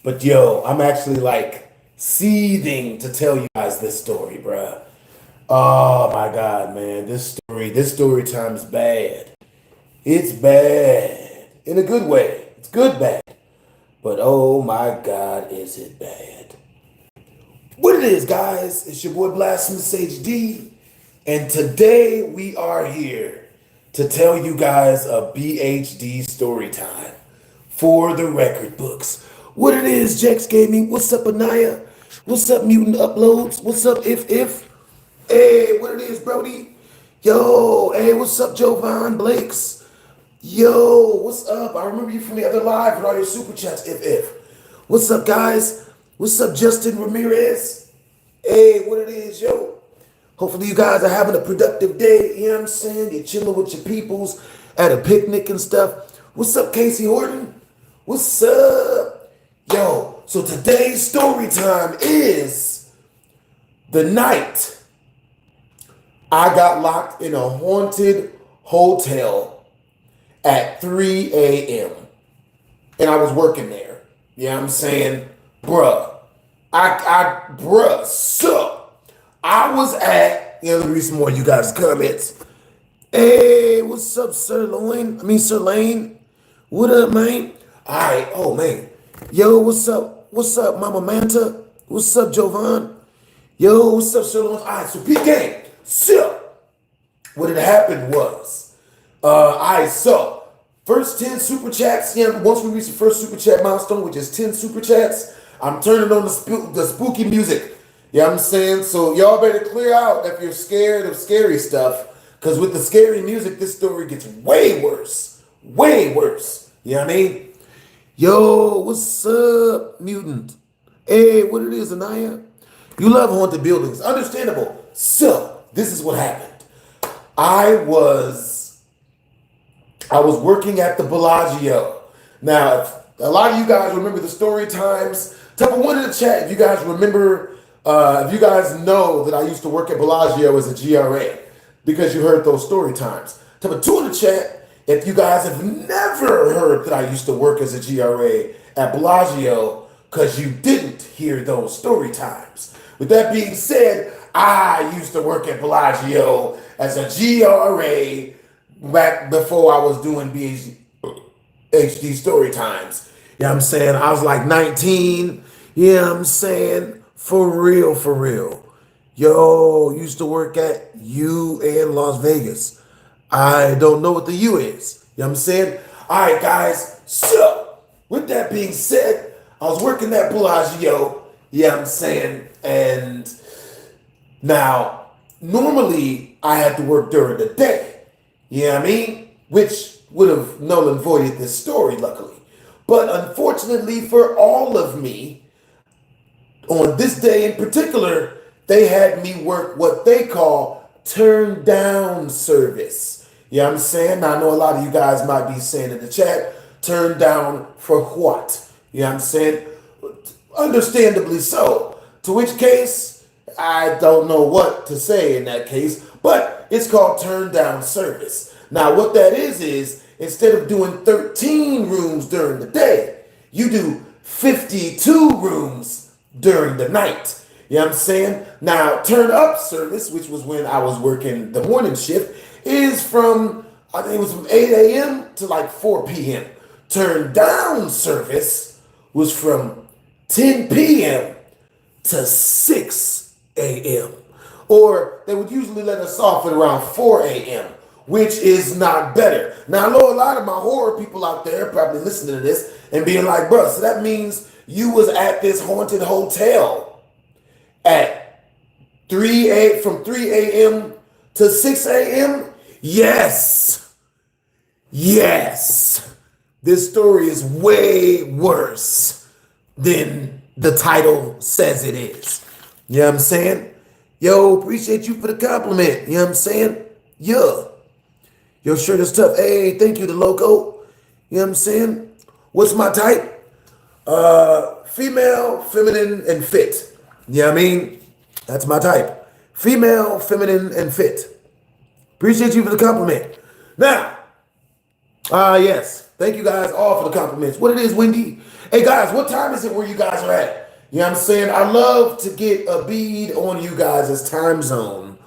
But yo, I'm actually like seething to tell you guys this story, bruh. Oh my God, man. This story time's bad. It's bad. In a good way. It's good bad. But oh my God, is it bad. What it is, guys, it's your boy BlastphamousHD. And today we are here to tell you guys a BHD story time for the record books. What it is, Jex Gaming. What's up, Anaya? What's up, Mutant Uploads? What's up, If? Hey, what it is, Brody? Yo, hey, what's up, Jovan Blakes? Yo, what's up? I remember you from the other live with all your super chats, If. What's up, guys? What's up, Justin Ramirez? Hey, what it is, yo? Hopefully you guys are having a productive day, you know what I'm saying? You're chilling with your peoples at a picnic and stuff. What's up, Casey Horton? What's up? Yo, so today's story time is the night I got locked in a haunted hotel at 3 a.m. and I was working there. You know what I'm saying? Bruh, so I was at, let me read some more of you guys' comments. Hey, what's up, Sir Lane? What up, man? All right, oh, man. Yo, what's up? What's up, Mama Manta? What's up, Jovan? Yo, what's up, Sir Lane? All right, so big game. So, what had happened was, so first 10 super chats, once we reach the first super chat milestone, which is 10 super chats, I'm turning on the spooky music. You know what I'm saying? So y'all better clear out if you're scared of scary stuff, because with the scary music, this story gets way worse. Way worse. You know what I mean? Yo, what's up, Mutant? Hey, what it is, Anaya? You love haunted buildings. Understandable. So, this is what happened. I was working at the Bellagio. Now, if a lot of you guys remember the story times. Type of one in the chat if you guys remember, if you guys know that I used to work at Bellagio as a GRA because you heard those story times. Type of two in the chat if you guys have never heard that I used to work as a GRA at Bellagio because you didn't hear those story times. With that being said, I used to work at Bellagio as a GRA back before I was doing BHD story times. You know what I'm saying? I was like 19. You know what I'm saying? For real, for real. Yo, used to work at U in Las Vegas. I don't know what the U is. You know what I'm saying? All right, guys. So, with that being said, I was working at Bellagio. You know what I'm saying? And now, normally, I had to work during the day. You know what I mean? Which would have null and voided this story, luckily. But unfortunately for all of me, on this day in particular, they had me work what they call turn down service. You know what I'm saying? Now, I know a lot of you guys might be saying in the chat, turn down for what? You know what I'm saying? Understandably so. To which case, I don't know what to say in that case, but it's called turn down service. Now, what that is instead of doing 13 rooms during the day, you do 52 rooms during the night. You know what I'm saying? Now, turn up service, which was when I was working the morning shift, is from, I think it was from 8 a.m. to like 4 p.m. Turn down service was from 10 p.m. to 6 a.m. Or they would usually let us off at around 4 a.m., which is not better. Now, I know a lot of my horror people out there probably listening to this and being like, bro, so that means you was at this haunted hotel at from 3 a.m. to 6 a.m.? Yes. Yes. This story is way worse than the title says it is. You know what I'm saying? Yo, appreciate you for the compliment. You know what I'm saying? Yeah. Your shirt is tough. Hey, thank you, the loco. You know what I'm saying? What's my type? Female, feminine, and fit. You know what I mean? That's my type. Female, feminine, and fit. Appreciate you for the compliment. Now, yes. Thank you guys all for the compliments. What it is, Wendy? Hey guys, what time is it where you guys are at? You know what I'm saying? I love to get a bead on you guys' time zone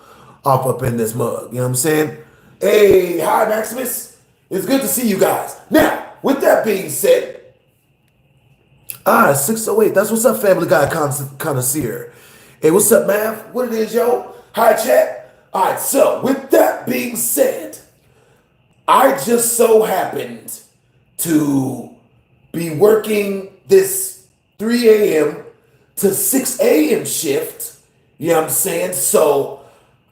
up in this mug. You know what I'm saying? Hey, hi Maximus. It's good to see you guys. Now, with that being said, 608. That's what's up, Family Guy connoisseur. Hey, what's up, Mav? What it is, yo? Hi, chat. All right, so with that being said, I just so happened to be working this 3 a.m. to 6 a.m. shift. You know what I'm saying? So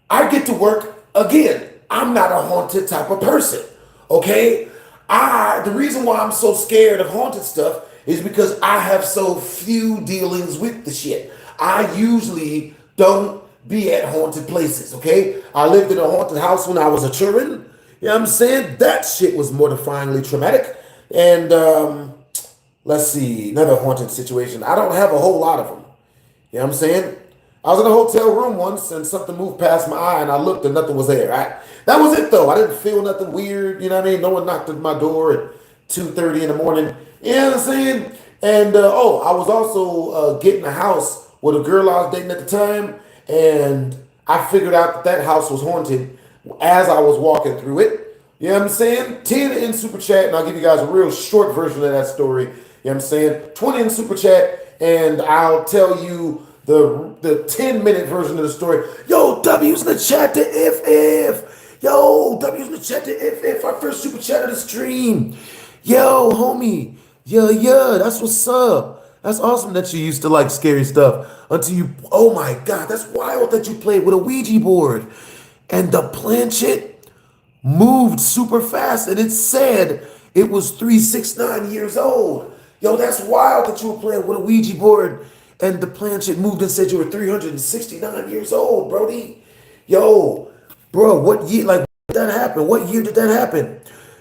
I get to work again. I'm not a haunted type of person, okay? The reason why I'm so scared of haunted stuff is because I have so few dealings with the shit. I usually don't be at haunted places, okay? I lived in a haunted house when I was a children. You know what I'm saying? That shit was mortifyingly traumatic. And let's see, another haunted situation. I don't have a whole lot of them. You know what I'm saying? I was in a hotel room once and something moved past my eye and I looked and nothing was there. That was it though. I didn't feel nothing weird. You know what I mean? No one knocked at my door at 2:30 in the morning. You know what I'm saying? And I was also getting a house with a girl I was dating at the time. And I figured out that house was haunted as I was walking through it. You know what I'm saying? 10 in Super Chat, and I'll give you guys a real short version of that story. You know what I'm saying? 20 in Super Chat, and I'll tell you the 10-minute version of the story. Yo, W's in the chat to if. Yo, W's in the chat to if. Our first Super Chat of the stream. Yo, homie. Yeah, that's what's up. That's awesome that you used to like scary stuff until you, oh my God, that's wild that you played with a Ouija board. And the planchette moved super fast and it said it was 369 years old. Yo, that's wild that you were playing with a Ouija board and the planchette moved and said you were 369 years old, Brody. Yo, bro, what year, like, did that happen? What year did that happen?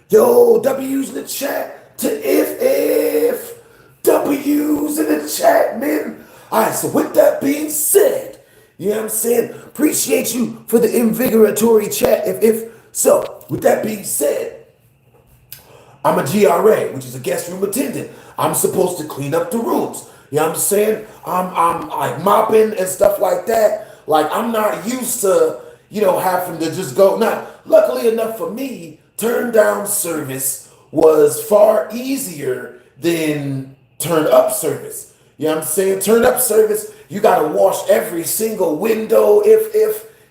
Yo, W's in the chat to if. W's in the chat, man. All right, so with that being said, you know what I'm saying? Appreciate you for the invigoratory chat. So, with that being said, I'm a GRA, which is a guest room attendant. I'm supposed to clean up the rooms. You know what I'm saying? I'm like mopping and stuff like that. Like I'm not used to, having to just go. Now, luckily enough for me, turn down service was far easier than turn up service. You know what I'm saying? Turn up service, you gotta wash every single window if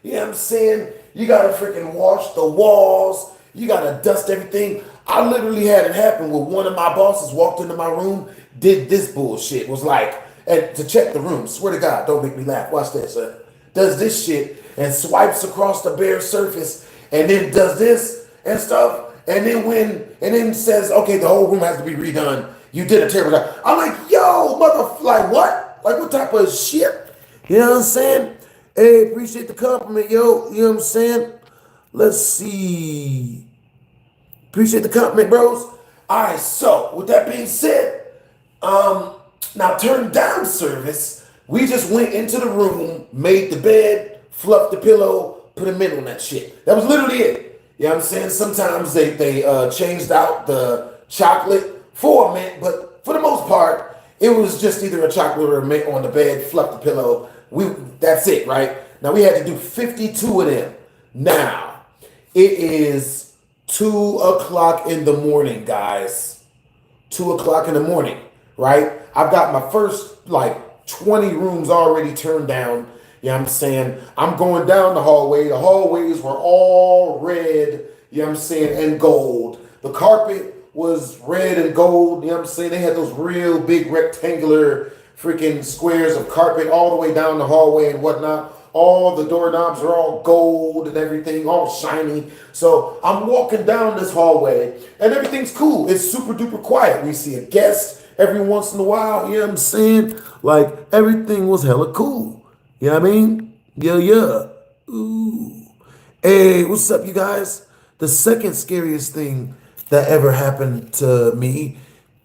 you know what I'm saying? You gotta freaking wash the walls, you gotta dust everything. I literally had it happen where one of my bosses walked into my room, did this bullshit, was like, and to check the room, swear to God, don't make me laugh, watch this, does this shit and swipes across the bare surface and then does this and stuff, and then says, okay, the whole room has to be redone. You did a terrible job. I'm like, yo, like what? Like what type of shit? You know what I'm saying? Hey, appreciate the compliment, yo. You know what I'm saying? Let's see. Appreciate the compliment, bros. All right, so with that being said, now turn down service. We just went into the room, made the bed, fluffed the pillow, put a mint on that shit. That was literally it. You know what I'm saying? Sometimes they changed out the chocolate for a mint, but for the most part, it was just either a chocolate or a mint on the bed, fluff the pillow. That's it, right? Now we had to do 52 of them. Now, it is 2 o'clock in the morning, guys. 2 o'clock in the morning, right? I've got my first 20 rooms already turned down. You know what I'm saying? I'm going down the hallway. The hallways were all red, you know what I'm saying, and gold. The carpet was red and gold, you know what I'm saying? They had those real big rectangular freaking squares of carpet all the way down the hallway and whatnot. All the doorknobs are all gold and everything, all shiny. So I'm walking down this hallway and everything's cool. It's super duper quiet. We see a guest every once in a while, you know what I'm saying? Like everything was hella cool. You know what I mean? Yeah. Ooh. Hey, what's up, you guys? The second scariest thing that ever happened to me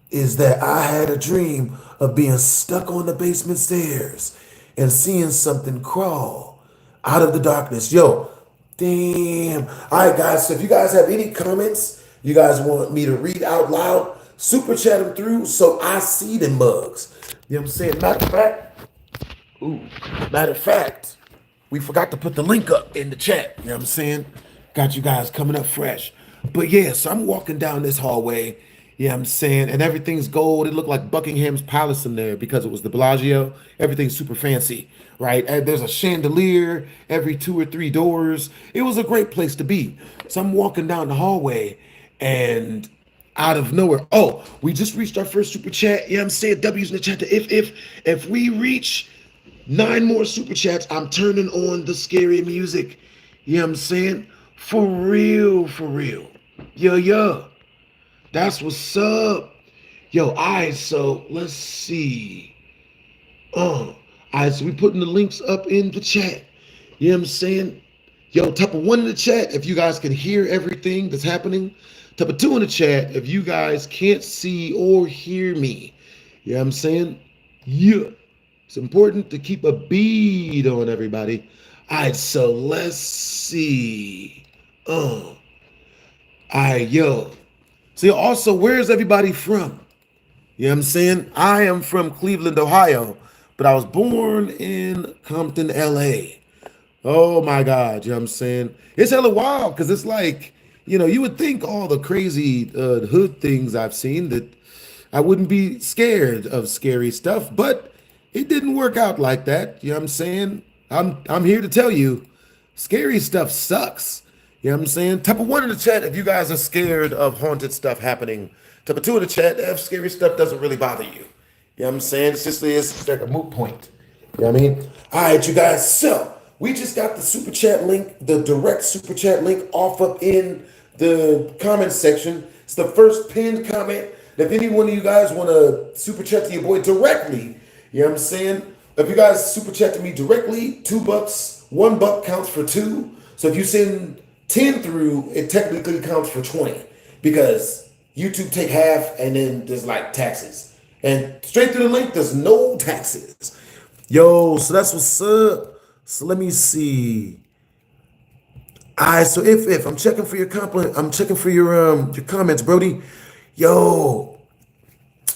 is that I had a dream of being stuck on the basement stairs and seeing something crawl out of the darkness. Yo, damn. All right, guys, so if you guys have any comments you guys want me to read out loud, super chat them through so I see them bugs. You know what I'm saying? Matter of fact, we forgot to put the link up in the chat. You know what I'm saying? Got you guys coming up fresh. But yeah, so I'm walking down this hallway. You know what I'm saying? And everything's gold. It looked like Buckingham's Palace in there because it was the Bellagio. Everything's super fancy, right? And there's a chandelier every 2 or 3 doors. It was a great place to be. So I'm walking down the hallway and out of nowhere. Oh, we just reached our first super chat. Yeah, I'm saying W's in the chat. If we reach 9 more super chats, I'm turning on the scary music. You know what I'm saying? For real, for real. Yo. That's what's up. Yo, all right, so let's see. All right, so we putting the links up in the chat. You know what I'm saying? Yo, type of 1 in the chat if you guys can hear everything that's happening. Type of 2 in the chat if you guys can't see or hear me. You know what I'm saying? Yeah. It's important to keep a bead on everybody. All right, so let's see. All right, yo. See, also, where's everybody from? You know what I'm saying? I am from Cleveland, Ohio, but I was born in Compton, LA. Oh my God, you know what I'm saying? It's hella wild because it's like, you would think all the crazy hood things I've seen that I wouldn't be scared of scary stuff, but it didn't work out like that. You know what I'm saying? I'm here to tell you, scary stuff sucks. You know what I'm saying? Type of 1 in the chat if you guys are scared of haunted stuff happening. Type of 2 in the chat if scary stuff doesn't really bother you. You know what I'm saying? It's like a moot point. You know what I mean? All right, you guys. So we just got the super chat link, the direct super chat link off up in the comment section. It's the first pinned comment. If any one of you guys want to super chat to your boy directly, you know what I'm saying? If you guys super chat to me directly, $2, $1 counts for 2. So if you send 10 through, it technically counts for 20 because YouTube take half and then there's like taxes. And straight through the link, there's no taxes. Yo, so that's what's up. So let me see. All right, so if I'm checking for your compliment, I'm checking for your comments, Brody. Yo,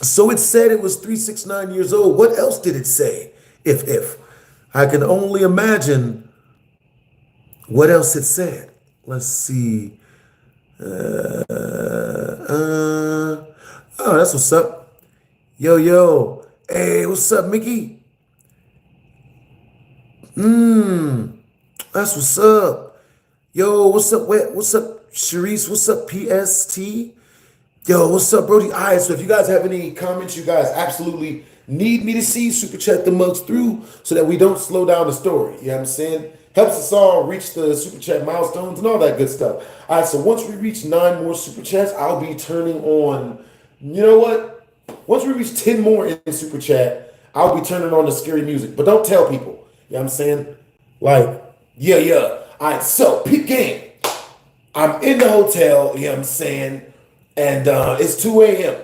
so it said it was 369 years old. What else did it say? If I can only imagine what else it said. Let's see. Oh, that's what's up. Yo. Hey, what's up, Mickey? That's what's up. Yo, what's up? What's up, Sharice? What's up, PST? Yo, what's up, Brody? All right, so if you guys have any comments you guys absolutely need me to see, super chat the mugs through so that we don't slow down the story. You know what I'm saying? Helps us all reach the super chat milestones and all that good stuff. All right, so once we reach 9 more super chats, I'll be turning on, you know what? Once we reach 10 more in super chat, I'll be turning on the scary music. But don't tell people. You know what I'm saying? Like, yeah. All right, so peep game. I'm in the hotel, you know what I'm saying? And it's 2 a.m.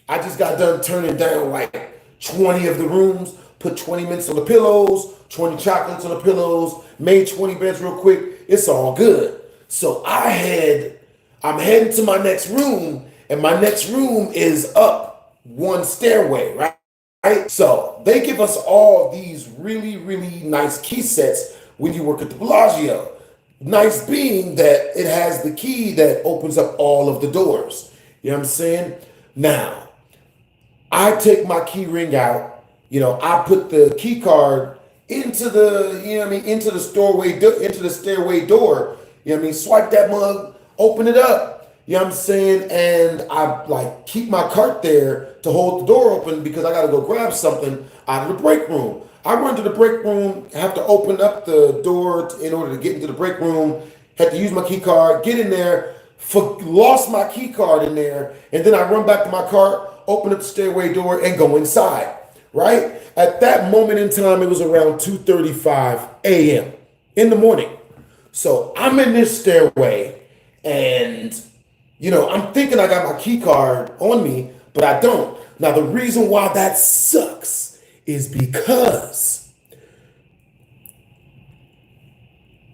I just got done turning down like 20 of the rooms, put 20 minutes on the pillows, 20 chocolates on the pillows, made 20 beds real quick. It's all good. So I'm heading to my next room, and my next room is up 1 stairway, right? So they give us all these really, really nice key sets when you work at the Bellagio. Nice being that it has the key that opens up all of the doors. You know what I'm saying? Now, I take my key ring out. I put the key card into the, into the stairway door. You know what I mean? Swipe that mug, open it up. You know what I'm saying? And I like keep my cart there to hold the door open because I got to go grab something out of the break room. I run to the break room, have to open up the door in order to get into the break room, had to use my key card, get in there, lost my key card in there, and then I run back to my car, open up the stairway door, and go inside, right? At that moment in time, it was around 2:35 a.m. in the morning. So I'm in this stairway, and, I'm thinking I got my key card on me, but I don't. Now, the reason why that sucks is because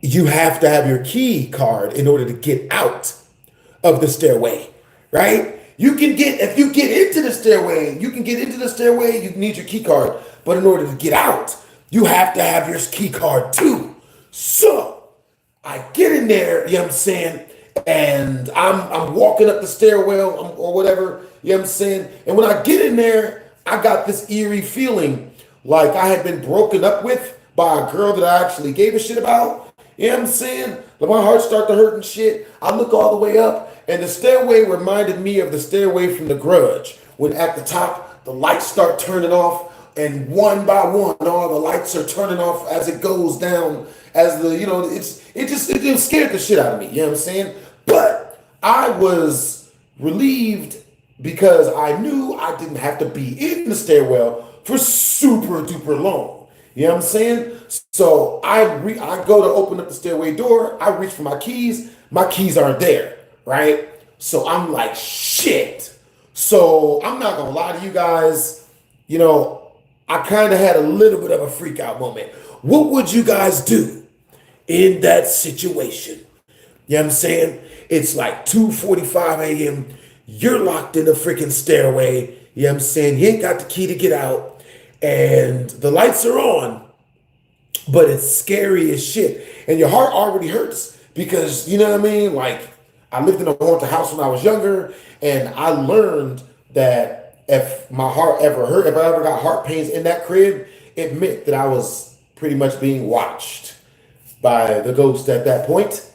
you have to have your key card in order to get out of the stairway, right? if you get into the stairway, you can get into the stairway, you need your key card. But in order to get out, you have to have your key card too. So I get in there, you know what I'm saying? And I'm walking up the stairwell or whatever, you know what I'm saying? And when I get in there, I got this eerie feeling like I had been broken up with by a girl that I actually gave a shit about. You know what I'm saying? Like my heart started to hurt and shit. I look all the way up, and the stairway reminded me of the stairway from The Grudge, when at the top the lights start turning off, and one by one all the lights are turning off as it goes down. As the it scared the shit out of me. You know what I'm saying? But I was relieved because I knew I didn't have to be in the stairwell for super duper long. You know what I'm saying? So I go to open up the stairway door. I reach for my keys. My keys aren't there, right? So I'm like, shit. So I'm not gonna lie to you guys. You know, I kind of had a little bit of a freak out moment. What would you guys do in that situation? You know what I'm saying? It's like 2:45 a.m. You're locked in the freaking stairway. You know what I'm saying? You ain't got the key to get out. And the lights are on, but it's scary as shit. And your heart already hurts because, you know what I mean? Like, I lived in a haunted house when I was younger, and I learned that if my heart ever hurt, if I ever got heart pains in that crib, it meant that I was pretty much being watched by the ghost at that point.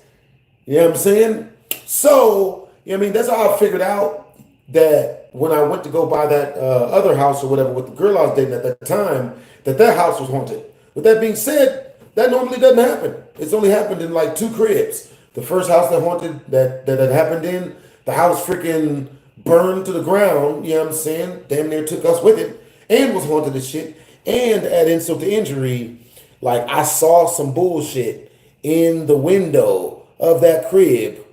You know what I'm saying? So, you know what I mean? That's how I figured out that when I went to go buy that other house or whatever with the girl I was dating at that time, that house was haunted. With that being said, that normally doesn't happen. It's only happened in like 2 cribs. The first house that haunted, that happened in, the house freaking burned to the ground, you know what I'm saying? Damn near took us with it, and was haunted as shit. And add insult to injury, like I saw some bullshit in the window of that crib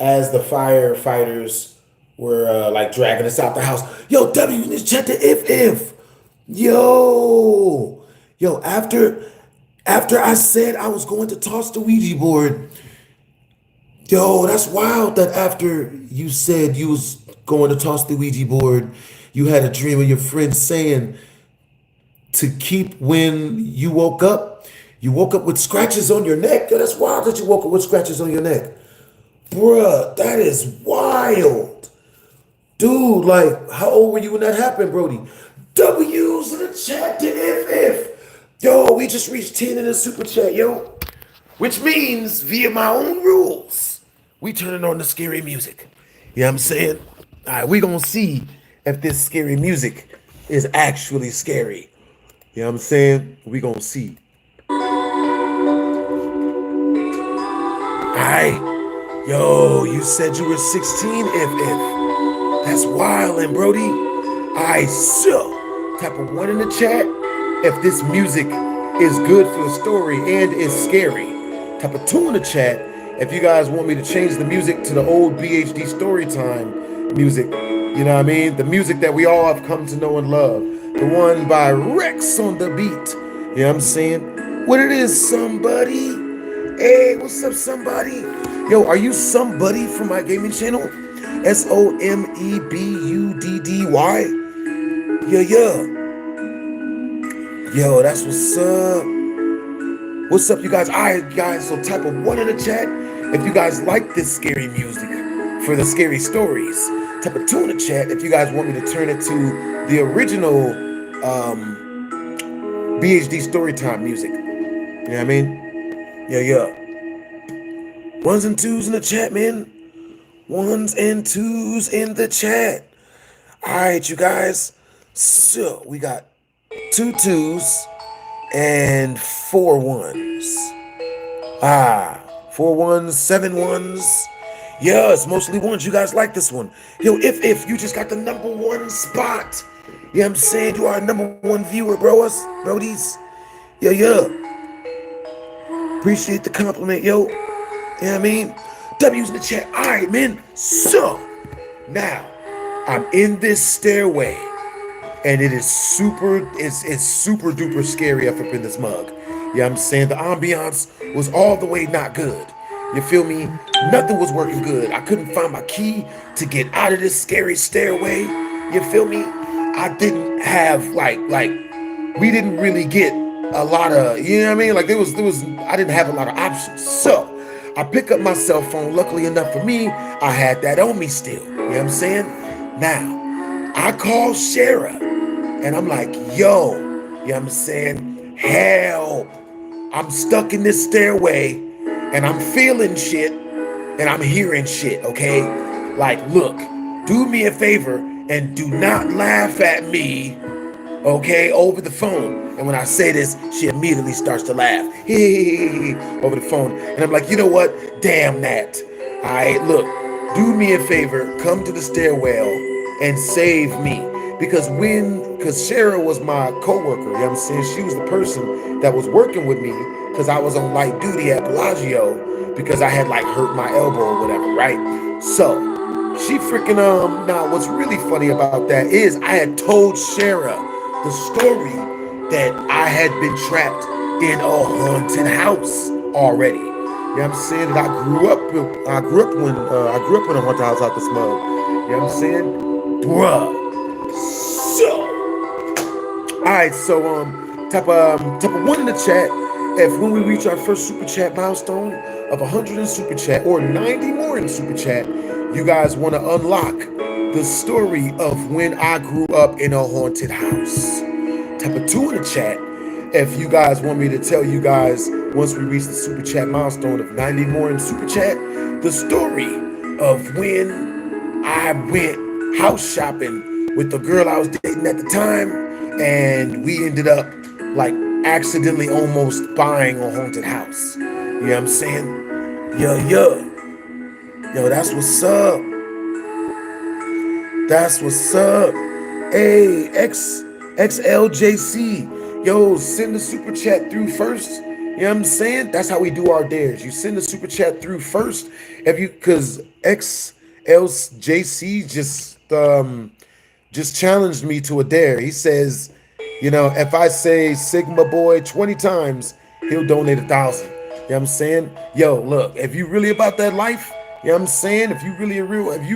as the firefighters were like dragging us out the house. Yo, W, you need to check the if. Yo, after I said I was going to toss the Ouija board, yo, that's wild that after you said you was going to toss the Ouija board, you had a dream of your friend saying to keep when you woke up with scratches on your neck. Yo, that's wild that you woke up with scratches on your neck. Bruh, that is wild. Dude, like, how old were you when that happened, Brody? W's in the chat to if. Yo, we just reached 10 in the super chat, yo. Which means, via my own rules, we turning on the scary music. You know what I'm saying? All right, we gonna see if this scary music is actually scary. You know what I'm saying? We gonna see. All right. Yo, you said you were 16, if. That's wildin', Brody. All right, so type a 1 in the chat if this music is good for the story and is scary. Type a 2 in the chat if you guys want me to change the music to the old BHD Storytime music. You know what I mean? The music that we all have come to know and love. The one by Rex on the beat. You know what I'm saying? What it is, somebody? Hey, what's up, somebody? Yo, are you somebody from my gaming channel? SOMEBUDDY? Yeah. Yo, that's what's up. What's up, you guys? All right, guys, so type a 1 in the chat if you guys like this scary music for the scary stories. Type a 2 in the chat if you guys want me to turn it to the original BHD Storytime music. You know what I mean? Yeah. 1s and 2s in the chat, man. 1s and 2s in the chat. All right, you guys. So we got 2 2s and 4 1s. 4 1s, 7 1s. Yeah, it's mostly 1s. You guys like this one. Yo, if you just got the number 1 spot. You know what I'm saying? You are a number 1 viewer, brodies. Yeah. Appreciate the compliment, yo. You know what I mean? W's in the chat. All right, man. So, now, I'm in this stairway. And it is it's super duper scary up in this mug. You know what I'm saying? The ambiance was all the way not good. You You feel me? Nothing was working good. I couldn't find my key to get out of this scary stairway. You feel me? I didn't have like we didn't really get a lot of, you know what I mean? Like there was I didn't have a lot of options. So I pick up my cell phone. Luckily enough for me, I had that on me still. You know what I'm saying? Now, I call Shara and I'm like, yo, you know what I'm saying? Hell, I'm stuck in this stairway and I'm feeling shit and I'm hearing shit, okay? Like, look, do me a favor and do not laugh at me, okay, over the phone. And when I say this, she immediately starts to laugh over the phone. And I'm like, you know what? Damn that. All right, look, do me a favor, come to the stairwell and save me. Because Shara was my coworker, you know what I'm saying? She was the person that was working with me because I was on light duty at Bellagio because I had like hurt my elbow or whatever, right? So she freaking, now what's really funny about that is I had told Shara the story that I had been trapped in a haunted house already. You know what I'm saying? That I grew up in a haunted house out this mug. You know what I'm saying? Bruh. So, all right, so type of one in the chat. If when we reach our first super chat milestone of 100 in super chat or 90 more in super chat, you guys want to unlock the story of when I grew up in a haunted house. Type of 2 in the chat if you guys want me to tell you guys once we reach the super chat milestone of 90 more in super chat, the story of when I went house shopping with the girl I was dating at the time, and we ended up like accidentally almost buying a haunted house. You know what I'm saying? Yo, that's what's up. That's what's up. Hey, XLJC. Yo, send the super chat through first. You know what I'm saying? That's how we do our dares. You send the super chat through first. Cause XLJC just challenged me to a dare. He says, you know, if I say Sigma Boy 20 times, he'll donate 1,000. You know what I'm saying? Yo, look, if you really about that life, you know what I'm saying? If you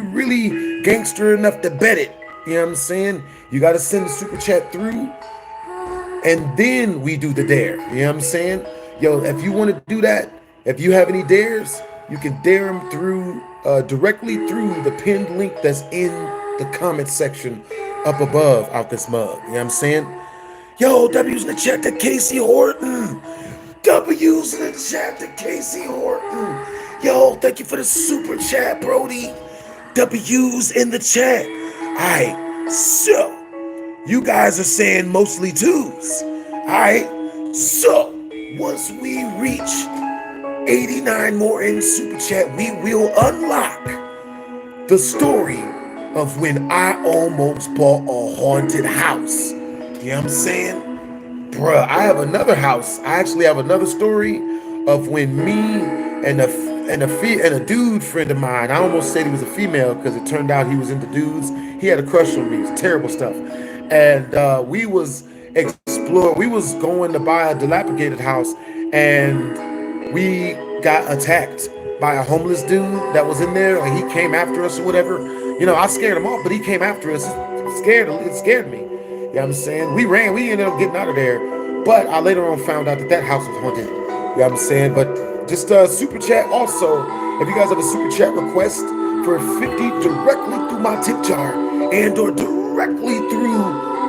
really gangster enough to bet it, you know what I'm saying? You got to send the super chat through and then we do the dare. You know what I'm saying? Yo, if you want to do that, if you have any dares, you can dare them through directly through the pinned link that's in the comment section up above out this mug. You know what I'm saying? Yo, W's in the chat to Casey Horton. W's in the chat to Casey Horton. Yo, thank you for the super chat, Brody. W's in the chat. All right, so you guys are saying mostly 2s. All right, so once we reach 89 more in super chat, we will unlock the story of when I almost bought a haunted house. You know what I'm saying? Bruh, I have another house. I actually have another story of when me and a dude friend of mine, I almost said he was a female because it turned out he was into dudes. He had a crush on me. It was terrible stuff. And we was going to buy a dilapidated house, and we got attacked by a homeless dude that was in there, and he came after us or whatever. You know, I scared him off, but he came after us. It scared me. You know what I'm saying? We ran. We ended up getting out of there. But I later on found out that house was haunted. You know what I'm saying? But just super chat also. If you guys have a super chat request for 50 directly through my tip jar and or directly through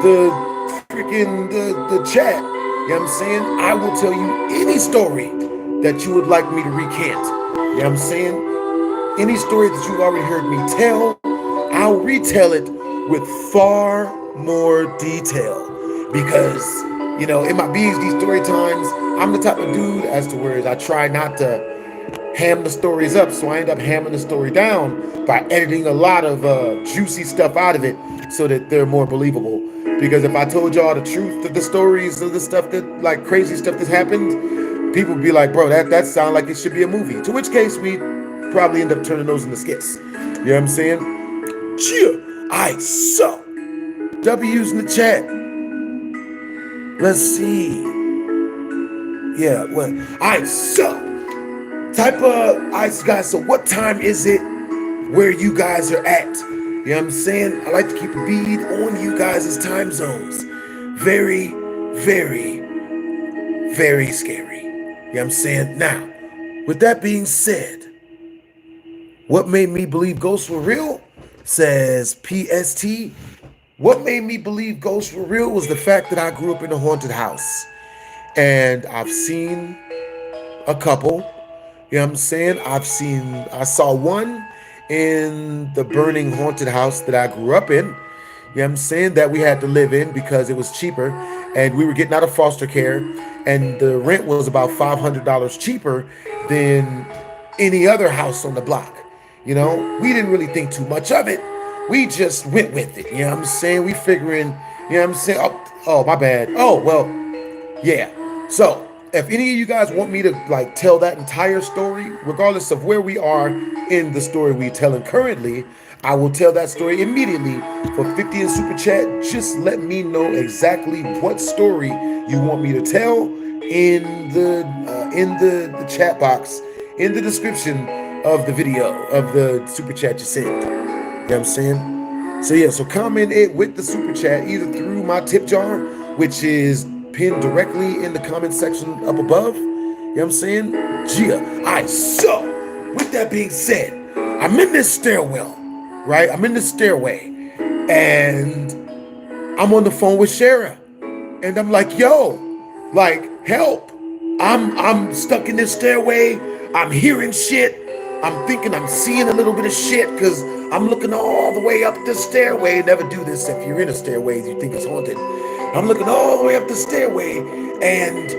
the freaking the chat, you know what I'm saying? I will tell you any story that you would like me to recant. You know what I'm saying? Any story that you've already heard me tell, I'll retell it with far more detail. Because, you know, in my BHD story times, I'm the type of dude as to where I try not to ham the stories up. So I end up hamming the story down by editing a lot of juicy stuff out of it so that they're more believable. Because if I told y'all the truth of the stories of the stuff that, like crazy stuff that's happened, people would be like, bro, that sounds like it should be a movie. To which case we probably end up turning those into skits. You know what I'm saying? Cheer. All right, so W's in the chat. Let's see. Yeah, well, all right, so All right, guys, so what time is it where you guys are at? You know what I'm saying? I like to keep a bead on you guys' time zones. Very, very, very scary. You know what I'm saying? Now, with that being said, what made me believe ghosts were real? Says PST. What made me believe ghosts were real was the fact that I grew up in a haunted house. And I've seen a couple. You know what I'm saying? I saw one in the burning haunted house that I grew up in. You know what I'm saying? That we had to live in because it was cheaper. And we were getting out of foster care. And the rent was about $500 cheaper than any other house on the block. You know, we didn't really think too much of it. We just went with it. You know what I'm saying? We figuring, you know what I'm saying? Oh, my bad. Oh, well, yeah. So if any of you guys want me to like tell that entire story, regardless of where we are in the story we're telling currently, I will tell that story immediately for 50 in super chat. Just let me know exactly what story you want me to tell in the chat box, in the description of the video, of the super chat you sent. You know what I'm saying? So yeah, so comment it with the super chat either through my tip jar, which is pinned directly in the comment section up above. You know what I'm saying? Gia. Alright, so with that being said, I'm in this stairwell, right? I'm in this stairway, and I'm on the phone with Shara, and I'm like, yo, like, help. I'm stuck in this stairway. I'm hearing shit. I'm thinking I'm seeing a little bit of shit because I'm looking all the way up the stairway. Never do this if you're in a stairway you think it's haunted. I'm looking all the way up the stairway and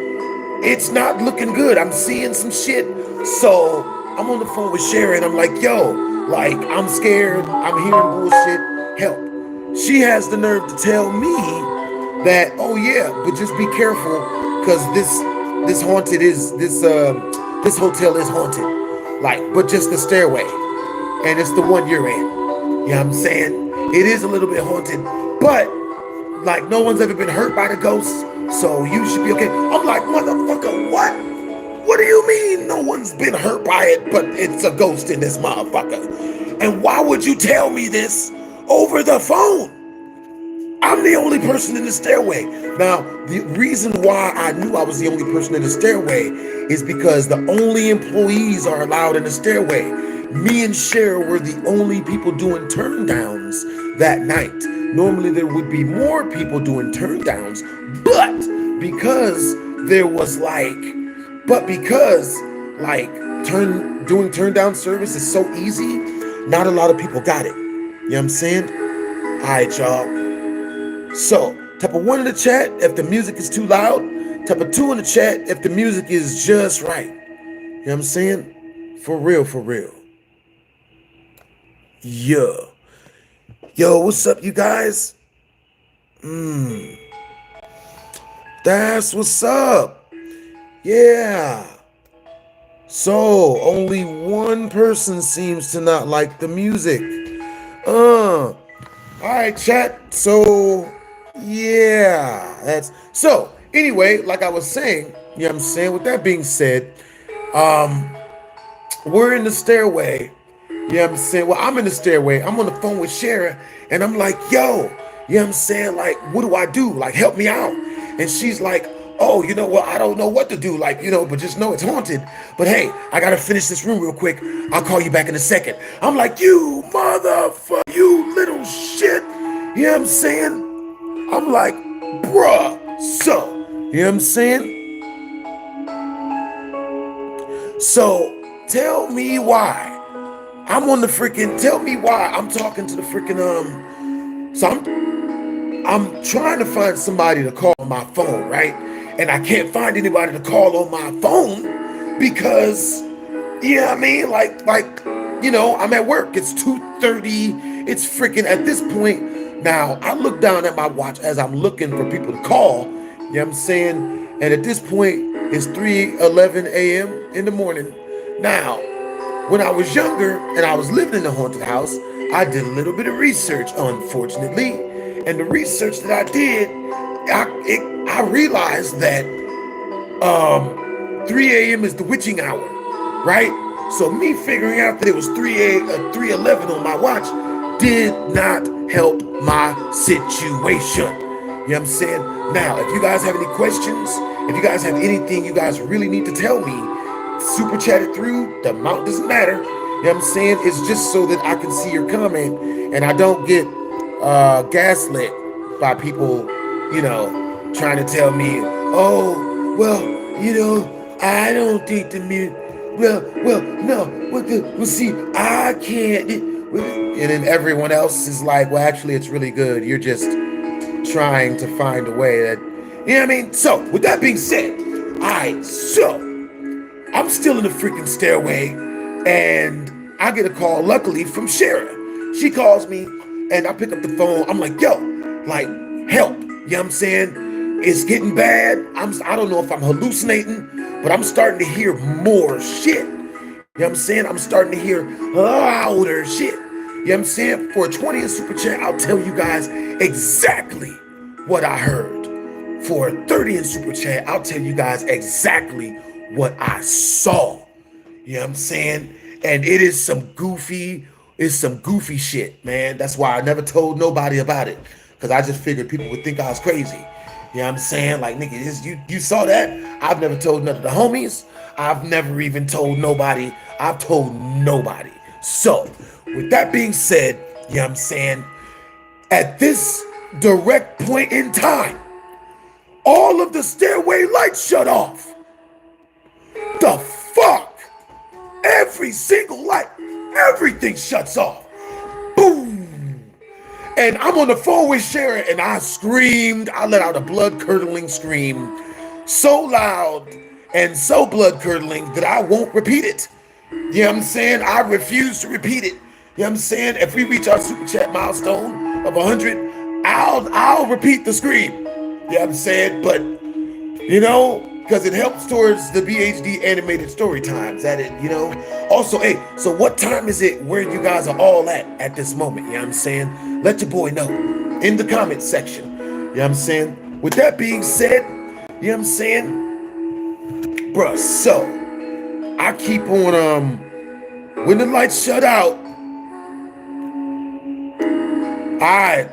it's not looking good. I'm seeing some shit. So I'm on the phone with Sharon. I'm like, yo, like, I'm scared. I'm hearing bullshit. Help. She has the nerve to tell me that, oh yeah, but just be careful because this hotel is haunted. Like, but just the stairway. And it's the one you're in. You know what I'm saying? It is a little bit haunted, but like no one's ever been hurt by the ghosts, so you should be okay. I'm like, motherfucker, what? What do you mean no one's been hurt by it, but it's a ghost in this motherfucker? And why would you tell me this over the phone? I'm the only person in the stairway. Now, the reason why I knew I was the only person in the stairway is because the only employees are allowed in the stairway. Me and Cher were the only people doing turn downs that night. Normally there would be more people doing turn downs, but because doing turn down service is so easy, not a lot of people got it. You know what I'm saying? All right, y'all. So, type of 1 in the chat if the music is too loud. Type of 2 in the chat if the music is just right. You know what I'm saying? For real, for real. Yeah. Yo, what's up, you guys? That's what's up. Yeah. So, only one person seems to not like the music. All right, chat. So, yeah, that's so. Anyway, like I was saying, you know what I'm saying. With that being said, we're in the stairway. You know what I'm saying? Well, I'm in the stairway. I'm on the phone with Shara, and I'm like, yo, you know what I'm saying? Like, what do I do? Like, help me out. And she's like, oh, you know what? I don't know what to do. Like, you know, but just know it's haunted. But hey, I gotta finish this room real quick. I'll call you back in a second. I'm like, you motherfucker, you little shit. You know what I'm saying? I'm like, bruh. So, you know what I'm saying? So, tell me why. Tell me why I'm talking to the freaking, so I'm trying to find somebody to call on my phone, right? And I can't find anybody to call on my phone because, you know what I mean? Like, you know, I'm at work. It's 2:30. It's freaking at this point. Now, I look down at my watch as I'm looking for people to call. You know what I'm saying? And at this point, it's 3:11 a.m. in the morning. Now, when I was younger and I was living in a haunted house, I did a little bit of research, unfortunately. And the research that I did, I realized that 3 a.m. is the witching hour. right? So me figuring out that it was 3:11 on my watch did not help my situation. You know what I'm saying? Now, if you guys have any questions, if you guys have anything you guys really need to tell me, super chat it through. The amount doesn't matter. You know what I'm saying? It's just so that I can see your comment and I don't get gaslit by people, you know, trying to tell me, oh, well, you know, I don't think the music, no, well, see, I can't. And then everyone else is like, well, actually, it's really good. You're just trying to find a way that, you know what I mean? So, with that being said, so I'm still in the freaking stairway, and I get a call, luckily, from Shara. She calls me, and I pick up the phone. I'm like, yo, like, help. You know what I'm saying? It's getting bad. I don't know if I'm hallucinating, but I'm starting to hear more shit. You know what I'm saying? I'm starting to hear louder shit. You know what I'm saying? For a 20th super chat, I'll tell you guys exactly what I heard. For a 30th super chat, I'll tell you guys exactly what I saw. You know what I'm saying? And it is some goofy shit, man. That's why I never told nobody about it. Because I just figured people would think I was crazy. You know what I'm saying? Like, nigga, you saw that? I've never told none of the homies. I've never even told nobody. I've told nobody. So, with that being said, you know what I'm saying? At this direct point in time, all of the stairway lights shut off. The fuck? Every single light, everything shuts off. Boom. And I'm on the phone with Sharon and I screamed. I let out a blood-curdling scream so loud and so blood-curdling that I won't repeat it. You know what I'm saying? I refuse to repeat it. You know what I'm saying? If we reach our super chat milestone of 100, I'll repeat the scream. You know what I'm saying? But, you know, because it helps towards the BHD animated story times at it, you know. Also, hey, so what time is it where you guys are all at this moment? You know what I'm saying? Let your boy know in the comment section. You know what I'm saying? With that being said, you know what I'm saying? Bruh, so I keep on, when the lights shut out, I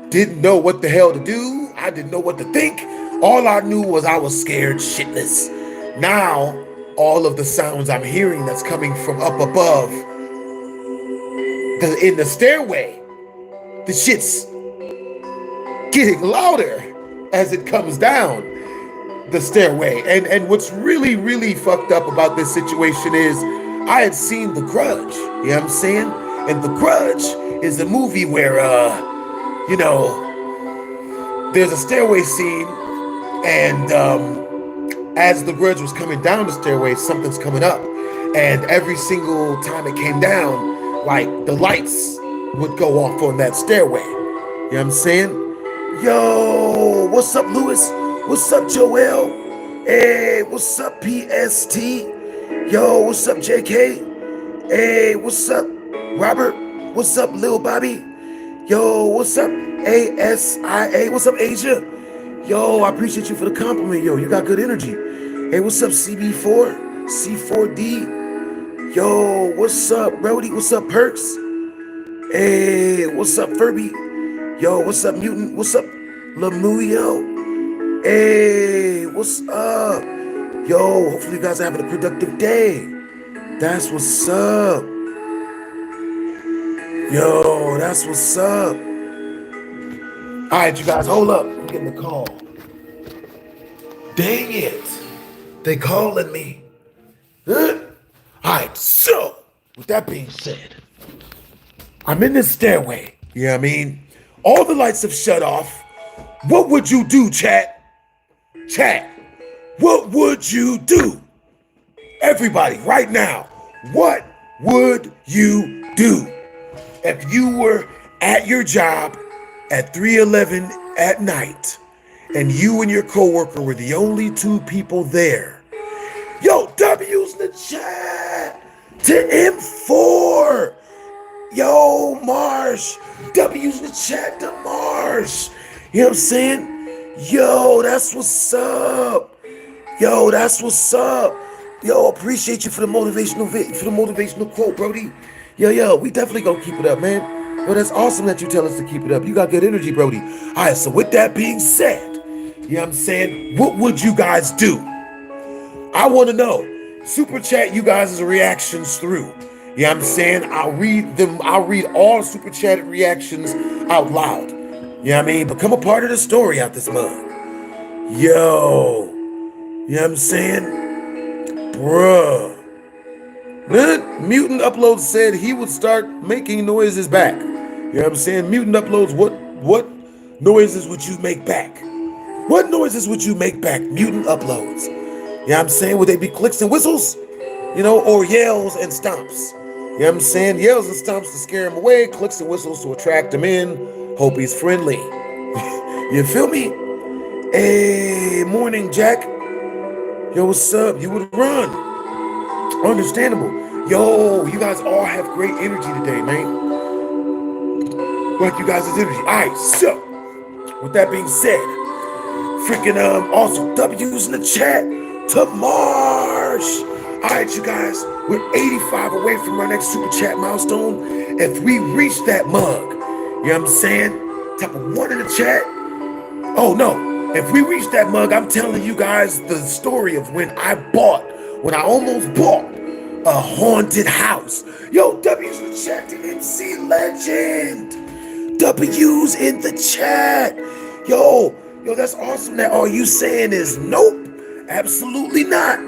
didn't know what the hell to do. I didn't know what to think. All I knew was I was scared shitless. Now, all of the sounds I'm hearing that's coming from up above, in the stairway, the shit's getting louder as it comes down the stairway. And what's really, really fucked up about this situation is I had seen The Grudge, you know what I'm saying? And The Grudge is a movie where, you know, there's a stairway scene, and as the Grudge was coming down the stairway, something's coming up. And every single time it came down, like, the lights would go off on that stairway. You know what I'm saying? Yo, what's up, LOIS? What's up, Joel? Hey, what's up, PST? Yo, what's up, JK? Hey, what's up, Robert? What's up, Lil Bobby? Yo, what's up, ASIA? What's up, Asia? Yo, I appreciate you for the compliment. Yo, you got good energy. Hey, what's up, CB4? C4D? Yo, what's up, Brody? What's up, Perks? Hey, what's up, Furby? Yo, what's up, Mutant? What's up, Lamuyo? Hey, what's up? Yo, hopefully you guys are having a productive day. That's what's up. Yo, that's what's up. All right, you guys, hold up. I'm getting a call. Dang it. They calling me. Huh? All right, so, with that being said, I'm in this stairway. You know what I mean? All the lights have shut off. What would you do, chat? Chat, what would you do? Everybody, right now, what would you do if you were at your job at 3:11 at night and you and your coworker were the only two people there? Yo, W's in the chat to M4. Yo, Marsh. W's in the chat to Marsh. You know what I'm saying? Yo, that's what's up. Yo, that's what's up. Yo, appreciate you for the motivational quote, Brody. Yo, we definitely gonna keep it up, man. Yo, that's awesome that you tell us to keep it up. You got good energy, Brody. All right, so with that being said, you know what I'm saying? What would you guys do? I want to know. Super chat you guys' reactions through. You know what I'm saying? I'll read them. I'll read all super chat reactions out loud. You know what I mean? Become a part of the story out this mug. Yo. You know what I'm saying? Bruh. Mutant Uploads said he would start making noises back. You know what I'm saying? Mutant Uploads, what noises would you make back? What noises would you make back? Mutant Uploads. You know what I'm saying? Would they be clicks and whistles? You know, or yells and stomps? You know what I'm saying? Yells and stomps to scare him away, clicks and whistles to attract him in. Hope he's friendly. You feel me? Hey, morning, Jack. Yo, what's up? You would run. Understandable. Yo, you guys all have great energy today, man. Like you guys' energy. All right, so with that being said, freaking also W's in the chat to Marsh. All right, you guys, we're 85 away from our next super chat milestone. If we reach that mug, you know what I'm saying? Type of 1 in the chat. Oh no. If we reach that mug, I'm telling you guys the story of when I almost bought a haunted house. Yo, W's in the chat to MC Legend. W's in the chat. Yo, that's awesome that all you saying is nope, absolutely not,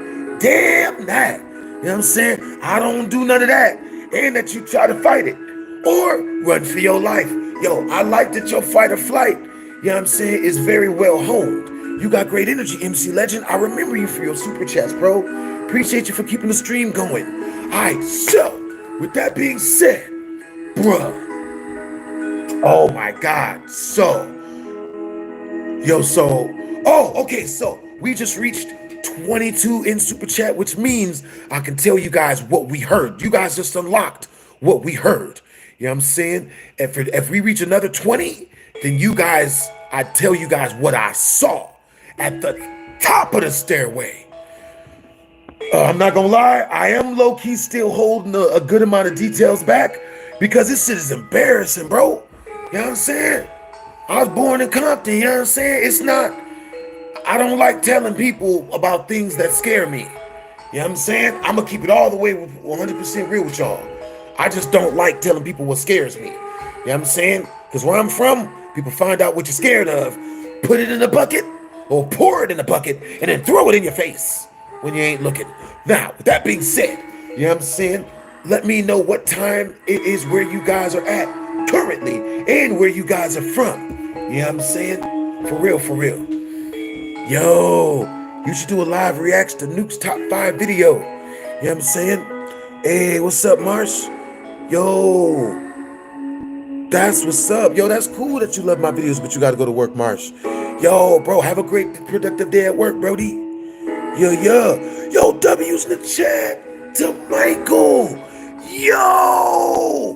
damn that. You know what I'm saying? I don't do none of that. And that you try to fight it or run for your life. Yo, I like that your fight or flight, you know what I'm saying, is very well honed. You got great energy, MC Legend. I remember you for your super chats, bro. Appreciate you for keeping the stream going. All right, so with that being said, bruh. Oh my God. So we just reached 22 in super chat, which means I can tell you guys what we heard. You guys just unlocked what we heard. You know what I'm saying? If we reach another 20, then I tell you guys what I saw at the top of the stairway. I'm not gonna lie, I am low-key still holding a good amount of details back because this shit is embarrassing, bro. You know what I'm saying? I was born in Compton, you know what I'm saying? I don't like telling people about things that scare me. You know what I'm saying? I'm gonna keep it all the way 100% real with y'all. I just don't like telling people what scares me. You know what I'm saying? Because where I'm from, people find out what you're scared of, put it in a bucket, or pour it in a bucket, and then throw it in your face when you ain't looking. Now, with that being said, you know what I'm saying? Let me know what time it is where you guys are at currently and where you guys are from. You know what I'm saying? For real. Yo, you should do a live reaction to Nuke's top 5 video. You know what I'm saying? Hey, what's up, Marsh? Yo, that's what's up. Yo, that's cool that you love my videos, but you gotta go to work, Marsh. Yo, bro, have a great, productive day at work, Brody. Yo, W's in the chat to Michael. Yo,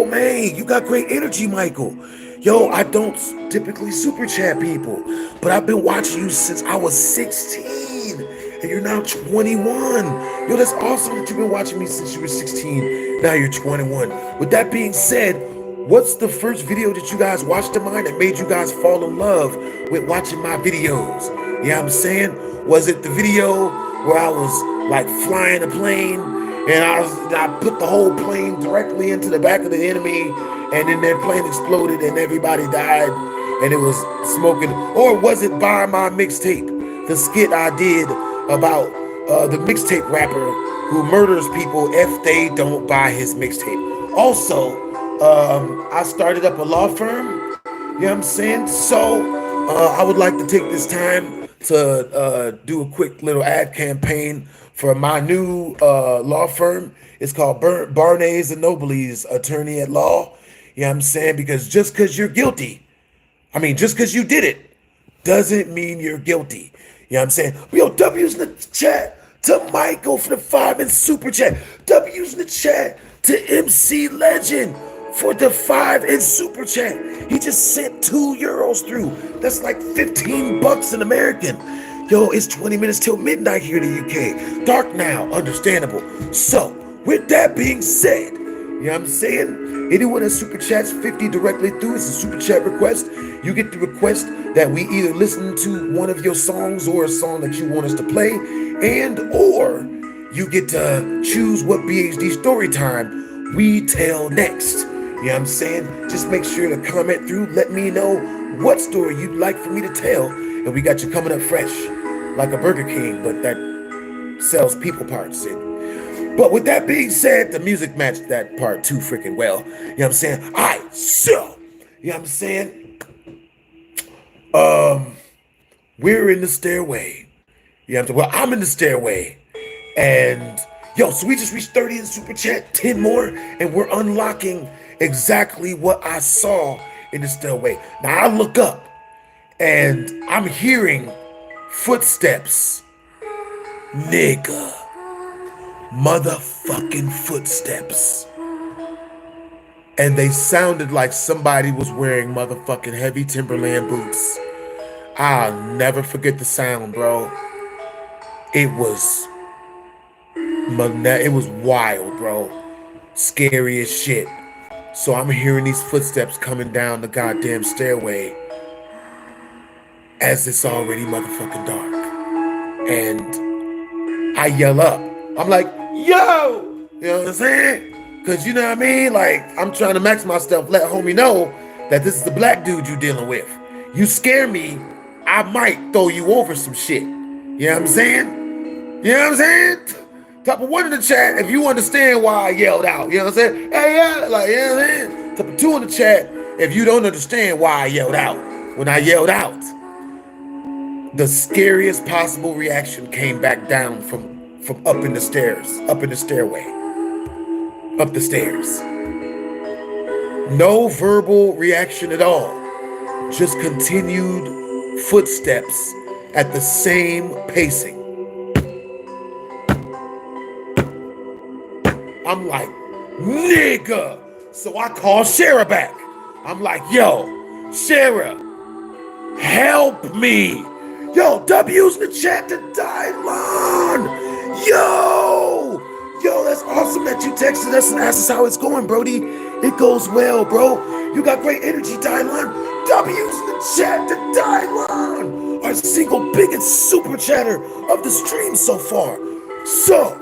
man, you got great energy, Michael. Yo, I don't typically super chat people, but I've been watching you since I was 16, and you're now 21. Yo, that's awesome that you've been watching me since you were 16. Now you're 21. With that being said, what's the first video that you guys watched of mine that made you guys fall in love with watching my videos? You know what I'm saying? Was it the video where I was like flying a plane and I put the whole plane directly into the back of the enemy and then their plane exploded and everybody died and it was smoking? Or was it by my mixtape, the skit I did about the mixtape rapper who murders people if they don't buy his mixtape? Also, I started up a law firm, you know what I'm saying? So I would like to take this time to do a quick little ad campaign for my new law firm. It's called Barnes and Noble's Attorney at Law. You know what I'm saying? Because just because you're guilty, just because you did it, doesn't mean you're guilty. You know what I'm saying? Yo, W's in the chat to Michael for the 5 in super chat. W's in the chat to MC Legend for the 5 in super chat. He just sent €2 through. That's like $15 in American. Yo, it's 20 minutes till midnight here in the UK. Dark now, understandable. So, with that being said, you know what I'm saying? Anyone that super chats 50 directly through, it's a super chat request. You get the request that we either listen to one of your songs or a song that you want us to play, and or you get to choose what BHD story time we tell next. You know what I'm saying? Just make sure to comment through, let me know what story you'd like for me to tell, and we got you coming up fresh, like a Burger King, but that sells people parts. But with that being said, the music matched that part too freaking well. You know what I'm saying? All right, so, you know what I'm saying? We're in the stairway. You know what I'm saying? Well, I'm in the stairway. And, yo, so we just reached 30 in Super Chat, 10 more, and we're unlocking exactly what I saw in the stairway. Now, I look up, and I'm hearing footsteps. Nigga. Motherfucking footsteps. And they sounded like somebody was wearing motherfucking heavy Timberland boots. I'll never forget the sound, bro. It was wild, bro. Scary as shit. So I'm hearing these footsteps coming down the goddamn stairway as it's already motherfucking dark. And I yell up. I'm like, yo! You know what I'm saying? Because you know what I mean? Like, I'm trying to max myself, let homie know that this is the black dude you dealing with. You scare me, I might throw you over some shit. You know what I'm saying? You know what I'm saying? Type of 1 in the chat if you understand why I yelled out. You know what I'm saying? Hey, yeah, like, you know what I'm saying? Type of 2 in the chat if you don't understand why I yelled out. When I yelled out, the scariest possible reaction came back down from up in the stairs, up in the stairway, up the stairs. No verbal reaction at all. Just continued footsteps at the same pacing. I'm like, nigga. So I call Shara back. I'm like, yo, Shara, help me. Yo, W's in the chat to Dylon. Yo, that's awesome that you texted us and asked us how it's going, Brody. It goes well, bro. You got great energy, Dylon. W's in the chat to Dylon, our single biggest super chatter of the stream so far. So,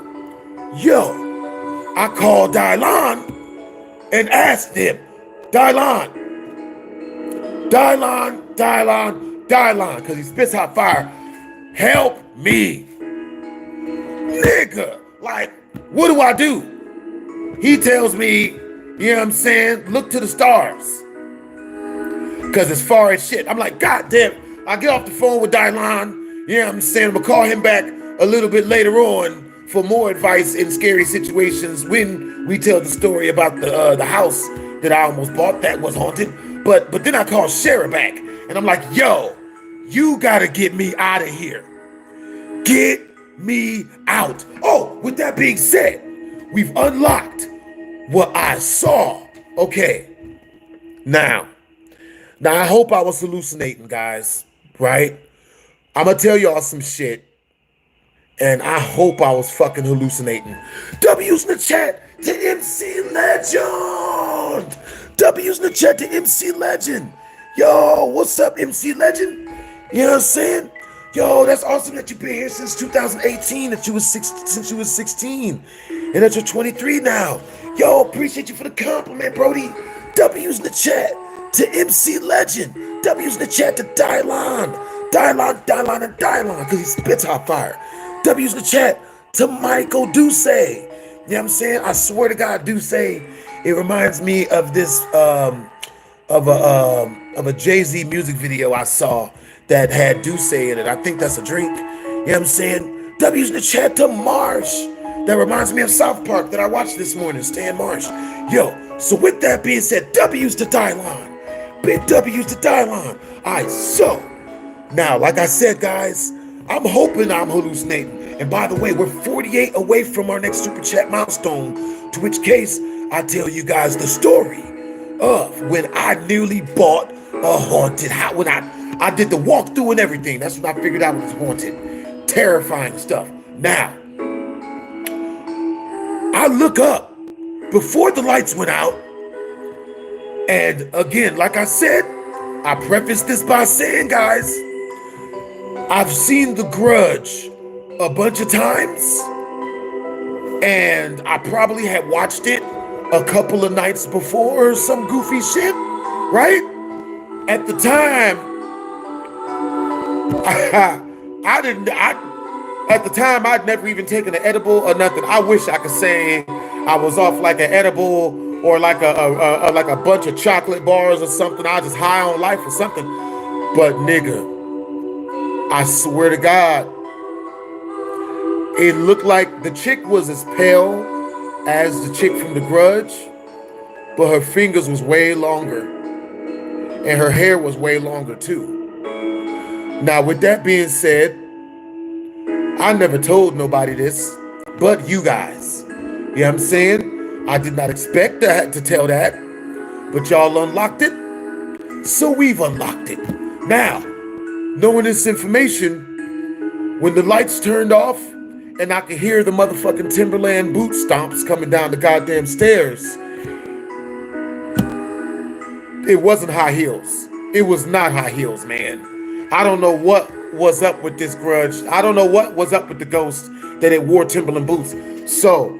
yo, I called Dylon and asked him, Dylon, because he spits hot fire. Help me. Nigga, like, what do I do? He tells me, you know what I'm saying, look to the stars. Because it's far as shit. I'm like, God damn. I get off the phone with Dylon. You know what I'm saying? I'm going to call him back a little bit later on for more advice in scary situations when we tell the story about the house that I almost bought that was haunted. But then I call Shara back. And I'm like, yo, you got to get me out of here. Get me out. Oh, with that being said, we've unlocked what I saw. Okay. Now I hope I was hallucinating, guys, right? I'm gonna tell y'all some shit, and I hope I was fucking hallucinating. W's in the chat to MC Legend. W's in the chat to MC Legend. Yo, what's up, MC Legend? You know what I'm saying? Yo, that's awesome that you've been here since 2018, since you was 16, and that you're 23 now. Yo, appreciate you for the compliment, Brody. W's in the chat to MC Legend. W's in the chat to Dylon, because he spits hot fire. W's in the chat to Michael Duce. You know what I'm saying? I swear to God, Duce, it reminds me of this, of a Jay-Z music video I saw that had Duce in it. I think that's a drink. You know what I'm saying? W's in the chat to Marsh. That reminds me of South Park that I watched this morning, Stan Marsh. Yo, so with that being said, W's to Dylon. Big W's to Dylon. All right, so now, like I said, guys, I'm hoping I'm hallucinating. And by the way, we're 48 away from our next Super Chat milestone, to which case I tell you guys the story of when I nearly bought a haunted house, when I did the walkthrough and everything. That's when I figured out it was haunted. Terrifying stuff. Now, I look up before the lights went out. And again, like I said, I prefaced this by saying, guys, I've seen The Grudge a bunch of times. And I probably had watched it a couple of nights before or some goofy shit, right? At the time, at the time, I'd never even taken an edible or nothing. I wish I could say I was off like an edible or like a bunch of chocolate bars or something. I was just high on life or something. But nigga, I swear to God, it looked like the chick was as pale as the chick from The Grudge, but her fingers was way longer and her hair was way longer too. Now, with that being said, I never told nobody this but you guys. You know what I'm saying? I did not expect to tell that, but y'all unlocked it, so we've unlocked it. Now, knowing this information, when the lights turned off and I could hear the motherfucking Timberland boot stomps coming down the goddamn stairs, it wasn't high heels. It was not high heels, man. I don't know what was up with this grudge. I don't know what was up with the ghost that it wore Timberland boots. So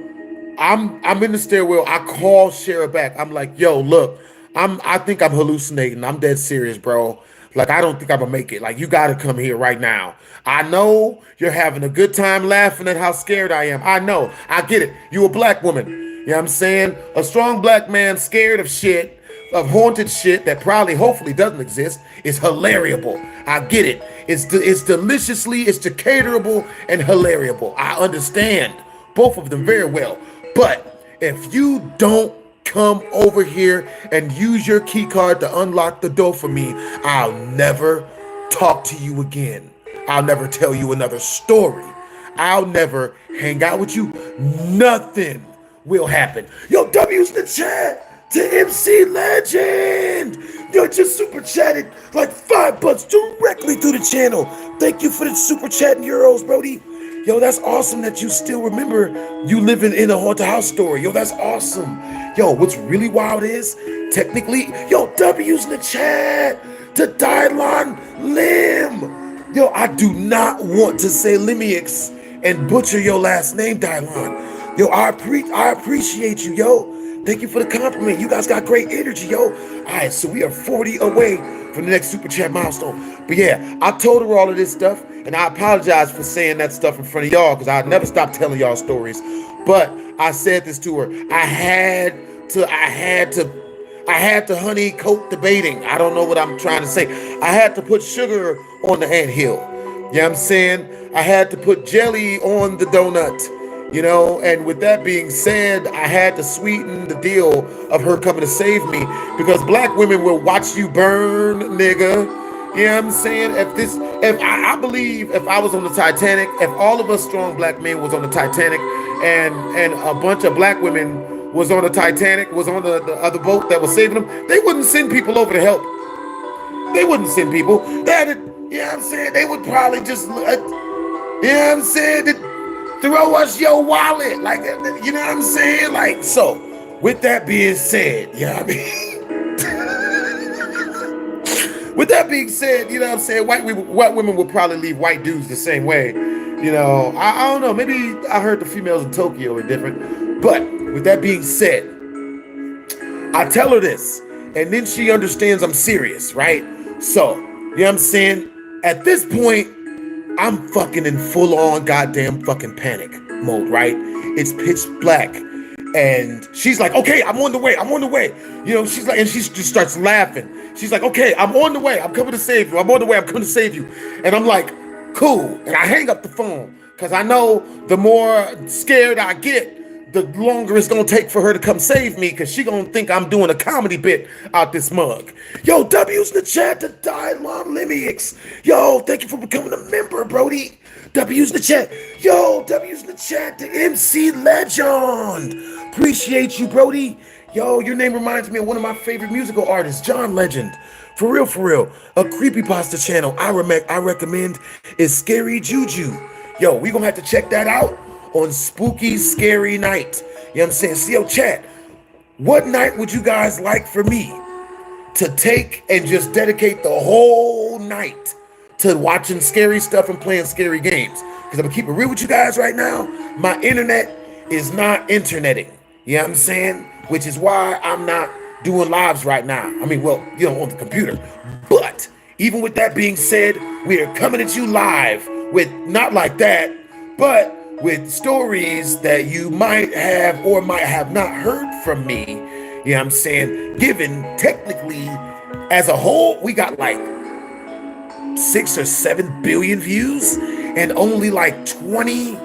I'm in the stairwell. I call Shara back. I'm like, yo, look, I think I'm hallucinating. I'm dead serious, bro. Like, I don't think I'm gonna make it. Like, you gotta come here right now. I know you're having a good time laughing at how scared I am. I know. I get it. You a black woman. You know what I'm saying? A strong black man scared of shit, of haunted shit that probably, hopefully doesn't exist, is hilariable. I get it. It's deliciously, it's decaturable and hilariable. I understand both of them very well. But if you don't come over here and use your key card to unlock the door for me, I'll never talk to you again. I'll never tell you another story. I'll never hang out with you. Nothing will happen. Yo, W's in the chat to MC Legend. Yo, just super chatted like $5 directly through the channel. Thank you for the super chat in euros, Brody. Yo, that's awesome that you still remember you living in a haunted house story. Yo, that's awesome. Yo, what's really wild is, technically, yo, W's in the chat to Dylon Lim. Yo, I do not want to say Limix and butcher your last name, Dylon. Yo, I appreciate you, yo. Thank you for the compliment. You guys got great energy, yo. All right, so we are 40 away from the next super chat milestone. But yeah, I told her all of this stuff, and I apologize for saying that stuff in front of y'all because I never stopped telling y'all stories. But I said this to her. I had to honey coat the baiting. I don't know what I'm trying to say. I had to put sugar on the anthill. You know what I'm saying? I had to put jelly on the donut. You know, and with that being said, I had to sweeten the deal of her coming to save me because black women will watch you burn, nigga. You know what I'm saying? If I believe if I was on the Titanic, if all of us strong black men was on the Titanic and a bunch of black women was on the Titanic, was on the other boat that was saving them, they wouldn't send people over to help. They wouldn't send people. You know what I'm saying? They would probably just, you know what I'm saying? Throw us your wallet, like, you know what I'm saying? Like, so, with that being said, you know what I mean? With that being said, you know what I'm saying? White women will probably leave white dudes the same way. You know, I don't know. Maybe I heard the females in Tokyo are different. But with that being said, I tell her this, and then she understands I'm serious, right? So, you know what I'm saying? At this point, I'm fucking in full on goddamn fucking panic mode, right? It's pitch black. And she's like, okay, I'm on the way. You know, she's like, and she just starts laughing. She's like, okay, I'm on the way. I'm coming to save you. I'm on the way. I'm coming to save you. And I'm like, cool. And I hang up the phone because I know the more scared I get, the longer it's gonna take for her to come save me because she gonna think I'm doing a comedy bit out this mug. Yo, W's in the chat to Dylon Limix. Yo, thank you for becoming a member, Brody. W's in the chat. Yo, W's in the chat to MC Legend. Appreciate you, Brody. Yo, your name reminds me of one of my favorite musical artists, John Legend. For real, a creepypasta channel I recommend is Scary Juju. Yo, we gonna have to check that out on Spooky Scary Night. You know what I'm saying? So, yo, chat, what night would you guys like for me to take and just dedicate the whole night to watching scary stuff and playing scary games? Because I'm gonna keep it real with you guys right now. My internet is not interneting. You know what I'm saying? Which is why I'm not doing lives right now. I mean, well, you know, on the computer. But even with that being said, we are coming at you live with not like that, but with stories that you might have or might have not heard from me. You know what I'm saying? Given technically as a whole, we got like 6 or 7 billion views, and only like 20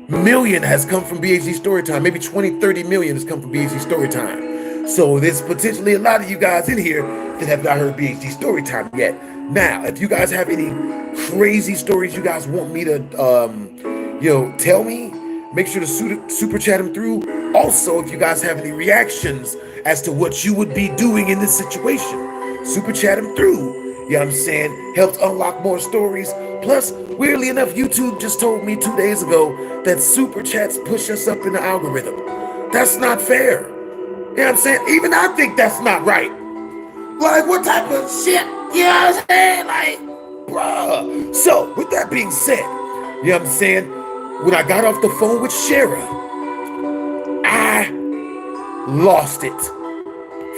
million has come from BHD Storytime. Maybe 20, 30 million has come from BHD Storytime. So there's potentially a lot of you guys in here that have not heard BHD Storytime yet. Now, if you guys have any crazy stories you guys want me to, tell me, make sure to super chat them through. Also, if you guys have any reactions as to what you would be doing in this situation, super chat them through. You know what I'm saying? Helps unlock more stories. Plus, weirdly enough, YouTube just told me 2 days ago that super chats push us up in the algorithm. That's not fair. You know what I'm saying? Even I think that's not right. Like, what type of shit? You know what I'm saying? Like, bruh. So, with that being said, you know what I'm saying? When I got off the phone with Shara, I lost it.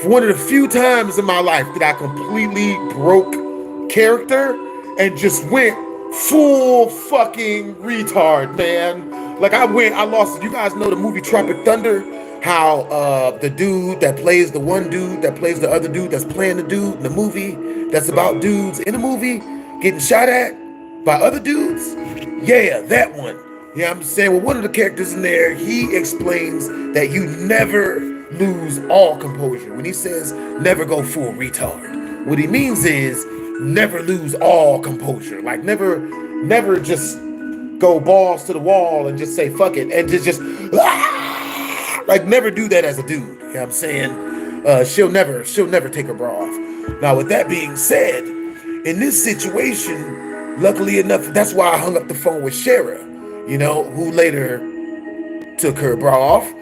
For one of the few times in my life that I completely broke character and just went full fucking retard, man. Like I lost it. You guys know the movie Tropic Thunder, how the dude that plays the one dude that plays the other dude that's playing the dude in the movie that's about dudes in the movie getting shot at by other dudes? Yeah, that one. You know what I'm saying? Well, one of the characters in there, he explains that you never lose all composure. When he says never go full retard, what he means is never lose all composure. Like never just go balls to the wall and just say fuck it and just like never do that as a dude. You know what I'm saying? She'll never take her bra off. Now, with that being said, in this situation, luckily enough, that's why I hung up the phone with Shara, you know, who later took her bra off,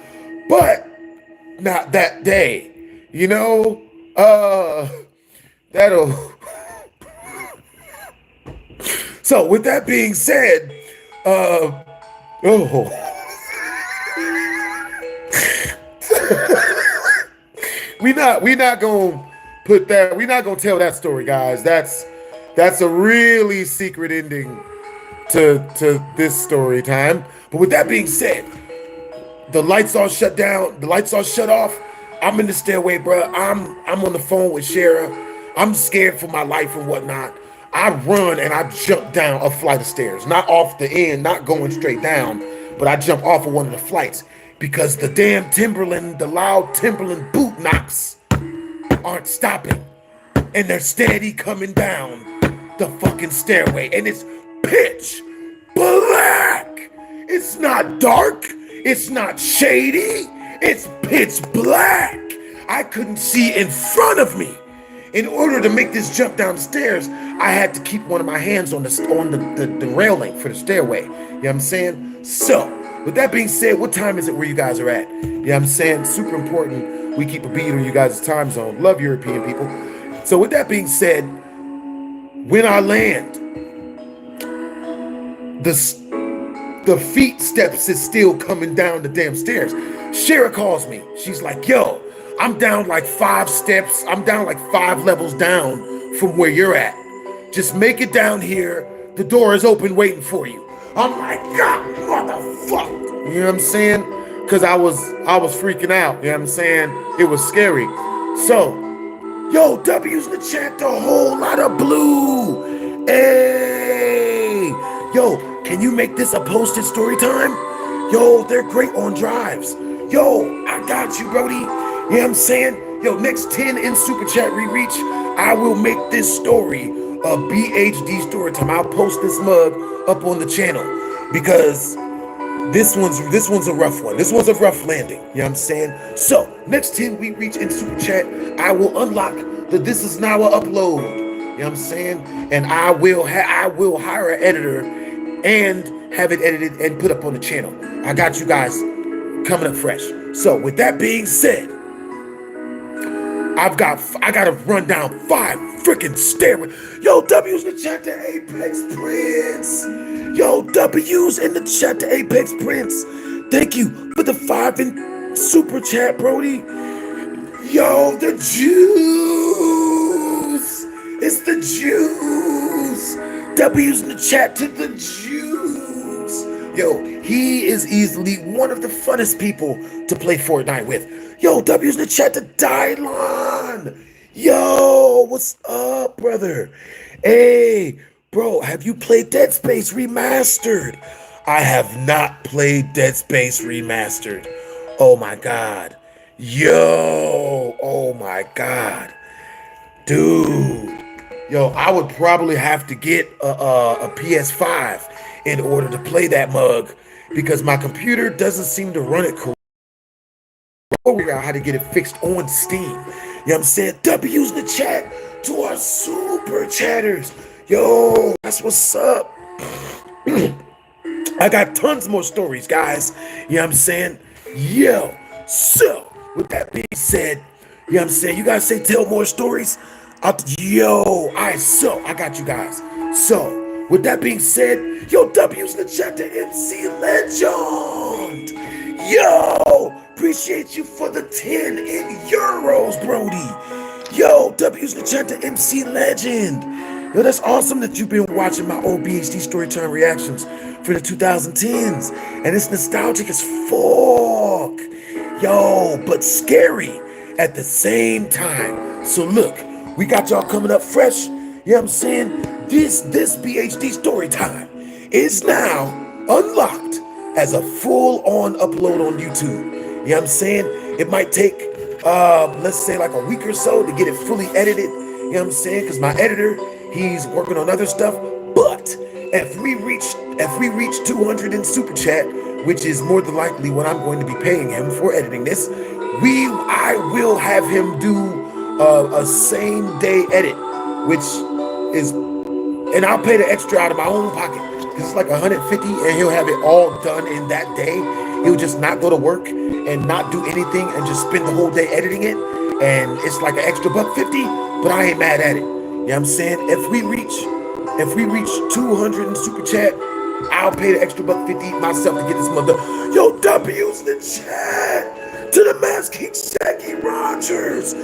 but not that day, you know. That'll. So with that being said, we not gonna put that. We're not gonna tell that story, guys. That's a really secret ending to this story time. But with that being said, the lights all shut down. The lights all shut off. I'm in the stairway, bro. I'm on the phone with Shara. I'm scared for my life and whatnot. I run and I jump down a flight of stairs, not off the end, not going straight down, but I jump off of one of the flights because the damn Timberland, the loud Timberland boot knocks aren't stopping, and they're steady coming down the fucking stairway, and it's pitch black. It's not dark. It's not shady. It's pitch black. I couldn't see in front of me. In order to make this jump down the stairs, I had to keep one of my hands on the railing for the stairway. You know what I'm saying? So, with that being said, what time is it where you guys are at? You know what I'm saying? Super important. We keep a beat on you guys' time zone. Love European people. So, with that being said, when I land, the feet steps is still coming down the damn stairs. Shara calls me. She's like, yo, I'm down like 5 steps. I'm down like 5 levels down from where you're at. Just make it down here. The door is open waiting for you. I'm like, God, motherfucker. You know what I'm saying? Because I was freaking out. You know what I'm saying? It was scary. So, yo, W's in the chat, a whole lot of blue. Hey. Yo, can you make this a posted story time? Yo, they're great on drives. Yo, I got you, Brody. You know what I'm saying? Yo, next 10 in Super Chat re-reach, I will make this story a BHD story time. I'll post this mug up on the channel because this one's a rough one. This one's a rough landing. You know what I'm saying? So, next 10 we reach in Super Chat, I will unlock the This Is Now a Upload. You know what I'm saying? And I will hire an editor and have it edited and put up on the channel. I got you guys coming up fresh. So with that being said, I gotta run down 5 freaking stairwell. Yo, W's in the chat to Apex Prince. Yo, W's in the chat to Apex Prince. Thank you for the 5 in super chat, Brody. Yo, the Jews. It's the Jews. W's in the chat to the Jews. Yo, he is easily one of the funnest people to play Fortnite with. Yo, W's in the chat to Dylon. Yo, what's up, brother? Hey, bro, have you played Dead Space Remastered? I have not played Dead Space Remastered. Oh my God. Yo, oh my God. Dude. Yo, I would probably have to get a PS5 in order to play that mug because my computer doesn't seem to run it correctly. Figure out how to get it fixed on Steam. You know what I'm saying? W's in the chat to our super chatters. Yo, that's what's up. I got tons more stories, guys. You know what I'm saying? Yo, so with that being said, you know what I'm saying? You guys say tell more stories. Yo, so I got you guys. So with that being said, yo, W's in the chat to MC Legend. Yo, appreciate you for the 10 in euros, Brody. Yo, W's in the chat to MC Legend. Yo, that's awesome that you've been watching my old BHD Storytime reactions for the 2010s. And it's nostalgic as fuck. Yo, but scary at the same time. So look, we got y'all coming up fresh. You know what I'm saying? This BHD Storytime is now unlocked as a full-on upload on YouTube. You know what I'm saying? It might take, let's say like a week or so to get it fully edited. You know what I'm saying? Because my editor, he's working on other stuff. But if we reach 200 in super chat, which is more than likely what I'm going to be paying him for editing this, I will have him do a same day edit, which is, and I'll pay the extra out of my own pocket. It's like 150 and he'll have it all done in that day. He'll just not go to work and not do anything and just spend the whole day editing it. And it's like an extra $150, but I ain't mad at it. You know what I'm saying? If we reach 200 in super chat, I'll pay the extra $150 myself to get this mother. Yo, W's in the chat to the Mass King Shaggy Rogers.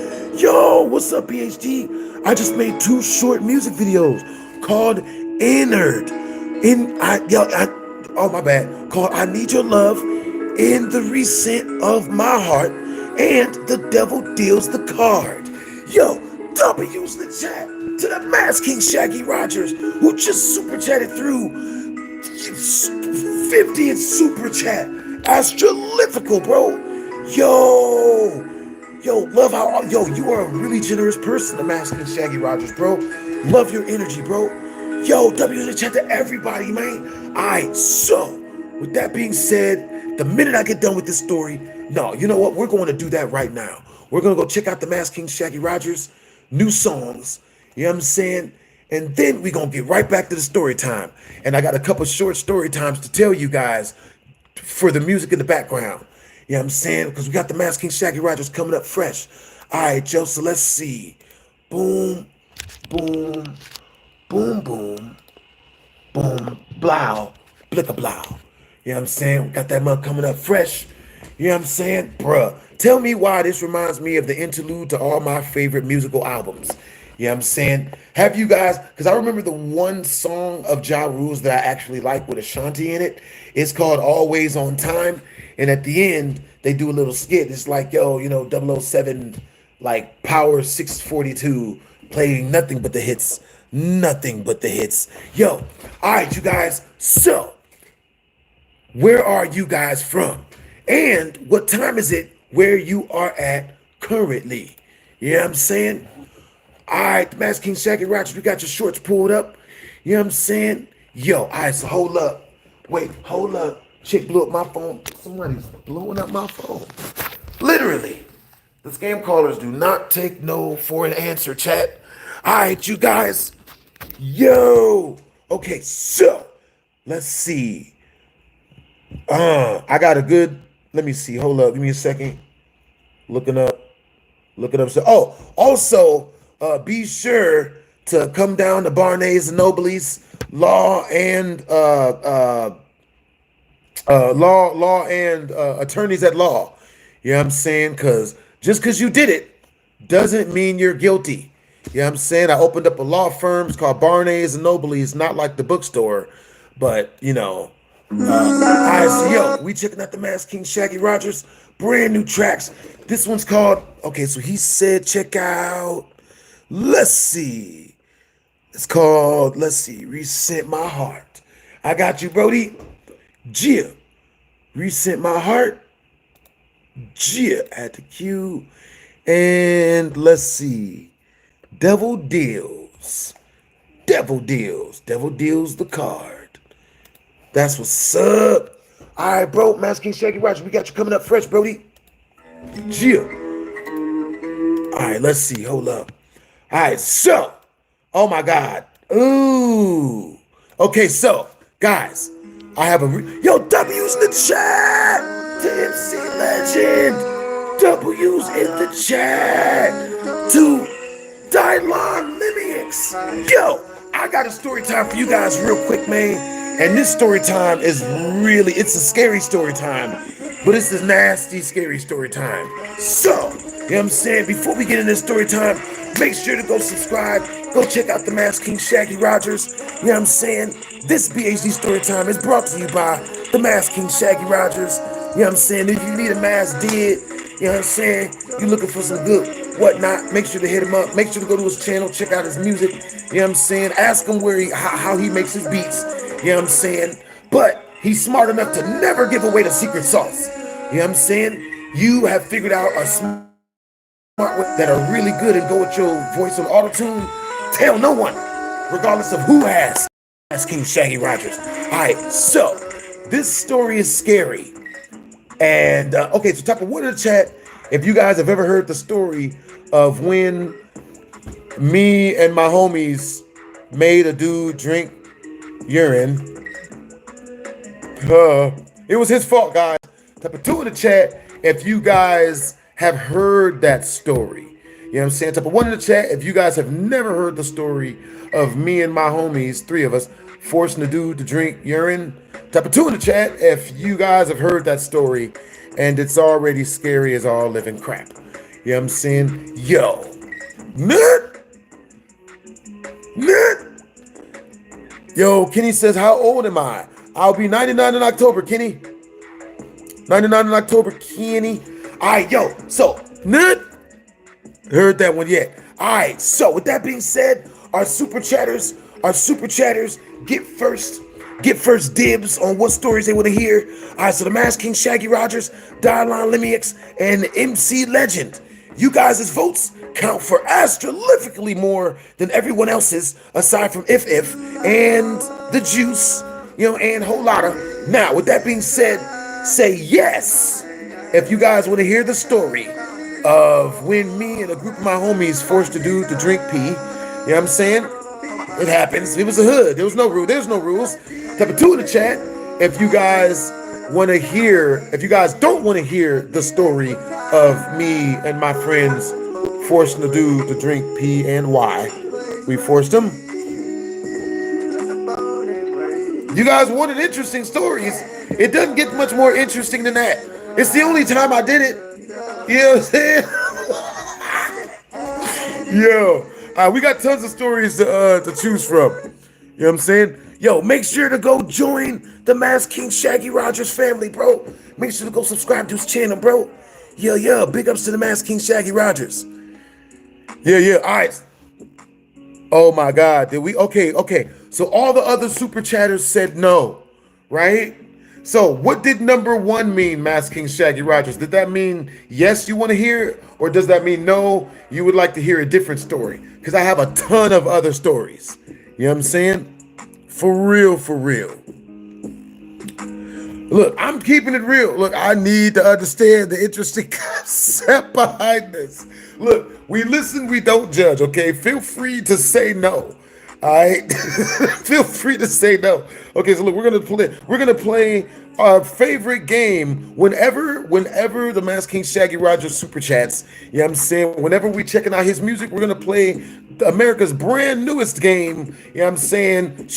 Yo, what's up, PhD? I just made 2 short music videos called Innard. Oh my bad. Called I Need Your Love, In the Recent of My Heart, and The Devil Deals the Card. Yo, W's in the chat to the Mass King Shaggy Rogers, who just super chatted through 50 in super chat. Astrolithical, bro. Yo, love how, you are a really generous person, the Mass King Shaggy Rogers, bro. Love your energy, bro. Yo, W's in the chat to everybody, man. All right, so with that being said, the minute I get done with this story, no, you know what? We're going to do that right now. We're going to go check out the Mass King Shaggy Rogers, new songs, you know what I'm saying? And then we're going to get right back to the story time. And I got a couple short story times to tell you guys for the music in the background. You know what I'm saying? Because we got the Mass King Shaggy Rogers coming up fresh. All right, Joe, so let's see. Boom, boom, boom, boom, boom, blow, blicka blow. You know what I'm saying? We got that mug coming up fresh. You know what I'm saying? Bruh, tell me why this reminds me of the interlude to all my favorite musical albums. You know what I'm saying? Have you guys, because I remember the one song of Ja Rule's that I actually like with Ashanti in it. It's called Always on Time. And at the end, they do a little skit. It's like, yo, 007, like Power 642, playing nothing but the hits. Nothing but the hits. Yo, all right, you guys. So, where are you guys from? And what time is it where you are at currently? You know what I'm saying? All right, the Mass King Shaggy Rogers, we got your shorts pulled up. You know what I'm saying? Yo, all right, so hold up. Wait, hold up. Chick blew up my phone. Somebody's blowing up my phone. Literally. The scam callers do not take no for an answer, chat. All right, you guys. Yo. Okay, so let's see. I got a good. Let me see. Hold up. Give me a second. Looking up. So, also, be sure to come down to Barnes and Nobles Law and attorneys at law. You know what I'm saying? Because just because you did it doesn't mean you're guilty. You know what I'm saying? I opened up a law firm. It's called Barnes and Nobles, not like the bookstore, but you know. We checking out the Mass King Shaggy Rogers, brand new tracks. This one's called, okay, so he said check out, let's see. It's called, Reset My Heart. I got you, Brody. Gia. Reset My Heart. Gia at the cue. And let's see. Devil Deals the card. That's what's up. All right, bro. Master King Shaggy Rogers, we got you coming up fresh, Brody. Yeah. All right, let's see. Hold up. All right, so. Oh, my God. Ooh. Okay, so, guys, I have yo, W's in the chat. To MC Legend. W's in the chat. To Dylon Limix. Yo, I got a story time for you guys real quick, man. And this story time is really, it's a scary story time, but it's a nasty, scary story time. So, you know what I'm saying? Before we get into this story time, make sure to go subscribe. Go check out the Mass King Shaggy Rogers. You know what I'm saying? This BHD story time is brought to you by the Mass King Shaggy Rogers. You know what I'm saying? If you need a mass did, you know what I'm saying? You're looking for some good whatnot, make sure to hit him up. Make sure to go to his channel, check out his music. You know what I'm saying? Ask him how he makes his beats. You know what I'm saying? But he's smart enough to never give away the secret sauce. You know what I'm saying? You have figured out a smart way that are really good and go with your voice on auto-tune. Tell no one, regardless of who asks. That's King Shaggy Rogers. All right, so this story is scary. And, okay, so type of one in the chat if you guys have ever heard the story of when me and my homies made a dude drink urine. It was his fault, guys. Type of 2 in the chat if you guys have heard that story. You know what I'm saying? Type of 1 in the chat if you guys have never heard the story of me and my homies, 3 of us, forcing a dude to drink urine. Type of 2 in the chat if you guys have heard that story and it's already scary as all living crap. You know what I'm saying? Yo. Nerd. Yo, Kenny says, how old am I? I'll be 99 in October, Kenny. 99 in October, Kenny. All right, yo, so, nerd. Heard that one yet? All right, so with that being said, our super chatters get first dibs on what stories they want to hear. All right, so the Mass King Shaggy Rogers, Dylon Limix, and MC Legend. You guys' votes count for astrologically more than everyone else's, aside from If and the Juice, you know, and Whole Lotta. Now, with that being said, say yes if you guys want to hear the story of when me and a group of my homies forced a dude to drink pee. You know what I'm saying? It happens. It was a hood. There was no rule. There's no rules. Type of 2 in the chat if you guys want to hear, if you guys don't want to hear the story of me and my friends forcing the dude to drink pee and why we forced him. You guys wanted interesting stories. It doesn't get much more interesting than that. It's the only time I did it. You know what I'm saying? Yo, we got tons of stories to choose from. You know what I'm saying? Yo, make sure to go join the Mass King Shaggy Rogers family, bro. Make sure to go subscribe to his channel, bro. Yeah, big ups to the Mass King Shaggy Rogers. Yeah, all right. Oh my God, did we? Okay. So all the other super chatters said no, right? So what did number 1 mean, Mass King Shaggy Rogers? Did that mean yes, you want to hear it? Or does that mean no, you would like to hear a different story? Because I have a ton of other stories. You know what I'm saying? For real. Look, I'm keeping it real. Look, I need to understand the interesting concept behind this. Look, we listen, we don't judge, okay? Feel free to say no. All right? Feel free to say no. Okay, so look, we're gonna play our favorite game whenever the Masked King Shaggy Rogers super chats. You know what I'm saying? Whenever we checking out his music, we're gonna play America's brand newest game. You know what I'm saying?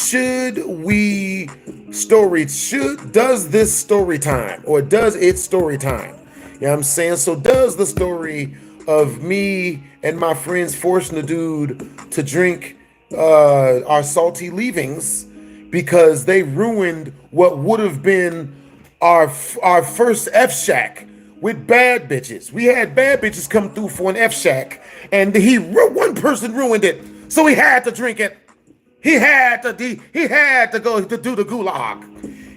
Does this story time, or does it story time? You know what I'm saying? So does the story of me and my friends forcing the dude to drink our salty leavings because they ruined what would have been our first F Shack with bad bitches. We had bad bitches come through for an F Shack, and one person ruined it, so he had to drink it. He had to go to do the gulag.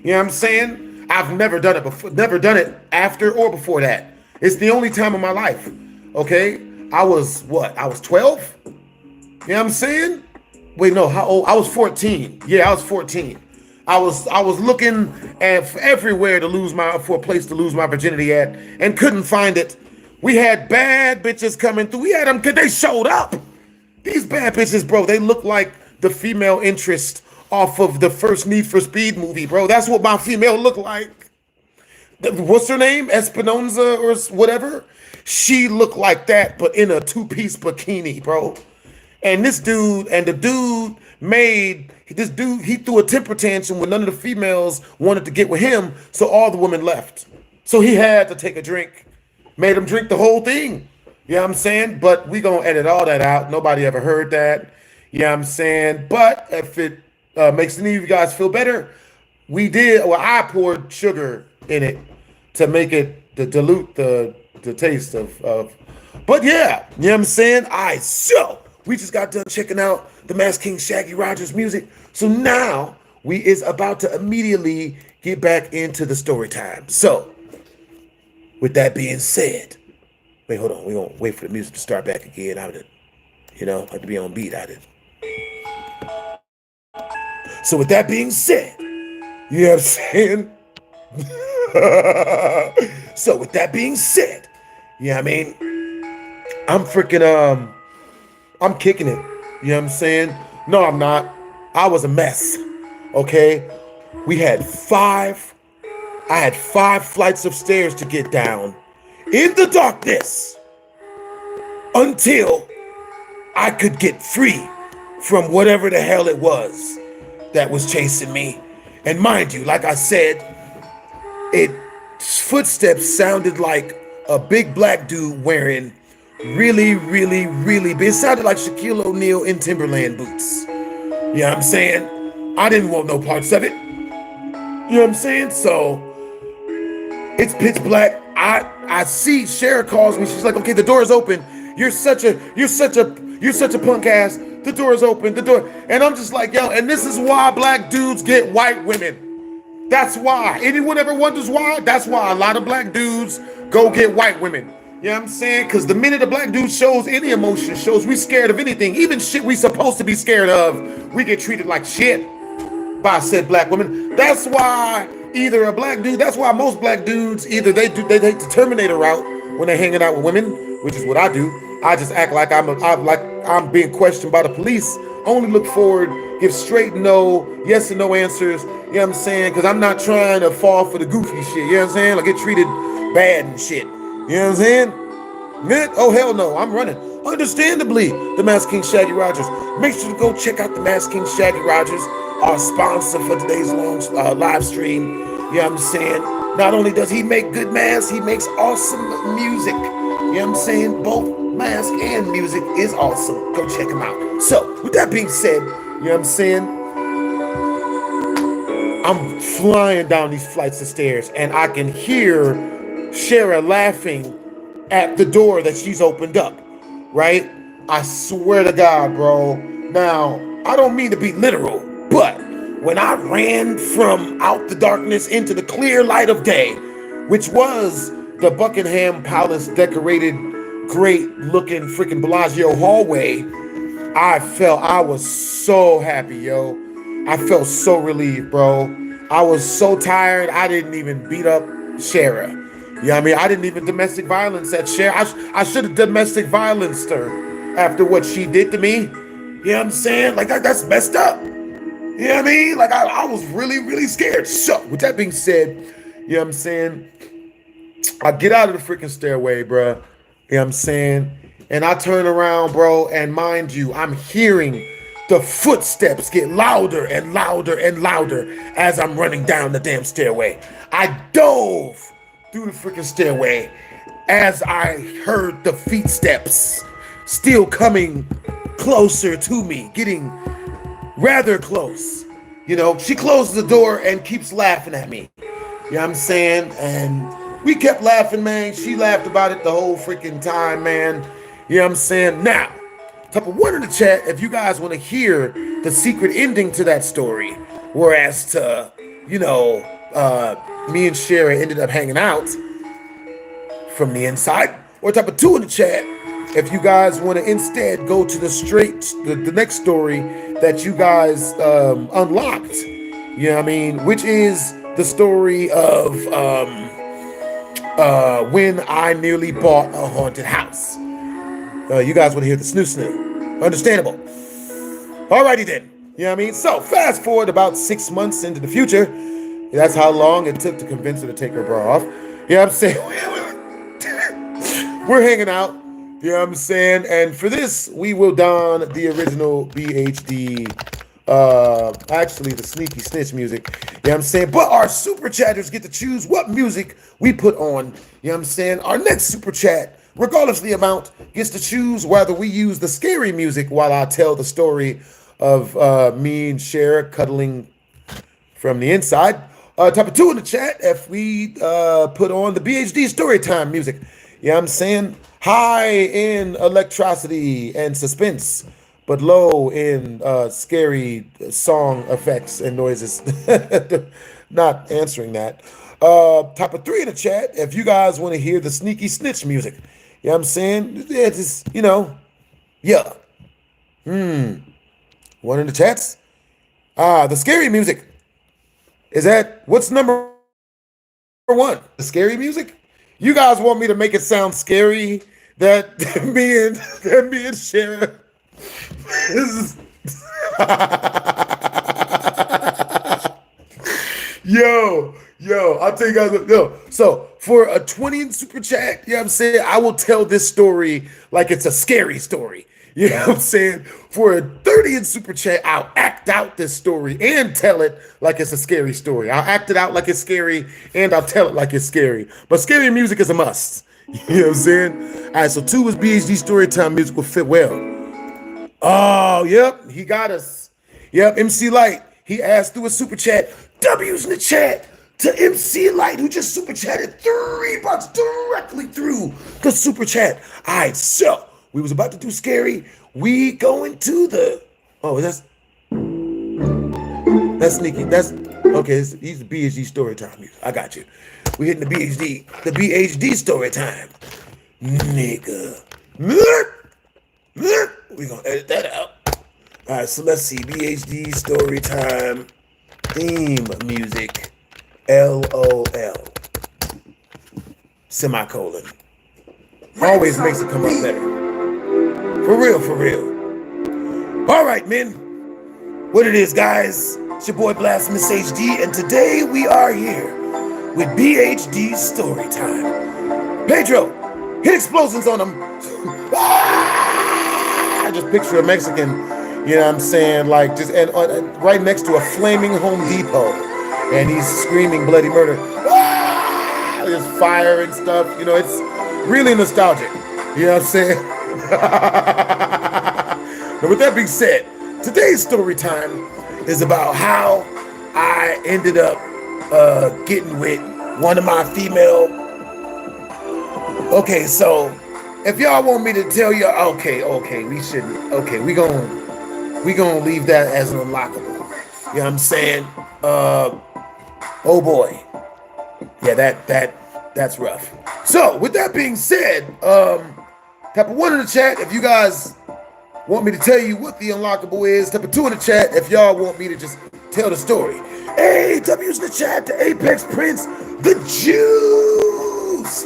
You know what I'm saying? I've never done it before, never done it after or before that. It's the only time in my life. Okay? I was 12? You know what I'm saying? Wait, no, how old? I was 14. Yeah, I was 14. I was looking everywhere for a place to lose my virginity at, and couldn't find it. We had bad bitches coming through. We had them because they showed up. These bad bitches, bro, they look like the female interest off of the first Need for Speed movie, bro. That's what my female looked like. What's her name? Espinosa or whatever? She looked like that, but in a two-piece bikini, bro. And he threw a temper tantrum when none of the females wanted to get with him, so all the women left. So he had to take a drink. Made him drink the whole thing. You know what I'm saying? But we gonna edit all that out. Nobody ever heard that. You know what I'm saying? But if it makes any of you guys feel better, I poured sugar in it to make it, to dilute the taste of. But yeah, you know what I'm saying? All right, so we just got done checking out the Masked King Shaggy Rogers music. So now we is about to immediately get back into the story time. So with that being said, wait, hold on. We're going to wait for the music to start back again. I like to be on beat. So with that being said, you know what I'm saying? So with that being said, you know what I mean? I'm kicking it. You know what I'm saying? No, I'm not. I was a mess. Okay? I had 5 flights of stairs to get down in the darkness until I could get free from whatever the hell it was that was chasing me. And mind you, like I said, its footsteps sounded like a big black dude wearing really, really, really big. It sounded like Shaquille O'Neal in Timberland boots. You know what I'm saying? I didn't want no parts of it. You know what I'm saying? So it's pitch black. I see Cher calls me. She's like, okay, the door is open. You're such a punk ass. The door is open. And I'm just like, yo, and this is why black dudes get white women. That's why. Anyone ever wonders why? That's why a lot of black dudes go get white women. You know what I'm saying? Because the minute a black dude shows any emotion, shows we scared of anything, even shit we supposed to be scared of, we get treated like shit by said black women. That's why that's why most black dudes, either they take the Terminator route when they're hanging out with women, which is what I do. I just act like I'm being questioned by the police. Only look forward, give straight yes and no answers. You know what I'm saying? Because I'm not trying to fall for the goofy shit. You know what I'm saying? Like get treated bad and shit. You know what I'm saying? Oh, hell no. I'm running. Understandably, the Masked King Shaggy Rogers. Make sure to go check out the Masked King Shaggy Rogers, our sponsor for today's long live stream. You know what I'm saying? Not only does he make good masks, he makes awesome music. You know what I'm saying? Both mask and music is awesome. Go check him out. So, with that being said, you know what I'm saying? I'm flying down these flights of stairs, and I can hear Shara laughing at the door that she's opened up, right? I swear to God, bro. Now, I don't mean to be literal, but when I ran from out the darkness into the clear light of day, which was the Buckingham Palace decorated, great looking freaking Bellagio hallway, I was so happy, yo. I felt so relieved, bro. I was so tired, I didn't even beat up Shara. You know what I mean? I didn't even domestic violence at Shara. I should have domestic violenced her after what she did to me. You know what I'm saying? Like, that's messed up. You know what I mean? Like, I was really, really scared. So, with that being said, you know what I'm saying? I get out of the freaking stairway, bro. You know what I'm saying? And I turn around, bro, and mind you, I'm hearing the footsteps get louder and louder and louder as I'm running down the damn stairway. I dove through the freaking stairway as I heard the feet steps still coming closer to me, getting rather close. You know, she closes the door and keeps laughing at me. You know what I'm saying? And we kept laughing, man. She laughed about it the whole freaking time, man. You know what I'm saying? Now, type of one in the chat if you guys want to hear the secret ending to that story. Whereas to, you know, me and Shara ended up hanging out from the inside. Or type of two in the chat if you guys want to instead go to the next story that you guys unlocked. You know what I mean? Which is the story of when I nearly bought a haunted house. You guys want to hear the snoo. Understandable. Alrighty then. You know what I mean? So, fast forward about 6 months into the future. That's how long it took to convince her to take her bra off. You know what I'm saying? We're hanging out. You know what I'm saying? And for this, we will don the original BHD, actually the sneaky snitch music. You know what I'm saying? But our super chatters get to choose what music we put on. You know what I'm saying? Our next super chat, regardless of the amount, gets to choose whether we use the scary music while I tell the story of me and Shara cuddling from the inside. Type of two in the chat if we put on the BHD storytime music. You know what I'm saying? High in electricity and suspense, but low in scary song effects and noises. Not answering that. Type of three in the chat if you guys want to hear the sneaky snitch music. You know what I'm saying? Yeah, just, you know, yeah. One in the chats. The scary music. Is that, what's number one? The scary music? You guys want me to make it sound scary that me and Shara Yo, I'll tell you guys, so for a 20 in super chat, you know what I'm saying, I will tell this story like it's a scary story. You know what I'm saying? For a 30 in super chat, I'll act out this story and tell it like it's a scary story. I'll act it out like it's scary and I'll tell it like it's scary. But scary music is a must. You know what I'm saying? All right, so 2 is BHD Storytime music will fit well. Oh, yep, he got us. Yep, MC Light, he asked through a super chat. W's in the chat to MC Light, who just super chatted $3 directly through the super chat. All right, so we was about to do scary. We going to the, oh, that's sneaky. That's okay. He's the BHD story time. I got you. We hitting the BHD story time, nigga. We gonna edit that out. All right, so let's see. BHD story time theme music. LOL. Semicolon. Always makes it come up better. For real. All right, men. What it is, guys? It's your boy BlastphamousHD, and today we are here with BHD story time. Pedro, hit explosions on them. I just picture a Mexican, you know what I'm saying, like just and right next to a flaming Home Depot, and he's screaming bloody murder. There's fire and stuff. You know, it's really nostalgic. You know what I'm saying? Now, with that being said, today's story time is about how I ended up getting with one of my female. Okay, so if y'all want me to tell you, okay, we shouldn't. Okay, we gonna leave that as an unlockable. You know what I'm saying? Oh boy, yeah, that's rough. So with that being said, type of 1 in the chat if you guys want me to tell you what the unlockable is. Type of 2 in the chat if y'all want me to just tell the story. Hey, W's in the chat, the Apex Prince, the Juice.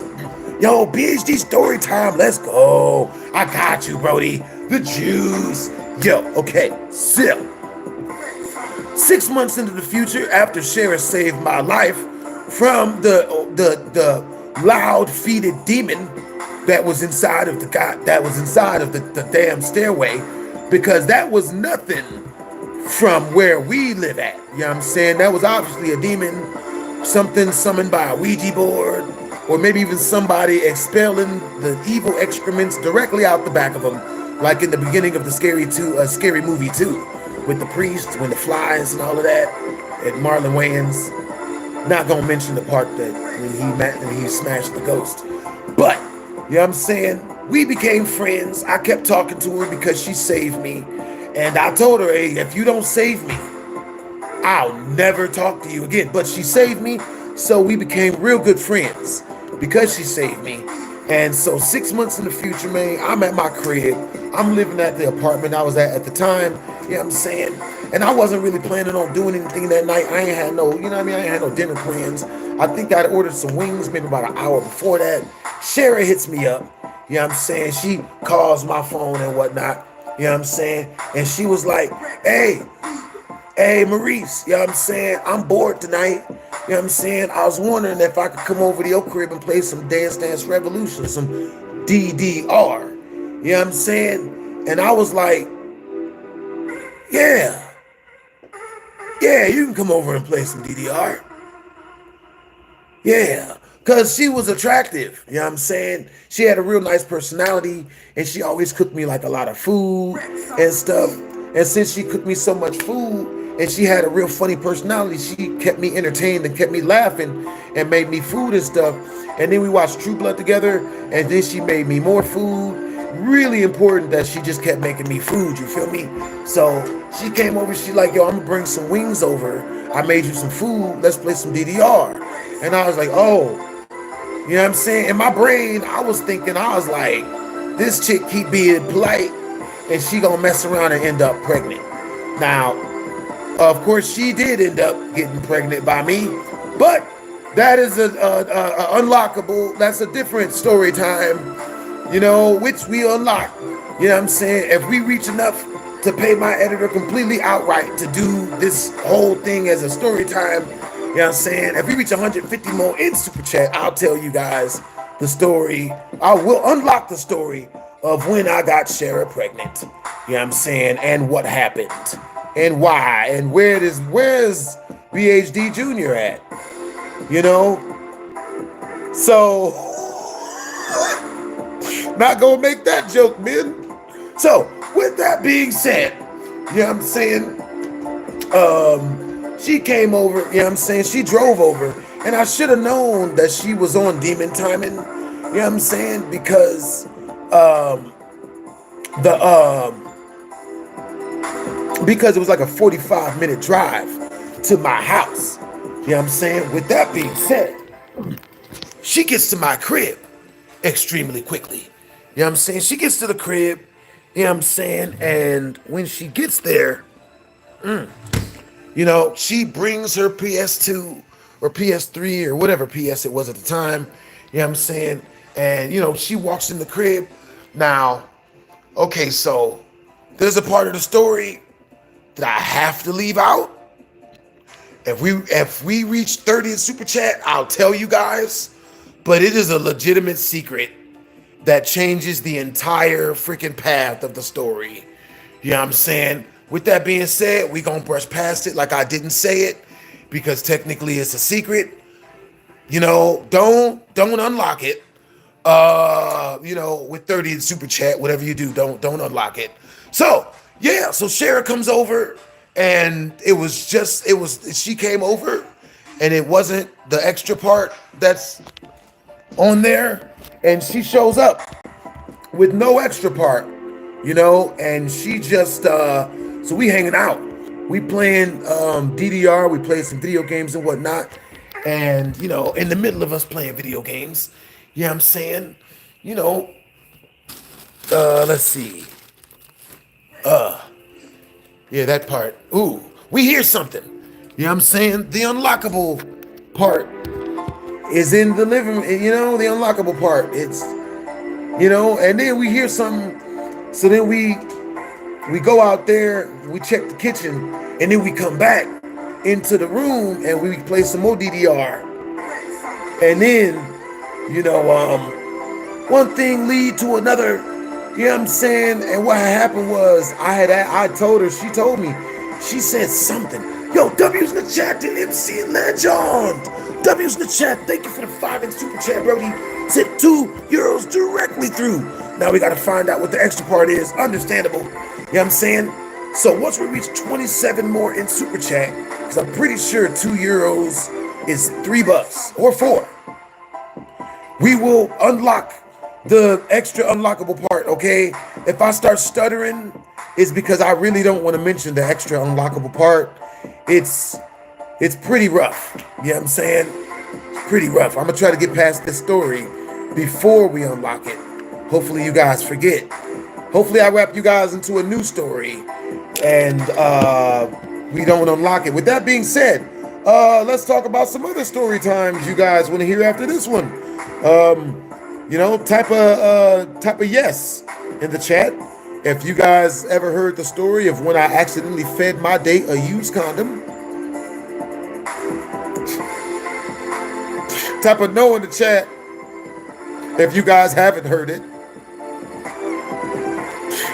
Yo, PhD story time, let's go. I got you, Brody. The Juice. Yo, okay, so 6 months into the future, after Shara saved my life from the loud-feeted demon that was inside of the damn stairway, because that was nothing from where we live at. You know what I'm saying? That was obviously a demon, something summoned by a Ouija board, or maybe even somebody expelling the evil excrements directly out the back of them, like in the beginning of the Scary Movie 2, with the priest, when the flies and all of that, and Marlon Wayans. Not gonna mention the part that when he smashed the ghost. But, you know what I'm saying? We became friends. I kept talking to her because she saved me. And I told her, hey, if you don't save me, I'll never talk to you again. But she saved me, so we became real good friends because she saved me. And so 6 months in the future, man, I'm at my crib. I'm living at the apartment I was at the time. You know what I'm saying? And I wasn't really planning on doing anything that night. I ain't had no, you know what I mean? I ain't had no dinner plans. I think I'd ordered some wings maybe about an hour before that. Shara hits me up. You know what I'm saying? She calls my phone and whatnot. You know what I'm saying? And she was like, hey, Maurice, you know what I'm saying? I'm bored tonight. You know what I'm saying? I was wondering if I could come over to your crib and play some Dance Dance Revolution, some DDR. You know what I'm saying? And I was like, yeah, you can come over and play some DDR. Yeah, because she was attractive, you know what I'm saying? She had a real nice personality, and she always cooked me like a lot of food and stuff. And since she cooked me so much food, and she had a real funny personality, she kept me entertained and kept me laughing and made me food and stuff. And then we watched True Blood together, and then she made me more food. Really important that she just kept making me food, you feel me? So she came over, she like, yo, I'm gonna bring some wings over. I made you some food, let's play some DDR. And I was like, oh, you know what I'm saying? In my brain, I was like, this chick keep being polite and she gonna mess around and end up pregnant. Now, of course, she did end up getting pregnant by me, but that is a unlockable, that's a different story time, you know, which we unlock. You know what I'm saying? If we reach enough to pay my editor completely outright to do this whole thing as a story time, you know what I'm saying? If we reach 150 more in Super Chat, I'll tell you guys the story. I will unlock the story of when I got Shara pregnant. You know what I'm saying? And what happened. And why. And where's BHD Jr. at? You know? So, not gonna make that joke, man. So, with that being said, you know what I'm saying? She came over, you know what I'm saying? She drove over, and I should have known that she was on demon timing, you know what I'm saying? Because because it was like a 45-minute drive to my house. You know what I'm saying? With that being said, she gets to my crib extremely quickly. You know what I'm saying? She gets to the crib, you know what I'm saying? And when she gets there, you know, she brings her PS2 or PS3 or whatever PS it was at the time, you know what I'm saying? And, you know, she walks in the crib. Now, okay, so there's a part of the story that I have to leave out. If we reach 30 in Super Chat, I'll tell you guys. But it is a legitimate secret that changes the entire freaking path of the story. You know what I'm saying? With that being said, we gonna brush past it like I didn't say it, because technically it's a secret. You know, don't unlock it. You know, with 30 in Super Chat, whatever you do, don't unlock it. So yeah, so Shara comes over, and she came over, and it wasn't the extra part that's on there, and she shows up with no extra part, you know, and she just so we hanging out, we playing DDR, we playing some video games and whatnot, and you know, in the middle of us playing video games, you know what I'm saying, you know, let's see, yeah, that part, ooh, we hear something. You know what I'm saying? The unlockable part is in the living, you know, the unlockable part. It's, you know, and then we hear something. So then we go out there, we check the kitchen, and then we come back into the room and we play some more DDR. And then, you know, one thing lead to another, you know what I'm saying? And what happened was I told her, she told me, she said something. Yo, W's in the chat to MC Legend. W's in the chat, thank you for the 5 in super chat, Brody. Said €2 directly through. Now we gotta find out what the extra part is. Understandable. You know what I'm saying? So once we reach 27 more in super chat, because I'm pretty sure €2 is $3 or 4, we will unlock the extra unlockable part, okay? If I start stuttering, it's because I really don't want to mention the extra unlockable part. It's pretty rough. You know what I'm saying? It's pretty rough. I'm gonna try to get past this story before we unlock it. Hopefully you guys forget. Hopefully I wrap you guys into a new story and we don't unlock it. With that being said, let's talk about some other story times you guys want to hear after this one. You know, type a yes in the chat if you guys ever heard the story of when I accidentally fed my date a used condom. Type a no in the chat if you guys haven't heard it.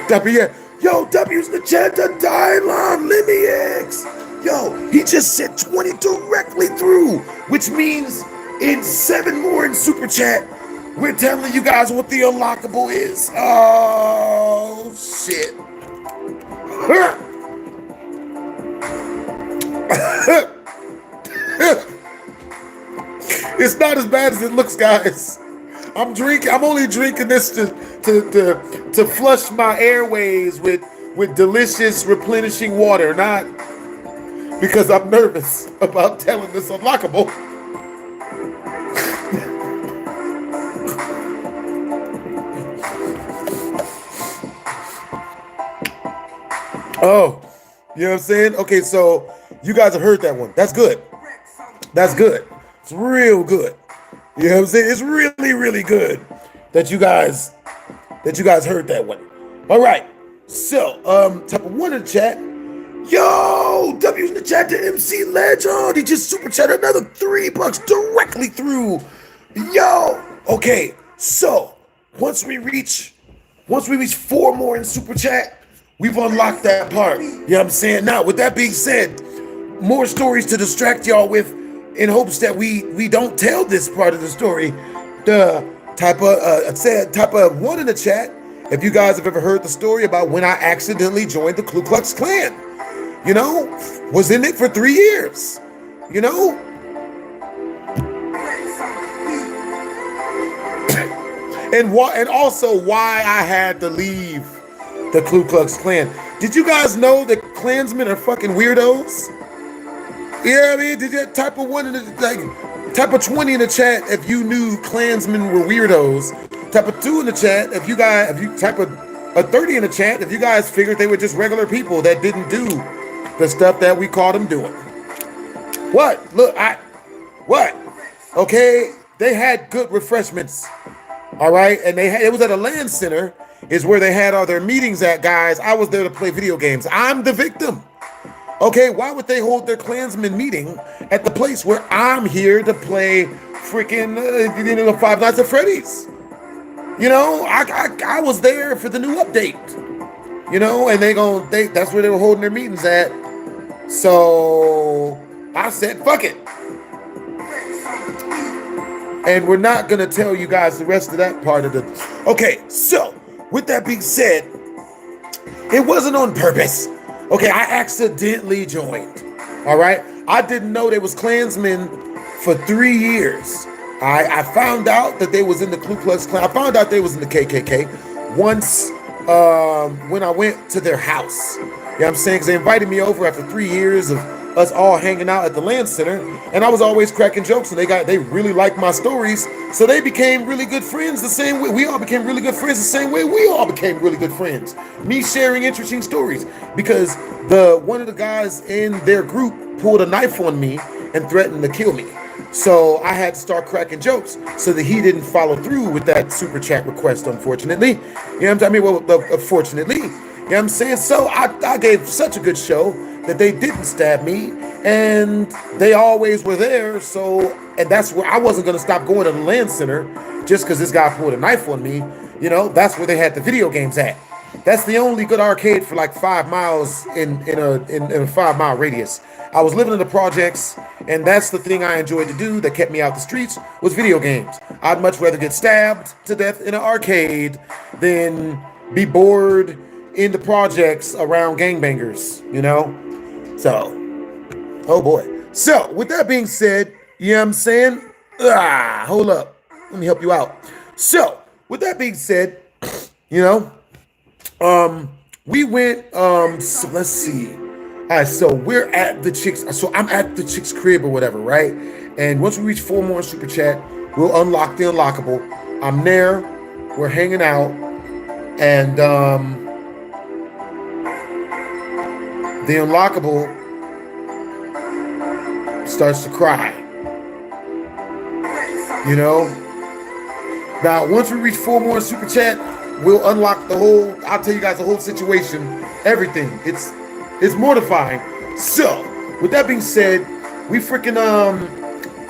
Type a yeah. Yo, W's in the chat to Dylon Lineax. Yo, he just said 20 directly through, which means in 7 more in super chat, we're telling you guys what the unlockable is. Oh, shit. It's not as bad as it looks, guys. I'm only drinking this to flush my airways with delicious replenishing water, not because I'm nervous about telling this unlockable. Oh, you know what I'm saying? Okay, so you guys have heard that one. That's good. That's good. It's real good. You know what I'm saying? It's really, really good that you guys heard that one. All right. So, type of 1 in the chat. Yo, W's in the chat to MC Legend. He just super chatted another $3 directly through. Yo. Okay. So, once we reach 4 more in super chat, we've unlocked that part. You know what I'm saying? Now, with that being said, more stories to distract y'all with in hopes that we don't tell this part of the story. Type of 1 in the chat if you guys have ever heard the story about when I accidentally joined the Ku Klux Klan. You know, was in it for 3 years. You know? and also why I had to leave the Ku Klux Klan. Did you guys know that Klansmen are fucking weirdos? Yeah, I mean, did you type of 1 in the, type of 20 in the chat if you knew Klansmen were weirdos? Type of 2 in the chat if you type of a 30 in the chat if you guys figured they were just regular people that didn't do the stuff that we caught them doing. What? Look, what? Okay, they had good refreshments. All right, and it was at a land center is where they had all their meetings at, guys. I was there to play video games. I'm the victim. Okay, why would they hold their Klansman meeting at the place where I'm here to play freaking Five Nights at Freddy's? You know, I was there for the new update. You know, and that's where they were holding their meetings at. So I said, fuck it. And we're not gonna tell you guys the rest of that part of the. Okay, so with that being said, it wasn't on purpose. Okay, I accidentally joined. All right, I didn't know there was Klansmen for 3 years. I found out that they was in the Ku Klux Klan. I found out they was in the KKK once when I went to their house. You know what I'm saying? Because they invited me over after 3 years of us all hanging out at the land center, and I was always cracking jokes, and they really liked my stories, so they became really good friends the same way. We all became really good friends the same way we all became really good friends. Me sharing interesting stories, because one of the guys in their group pulled a knife on me and threatened to kill me. So I had to start cracking jokes so that he didn't follow through with that super chat request, unfortunately. You know what I'm saying? Well, fortunately. You know what I'm saying? So I gave such a good show that they didn't stab me, and they always were there. So, and that's where I wasn't going to stop going to the land center just because this guy pulled a knife on me. You know, that's where they had the video games at. That's the only good arcade for like 5 miles in a 5-mile radius. I was living in the projects, and that's the thing I enjoyed to do that kept me out the streets was video games. I'd much rather get stabbed to death in an arcade than be bored in the projects around gangbangers, you know? So, oh boy. So, with that being said, you know what I'm saying? Hold up. Let me help you out. So, with that being said, you know, we went, so let's see. All right, so we're at the chick's, so I'm at the chick's crib or whatever, right? And once we reach 4 more in Super Chat, we'll unlock the unlockable. I'm there, we're hanging out, and the unlockable starts to cry. You know? Now, once we reach 4 more in Super Chat, we'll unlock the whole, I'll tell you guys the whole situation, everything. It's mortifying. So, with that being said, we freaking,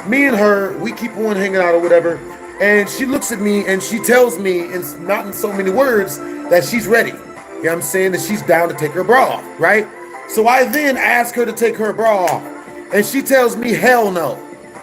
me and her, we keep on hanging out or whatever, and she looks at me and she tells me, not in so many words, that she's ready. You know what I'm saying? That she's down to take her bra off, right? So I then ask her to take her bra off, and she tells me hell no,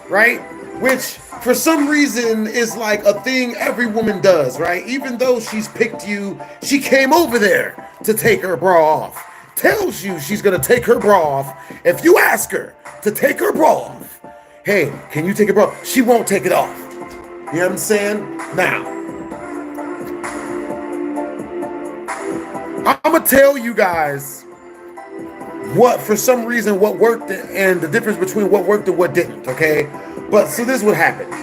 right? Which, for some reason, is like a thing every woman does, right? Even though she's picked you, she came over there to take her bra off. Tells you she's gonna take her bra off. If you ask her to take her bra off, hey, can you take your bra off? She won't take it off. You know what I'm saying? Now, I'm gonna tell you guys what, for some reason, what worked and the difference between what worked and what didn't, okay? But, so this is what happened.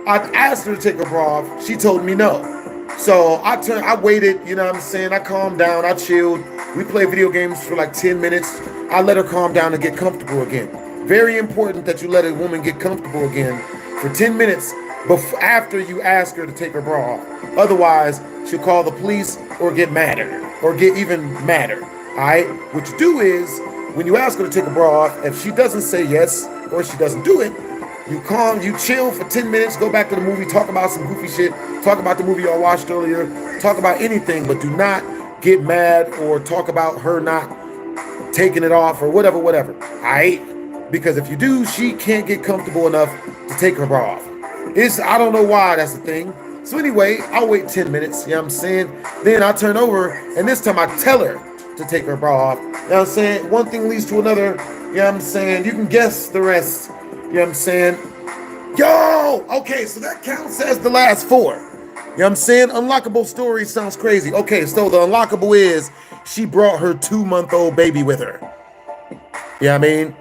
I asked her to take her bra off. She told me no. So I waited, you know what I'm saying? I calmed down, I chilled. We played video games for like 10 minutes. I let her calm down and get comfortable again. Very important that you let a woman get comfortable again for 10 minutes after you ask her to take her bra off. Otherwise, she'll call the police or get madder, or get even madder. All right? What you do is, when you ask her to take her bra off, if she doesn't say yes or she doesn't do it, you calm, you chill for 10 minutes, go back to the movie, talk about some goofy shit, talk about the movie y'all watched earlier, talk about anything, but do not get mad or talk about her not taking it off or whatever, all right? Because if you do, she can't get comfortable enough to take her bra off. I don't know why that's the thing. So anyway, I'll wait 10 minutes, you know what I'm saying? Then I turn over, and this time I tell her to take her bra off. You know what I'm saying? One thing leads to another, you know what I'm saying? You can guess the rest. You know what I'm saying? Yo! Okay, so that counts as the last 4. You know what I'm saying? Unlockable story sounds crazy. Okay, so the unlockable is she brought her 2-month-old baby with her. You know what I mean?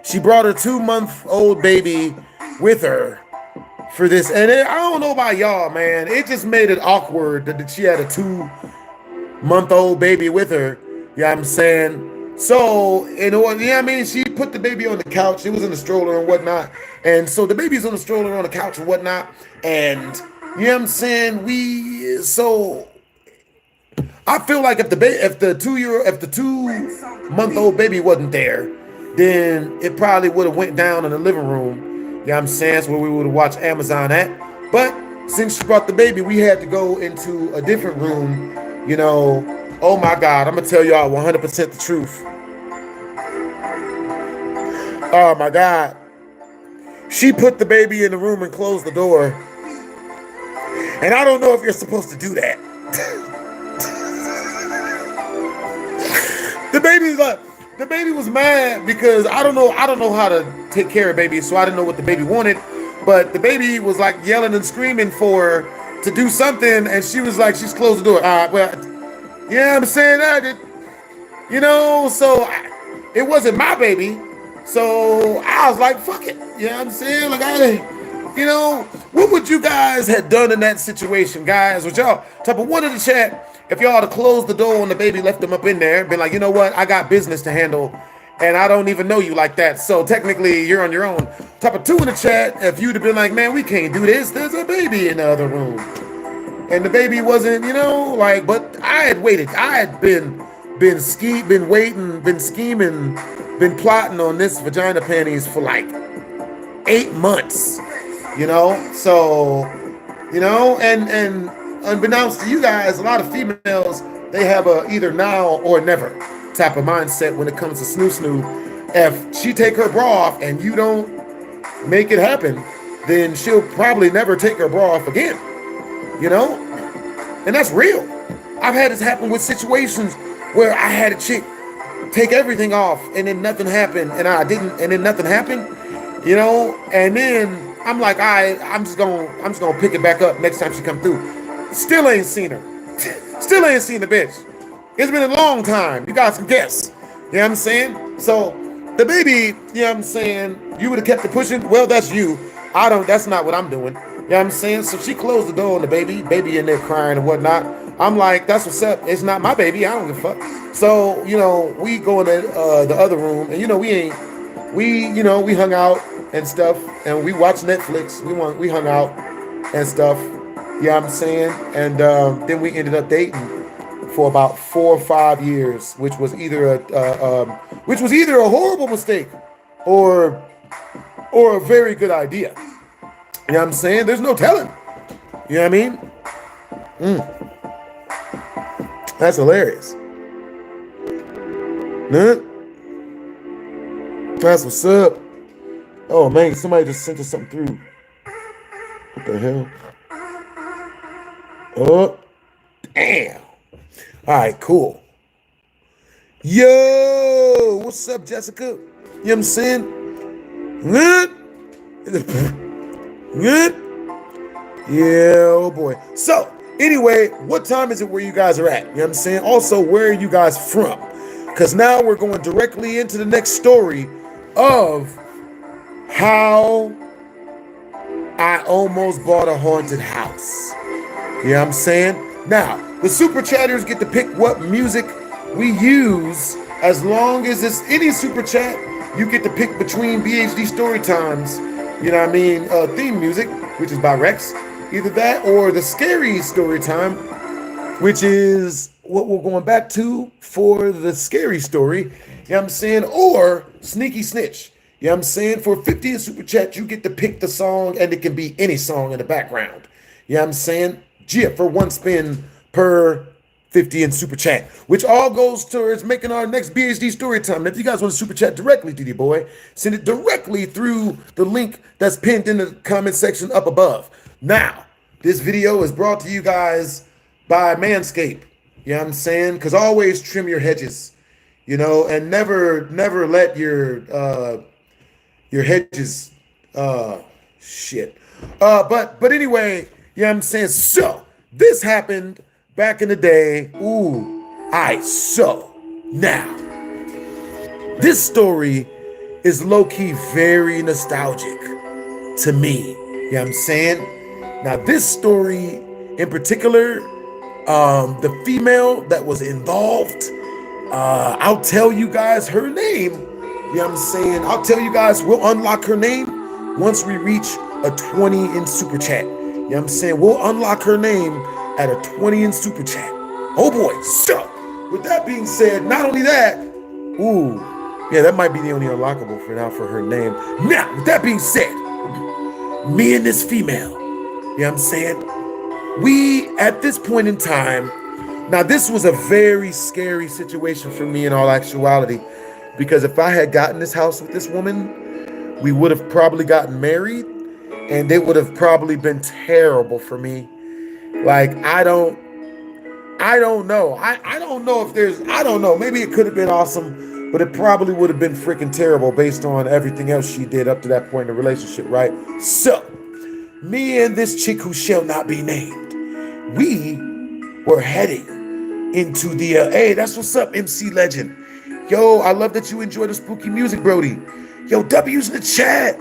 She brought her 2-month-old baby with her for this. And I don't know about y'all, man. It just made it awkward that she had a 2-month-old baby with her. You know what I'm saying? So, in order, yeah, I mean, she put the baby on the couch. It was in the stroller and whatnot. And so the baby's on the stroller on the couch and whatnot. And, you know what I'm saying? So I feel like if the 2-month-old baby wasn't there, then it probably would have went down in the living room. You know what I'm saying? That's where we would have watched Amazon at. But since she brought the baby, we had to go into a different room, you know. Oh my God, I'm gonna tell y'all 100% the truth. Oh my God. She put the baby in the room and closed the door. And I don't know if you're supposed to do that. The baby was mad because I don't know how to take care of babies, so I didn't know what the baby wanted. But the baby was like yelling and screaming for her to do something, and she was like, she's closed the door. Well, yeah, I'm saying that, you know, so it wasn't my baby, So I was like, fuck it. You know what I'm saying? Like, what would you guys have done in that situation, guys? Would y'all type of one in the chat if y'all had to close the door on the baby, left them up in there, and been like, you know what? I got business to handle, and I don't even know you like that. So technically, you're on your own. Type of two in the chat if you'd have been like, man, we can't do this. There's a baby in the other room. And the baby wasn't, but I had waited. I had been waiting, been scheming, been plotting on this vagina panties for like 8 months, So, and unbeknownst to you guys, a lot of females, they have a either now or never type of mindset when it comes to snoo. If she take her bra off and you don't make it happen, then she'll probably never take her bra off again. And that's real. I've had this happen with situations where I had a chick take everything off and then nothing happened, and I didn't, and then nothing happened, and then I'm like, I'm just gonna pick it back up next time she come through. Still ain't seen her. Still ain't seen the bitch. It's been a long time. You guys can guess. You know what I'm saying? So the baby, you know what I'm saying, you would have kept it pushing. Well, that's you. That's not what I'm doing. You know what I'm saying? So she closed the door on the baby in there crying and whatnot. I'm like, that's what's up. It's not my baby. I don't give a fuck. So, we go in the other room, and we hung out and stuff, and we watched Netflix. We hung out and stuff. You know what I'm saying? And then we ended up dating for about 4 or 5 years, which was either a horrible mistake or a very good idea. You know what I'm saying? There's no telling. You know what I mean? That's hilarious. That's what's up. Oh man, somebody just sent us something through. What the hell? Oh, damn. All right, cool. Yo, what's up, Jessica? You know what I'm saying? Yeah, oh boy. So, anyway, what time is it where you guys are at? You know what I'm saying? Also, where are you guys from? Because now we're going directly into the next story of how I almost bought a haunted house. You know what I'm saying? Now, the super chatters get to pick what music we use. As long as it's any super chat, you get to pick between BHD story times, you know what I mean, theme music, which is by Rex. Either that or the scary story time, which is what we're going back to for the scary story, you know what I'm saying, or Sneaky Snitch. You know what I'm saying? For 50 in super chat, you get to pick the song, and it can be any song in the background. You know what I'm saying? For one spin per 50 in super chat, which all goes towards making our next BHD story time. If you guys want to super chat directly, Diddy boy, send it directly through the link that's pinned in the comment section up above. Now, this video is brought to you guys by Manscaped. You know what I'm saying? Because always trim your hedges, and never let your hedges, shit. But anyway, you know what I'm saying? So, this happened back in the day. So now, this story is low-key very nostalgic to me. You know what I'm saying? Now, this story in particular, the female that was involved, I'll tell you guys her name. You know what I'm saying? I'll tell you guys, we'll unlock her name once we reach a 20 in super chat. You know what I'm saying? We'll unlock her name at a 20 in super chat. Oh boy. So, with that being said, not only that, that might be the only unlockable for now for her name. Now, with that being said, me and this female, you know what I'm saying? We, at this point in time, now this was a very scary situation for me in all actuality, because if I had gotten this house with this woman, we would have probably gotten married, and it would have probably been terrible for me. Like, I don't know. I don't know if there's, I don't know. Maybe it could have been awesome, but it probably would have been freaking terrible based on everything else she did up to that point in the relationship, right? So, me and this chick who shall not be named, we were heading into the, hey, that's what's up, MC Legend. Yo, I love that you enjoy the spooky music, Brody. Yo, W's in the chat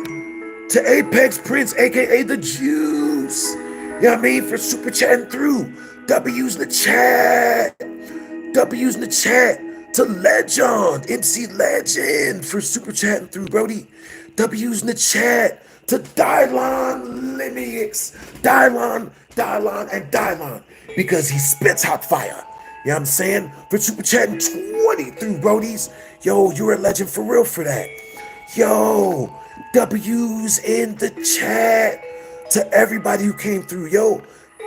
to Apex Prince, aka the Juice. You know what I mean? For super chatting through. W's in the chat. W's in the chat to Legend, MC Legend for super chatting through, Brody. W's in the chat to Dylon Limix. Dylon, and Dylon, because he spits hot fire. You know what I'm saying? For super chatting 20 through, Brodies. Yo, you're a legend for real for that. Yo, W's in the chat to everybody who came through. Yo,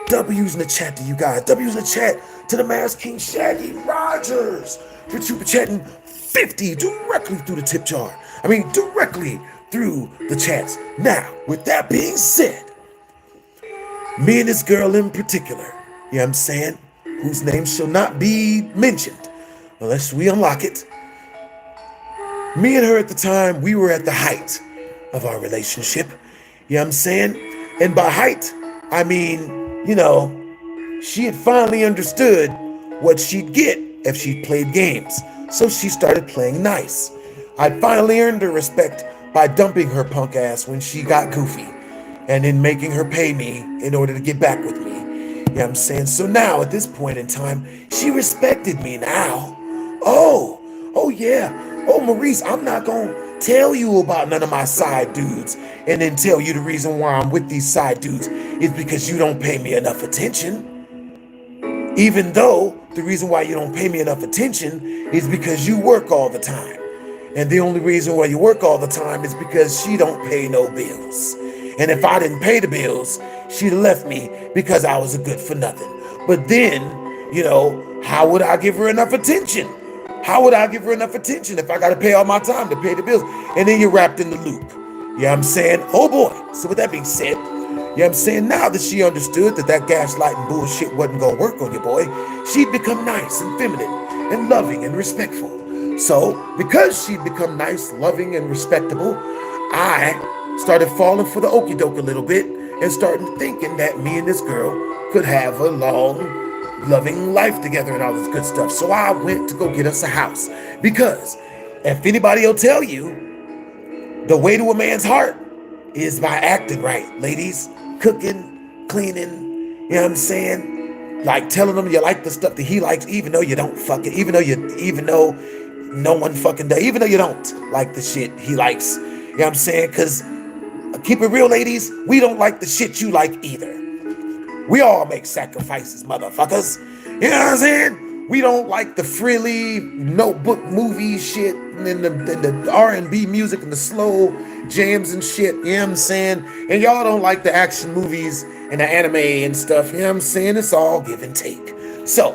W's in the chat to you guys. W's in the chat to the Mass King Shaggy Rogers for super chatting 50 directly through the tip jar. I mean, directly through the chats. Now, with that being said, me and this girl in particular, you know what I'm saying, whose name shall not be mentioned unless we unlock it. Me and her at the time, we were at the height of our relationship. You know what I'm saying? And by height, I mean, you know, she had finally understood what she'd get if she played games. So she started playing nice. I finally earned her respect by dumping her punk ass when she got goofy and then making her pay me in order to get back with me. You know what I'm saying? So now at this point in time, she respected me now. Oh yeah. Oh, Maurice, I'm not gonna tell you about none of my side dudes and then tell you the reason why I'm with these side dudes is because you don't pay me enough attention. Even though the reason why you don't pay me enough attention is because you work all the time. And the only reason why you work all the time is because she don't pay no bills. And if I didn't pay the bills, she'd have left me because I was a good for nothing. But then, you know, how would I give her enough attention? How would I give her enough attention if I got to pay all my time to pay the bills? And then you're wrapped in the loop. You know what I'm saying? Oh boy. So with that being said, you know what I'm saying? Now that she understood that gaslighting bullshit wasn't going to work on your boy, she'd become nice and feminine and loving and respectful. So because she'd become nice, loving, and respectable, I started falling for the okie doke a little bit and started thinking that me and this girl could have a long, loving life together and all this good stuff. So I went to go get us a house because if anybody will tell you, the way to a man's heart is by acting right, ladies. Cooking, cleaning, you know what I'm saying? Like telling him you like the stuff that he likes, even though you don't fuck it, even though no one fucking does, even though you don't like the shit he likes. You know what I'm saying? Because keep it real, ladies, we don't like the shit you like either. We all make sacrifices, motherfuckers. You know what I'm saying? We don't like the frilly notebook movie shit and the R&B music and the slow jams and shit. You know what I'm saying? And y'all don't like the action movies and the anime and stuff. You know what I'm saying? It's all give and take. So,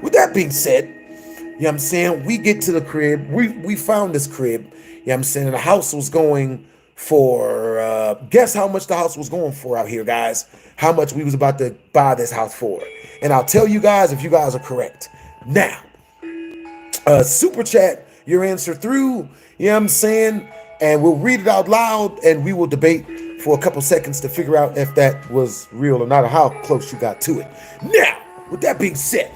with that being said, you know what I'm saying? We get to the crib. We found this crib. You know what I'm saying? The house was going for, guess how much the house was going for out here, guys? How much we was about to buy this house for. And I'll tell you guys if you guys are correct. Now, super chat your answer through, you know what I'm saying? And we'll read it out loud and we will debate for a couple seconds to figure out if that was real or not or how close you got to it. Now, with that being said,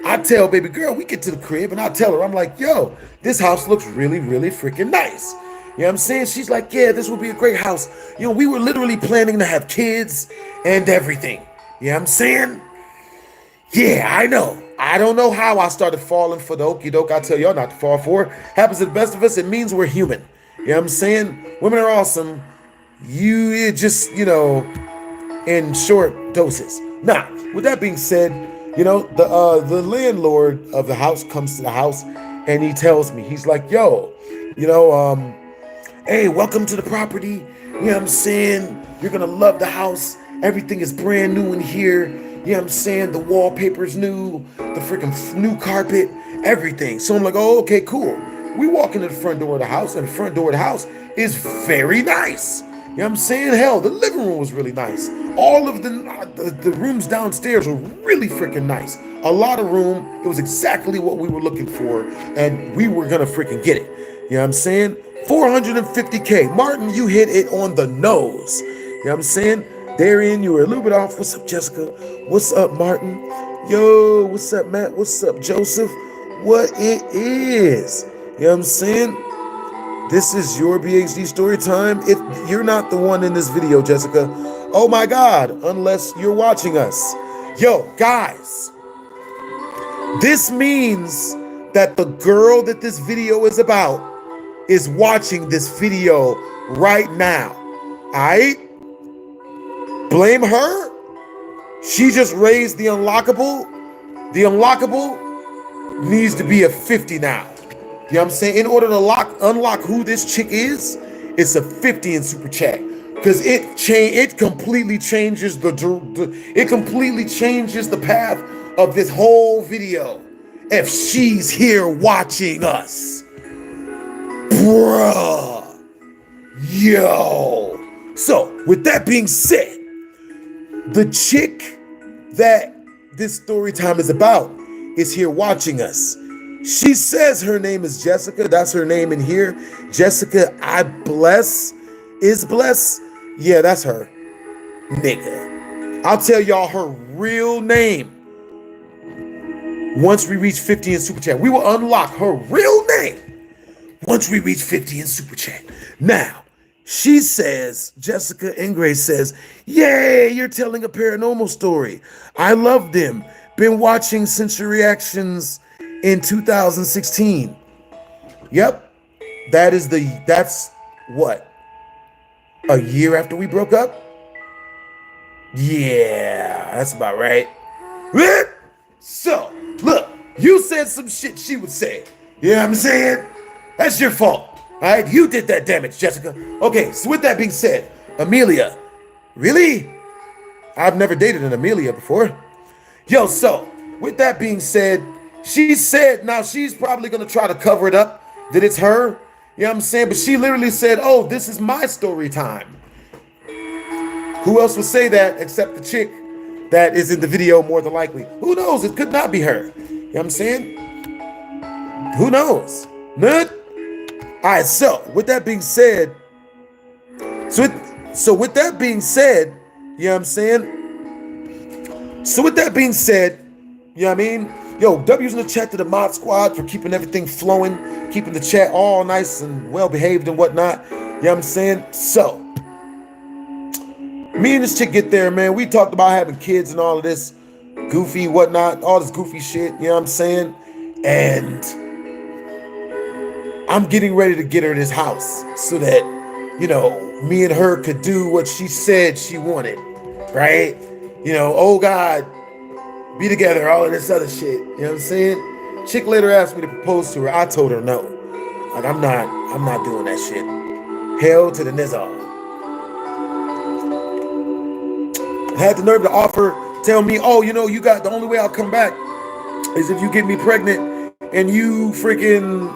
I tell baby girl, we get to the crib and I tell her, I'm like, yo, this house looks really, really freaking nice. You know what I'm saying? She's like, yeah, this would be a great house. You know, we were literally planning to have kids and everything. You know what I'm saying? Yeah, I know. I don't know how I started falling for the okie doke. I tell y'all not to fall for it. Happens to the best of us. It means we're human. You know what I'm saying? Women are awesome. You just, you know, in short doses. Now, with that being said, you know, the landlord of the house comes to the house and he tells me, he's like, yo, you know, hey, welcome to the property. You know what I'm saying? You're going to love the house. Everything is brand new in here. You know what I'm saying? The wallpaper's new, the freaking new carpet, everything. So I'm like, oh, okay, cool. We walk into the front door of the house, and the front door of the house is very nice. You know what I'm saying? Hell, the living room was really nice. All of the rooms downstairs were really freaking nice. A lot of room. It was exactly what we were looking for, and we were gonna freaking get it. You know what I'm saying? 450K. Martin, you hit it on the nose. You know what I'm saying? Therein, you were a little bit off. What's up, Jessica? What's up, Martin? Yo, what's up, Matt? What's up, Joseph? What it is? You know what I'm saying? This is your BHD story time. If you're not the one in this video, Jessica, oh my God, unless you're watching us. Yo, guys, this means that the girl that this video is about is watching this video right now. All right? Blame her. She just raised the unlockable. The unlockable needs to be a 50 now. You know what I'm saying? In order to unlock who this chick is, it's a 50 in super chat. Because it completely changes the path of this whole video. If she's here watching us. Bruh. Yo. So, with that being said, the chick that this story time is about is here watching us. She says her name is Jessica. That's her name in here. Jessica, is bless. Yeah, that's her. Nigga. I'll tell y'all her real name once we reach 50 in super chat. We will unlock her real name once we reach 50 in super chat. Now, she says, Jessica Ingray says, yay, you're telling a paranormal story. I love them. Been watching since your reactions in 2016. Yep. That's what? A year after we broke up? Yeah, that's about right. So, look, you said some shit she would say. You know what I'm saying? That's your fault. All right, you did that damage, Jessica. Okay, so with that being said, Amelia. Really? I've never dated an Amelia before. Yo, so, with that being said, she said, now she's probably going to try to cover it up, that it's her. You know what I'm saying? But she literally said, oh, this is my story time. Who else would say that except the chick that is in the video more than likely? Who knows? It could not be her. You know what I'm saying? Who knows? Nut? All right, so with that being said, so with that being said, you know what I'm saying? So with that being said, you know what I mean? Yo, W's in the chat to the mod squad for keeping everything flowing, keeping the chat all nice and well behaved and whatnot. You know what I'm saying? So, me and this chick get there, man. We talked about having kids and all of this goofy whatnot, all this goofy shit, you know what I'm saying? And I'm getting ready to get her this house so that, you know, me and her could do what she said she wanted, right? You know, oh God, be together, all of this other shit. You know what I'm saying? Chick later asked me to propose to her. I told her no. Like, I'm not doing that shit. Hell to the nizzle. Had the nerve to tell me, oh, you know, the only way I'll come back is if you get me pregnant and you freaking,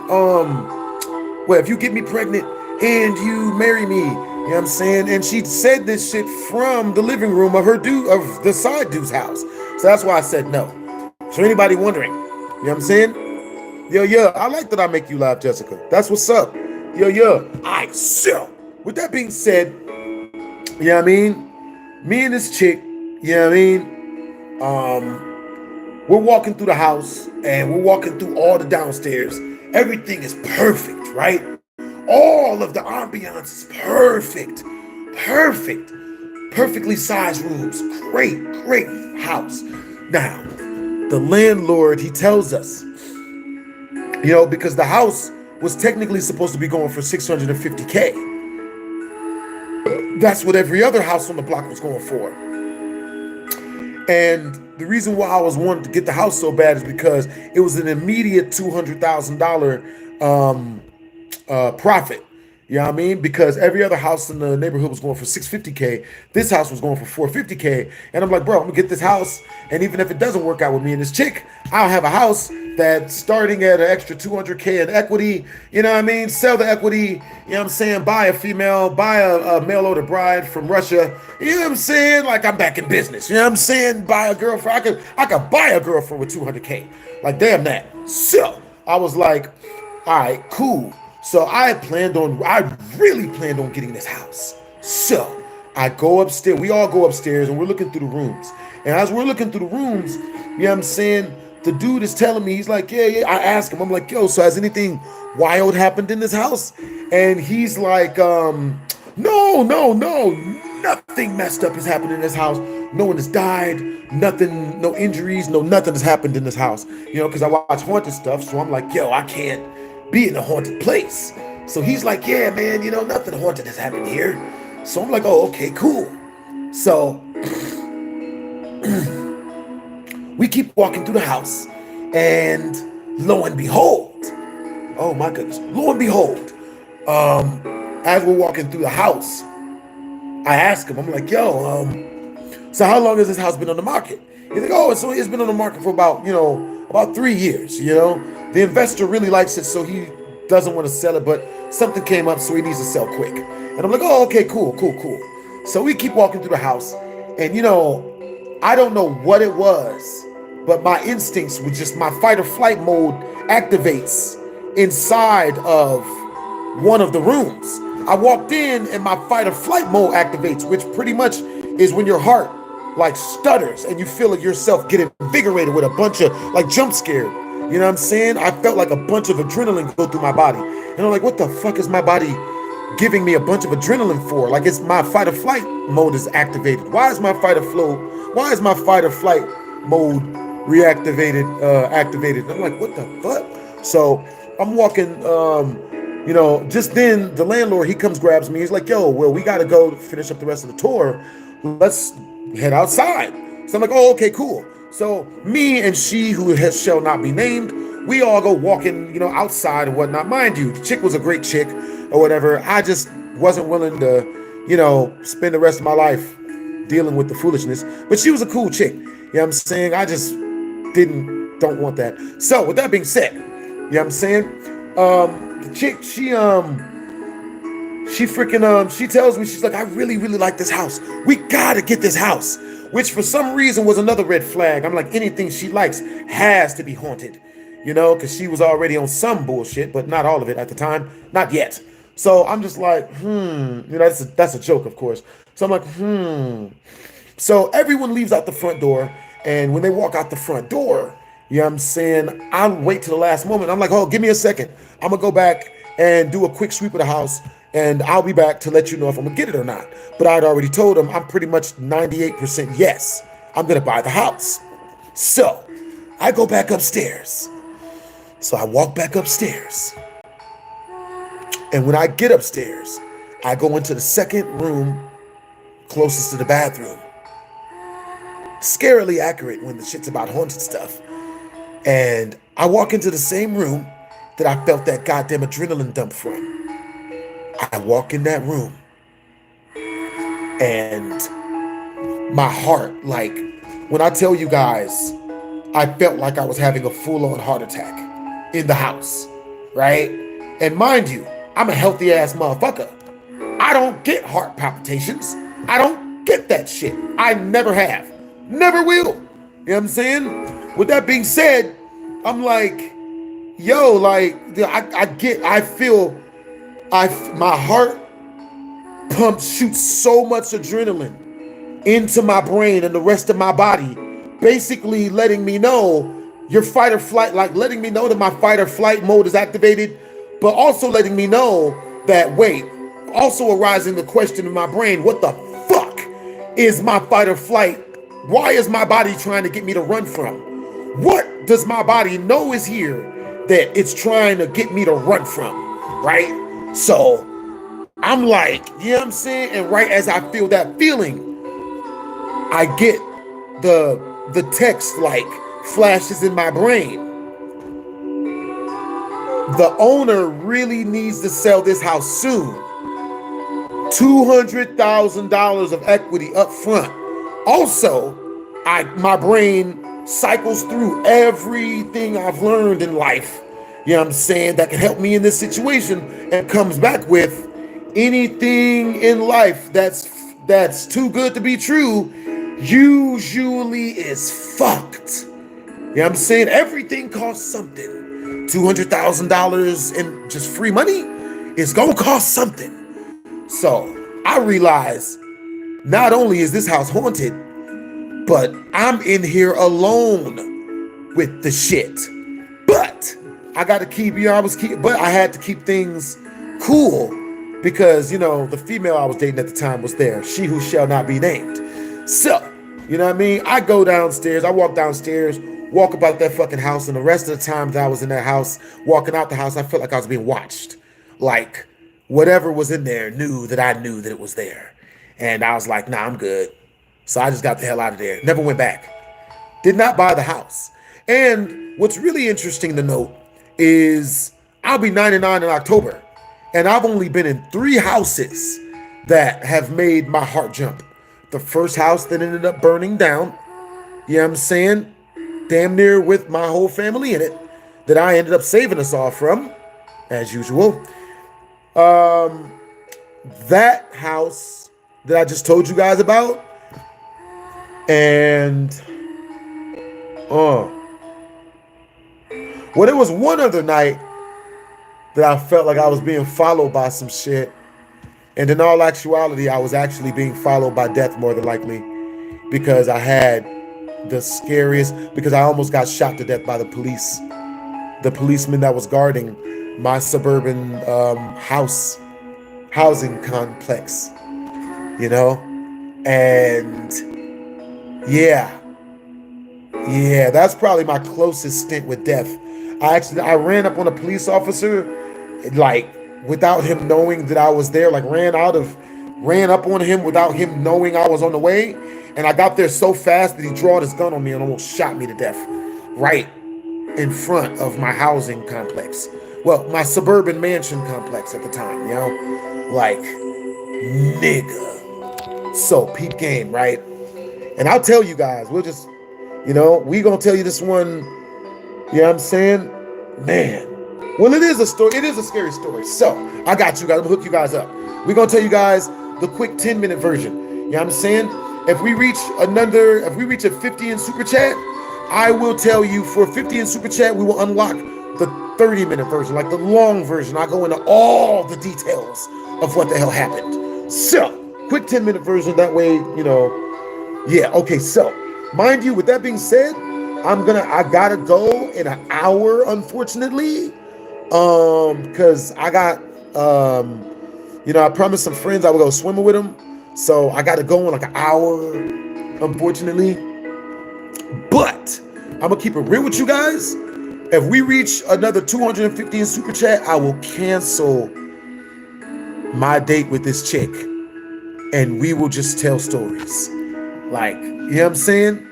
if you get me pregnant and you marry me, you know what I'm saying? And she said this shit from the living room of the side dude's house. So that's why I said no. So anybody wondering, you know what I'm saying? Yo, yeah, I like that I make you laugh, Jessica. That's what's up. Yo, yeah. All right, so with that being said, you know what I mean? Me and this chick, you know what I mean? We're walking through the house and we're walking through all the downstairs. Everything is perfect, right? All of the ambiance is perfect. Perfectly sized rooms. Great house. Now, the landlord, he tells us, you know, because the house was technically supposed to be going for $650K. That's what every other house on the block was going for. And the reason why I was wanting to get the house so bad is because it was an immediate $200,000 profit. You know what I mean? Because every other house in the neighborhood was going for $650K. This house was going for $450K. And I'm like, bro, I'm gonna get this house. And even if it doesn't work out with me and this chick, I'll have a house that's starting at an extra $200K in equity. You know what I mean? Sell the equity. You know what I'm saying? Buy a female, buy a mail order bride from Russia. You know what I'm saying? Like, I'm back in business. You know what I'm saying? Buy a girlfriend. I could buy a girlfriend with $200K. Like, damn that. So I was like, all right, cool. So I really planned on getting this house. So I go upstairs. We all go upstairs and we're looking through the rooms. And as we're looking through the rooms, you know what I'm saying? the dude is telling me, he's like, yeah. I ask him, I'm like, yo, so has anything wild happened in this house? And he's like, no, nothing messed up has happened in this house. No one has died, nothing, no injuries, no nothing has happened in this house. You know, because I watch haunted stuff, so I'm like, yo, I can't be in a haunted place. So he's like, yeah, man, you know, nothing haunted has happened here. So I'm like, oh, okay, cool. So we keep walking through the house, and lo and behold, oh my goodness, lo and behold, as we're walking through the house, I ask him, I'm like, yo, so how long has this house been on the market? He's like, oh, so it's been on the market for about 3 years, you know? The investor really likes it, so he doesn't want to sell it, but something came up, so he needs to sell quick. And I'm like, oh, okay, cool. So we keep walking through the house, and you know, I don't know what it was, but my instincts were just, my fight or flight mode activates inside of one of the rooms. I walked in and my fight or flight mode activates, which pretty much is when your heart like stutters and you feel like yourself get invigorated with a bunch of like jump scared. You know what I'm saying? I felt like a bunch of adrenaline go through my body. And I'm like, what the fuck is my body giving me a bunch of adrenaline for? Like, it's my fight or flight mode is activated. Why is my fight or flight mode activated? And I'm like, what the fuck? So I'm walking, you know, just then the landlord, he comes, grabs me. He's like, yo, well, we got to go finish up the rest of the tour. Let's head outside. So I'm like, oh, okay, cool. So me and she, who shall not be named, we all go walking, you know, outside and whatnot. Mind you, the chick was a great chick or whatever. I just wasn't willing to, you know, spend the rest of my life dealing with the foolishness. But she was a cool chick. You know what I'm saying? I just don't want that. So with that being said, you know what I'm saying? The chick, she tells me, she's like, I really like this house. We gotta get this house. Which for some reason was another red flag. I'm like, anything she likes has to be haunted, you know, because she was already on some bullshit, but not all of it at the time, not yet. So I'm just like, you know, that's a joke, of course. So I'm like, So everyone leaves out the front door, and when they walk out the front door, you know what I'm saying, I'll wait till the last moment. I'm like, oh, give me a second. I'm gonna go back and do a quick sweep of the house, and I'll be back to let you know if I'm gonna get it or not. But I'd already told him I'm pretty much 98% yes, I'm gonna buy the house. So I go back upstairs. So I walk back upstairs. And when I get upstairs, I go into the second room closest to the bathroom. Scarily accurate when the shit's about haunted stuff. And I walk into the same room that I felt that goddamn adrenaline dump from. I walk in that room, and my heart, like, when I tell you guys, I felt like I was having a full-on heart attack in the house, right? And mind you, I'm a healthy-ass motherfucker. I don't get heart palpitations. I don't get that shit. I never have. Never will. You know what I'm saying? With that being said, I'm like, yo, like, I feel my heart shoots so much adrenaline into my brain and the rest of my body, basically letting me know your fight or flight, like letting me know that my fight or flight mode is activated, but also letting me know that, wait, also arising the question in my brain, what the fuck is my fight or flight? Why is my body trying to get me to run from? What does my body know is here that it's trying to get me to run from, right? So I'm like, you know what I'm saying? And right as I feel that feeling, I get the text like flashes in my brain. The owner really needs to sell this house soon. $200,000 of equity up front. Also, my brain cycles through everything I've learned in life, you know what I'm saying, that can help me in this situation, and comes back with anything in life that's too good to be true usually is fucked. You know what I'm saying? Everything costs something. $200,000 in just free money is gonna cost something. So I realize not only is this house haunted, but I'm in here alone with the shit. But I got to keep, but I had to keep things cool because, the female I was dating at the time was there. She who shall not be named. So, you know what I mean? I go downstairs, I walk downstairs, walk about that fucking house, and the rest of the time that I was in that house, walking out the house, I felt like I was being watched. Like, whatever was in there knew that I knew that it was there. And I was like, nah, I'm good. So I just got the hell out of there. Never went back. Did not buy the house. And what's really interesting to note is I'll be 99 in October. And I've only been in 3 houses that have made my heart jump. The first house that ended up burning down, you know what I'm saying? Damn near with my whole family in it, that I ended up saving us all from, as usual. That house that I just told you guys about, and well, there was one other night that I felt like I was being followed by some shit, and in all actuality, I was actually being followed by death more than likely, because I had the scariest, because I almost got shot to death by the police. The policeman that was guarding my suburban housing complex, and yeah, that's probably my closest stint with death. I ran up on a police officer, like, without him knowing that I was there, like ran up on him without him knowing I was on the way, and I got there so fast that he drawed his gun on me and almost shot me to death right in front of my housing complex. Well, my suburban mansion complex at the time, like, nigga. So, peep game, right? And I'll tell you guys, we'll just, we gonna tell you this one, you know what I'm saying? Man. Well, it is a story. It is a scary story. So, I got you guys. I'm gonna hook you guys up. We're gonna tell you guys the quick 10-minute version. You know what I'm saying? If we reach a 50 in super chat, I will tell you for 50 in super chat, we will unlock the 30-minute version, like the long version. I go into all the details of what the hell happened. So, quick 10-minute version. That way, yeah. Okay. So, mind you, with that being said, I gotta go in an hour, unfortunately, because I got, I promised some friends I would go swimming with them. So I got to go in like an hour, unfortunately. But I'm going to keep it real with you guys. If we reach another 250 in super chat, I will cancel my date with this chick. And we will just tell stories. Like, you know what I'm saying?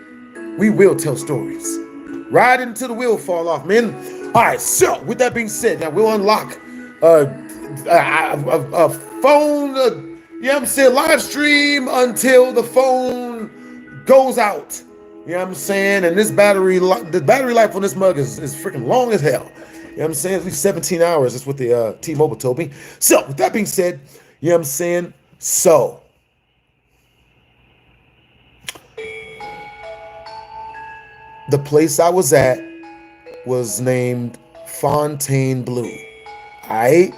We will tell stories. Ride until the wheel fall off, man. All right, so with that being said, now we'll unlock a phone, you know what I'm saying, live stream until the phone goes out. You know what I'm saying? And the battery life on this mug is freaking long as hell. You know what I'm saying? At least 17 hours. That's what the T-Mobile told me. So, with that being said, you know what I'm saying? So, the place I was at was named Fontainebleau. Alright?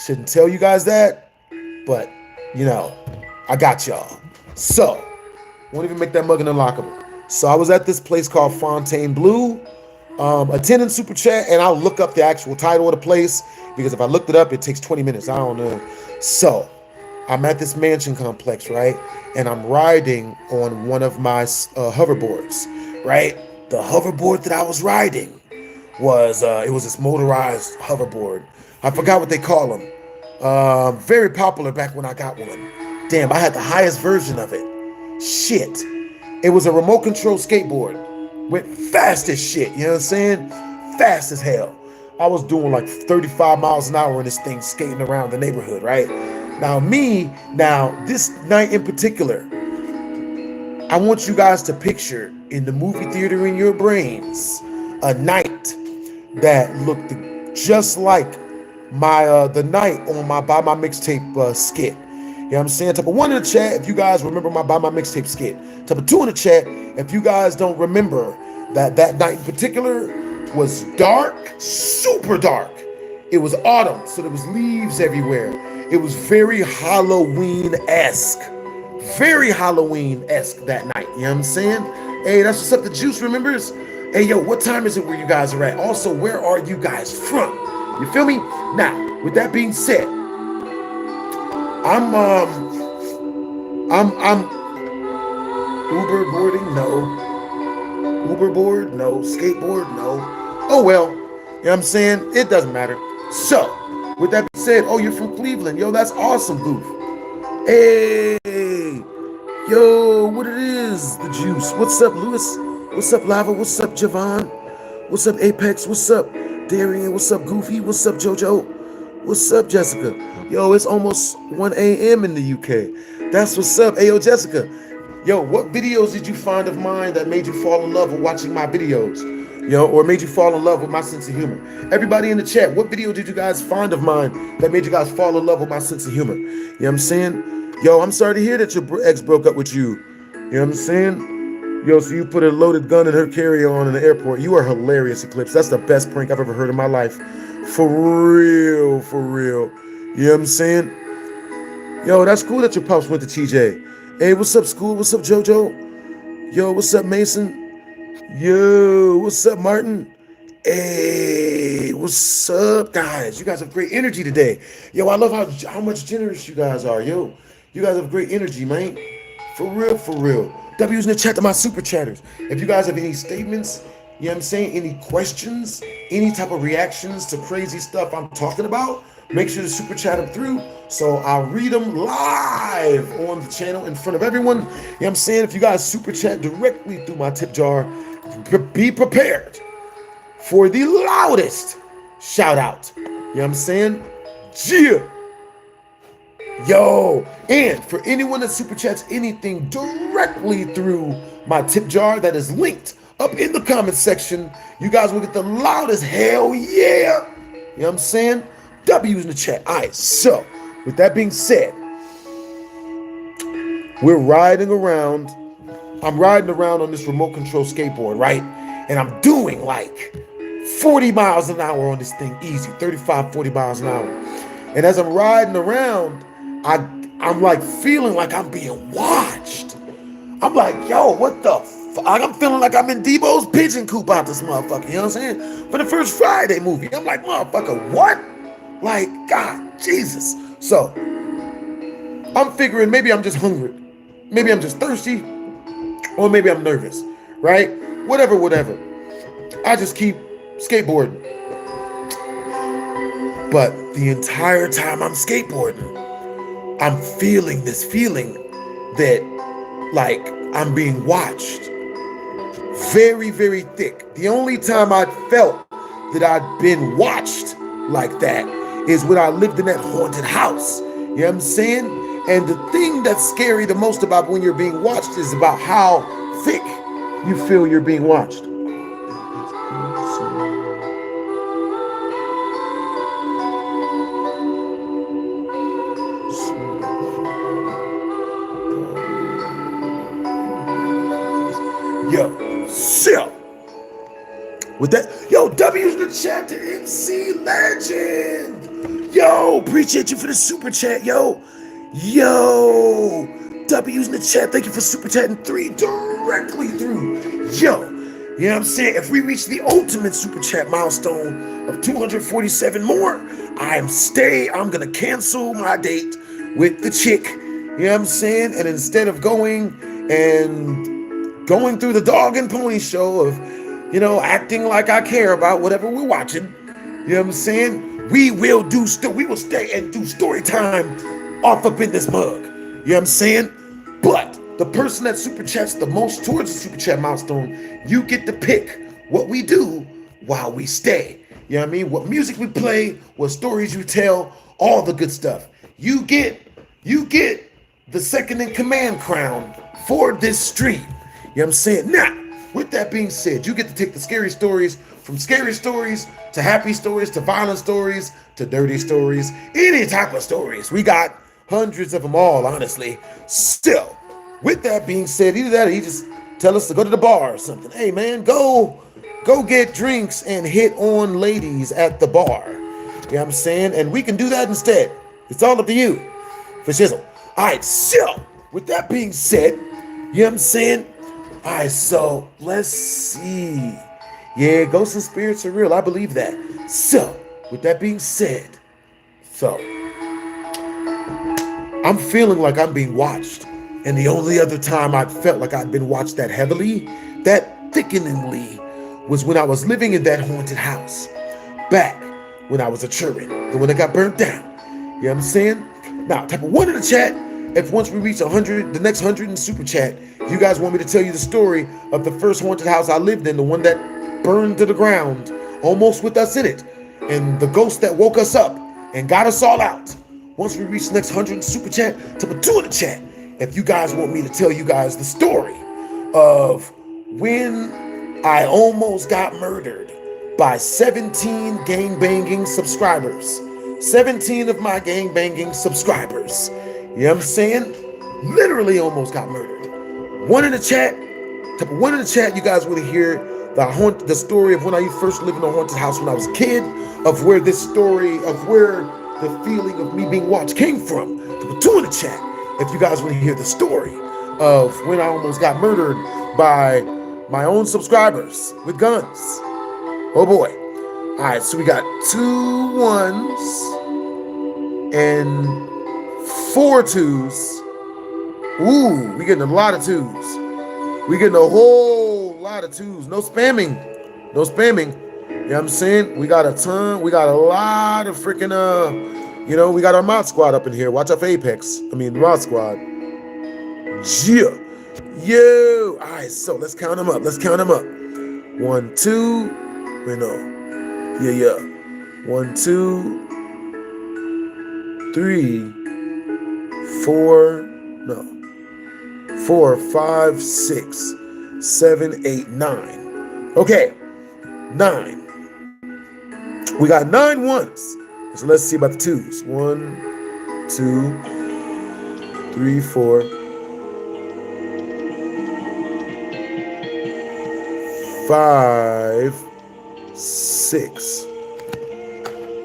Shouldn't tell you guys that, but, I got y'all. So, won't even make that mug unlockable. So I was at this place called Fontainebleau. Attending super chat, and I'll look up the actual title of the place, because if I looked it up, it takes 20 minutes. I don't know. So, I'm at this mansion complex, right? And I'm riding on one of my hoverboards, right? The hoverboard that I was riding was, it was this motorized hoverboard. I forgot what they call them. Very popular back when I got one. Damn, I had the highest version of it. Shit. It was a remote control skateboard. Went fast as shit, you know what I'm saying? Fast as hell. I was doing like 35 miles an hour in this thing, skating around the neighborhood, right? Now this night in particular, I want you guys to picture in the movie theater in your brains a night that looked just like the night on my Buy My Mixtape skit. You know what I'm saying? Type of 1 in the chat if you guys remember my Buy My Mixtape skit. Type of 2 in the chat if you guys don't remember that night in particular was dark, super dark. It was autumn, so there was leaves everywhere. It was very Halloween-esque. Very Halloween-esque that night. You know what I'm saying? Hey, that's what's up. The Juice remembers. Hey, yo, what time is it where you guys are at? Also, where are you guys from? You feel me? Now, with that being said, I'm Uber boarding, no. Uber board, no. Skateboard, no. Oh well, you know what I'm saying? It doesn't matter. So, with that being said, oh, you're from Cleveland. Yo, that's awesome, Goof. Hey, yo, what it is? The juice. What's up, Lewis? What's up, Lava? What's up, Javon? What's up, Apex? What's up, Darian? What's up, Goofy? What's up, JoJo? What's up, Jessica? Yo, it's almost 1 a.m. in the UK. That's what's up. Hey, yo, Jessica. Yo, what videos did you find of mine that made you fall in love with watching my videos? Yo, or made you fall in love with my sense of humor? Everybody in the chat, what video did you guys find of mine that made you guys fall in love with my sense of humor? You know what I'm saying? Yo, I'm sorry to hear that your ex broke up with you. You know what I'm saying? Yo, so you put a loaded gun in her carry-on in the airport. You are hilarious, Eclipse. That's the best prank I've ever heard in my life. For real, for real. You know what I'm saying? Yo, that's cool that your pops went to TJ. Hey, what's up, school? What's up, JoJo? Yo, what's up, Mason? Yo, what's up, Martin? Hey, what's up, guys? You guys have great energy today. Yo, I love how much generous you guys are. Yo, you guys have great energy, man. For real, for real. W's in the chat to my super chatters. If you guys have any statements, you know what I'm saying, any questions, any type of reactions to crazy stuff I'm talking about, make sure to super chat them through so I'll read them live on the channel in front of everyone. You know what I'm saying? If you guys super chat directly through my tip jar, be prepared for the loudest shout out. You know what I'm saying? Yeah. Yo, and for anyone that super chats anything directly through my tip jar that is linked up in the comment section, you guys will get the loudest hell yeah. You know what I'm saying? W's in the chat. All right, so with that being said, we're riding around. I'm riding around on this remote control skateboard, right? And I'm doing like 40 miles an hour on this thing, easy, 35, 40 miles an hour. And as I'm riding around, I'm like feeling like I'm being watched. I'm like, yo, what the fuck? I'm feeling like I'm in Debo's pigeon coop out this motherfucker, you know what I'm saying? For the first Friday movie. I'm like, motherfucker, what? Like, God, Jesus. So, I'm figuring maybe I'm just hungry. Maybe I'm just thirsty. Or maybe I'm nervous, right? Whatever. I just keep skateboarding. But the entire time I'm skateboarding, I'm feeling this feeling that like I'm being watched. Very, very thick. The only time I felt that I'd been watched like that is when I lived in that haunted house. You know what I'm saying? And the thing that's scary the most about when you're being watched is about how thick you feel you're being watched. Yo, so with that, yo, W's in the chat to MC Legend. Yo, appreciate you for the super chat, yo. W's in the chat. Thank you for super chatting 3 directly through. Yo, you know what I'm saying? If we reach the ultimate super chat milestone of 247 more, I'm gonna cancel my date with the chick. You know what I'm saying? And instead of going through the dog and pony show of, you know, acting like I care about whatever we're watching, you know what I'm saying? We will stay and do story time off up in this mug. You know what I'm saying? But the person that super chats the most towards the super chat milestone, you get to pick what we do while we stay. You know what I mean? What music we play, what stories you tell, all the good stuff. You get the second in command crown for this stream. You know what I'm saying? Now, with that being said, you get to take the scary stories from scary stories to happy stories to violent stories to dirty stories, any type of stories. We got hundreds of them all, honestly. Still, with that being said, either that or he just tell us to go to the bar or something. Hey, man, go get drinks and hit on ladies at the bar. You know what I'm saying? And we can do that instead. It's all up to you. For shizzle. All right, so, with that being said, you know what I'm saying? All right, so let's see. Yeah, ghosts and spirits are real. I believe that. So, with that being said, I'm feeling like I'm being watched. And the only other time I felt like I'd been watched that heavily, that thickeningly, was when I was living in that haunted house. Back when I was a children, the one that got burnt down. You know what I'm saying? Now, type of 1 in the chat. If once we reach 100, the next 100 in super chat, you guys want me to tell you the story of the first haunted house I lived in, the one that burned to the ground, almost with us in it, and the ghost that woke us up and got us all out. Once we reach the next 100 in super chat, type of 2 in the chat. If you guys want me to tell you guys the story of when I almost got murdered by 17 gangbanging subscribers. 17 of my gangbanging subscribers. You know what I'm saying? Literally almost got murdered. 1 in the chat. Type of 1 in the chat. You guys want to hear the story of when I first lived in a haunted house when I was a kid, of where this story, of where the feeling of me being watched came from. Type of 2 in the chat. If you guys want to hear the story of when I almost got murdered by my own subscribers with guns. Oh boy. All right, so we got 2 1s and 4 2s. Ooh, we getting a lot of 2s. We getting a whole lot of 2s. No spamming. No spamming. You know what I'm saying? We got a ton. We got a lot of freaking, we got our mod squad up in here. Watch out for Apex. The mod squad. Yeah. Yo. All right, so let's count them up. 1, 2. Wait, no. Yeah. 1, 2, 3, 4. No. 4, 5, 6, 7, 8, 9. Okay. 9. We got 9 1s. So let's see about the 2s. 1, 2, 3, 4. 5, 6,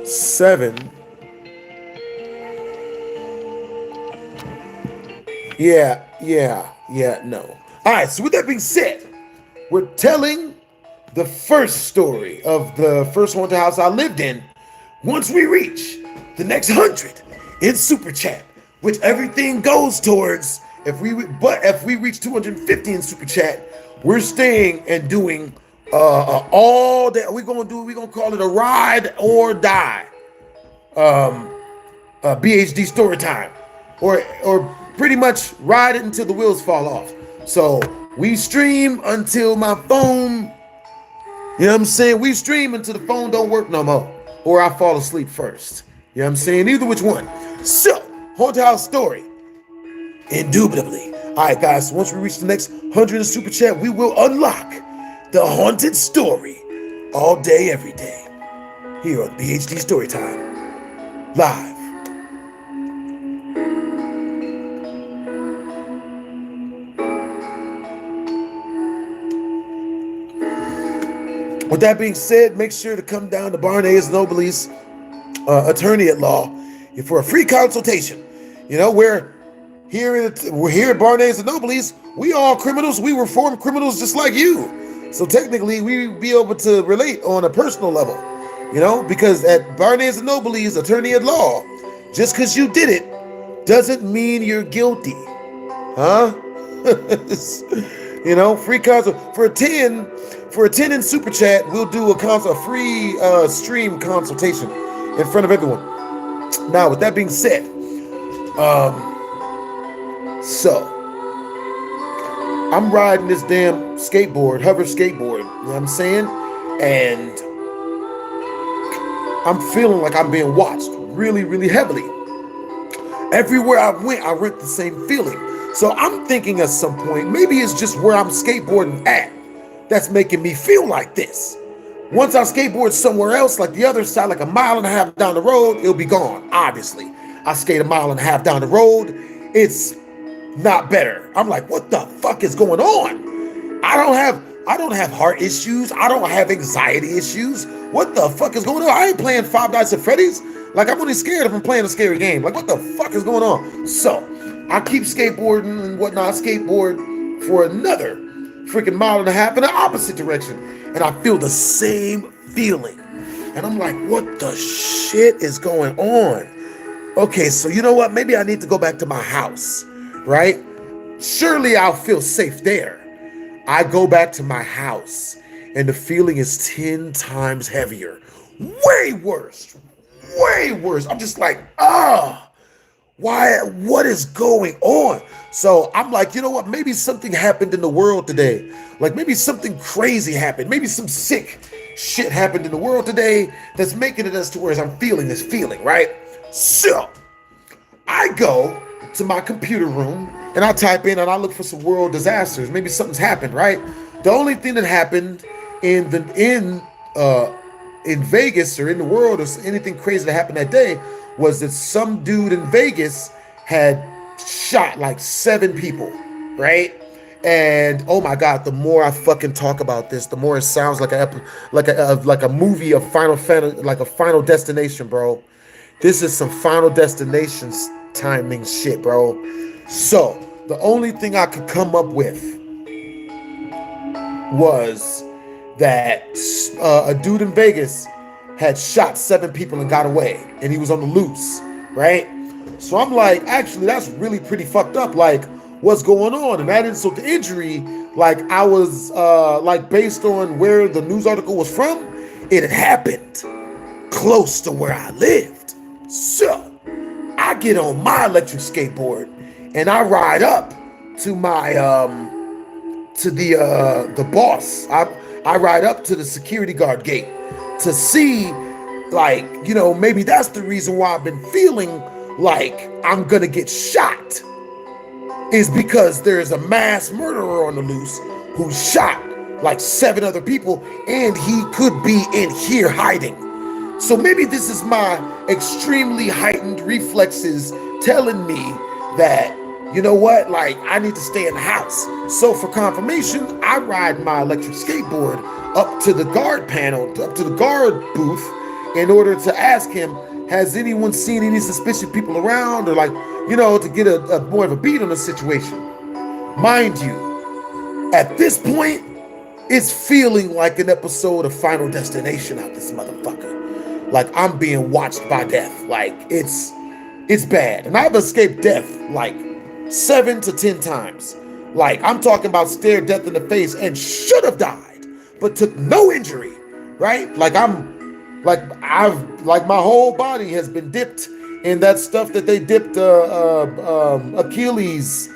7. No. All right, so with that being said, we're telling the first story of the first haunted house I lived in. Once we reach the next 100 in super chat, which everything goes towards, if we reach 250 in super chat, we're staying and doing all that. We're gonna call it a ride or die BHD story time, or pretty much ride it until the wheels fall off. So we stream until my phone, you know what I'm saying? We stream until the phone don't work no more, or I fall asleep first. You know what I'm saying? Either which one. So, haunted house story, indubitably. All right, guys, so once we reach the next 100 in super chat, we will unlock the haunted story all day, every day, here on BHD Storytime, live. With that being said, make sure to come down to Barnes Noble's attorney at law for a free consultation. You know, we're here at Barnes and Noble's. We all criminals. We reformed criminals just like you. So technically, we be able to relate on a personal level. You know, because at Barnes and Noble's attorney at law, just because you did it doesn't mean you're guilty, huh? You know, free consult for a 10 in super chat. We'll do a free stream consultation in front of everyone. Now, with that being said, so I'm riding this damn hover skateboard, you know what I'm saying? And I'm feeling like I'm being watched really, really heavily. Everywhere I went the same feeling. So I'm thinking at some point, maybe it's just where I'm skateboarding at that's making me feel like this. Once I skateboard somewhere else, like the other side, like a mile and a half down the road, it'll be gone, obviously. I skate a mile and a half down the road, it's not better. I'm like, what the fuck is going on? I don't have heart issues. I don't have anxiety issues. What the fuck is going on? I ain't playing Five Nights at Freddy's. Like, I'm only scared if I'm playing a scary game. Like, what the fuck is going on? So, I keep skateboarding and whatnot, skateboard for another freaking mile and a half in the opposite direction. and I feel the same feeling. And I'm like, what the shit is going on? Okay, so you know what? Maybe I need to go back to my house, right? Surely I'll feel safe there. I go back to my house, and the feeling is 10 times heavier. Way worse. Way worse. I'm just like, why? What is going on? So I'm like, you know what? Maybe something happened in the world today. Like maybe something crazy happened. Maybe some sick shit happened in the world today that's making it as to where I'm feeling this feeling, right? So I go to my computer room and I type in and I look for some world disasters. Maybe something's happened, right? The only thing that happened in Vegas or in the world or anything crazy that happened that day was that some dude in Vegas had shot like 7 people, right? And oh my God, the more I fucking talk about this, the more it sounds like a movie of Final Fantasy, like a Final Destination, bro. This is some Final Destinations timing shit, bro. So the only thing I could come up with was that a dude in Vegas had shot 7 people and got away, and he was on the loose, right? So I'm like, actually, that's really pretty fucked up. Like, what's going on? And that insult to injury, like I was like based on where the news article was from, it had happened close to where I lived. So I get on my electric skateboard and I ride up to my to the boss. I ride up to the security guard gate to see, like, you know, maybe that's the reason why I've been feeling like I'm gonna get shot, is because there's a mass murderer on the loose who shot like 7 other people, and he could be in here hiding. So maybe this is my extremely heightened reflexes telling me that, you know what, like I need to stay in the house. So for confirmation, I ride my electric skateboard up to the guard panel, up to the guard booth, in order to ask him, has anyone seen any suspicious people around, or like, you know, to get a more of a beat on the situation. Mind you, at this point, it's feeling like an episode of Final Destination out this motherfucker. Like I'm being watched by death. Like it's bad. And I've escaped death like 7 to 10 times. Like I'm talking about stare death in the face and should have died, but took no injury, right? Like my whole body has been dipped in that stuff that they dipped Achilles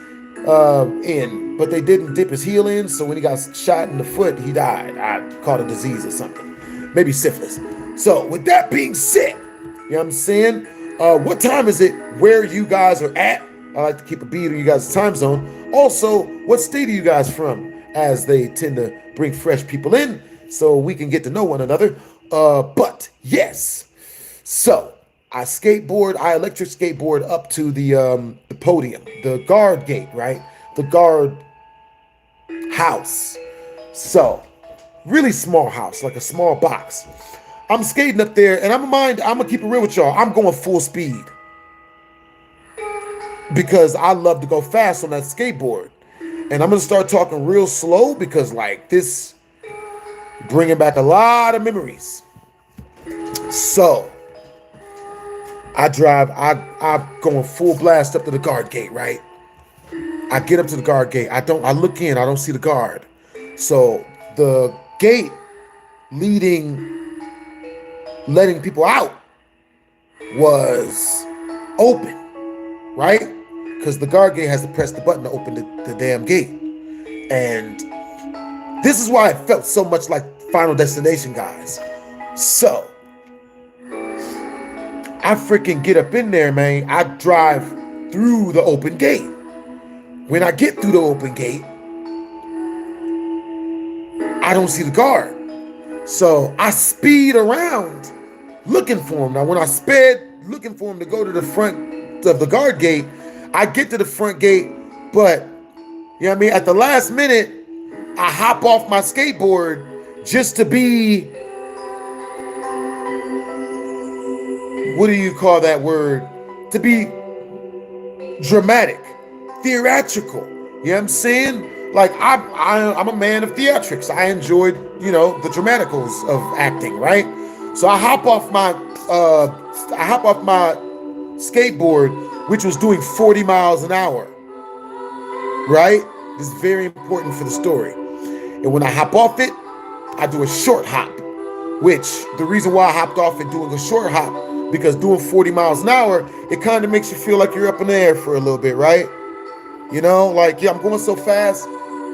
in, but they didn't dip his heel in. So when he got shot in the foot, he died. I caught a disease or something, maybe syphilis. So with that being said, you know what I'm saying? What time is it where you guys are at? I like to keep a beat on you guys' time zone. Also, what state are you guys from? As they tend to bring fresh people in so we can get to know one another. But yes, so I electric skateboard up to the podium, the guard gate, right? The guard house. So really small house, like a small box. I'm skating up there, and I'm gonna keep it real with y'all. I'm going full speed because I love to go fast on that skateboard. And I'm gonna start talking real slow because like this bringing back a lot of memories. So I I'm going full blast up to the guard gate, right? I get up to the guard gate. I look in, I don't see the guard. So the gate letting people out was open, right? Because the guard gate has to press the button to open the damn gate. And this is why it felt so much like Final Destination, guys. So I freaking get up in there, man. I drive through the open gate. When I get through the open gate, I don't see the guard. So I speed around looking for him. Now, when I sped looking for him to go to the front of the guard gate, I get to the front gate, but, you know what I mean? At the last minute, I hop off my skateboard just to be, what do you call that word? To be dramatic, theatrical. You know what I'm saying? like I'm a man of theatrics. I enjoyed, you know, the dramaticals of acting, right? So I hop off my skateboard, which was doing 40 miles an hour, right? This is very important for the story. And when I hop off it, I do a short hop, which the reason why I hopped off it doing a short hop, because doing 40 miles an hour, it kind of makes you feel like you're up in the air for a little bit, right? You know, like, yeah, I'm going so fast.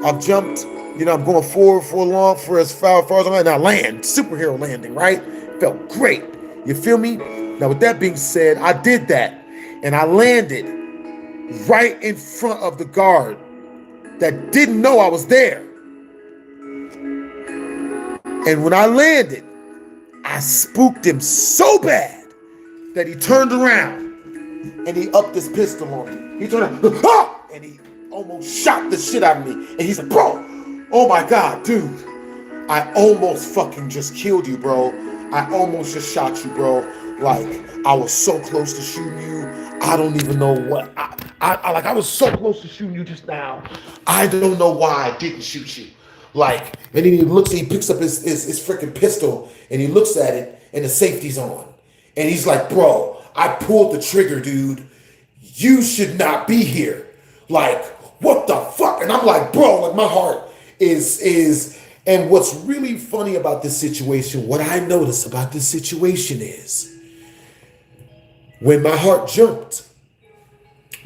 I've jumped, you know, I'm going forward for as far as I can. And I land, superhero landing, right? Felt great. You feel me? Now, with that being said, I did that. And I landed right in front of the guard that didn't know I was there. And when I landed, I spooked him so bad that he turned around and he upped his pistol on me. He turned around, ah! And he almost shot the shit out of me. And he said, bro, oh my God, dude, I almost fucking just killed you, bro. I almost just shot you, bro. Like, I was so close to shooting you. I don't even know what. I was so close to shooting you just now. I don't know why I didn't shoot you. Like, and then he picks up his freaking pistol and he looks at it and the safety's on. And he's like, bro, I pulled the trigger, dude. You should not be here. Like, what the fuck? And I'm like, bro, like my heart is, and what's really funny about this situation, what I noticed about this situation is, when my heart jumped,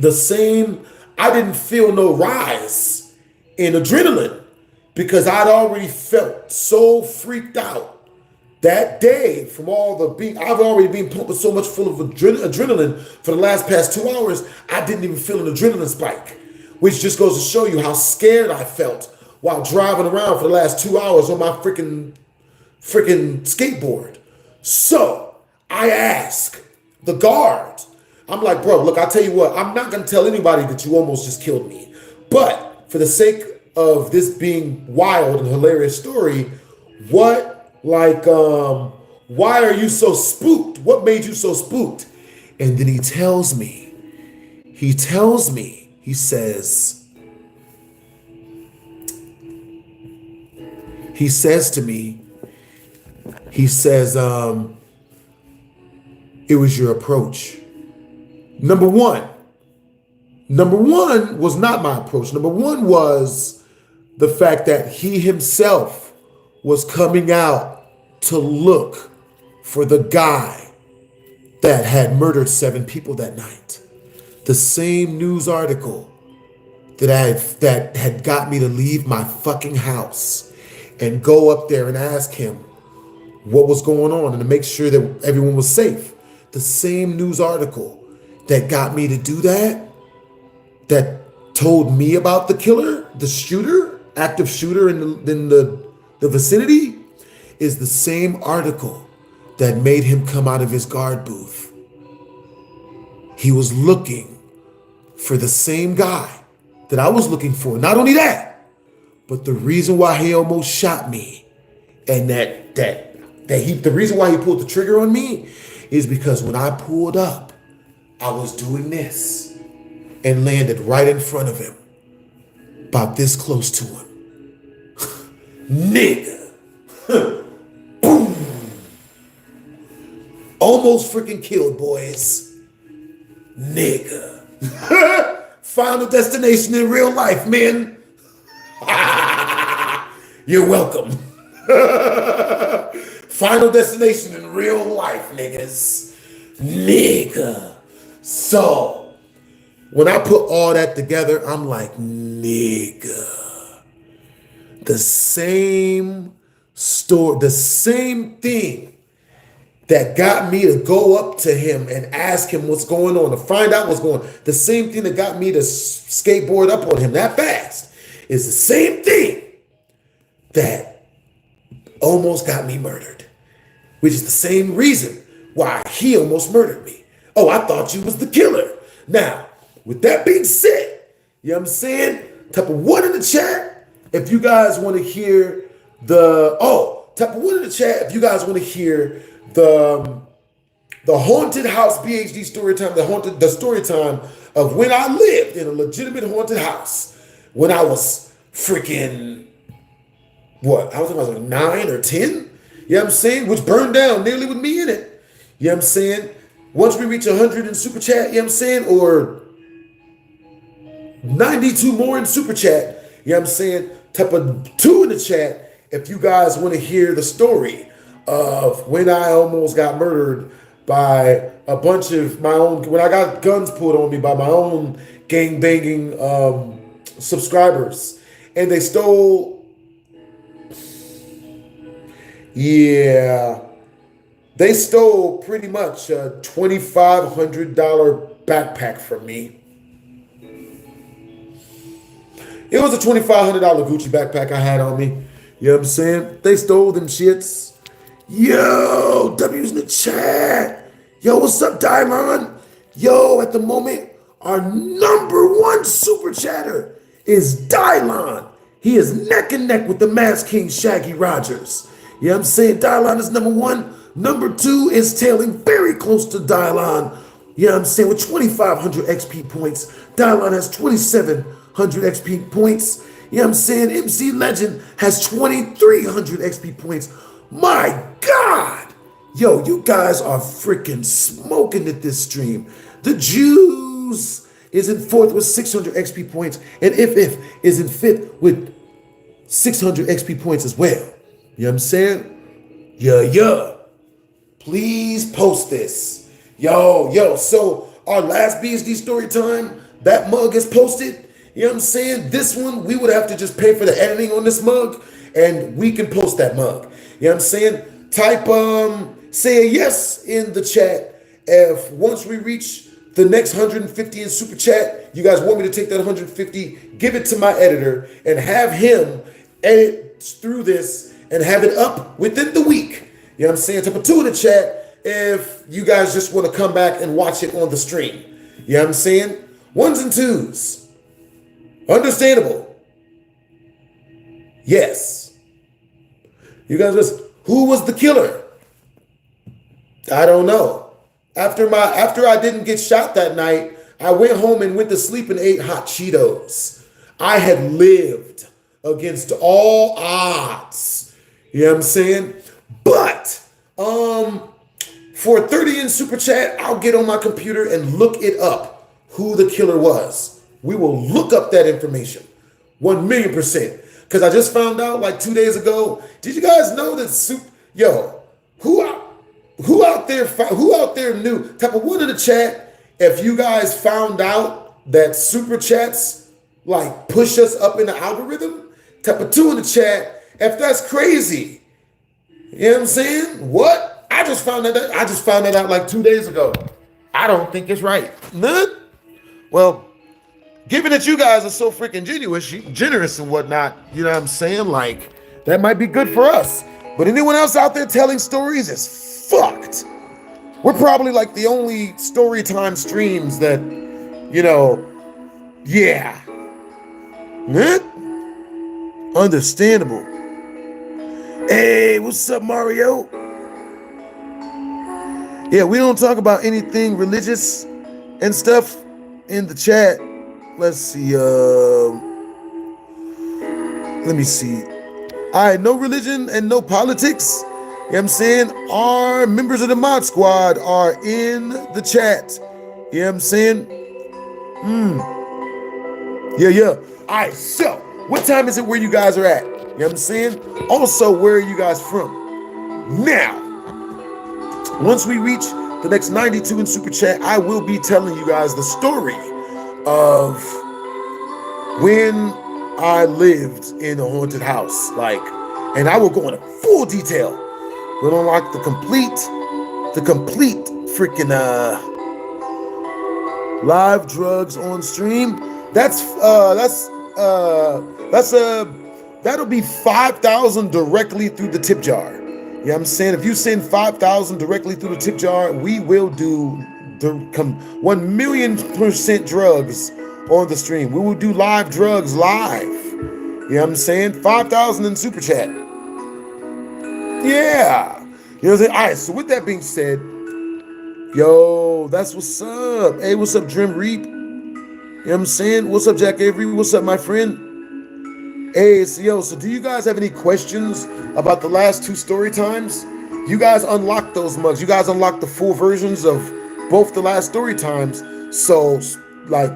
I didn't feel no rise in adrenaline because I'd already felt so freaked out that day from I've already been pumping so much full of adrenaline for the past 2 hours, I didn't even feel an adrenaline spike, which just goes to show you how scared I felt while driving around for the last 2 hours on my freaking skateboard. So I ask the guard, I'm like, bro, look, I'll tell you what, I'm not going to tell anybody that you almost just killed me. But for the sake of this being wild and hilarious story, why are you so spooked? What made you so spooked? And then he tells me, he says to me, it was your approach. Number one was not my approach. Number one was the fact that he himself was coming out to look for the guy that had murdered 7 people that night. The same news article that had got me to leave my fucking house and go up there and ask him what was going on and to make sure that everyone was safe. The same news article that got me to do that told me about the killer, the shooter, active shooter in the vicinity, is the same article that made him come out of his guard booth. He was looking for the same guy that I was looking for. Not only that, but the reason why he almost shot me and the reason why he pulled the trigger on me is because when I pulled up, I was doing this and landed right in front of him, about this close to him. Nigga. Boom. Almost freaking killed, boys. Nigga. Final destination in real life, man. You're welcome. Final destination in real life, niggas. Nigga. So, when I put all that together, I'm like, nigga. The same story, the same thing that got me to go up to him and ask him what's going on, to find out what's going on, the same thing that got me to skateboard up on him that fast is the same thing that almost got me murdered, which is the same reason why he almost murdered me. Oh, I thought you was the killer. Now, with that being said, you know what I'm saying? Type of 1 in the chat if you guys want to hear type of 1 in the chat if you guys want to hear the haunted house BHD story time, the story time of when I lived in a legitimate haunted house when I was freaking, what? I was like 9 or 10. You know what I'm saying? Which burned down nearly with me in it. You know what I'm saying? Once we reach 100 in super chat, you know what I'm saying? Or 92 more in super chat, you know what I'm saying? Type of 2 in the chat if you guys want to hear the story of when I almost got murdered by a bunch of my own, when I got guns pulled on me by my own gang banging subscribers. And they stole, yeah, they stole pretty much a $2,500 backpack from me. It was a $2,500 Gucci backpack I had on me. You know what I'm saying? They stole them shits. Yo, W's in the chat. Yo, what's up, Dylon? Yo, at the moment, our #1 super chatter is Dylon. He is neck and neck with the Mask King Shaggy Rogers. You know what I'm saying? Dylon is #1. #2 is tailing very close to Dylon. You know what I'm saying? With 2,500 XP points. Dylon has 2,700 XP points. You know what I'm saying? MC Legend has 2,300 XP points. My God! Yo, you guys are freaking smoking at this stream. The Jews is in 4th with 600 XP points, and If is in 5th with 600 XP points as well. You know what I'm saying? Yeah. Please post this. Yo. So our last BSD story time, that mug is posted. You know what I'm saying? This one, we would have to just pay for the editing on this mug, and we can post that mug. You know what I'm saying? Type, say a yes in the chat if once we reach the next 150 in super chat, you guys want me to take that 150, give it to my editor, and have him edit through this and have it up within the week. You know what I'm saying? Type a 2 in the chat if you guys just want to come back and watch it on the stream. You know what I'm saying? 1s and 2s. Understandable. Yes. You guys just, who was the killer? I don't know. After I didn't get shot that night, I went home and went to sleep and ate hot Cheetos. I had lived against all odds. You know what I'm saying? But for 30 in super chat, I'll get on my computer and look it up who the killer was. We will look up that information 1,000,000%. Because I just found out like 2 days ago. Did you guys know that who out there knew? Type of 1 in the chat if you guys found out that super chats like push us up in the algorithm. Type of 2 in the chat if that's crazy. You know what I'm saying? What? I just found that out like 2 days ago. I don't think it's right. None? Well, given that you guys are so freaking generous and whatnot, you know what I'm saying? Like, that might be good for us. But anyone else out there telling stories is fucked. We're probably like the only story time streams that, yeah. Huh? Understandable. Hey, what's up, Mario? Yeah, we don't talk about anything religious and stuff in the chat. Let's see. Let me see. All right, no religion and no politics. You know what I'm saying? Our members of the mod squad are in the chat. You know what I'm saying? Yeah. All right, so what time is it where you guys are at? You know what I'm saying? Also, where are you guys from? Now, once we reach the next 92 in super chat, I will be telling you guys the story of when I lived in a haunted house, and I will go into full detail. We'll unlock the complete freaking live drugs on stream. That'll be 5,000 directly through the tip jar. You know what I'm saying? If you send 5,000 directly through the tip jar, we will do 1,000,000% drugs on the stream. We will do live drugs live. You know what I'm saying? 5,000 in super chat. Yeah. You know what I'm saying? All right, so with that being said, yo, that's what's up. Hey, what's up, Dream Reap? You know what I'm saying? What's up, Jack Avery? What's up, my friend? Hey, so yo, so do you guys have any questions about the last two story times? You guys unlocked those mugs. You guys unlocked the full versions of both the last story times. So, like,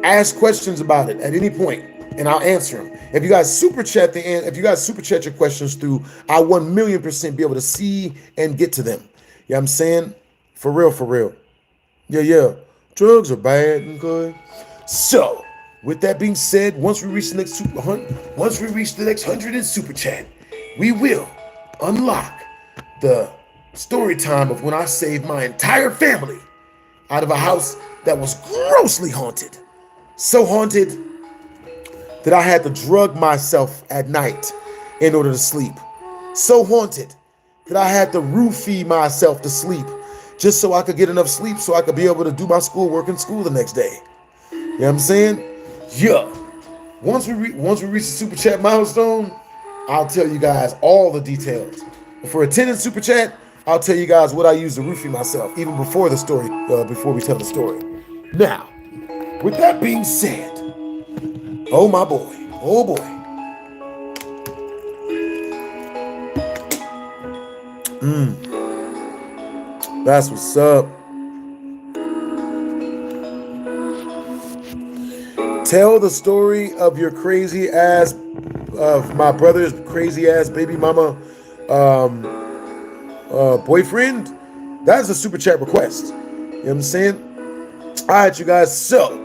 ask questions about it at any point, and I'll answer them. If you guys super chat your questions through, I 1,000,000% be able to see and get to them. You know what I'm saying? For real, for real. Yeah. Drugs are bad, okay? So, with that being said, once we reach the next 100 in super chat, we will unlock the story time of when I saved my entire family out of a house that was grossly haunted. So haunted that I had to drug myself at night in order to sleep. So haunted that I had to roofie myself to sleep just so I could get enough sleep so I could be able to do my schoolwork in school the next day. You know what I'm saying? Yeah. Once we reach the super chat milestone, I'll tell you guys all the details. For a 10 in super chat, I'll tell you guys what I use to roofie myself even before the story, before we tell the story. Now, with that being said, oh my boy, oh boy. That's what's up. Tell the story of your crazy ass, of my brother's crazy ass baby mama boyfriend. That's a super chat request. You know what I'm saying? All right, you guys. So,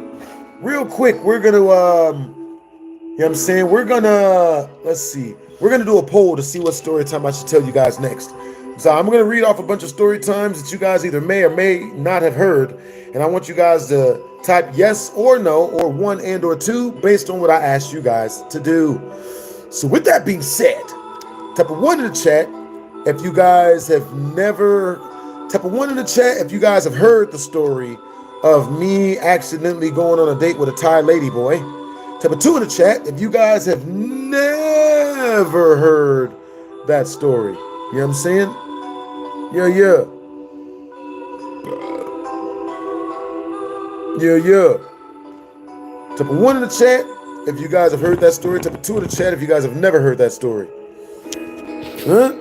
real quick, we're gonna, you know what I'm saying? We're gonna, let's see. We're gonna do a poll to see what story time I should tell you guys next. So I'm gonna read off a bunch of story times that you guys either may or may not have heard, and I want you guys to type yes or no, or 1 and or 2, based on what I asked you guys to do. So with that being said, type a 1 in the chat if you guys have never, type a 1 in the chat if you guys have heard the story of me accidentally going on a date with a Thai lady boy. Type a 2 in the chat if you guys have never heard that story. You know what I'm saying? Yeah. Type a 1 in the chat if you guys have heard that story. Type a 2 in the chat if you guys have never heard that story. Huh?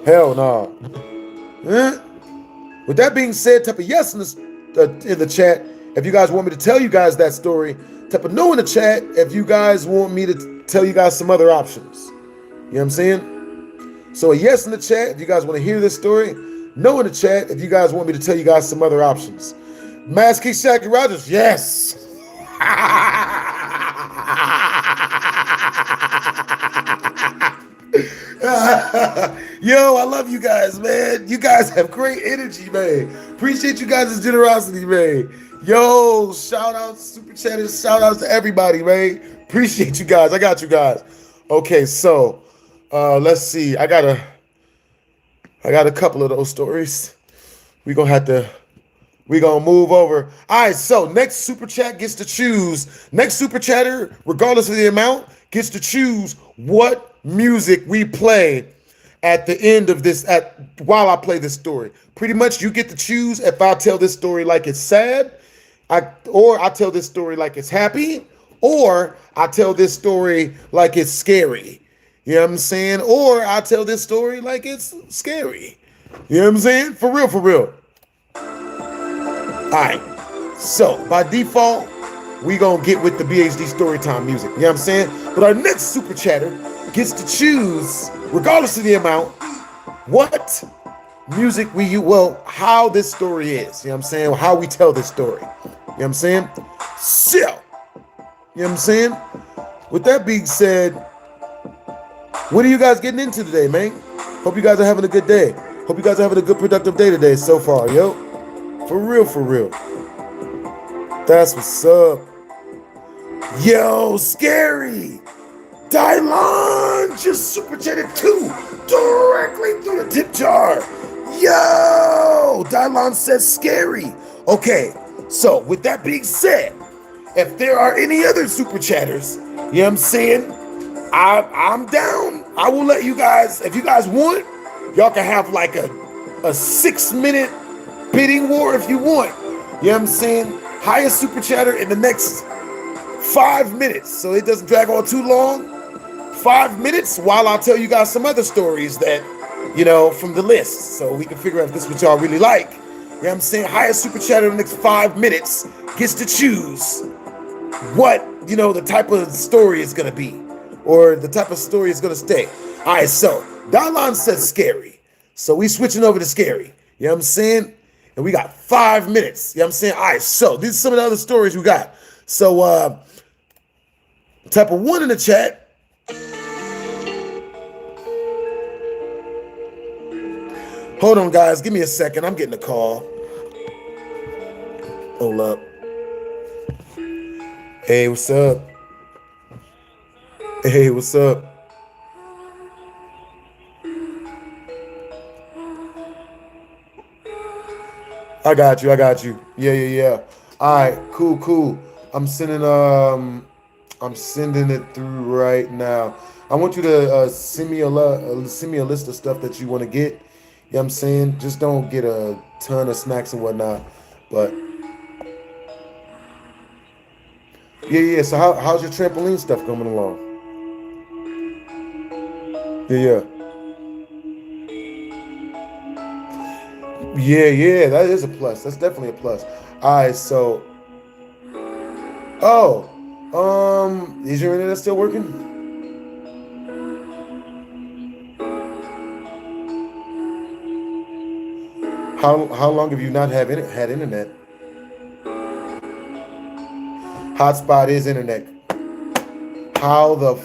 Hell nah. Huh? With that being said, type a yes in the chat if you guys want me to tell you guys that story. Type a no in the chat if you guys want me to tell you guys some other options. You know what I'm saying? So a yes in the chat if you guys want to hear this story. No in the chat if you guys want me to tell you guys some other options. Mass King Shaq and Rogers, yes. Yo, I love you guys, man. You guys have great energy, man. Appreciate you guys' generosity, man. Yo, shout out to super chatters, shout out to everybody, man. Appreciate you guys. I got you guys. Okay, so let's see. I got a couple of those stories. We're gonna move over. All right, so next super chat gets to choose. Next super chatter, regardless of the amount, gets to choose what music we play at the end of this, while I play this story. Pretty much you get to choose if I tell this story like it's sad, or I tell this story like it's happy, or I tell this story like it's scary. You know what I'm saying? Or I tell this story like it's scary. You know what I'm saying? For real, for real. All right, so by default, we gonna get with the BHD Storytime music, you know what I'm saying? But our next super chatter gets to choose, regardless of the amount, what music we use, well, how this story is, you know what I'm saying? How we tell this story, you know what I'm saying? So, you know what I'm saying? With that being said, what are you guys getting into today, man? Hope you guys are having a good day. Hope you guys are having a good, productive day today so far, yo. For real, for real. That's what's up. Yo, Scary. Dylon just super chatted too, directly through the tip jar. Yo, Dylon says Scary. Okay, so with that being said, if there are any other super chatters, you know what I'm saying? I'm down. I will let you guys, if you guys want, y'all can have like a 6-minute bidding war if you want. You know what I'm saying? Highest super chatter in the next 5 minutes, so it doesn't drag on too long. 5 minutes while I'll tell you guys some other stories that, you know, from the list, so we can figure out if this is what y'all really like. You know what I'm saying? Highest super chat in the next 5 minutes gets to choose what, you know, the type of story is gonna be, or the type of story is gonna stay. All right, so Dalon said scary, so we switching over to scary. You know what I'm saying? And we got 5 minutes. You know what I'm saying? All right, so these are some of the other stories we got. So type of 1 in the chat. Hold on, guys. Give me a second. I'm getting a call. Hold up. Hey, what's up? Hey, what's up? I got you. I got you. Yeah. All right, cool. I'm sending it through right now. I want you to send me a list of stuff that you want to get. You know what I'm saying? Just don't get a ton of snacks and whatnot. But yeah. So how's your trampoline stuff coming along? Yeah. That is a plus. That's definitely a plus. All right. So, is your internet still working? How long have you not had internet? Hotspot is internet. How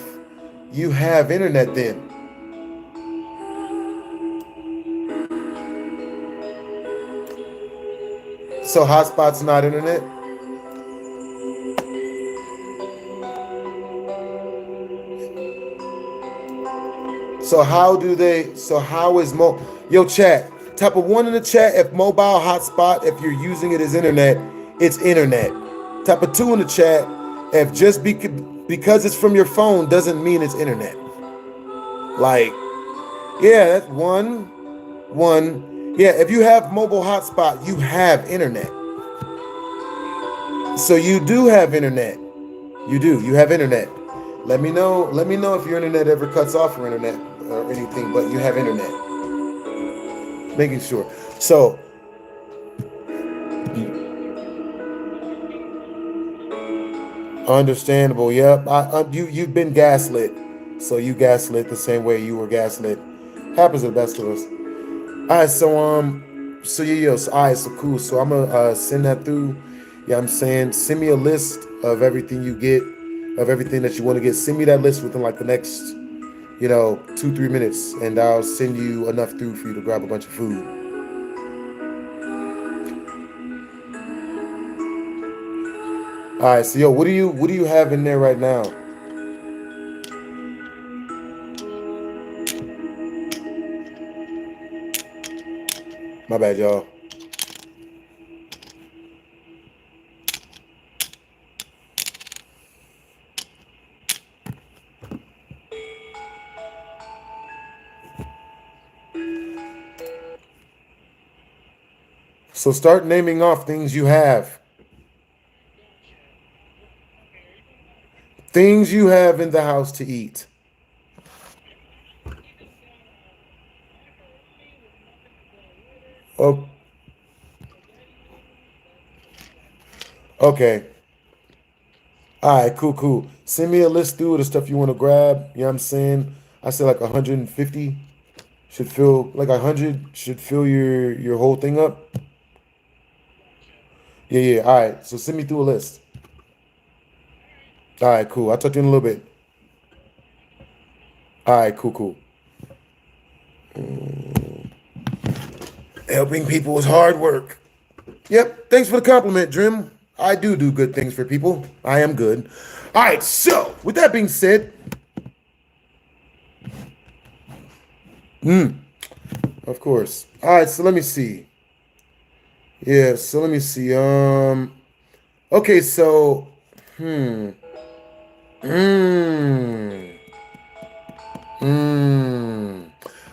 you have internet then? So hotspot's not internet? So how is yo chat, type of 1 in the chat if mobile hotspot, if you're using it as internet, it's internet. Type of 2 in the chat if just because it's from your phone doesn't mean it's internet. Like, yeah, that's one. Yeah, if you have mobile hotspot, you have internet. So you do have internet. You have internet. Let me know if your internet ever cuts off for internet or anything, but you have internet. Making sure. So understandable. Yep. You've been gaslit. So you gaslit the same way you were gaslit. Happens to the best of us. All right, so all right, so cool. So I'm gonna send that through. Yeah, I'm saying send me a list of everything you get, of everything that you want to get. Send me that list within like the next, 2-3 minutes, and I'll send you enough through for you to grab a bunch of food. All right, so what do you have in there right now? My bad, y'all. So start naming off things you have. Things you have in the house to eat. Oh. Okay. All right, cool. Send me a list through of the stuff you want to grab. You know what I'm saying? I said like 150 should fill, like 100 should fill your whole thing up. Yeah. All right, so send me through a list. All right, cool. I'll talk to you in a little bit. All right, cool. Helping people is hard work. Yep, thanks for the compliment, Drim. I do good things for people. I am good. All right, so with that being said, of course. All right, so let me see. Yeah, so let me see. Okay, so,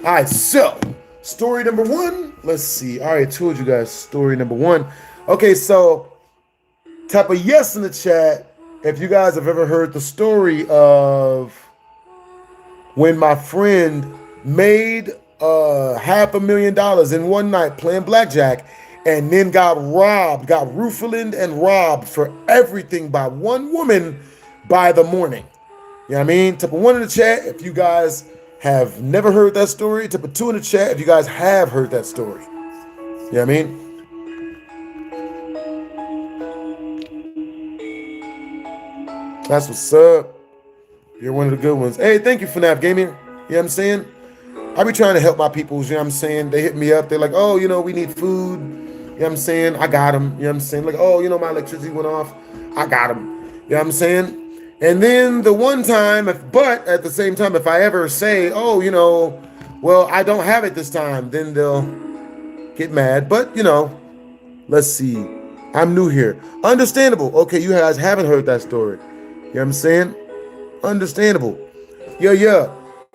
All right, so story number 1. Let's see. I already told you guys story number 1. Okay, so type a yes in the chat if you guys have ever heard the story of when my friend made $500,000 in one night playing blackjack, and then got robbed, got roofilined and robbed for everything by one woman by the morning. You know what I mean? Type a 1 in the chat if you guys have never heard that story. Type a 2 in the chat if you guys have heard that story. You know what I mean? That's what's up. You're one of the good ones. Hey, thank you, FNAF Gaming. You know what I'm saying? I be trying to help my peoples, you know what I'm saying? They hit me up. They're like, oh, you know, we need food. You know what I'm saying? I got them. You know what I'm saying? Like, oh, you know, my electricity went off. I got them. You know what I'm saying? And then the one time, but at the same time, if I ever say, oh, you know, well, I don't have it this time, then they'll get mad. But, you know, let's see. I'm new here. Understandable. Okay, you guys haven't heard that story. You know what I'm saying? Understandable. Yeah.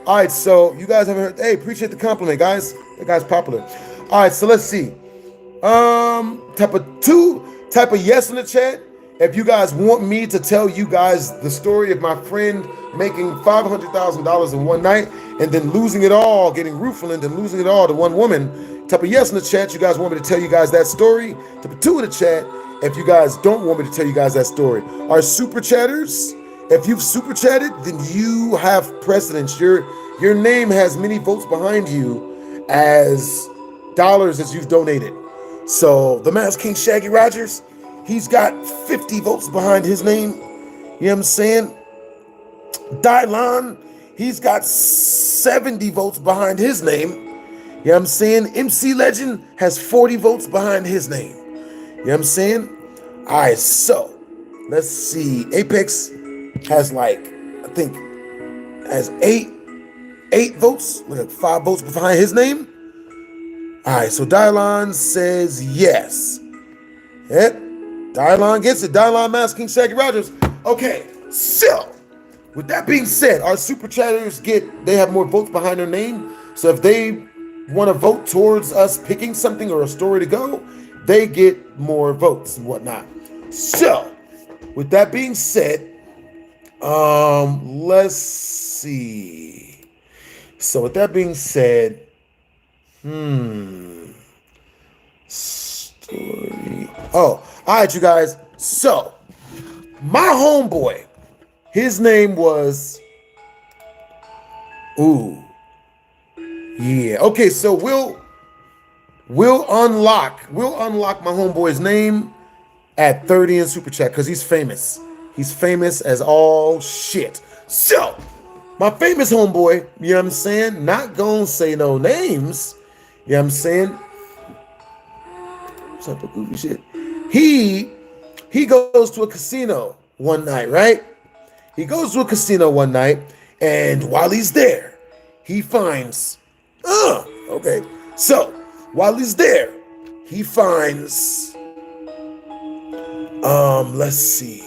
All right, so you guys haven't heard. Hey, appreciate the compliment, guys. That guy's popular. All right, so let's see. Type of yes in the chat if you guys want me to tell you guys the story of my friend making $500,000 in one night and then losing it all, getting roofilined and losing it all to one woman. Type of yes in the chat. You guys want me to tell you guys that story. Type of 2 in the chat if you guys don't want me to tell you guys that story. Our super chatters, if you've super chatted, then you have precedence. Your name has many votes behind you as dollars as you've donated. So the Mask King Shaggy Rogers, he's got 50 votes behind his name. You know what I'm saying? Dylon, he's got 70 votes behind his name. You know what I'm saying? MC Legend has 40 votes behind his name. You know what I'm saying? All right, so let's see. Apex has like, I think, has eight votes, like 5 votes behind his name. All right, so Dylon says yes. Yep, Dylon gets it. Dylon Mask King Shaggy Rogers. Okay, so with that being said, our super chatters they have more votes behind their name. So if they want to vote towards us picking something or a story to go, they get more votes and whatnot. So with that being said, let's see. So with that being said, story. Oh, all right, you guys. So my homeboy, his name was, yeah. Okay, so we'll unlock my homeboy's name at 30 in super chat because he's famous. He's famous as all shit. So my famous homeboy, you know what I'm saying? Not gonna say no names. You know what I'm saying? What's up with goofy shit? He goes to a casino one night, right? He goes to a casino one night, and while he's there, he finds, okay. So while he's there, he finds, let's see.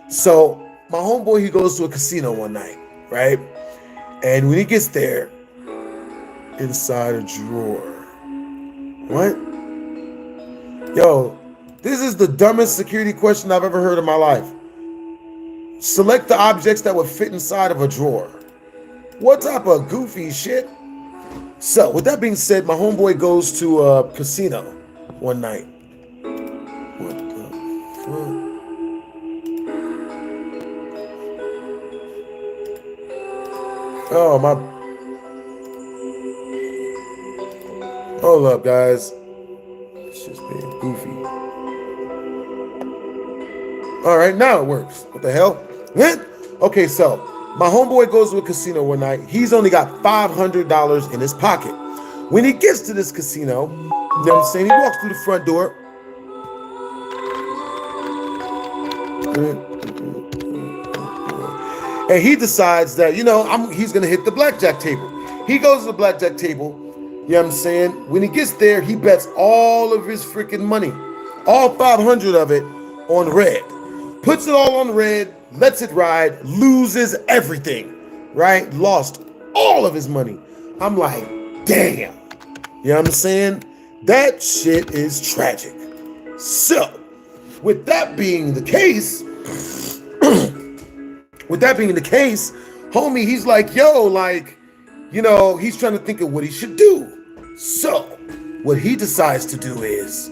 So my homeboy, he goes to a casino one night, right? And when he gets there, inside a drawer. What? Yo, this is the dumbest security question I've ever heard in my life. Select the objects that would fit inside of a drawer. What type of goofy shit? So, with that being said, my homeboy goes to a casino one night. What the fuck? Oh, my... Hold up, guys. It's just being goofy. All right, now it works. What the hell? Okay, so my homeboy goes to a casino one night. He's only got $500 in his pocket. When he gets to this casino, you know what I'm saying? He walks through the front door. And he decides that, you know, he's going to hit the blackjack table. He goes to the blackjack table. You know what I'm saying? When he gets there, he bets all of his freaking money, all 500 of it on red. Puts it all on red, lets it ride, loses everything, right? Lost all of his money. I'm like, damn. You know what I'm saying? That shit is tragic. So, with that being the case, with that being the case, homie, he's like, yo, like, he's trying to think of what he should do. So what he decides to do is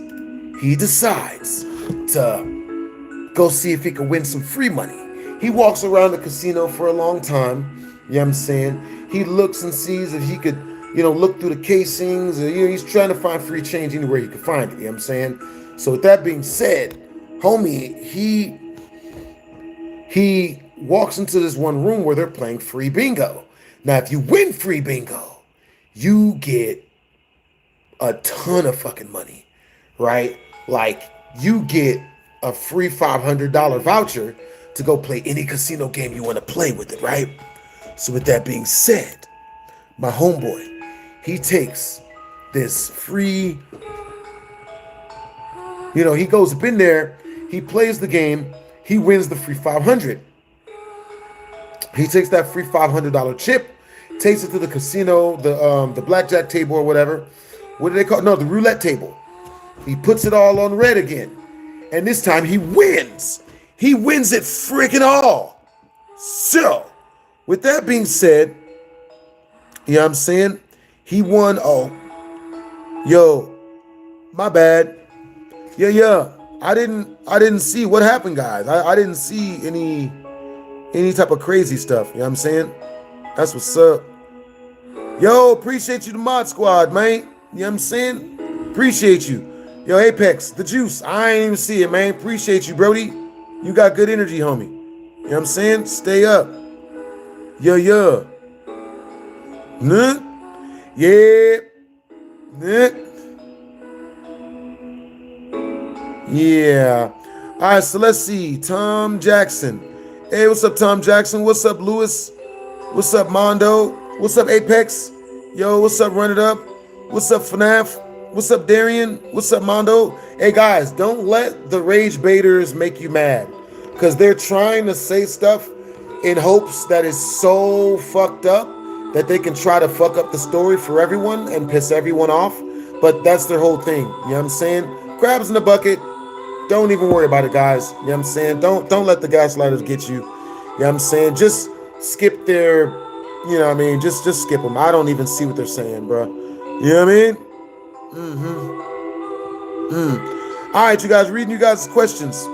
he decides to go see if he can win some free money. He walks around the casino for a long time. You know what I'm saying? He looks and sees if he could, look through the casings. He's trying to find free change anywhere he can find it. You know what I'm saying? So with that being said, homie, he walks into this one room where they're playing free bingo. Now, if you win free bingo, you get a ton of fucking money, right? Like, you get a free $500 voucher to go play any casino game you want to play with it, right? So with that being said, my homeboy, he takes this free, he goes up in there, he plays the game, he wins the free 500. He takes that free $500 chip, takes it to the casino, the blackjack table or whatever. What do they call it? No, the roulette table. He puts it all on red again. And this time he wins. He wins it freaking all. So, with that being said, you know what I'm saying? He won. Oh, yo, my bad. Yeah. I didn't see what happened, guys. I didn't see any type of crazy stuff. You know what I'm saying? That's what's up. Yo, appreciate you, the mod squad, man. You know what I'm saying? Appreciate you. Yo, Apex, the juice. I ain't even see it, man. Appreciate you, Brody. You got good energy, homie. You know what I'm saying? Stay up. Yeah. Nah. Yeah. Nah. Yeah. All right, so let's see. Tom Jackson. Hey, what's up, Tom Jackson? What's up, Lewis? What's up, Mondo? What's up, Apex? Yo, what's up, Run It Up? What's up, FNAF? What's up, Darian? What's up, Mondo? Hey, guys, don't let the rage baiters make you mad, because they're trying to say stuff in hopes that is so fucked up that they can try to fuck up the story for everyone and piss everyone off. But that's their whole thing. You know what I'm saying? Crabs in the bucket. Don't even worry about it, guys. You know what I'm saying? Don't let the gaslighters get you. You know what I'm saying? Just skip their, you know what I mean? Just skip them. I don't even see what they're saying, bro. You know what I mean? All right, you guys, reading you guys' questions.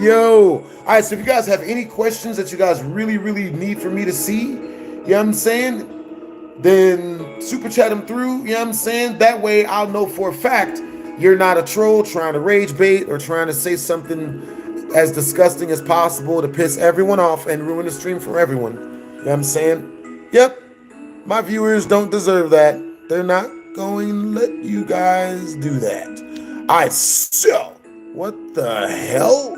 Yo. All right, so if you guys have any questions that you guys really, really need for me to see, you know what I'm saying? Then super chat them through, you know what I'm saying? That way I'll know for a fact you're not a troll trying to rage bait or trying to say something as disgusting as possible to piss everyone off and ruin the stream for everyone. You know what I'm saying? Yep. My viewers don't deserve that. They're not going to let you guys do that. All right, so what the hell?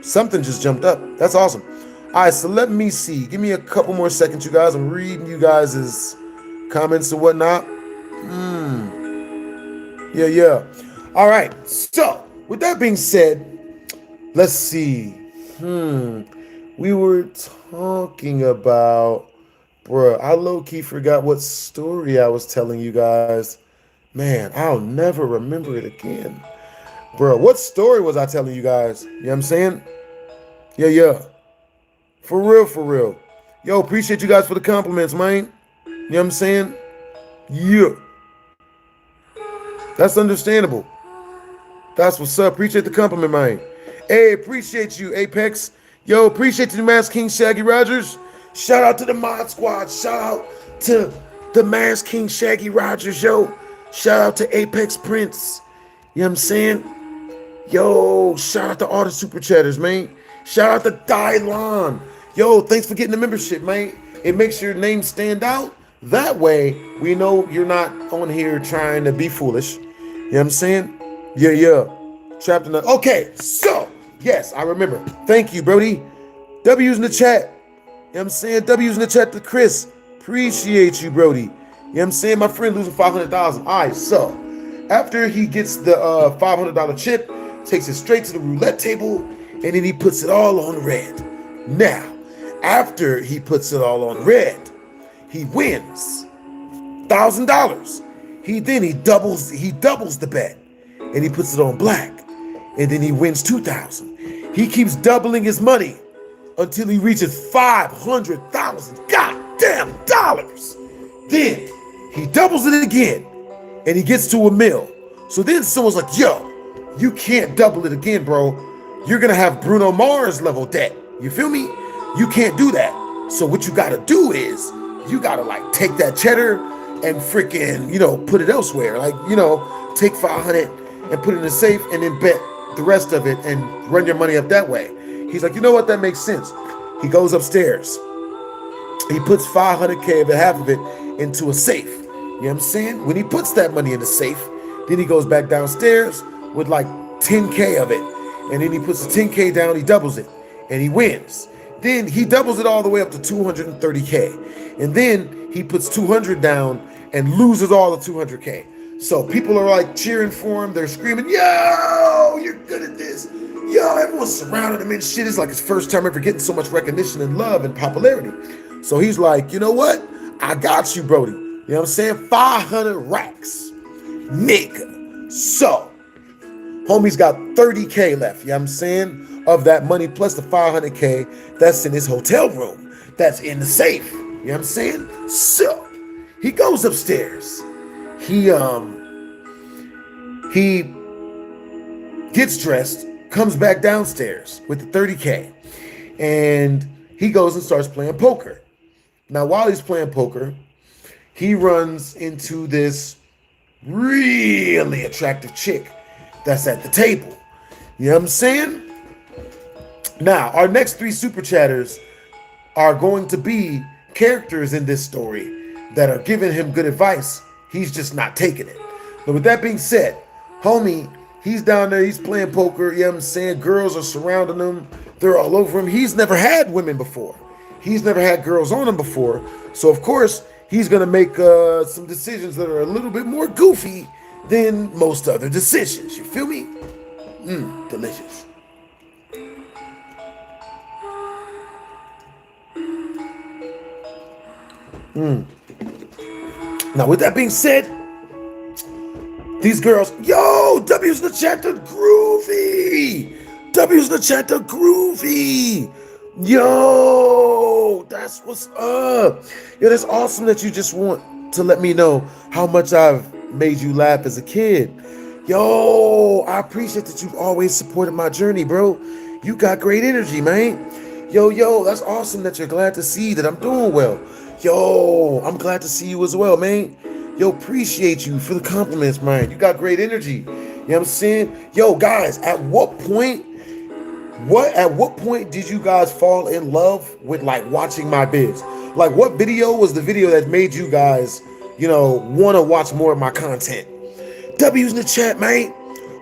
Something just jumped up. That's awesome. All right, so let me see. Give me a couple more seconds, you guys. I'm reading you guys' comments and whatnot. Yeah. All right. So, with that being said, let's see. We were talking about, bruh, I low-key forgot what story I was telling you guys. Man, I'll never remember it again. Bruh, what story was I telling you guys? You know what I'm saying? Yeah. For real. Yo, appreciate you guys for the compliments, man. You know what I'm saying? Yeah. That's understandable. That's what's up. Appreciate the compliment, man. Hey, appreciate you, Apex. Yo, appreciate you, the Masked King Shaggy Rogers. Shout out to the mod squad. Shout out to the Masked King Shaggy Rogers, yo. Shout out to Apex Prince. You know what I'm saying? Yo, shout out to all the super chatters, man. Shout out to Dylon. Yo, thanks for getting the membership, man. It makes your name stand out. That way, we know you're not on here trying to be foolish. You know what I'm saying? Yeah. Trapped in the... Okay, so, yes, I remember. Thank you, Brody. W's in the chat. You know what I'm saying? W's in the chat to Chris. Appreciate you, Brody. You know what I'm saying? My friend losing $500,000. All right, so, after he gets the $500 chip, takes it straight to the roulette table, and then he puts it all on red. Now, after he puts it all on red, he wins $1,000. He doubles the bet, and he puts it on black, and then he wins $2,000. He keeps doubling his money until he reaches $500,000 goddamn dollars. Then he doubles it again and he gets to $1 million. So then someone's like, yo, you can't double it again, bro. You're gonna have Bruno Mars level debt. You feel me? You can't do that. So what you gotta do is you gotta like take that cheddar and freaking, put it elsewhere. Like, take 500 and put it in a safe and then bet the rest of it and run your money up that way. He's like, you know what? That makes sense. He goes upstairs. He puts 500K of it, half of it, into a safe. You know what I'm saying? When he puts that money in the safe, then he goes back downstairs with like 10K of it. And then he puts the 10K down, he doubles it, and he wins. Then he doubles it all the way up to 230K. And then he puts 200 down and loses all the 200K. So people are like cheering for him. They're screaming, yo, you're good at this. Yo, everyone's surrounding him and shit. It's like his first time ever getting so much recognition and love and popularity. So he's like, you know what? I got you, Brody. You know what I'm saying? 500 racks. Nigga. So, homie's got 30K left, you know what I'm saying? Of that money plus the 500K that's in his hotel room. That's in the safe. You know what I'm saying? So, he goes upstairs. He gets dressed, comes back downstairs with the 30K, and he goes and starts playing poker. Now, while he's playing poker, he runs into this really attractive chick that's at the table. You know what I'm saying? Now, our next 3 super chatters are going to be characters in this story that are giving him good advice. He's just not taking it. But with that being said, homie, he's down there, he's playing poker, you know what I'm saying? Girls are surrounding him. They're all over him. He's never had women before. He's never had girls on him before. So, of course, he's going to make some decisions that are a little bit more goofy than most other decisions. You feel me? Delicious. Now, with that being said, these girls, yo, W's in the chat to groovy. W's in the chat to groovy. Yo, that's what's up. Yo, that's awesome that you just want to let me know how much I've made you laugh as a kid. Yo, I appreciate that you've always supported my journey, bro. You got great energy, man. Yo, that's awesome that you're glad to see that I'm doing well. Yo, I'm glad to see you as well, man. Yo, appreciate you for the compliments, man. You got great energy. You know what I'm saying? Yo, guys, at what point did you guys fall in love with like watching my vids? Like, what video was the video that made you guys, want to watch more of my content? W's in the chat, man.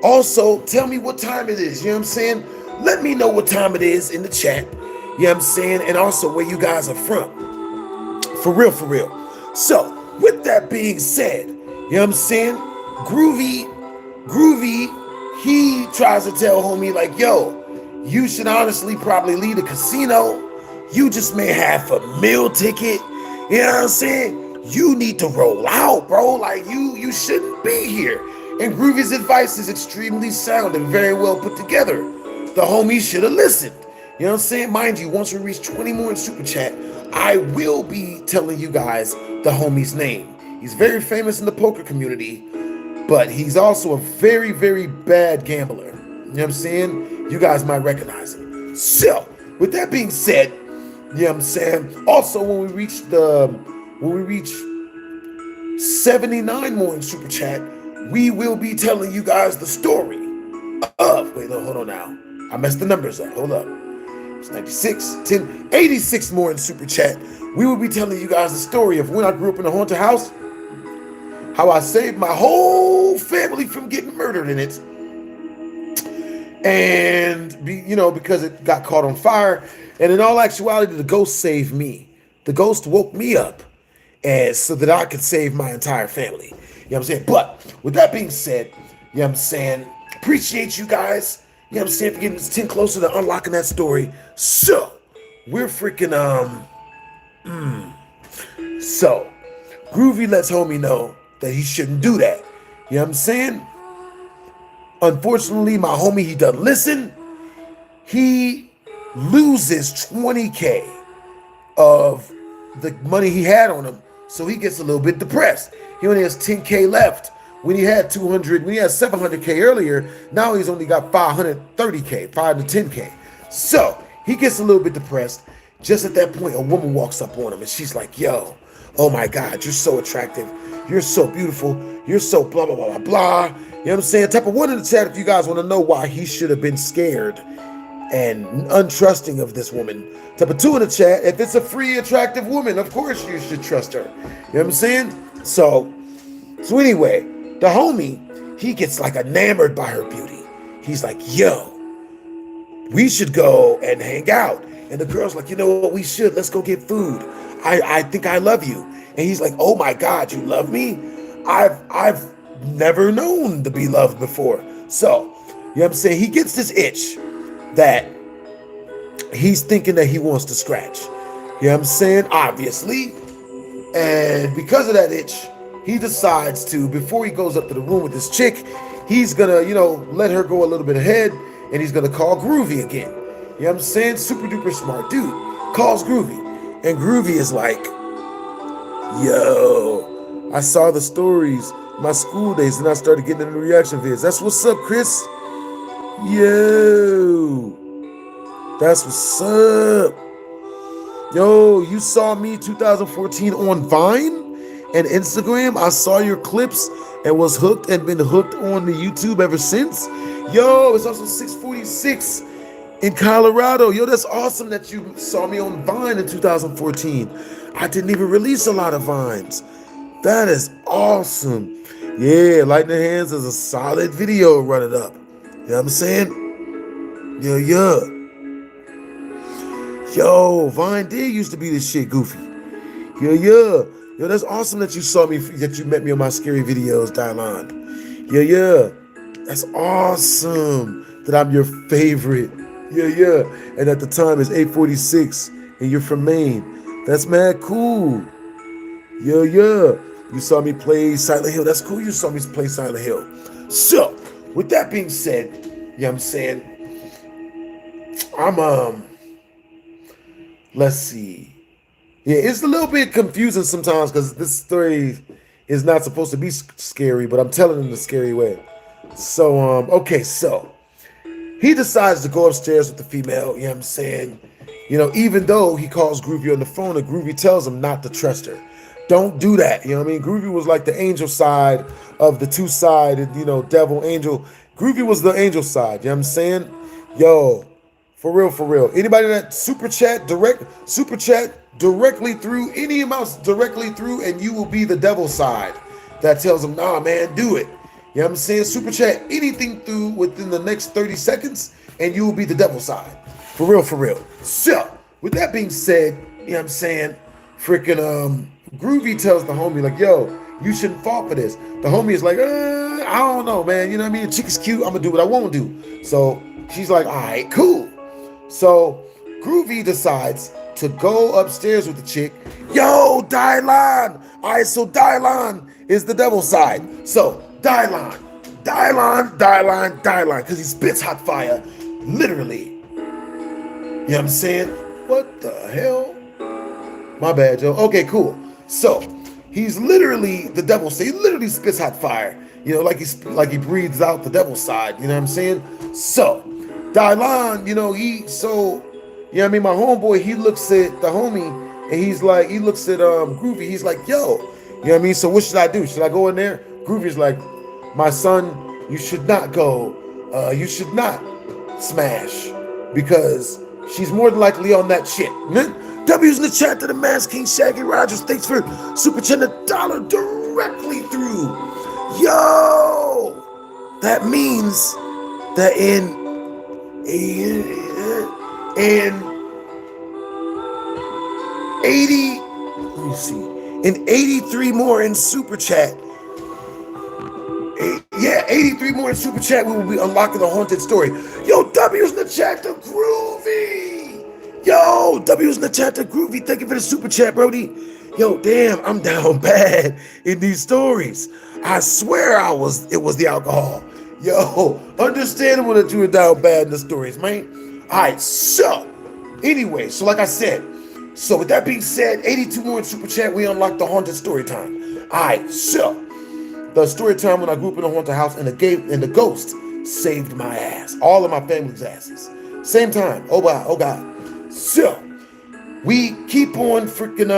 Also, tell me what time it is. You know what I'm saying? Let me know what time it is in the chat. You know what I'm saying? And also where you guys are from. For real, for real. So, with that being said, you know what I'm saying? Groovy, he tries to tell homie like, yo, you should honestly probably leave the casino. You just may have a meal ticket. You know what I'm saying? You need to roll out, bro. Like, you shouldn't be here. And Groovy's advice is extremely sound and very well put together. The homie should have listened. You know what I'm saying? Mind you, once we reach 20 more in Super Chat, I will be telling you guys the homie's name. He's very famous in the poker community, but he's also a very, very bad gambler. You know what I'm saying? You guys might recognize him. So, with that being said, you know what I'm saying? Also, when we reach 79 more in Super Chat, we will be telling you guys the story of, hold on now. I messed the numbers up. Hold up. It's 96, 10, 86 more in Super Chat. We will be telling you guys the story of when I grew up in a haunted house, how I saved my whole family from getting murdered in it, and because it got caught on fire. And in all actuality, the ghost saved me. The ghost woke me up, and so that I could save my entire family. You know what I'm saying? But with that being said, you know what I'm saying? Appreciate you guys. You know what I'm saying? For getting this 10 closer to unlocking that story. So, we're freaking, So, Groovy lets homie know that he shouldn't do that. You know what I'm saying? Unfortunately, my homie, he doesn't listen. he loses 20K of the money he had on him, so he gets a little bit depressed. He only has 10K left. When he had 700K earlier, now he's only got 530K, 5 to 10K. So he gets a little bit depressed. Just at that point, a woman walks up on him and she's like, yo, oh my God, you're so attractive. You're so beautiful. You're so blah, blah, blah, blah, blah. You know what I'm saying? Type of 1 in the chat if you guys want to know why he should have been scared and untrusting of this woman. Type of 2 in the chat if it's a free, attractive woman, of course you should trust her. You know what I'm saying? So anyway, the homie, he gets like enamored by her beauty. He's like, yo, we should go and hang out. And the girl's like, you know what, we should. Let's go get food. I think I love you. And he's like, oh my God, you love me? I've never known to be loved before. So, you know what I'm saying? He gets this itch that he's thinking that he wants to scratch. You know what I'm saying? Obviously. And because of that itch, he decides to, before he goes up to the room with this chick, he's gonna, let her go a little bit ahead, and he's gonna call Groovy again. You know what I'm saying? Super duper smart dude. Calls Groovy. And Groovy is like, yo, I saw the stories, my school days, and I started getting into the reaction vids. That's what's up, Chris. Yo, that's what's up. Yo, you saw me 2014 on Vine and Instagram. I saw your clips and was hooked and been hooked on the YouTube ever since. Yo, it's also 646 in Colorado. Yo, that's awesome that you saw me on Vine in 2014. I didn't even release a lot of Vines. That is awesome. Yeah, Lightning Hands is a solid video running up. You know what I'm saying? Yeah. Yo, Vine did used to be this shit, Goofy. Yeah. Yo, that's awesome that you saw me, that you met me on my scary videos, Dylan. Yeah. That's awesome that I'm your favorite. Yeah. And at the time it's 8:46 and you're from Maine. That's mad cool. Yeah. You saw me play Silent Hill. That's cool. You saw me play Silent Hill. So, with that being said, you know what I'm saying? Let's see. Yeah, it's a little bit confusing sometimes because this story is not supposed to be scary, but I'm telling it in a scary way. So, okay, so he decides to go upstairs with the female, you know what I'm saying? Even though he calls Groovy on the phone and Groovy tells him not to trust her. Don't do that, you know what I mean? Groovy was like the angel side of the two-sided, devil, angel. Groovy was the angel side, you know what I'm saying? Yo, for real. Anybody that super chat directly through, any amounts directly through, and you will be the devil side that tells them, nah, man, do it. You know what I'm saying? Super chat anything through within the next 30 seconds, and you will be the devil side. For real. So, with that being said, you know what I'm saying? Freaking, Groovy tells the homie, like, yo, you shouldn't fall for this. The homie is like, I don't know, man. You know what I mean? The chick is cute. I'm going to do what I want to do. So, she's like, all right, cool. So, Groovy decides to go upstairs with the chick. Yo, Dylan. All right, so Dylan is the devil side. So, Dylan, because he spits hot fire, literally. You know what I'm saying? What the hell? My bad, Joe. Okay, cool. So, he's literally the devil side. He literally spits hot fire. Like he breathes out the devil side. You know what I'm saying? So, Dylan, my homeboy, he looks at the homie, and he looks at Groovy, he's like, yo, you know what I mean? So what should I do? Should I go in there? Groovy's like, my son, you should not go, you should not smash, because she's more than likely on that shit. W's in the chat to the Mass King Shaggy Rogers. Thanks for super chatting $1 directly through. Yo, that means that in 83 more in super chat. 83 more in super chat. We will be unlocking the haunted story. Yo, W's in the chat to Groovy. Yo, W's in the chat to Groovy. Thank you for the super chat, Brody. Yo, damn, I'm down bad in these stories. I swear it was the alcohol. Yo, understandable that you were down bad in the stories, man. All right, so anyway, so like I said, so with that being said, 82 more in Super Chat, we unlocked the haunted story time. All right, so the story time when I grew up in a haunted house and the ghost saved my ass, all of my family's asses. Same time. Oh wow, oh god. So we keep on freaking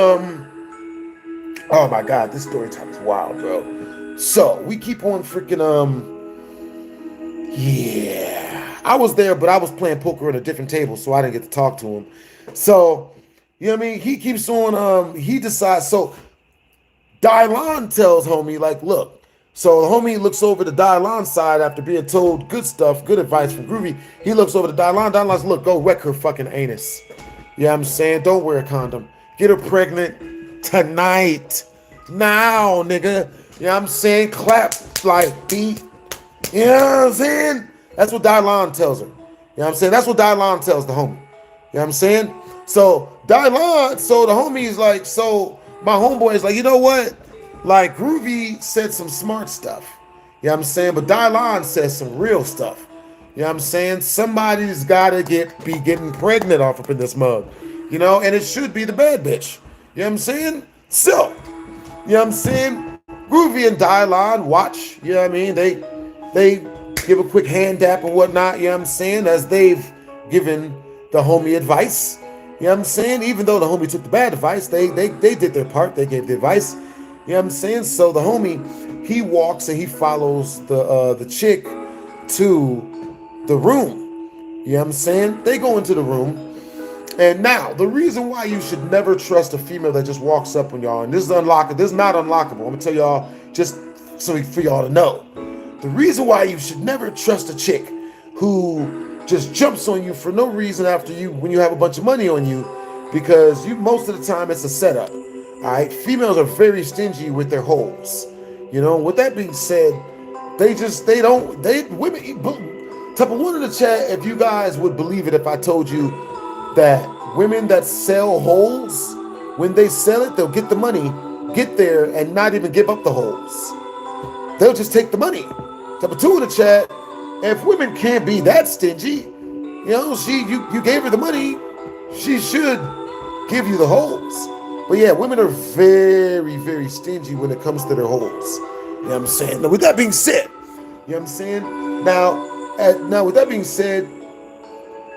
oh my god, this story time is wild, bro. So we keep on freaking yeah. I was there, but I was playing poker at a different table, so I didn't get to talk to him. So, you know what I mean? He keeps on he decides, so Dylon tells homie, like, look. So the homie looks over to Dylon's side after being told good stuff, good advice from Groovy. He looks over to Dylon. Dylon's, look, go wreck her fucking anus. You know what I'm saying? Don't wear a condom. Get her pregnant tonight. Now, nigga. You know what I'm saying? Clap like beat. You know what I'm saying? That's what Dylon tells her. You know what I'm saying? That's what Dylon tells the homie. You know what I'm saying? So Dylon, so the homie's like, so my homeboy is like, you know what? Like, Groovy said some smart stuff. You know what I'm saying? But Dylon says some real stuff. You know what I'm saying? Somebody's got to be getting pregnant off up in this mug. You know? And it should be the bad bitch. You know what I'm saying? So, you know what I'm saying? Groovy and Dylon watch. You know what I mean? They give a quick hand dap and whatnot. You know what I'm saying? As they've given the homie advice. You know what I'm saying? Even though the homie took the bad advice, they did their part. They gave the advice. You know what I'm saying? So the homie, he walks and he follows the chick to the room. You know what I'm saying? They go into the room. And now, the reason why you should never trust a female that just walks up on y'all, and this is unlockable, this is not unlockable. I'm gonna tell y'all just for y'all to know. The reason why you should never trust a chick who just jumps on you for no reason when you have a bunch of money on you, because most of the time it's a setup. All right, females are very stingy with their holes. You know, with that being said, women, type of one in the chat, if you guys would believe it if I told you that women that sell holes, when they sell it, they'll get the money, get there, and not even give up the holes. They'll just take the money. Type of two in the chat, if women can't be that stingy, you know, you gave her the money, she should give you the holes. But yeah, women are very, very stingy when it comes to their holes. You know what I'm saying? Now, with that being said, you know what I'm saying? Now, with that being said,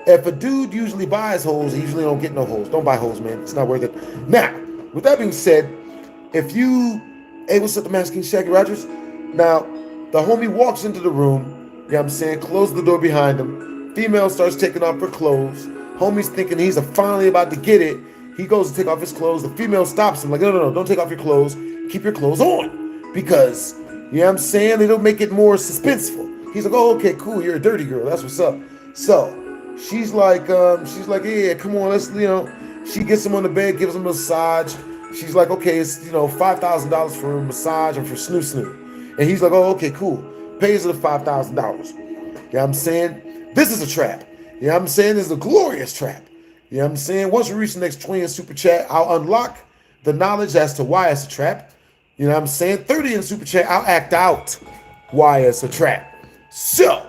if a dude usually buys holes, he usually don't get no holes. Don't buy holes, man. It's not worth it. Now, with that being said, if you, hey, what's up, the Masked King Shaggy Rogers? Now, the homie walks into the room, you know what I'm saying? Close the door behind him. Female starts taking off her clothes. Homie's thinking he's finally about to get it. He goes to take off his clothes. The female stops him like, no, don't take off your clothes. Keep your clothes on. Because, you know what I'm saying? They don't make it more suspenseful. He's like, oh, okay, cool. You're a dirty girl. That's what's up. So, she's like, yeah, come on, let's, you know, she gets him on the bed, gives him a massage. She's like, okay, it's, you know, $5,000 for a massage and for snoo. And he's like, oh, okay, cool. Pays her the $5,000. You know what I'm saying? This is a trap. You know what I'm saying? This is a glorious trap. You know what I'm saying? Once we reach the next 20 in Super Chat, I'll unlock the knowledge as to why it's a trap. You know what I'm saying? 30 in Super Chat, I'll act out why it's a trap. So,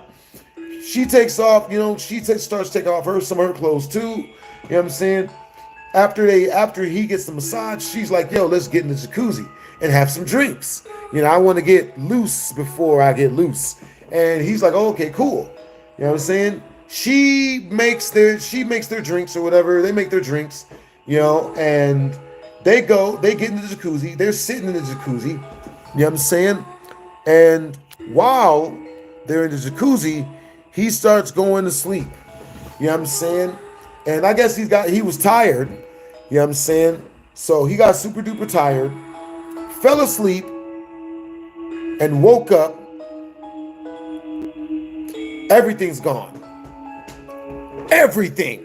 she takes off, you know, starts taking off some of her clothes too. You know what I'm saying? After he gets the massage, she's like, yo, let's get in the jacuzzi and have some drinks. You know, I want to get loose before I get loose. And he's like, oh, okay, cool. You know what I'm saying? She makes their drinks or whatever. They make their drinks, you know, and they get in the jacuzzi. They're sitting in the jacuzzi. You know what I'm saying? And while they're in the jacuzzi, he starts going to sleep. You know what I'm saying? And I guess he was tired. You know what I'm saying? So he got super duper tired, fell asleep, and woke up. Everything's gone. Everything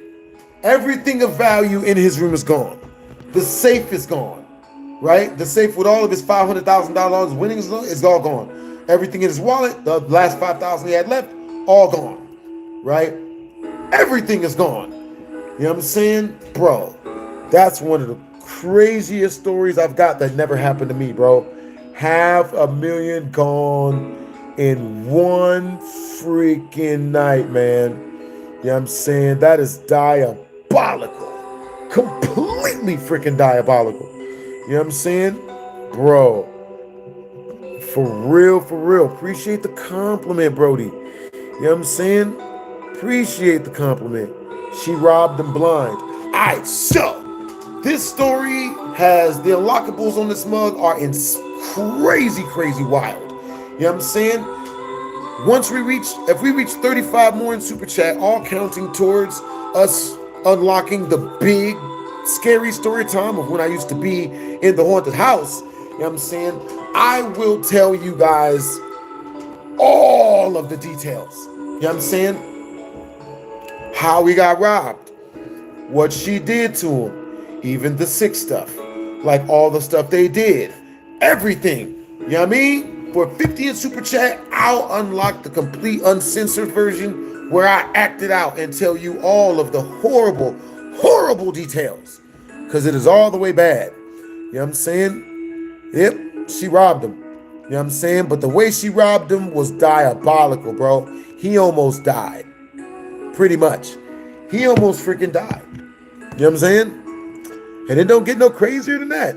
of value in his room is gone. The safe is gone, right? The safe with all of his $500,000 winnings is all gone. Everything in his wallet, the last $5,000 he had left, all gone, right? Everything is gone. You know what I'm saying? Bro, that's one of the craziest stories I've got that never happened to me, bro. $500,000 gone in one freaking night, man. You know what I'm saying? That is diabolical. Completely freaking diabolical. You know what I'm saying? Bro. For real, for real. Appreciate the compliment, Brody. You know what I'm saying? Appreciate the compliment. She robbed them blind. Alright, so this story has the unlockables on this mug are in crazy, crazy wild. You know what I'm saying? If we reach 35 more in Super Chat, all counting towards us unlocking the big, scary story time of when I used to be in the haunted house, you know what I'm saying? I will tell you guys all of the details. You know what I'm saying? How he got robbed, what she did to him, even the sick stuff, like all the stuff they did, everything. You know what I mean? For 50 in Super Chat, I'll unlock the complete uncensored version where I act it out and tell you all of the horrible, horrible details. Because it is all the way bad. You know what I'm saying? Yep, she robbed him. You know what I'm saying? But the way she robbed him was diabolical, bro. He almost died. Pretty much. He almost freaking died. You know what I'm saying? And it don't get no crazier than that.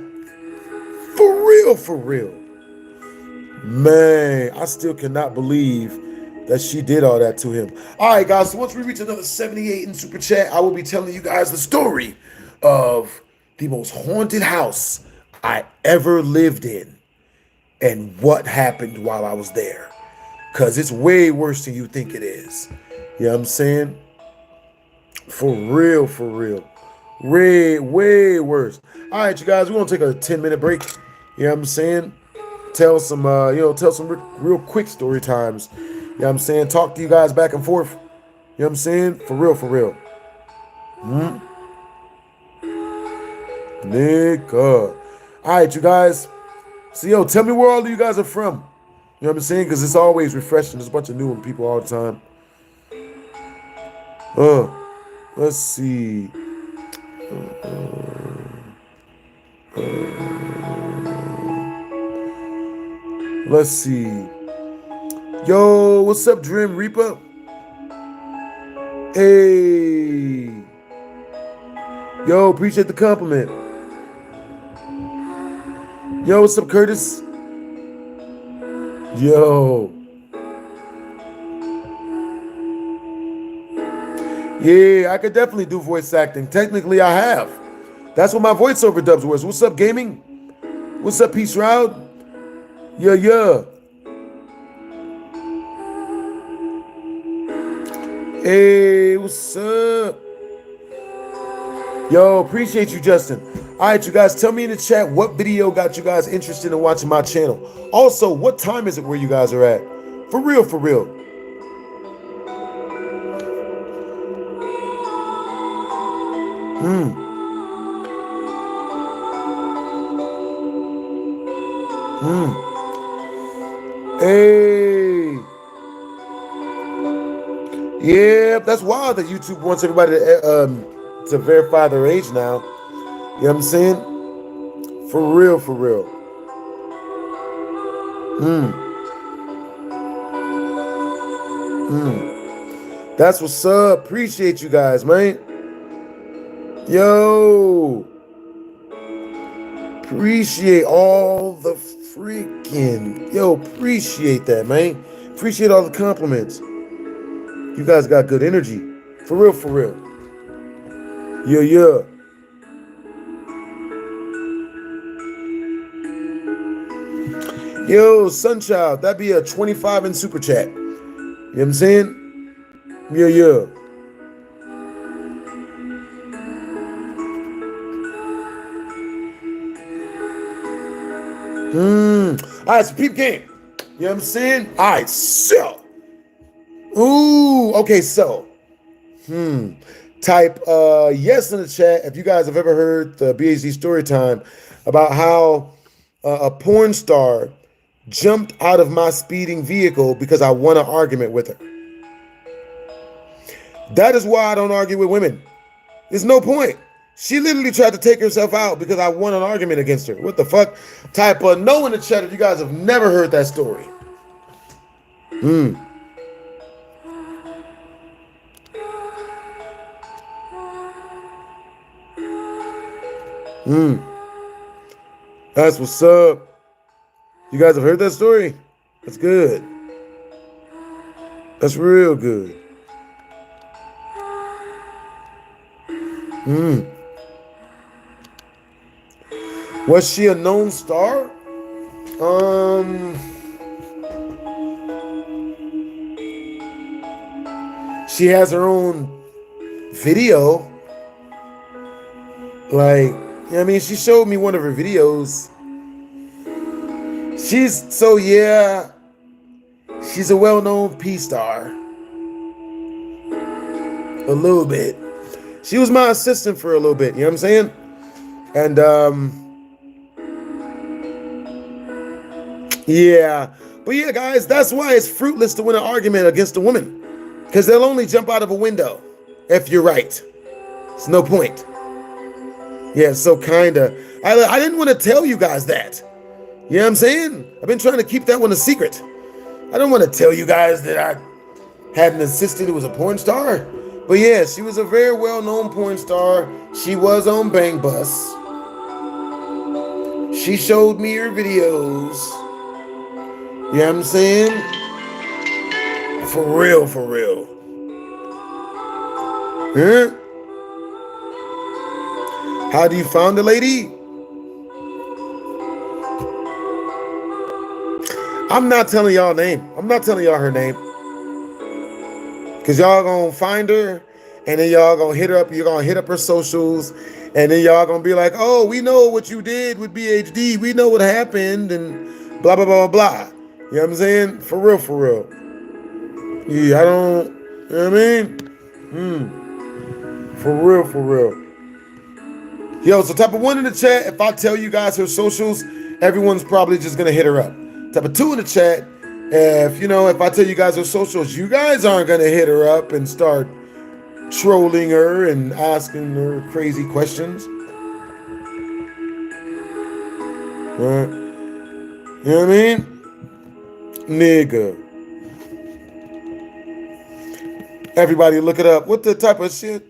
For real, for real. Man, I still cannot believe that she did all that to him. All right, guys, so once we reach another 78 in Super Chat, I will be telling you guys the story of the most haunted house I ever lived in and what happened while I was there. Because it's way worse than you think it is. You know what I'm saying? For real, for real. Way worse. All right, you guys, we're going to take a 10-minute break. You know what I'm saying? Tell some, tell some real quick story times. You know what I'm saying? Talk to you guys back and forth. You know what I'm saying? For real, for real. Nigga. All right, you guys. So, tell me where all of you guys are from. You know what I'm saying? Because it's always refreshing. There's a bunch of new people all the time. Let's see. Let's see. Yo, what's up, Dream Reaper? Hey. Yo, appreciate the compliment. Yo, what's up, Curtis? Yo. Yeah, I could definitely do voice acting. Technically, I have. That's what my voiceover dubs was. What's up, gaming? What's up, Peace Route? Yeah. Hey, what's up? Yo, appreciate you, Justin. All right, you guys, tell me in the chat what video got you guys interested in watching my channel. Also, what time is it where you guys are at? For real, for real. Hey. Yeah, that's wild that YouTube wants everybody to verify their age now. You know what I'm saying? For real, for real. That's what's up. Appreciate you guys, man. Yo. Appreciate all the freaking... Yo, appreciate that, man. Appreciate all the compliments. You guys got good energy. For real, for real. Yeah. Yo, Sunchild, that'd be a 25 in Super Chat. You know what I'm saying? Yeah. All right, so peep game. You know what I'm saying? All right, so. Ooh, okay, so. Type yes in the chat if you guys have ever heard the BHD story time about how a porn star jumped out of my speeding vehicle because I won an argument with her. That is why I don't argue with women. There's no point. She literally tried to take herself out because I won an argument against her. What the fuck? Type no in the chat if you guys have never heard that story. That's what's up. You guys have heard that story? That's good. That's real good. Was she a known star? She has her own video. Like, I mean, she showed me one of her videos. She's a well-known P-star. A little bit. She was my assistant for a little bit, you know what I'm saying? And, yeah. But yeah, guys, that's why it's fruitless to win an argument against a woman. Because they'll only jump out of a window if you're right. It's no point. Yeah, so kinda. I didn't want to tell you guys that. You know what I'm saying? I've been trying to keep that one a secret. I don't want to tell you guys that I had an assistant who was a porn star. But yeah, she was a very well-known porn star. She was on Bang Bus. She showed me her videos. You know what I'm saying? For real, for real. Huh? How do you found the lady? I'm not telling y'all name. I'm not telling y'all her name. Because y'all gonna find her, and then y'all gonna hit her up. You're gonna hit up her socials, and then y'all gonna be like, oh, we know what you did with BHD. We know what happened, and blah, blah, blah, blah. You know what I'm saying? For real, for real. Yeah, I don't, you know what I mean? For real, for real. Yo, so type of 1 in the chat, if I tell you guys her socials, everyone's probably just gonna hit her up. Type of 2 in the chat, if I tell you guys her socials, you guys aren't gonna hit her up and start trolling her and asking her crazy questions. Right? You know what I mean? Nigga. Everybody look it up. What the type of shit?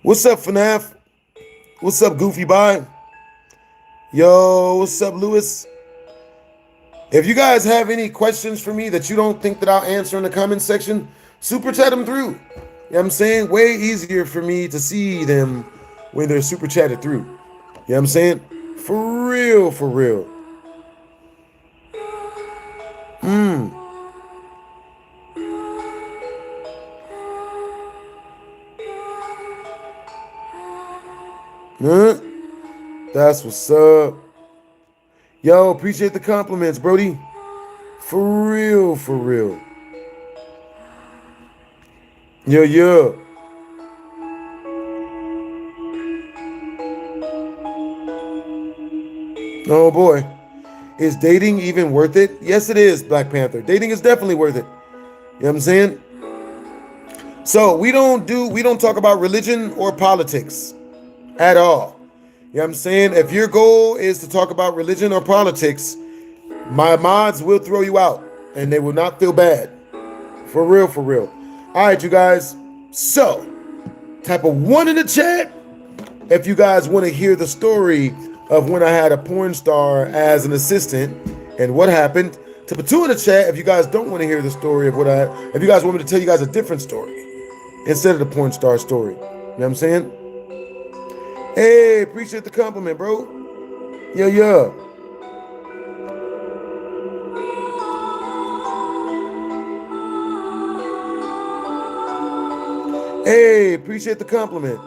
What's up, FNAF? What's up, Goofy Bye? Yo, what's up, LOIS? If you guys have any questions for me that you don't think that I'll answer in the comment section, super chat them through. You know what I'm saying? Way easier for me to see them when they're super chatted through. You know what I'm saying? For real, for real. Huh? That's what's up. Yo, appreciate the compliments, Brody. For real, for real. Yeah. Oh boy. Is dating even worth it? Yes, it is, Black Panther. Dating is definitely worth it. You know what I'm saying? So we don't talk about religion or politics at all. You know what I'm saying? If your goal is to talk about religion or politics, my mods will throw you out and they will not feel bad. For real, for real. All right, you guys. So, type of 1 in the chat if you guys want to hear the story of when I had a porn star as an assistant and what happened. Type of 2 in the chat if you guys don't want to hear the story of if you guys want me to tell you guys a different story instead of the porn star story. You know what I'm saying? Hey, appreciate the compliment, bro. Yeah. Hey, appreciate the compliment.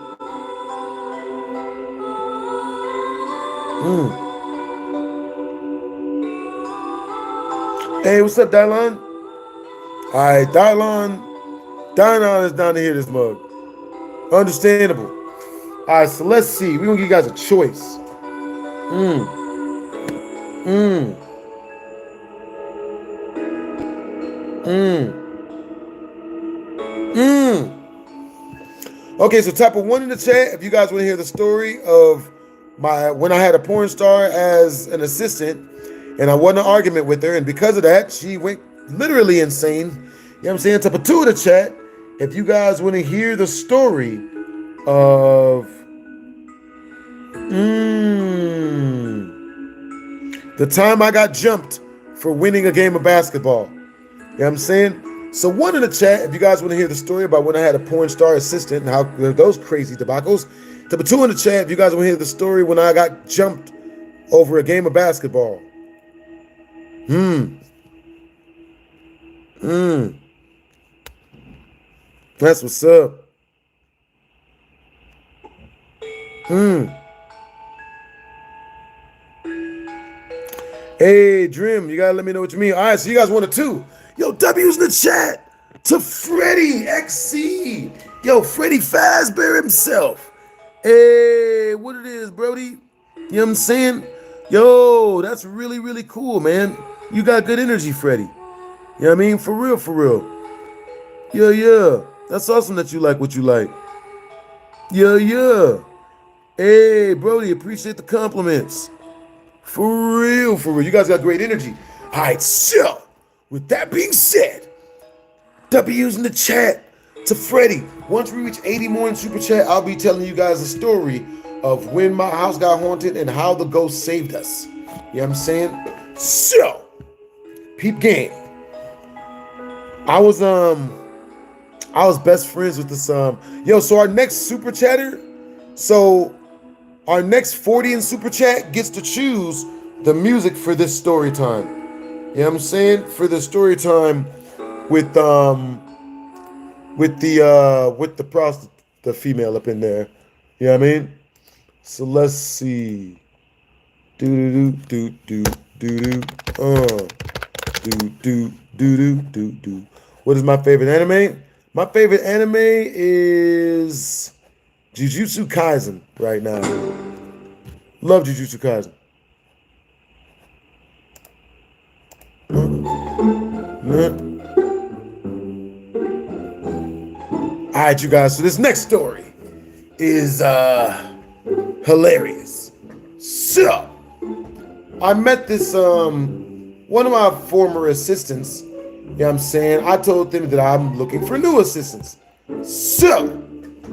Hey, what's up, Dylon? All right, Dylon is down to hear this mug. Understandable. All right, so let's see. We're going to give you guys a choice. Okay, so type of 1 in the chat if you guys want to hear the story of when I had a porn star as an assistant and I won an argument with her, and because of that, she went literally insane. You know what I'm saying? Type of 2 in the chat if you guys want to hear the story of the time I got jumped for winning a game of basketball. You know what I'm saying? So one in the chat, if you guys want to hear the story about when I had a porn star assistant and how those crazy debacles. Number two in the chat, if you guys want to hear the story when I got jumped over a game of basketball. That's what's up. Hey, Dream, you gotta let me know what you mean. All right, so you guys wanted two. Yo, W's in the chat to Freddie XC. Yo, Freddie Fazbear himself. Hey, what it is, Brody? You know what I'm saying? Yo, that's really, really cool, man. You got good energy, Freddie. You know what I mean? For real, for real. Yeah. That's awesome that you like what you like. Yeah. Hey, Brody, appreciate the compliments. For real. You guys got great energy. All right, so with that being said, W's in the chat to Freddie. Once we reach 80 more in Super Chat, I'll be telling you guys the story of when my house got haunted and how the ghost saved us. You know what I'm saying? So, peep game. I was best friends with this yo, so our next Super Chatter, so our next 40 in Super Chat gets to choose the music for this story time. You know what I'm saying? For the story time with the female up in there. You know what I mean? So let's see. Do. What is my favorite anime? My favorite anime is Jujutsu Kaisen right now. Love Jujutsu Kaisen. All right, you guys. So this next story is hilarious. So I met this one of my former assistants. You know what I'm saying? I told them that I'm looking for new assistants. So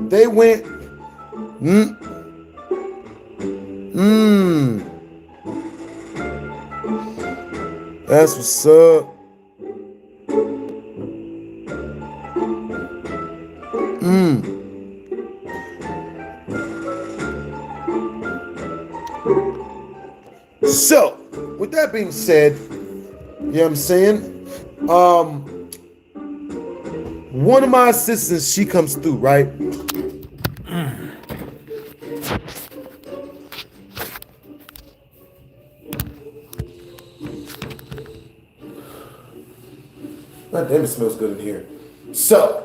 they went That's what's up. So, with that being said, you know what I'm saying? One of my assistants, she comes through, right? God damn, it smells good in here. So,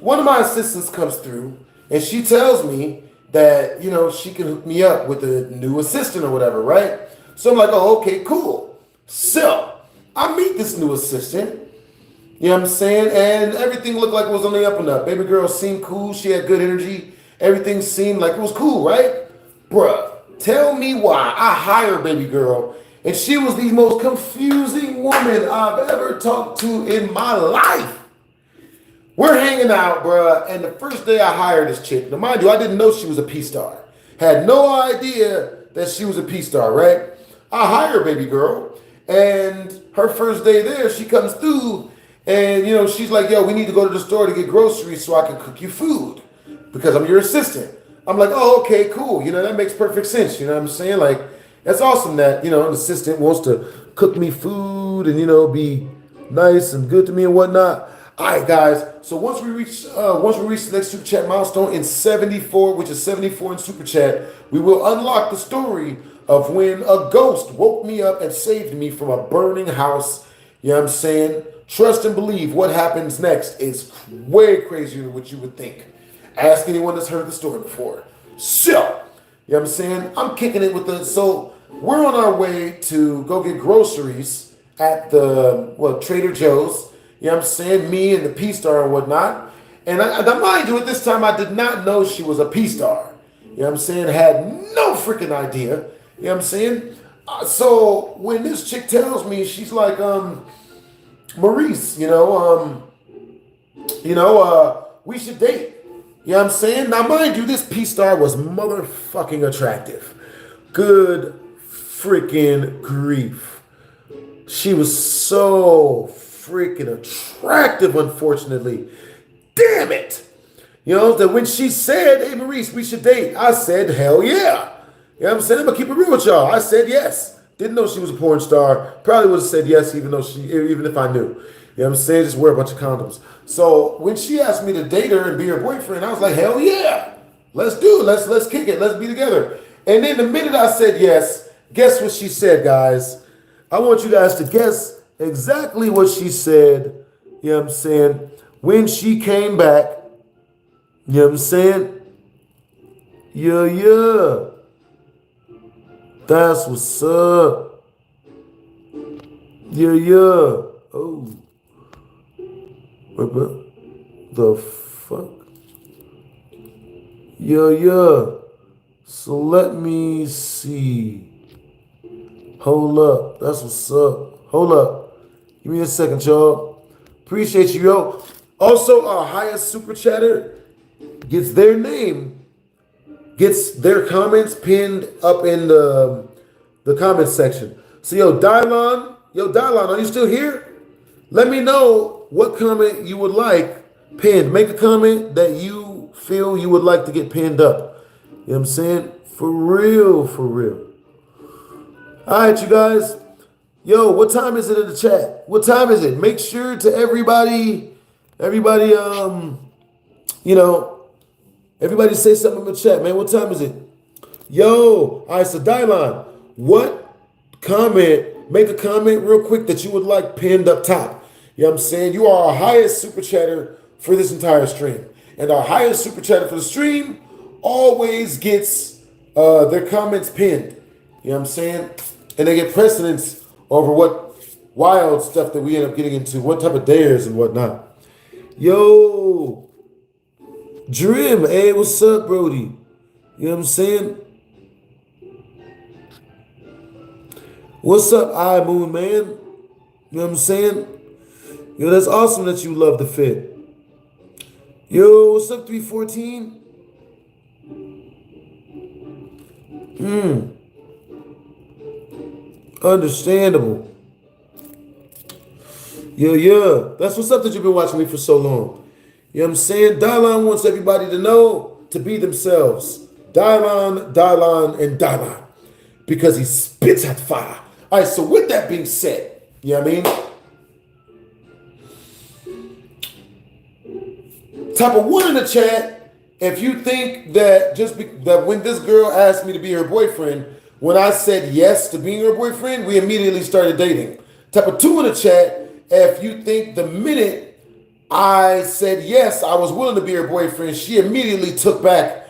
one of my assistants comes through and she tells me that, you know, she can hook me up with a new assistant or whatever, right? So I'm like, oh, okay, cool. So, I meet this new assistant, you know what I'm saying? And everything looked like it was on the up and up. Baby girl seemed cool. She had good energy. Everything seemed like it was cool, right? Bruh, tell me why I hired baby girl and she was the most confusing woman I've ever talked to in my life. We're hanging out, bruh, and the first day I hired this chick, now mind you, I didn't know she was a P-star. Had no idea that she was a P-star, right? I hire baby girl, and her first day there, she comes through, and, you know, she's like, yo, we need to go to the store to get groceries so I can cook you food because I'm your assistant. I'm like, oh, okay, cool. You know, that makes perfect sense. You know what I'm saying? Like, that's awesome that, you know, an assistant wants to cook me food and, you know, be nice and good to me and whatnot. All right, guys. So once we reach the next Super Chat milestone in 74, which is 74 in Super Chat, we will unlock the story of when a ghost woke me up and saved me from a burning house. You know what I'm saying? Trust and believe what happens next is way crazier than what you would think. Ask anyone that's heard the story before. So, you know what I'm saying? I'm kicking it with so we're on our way to go get groceries at the, Trader Joe's. You know what I'm saying? Me and the P-star and whatnot. And I mind you, at this time, I did not know she was a P-star. You know what I'm saying? Had no freaking idea. You know what I'm saying? So when this chick tells me, she's like, Maurice, we should date. You know what I'm saying? Now, mind you, this P-Star was motherfucking attractive. Good freaking grief. She was so freaking attractive, unfortunately. Damn it. You know, that when she said, hey, Maurice, we should date, I said, hell yeah. You know what I'm saying? I'm going to keep it real with y'all. I said yes. Didn't know she was a porn star. Probably would have said yes even if I knew. You know what I'm saying? Just wear a bunch of condoms. So when she asked me to date her and be her boyfriend, I was like, hell yeah. Let's do it. Let's kick it. Let's be together. And then the minute I said yes, guess what she said, guys? I want you guys to guess exactly what she said. You know what I'm saying? When she came back. You know what I'm saying? Yeah. That's what's up. Yeah. Oh. What the fuck? Yeah. So let me see. Hold up. That's what's up. Hold up. Give me a second, y'all. Appreciate you, yo. Also, our highest super chatter gets their name, gets their comments pinned up in the comments section. So, yo, Dylon, are you still here? Let me know what comment you would like pinned. Make a comment that you feel you would like to get pinned up. You know what I'm saying? For real. All right, you guys. Yo, what time is it in the chat? What time is it? Make sure to everybody, everybody say something in the chat, man. What time is it? Yo, all right, so Dylon, make a comment real quick that you would like pinned up top. You know what I'm saying? You are our highest super chatter for this entire stream. And our highest super chatter for the stream always gets their comments pinned. You know what I'm saying? And they get precedence over what wild stuff that we end up getting into, what type of dares and whatnot. Yo, Drim, hey, what's up, Brody? You know what I'm saying? What's up, iMoon, man? You know what I'm saying? Yo, that's awesome that you love the fit. Yo, what's up, 314? Understandable. Yeah. That's what's up that you've been watching me for so long. You know what I'm saying? Dylon wants everybody to know to be themselves. Dylon, and Dylon. Because he spits at fire. All right, so with that being said, you know what I mean? Type of one in the chat if you think that that when this girl asked me to be her boyfriend, when I said yes to being her boyfriend, we immediately started dating. Type of two in the chat if you think the minute I said yes, I was willing to be her boyfriend, she immediately took back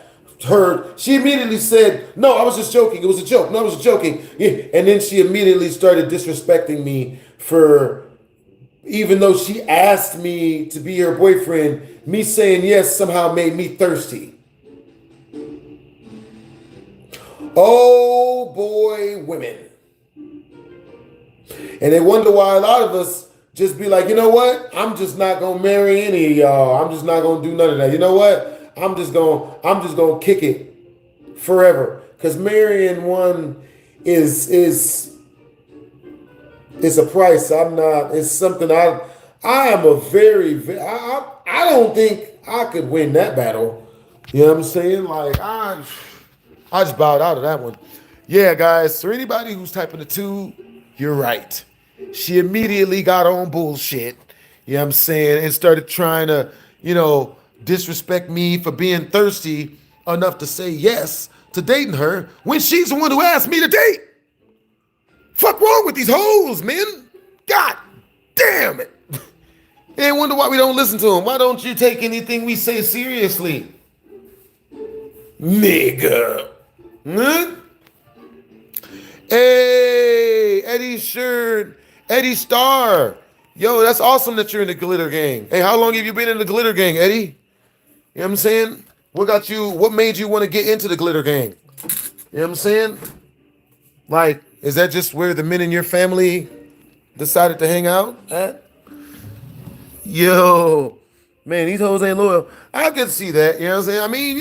she immediately said, no, I was just joking. It was a joke. No, I was joking. Yeah. And then she immediately started disrespecting me for, even though she asked me to be her boyfriend, me saying yes somehow made me thirsty. Oh boy, women. And they wonder why a lot of us just be like, you know what? I'm just not gonna marry any of y'all. I'm just not gonna do none of that. You know what? I'm just gonna kick it forever. Cause marrying one is a price. It's something I am a very I don't think I could win that battle. You know what I'm saying? Like I just bowed out of that one. Yeah, guys. So anybody who's typing the 2, you're right. She immediately got on bullshit. You know what I'm saying? And started trying to, disrespect me for being thirsty enough to say yes to dating her when she's the one who asked me to date. Fuck wrong with these hoes, man? God damn it. And wonder why we don't listen to them. Why don't you take anything we say seriously? Nigga. Huh? Hey, Eddie Starr. Yo, that's awesome that you're in the glitter gang. Hey, how long have you been in the glitter gang, Eddie? You know what I'm saying? What made you want to get into the glitter gang? You know what I'm saying? Like, is that just where the men in your family decided to hang out at? Yo, Man, these hoes ain't loyal. I can see that. You know what I'm saying? I mean,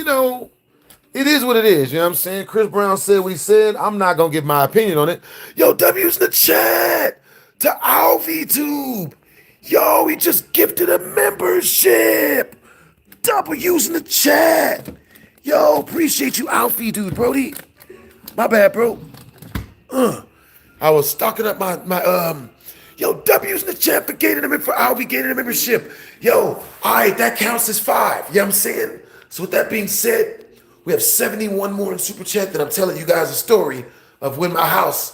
it is what it is. You know what I'm saying? Chris Brown said what he said. I'm not going to give my opinion on it. Yo, W's in the chat to AlviTube. Yo, he just gifted a membership. W's in the chat. Yo, appreciate you, Alfie, dude, Brody. My bad, bro. I was stocking up my yo, W's in the chat for gaining them for Alfie gaining a membership. Yo, all right, that counts as 5. You know what I'm saying? So with that being said, we have 71 more in Super Chat that I'm telling you guys a story of when I was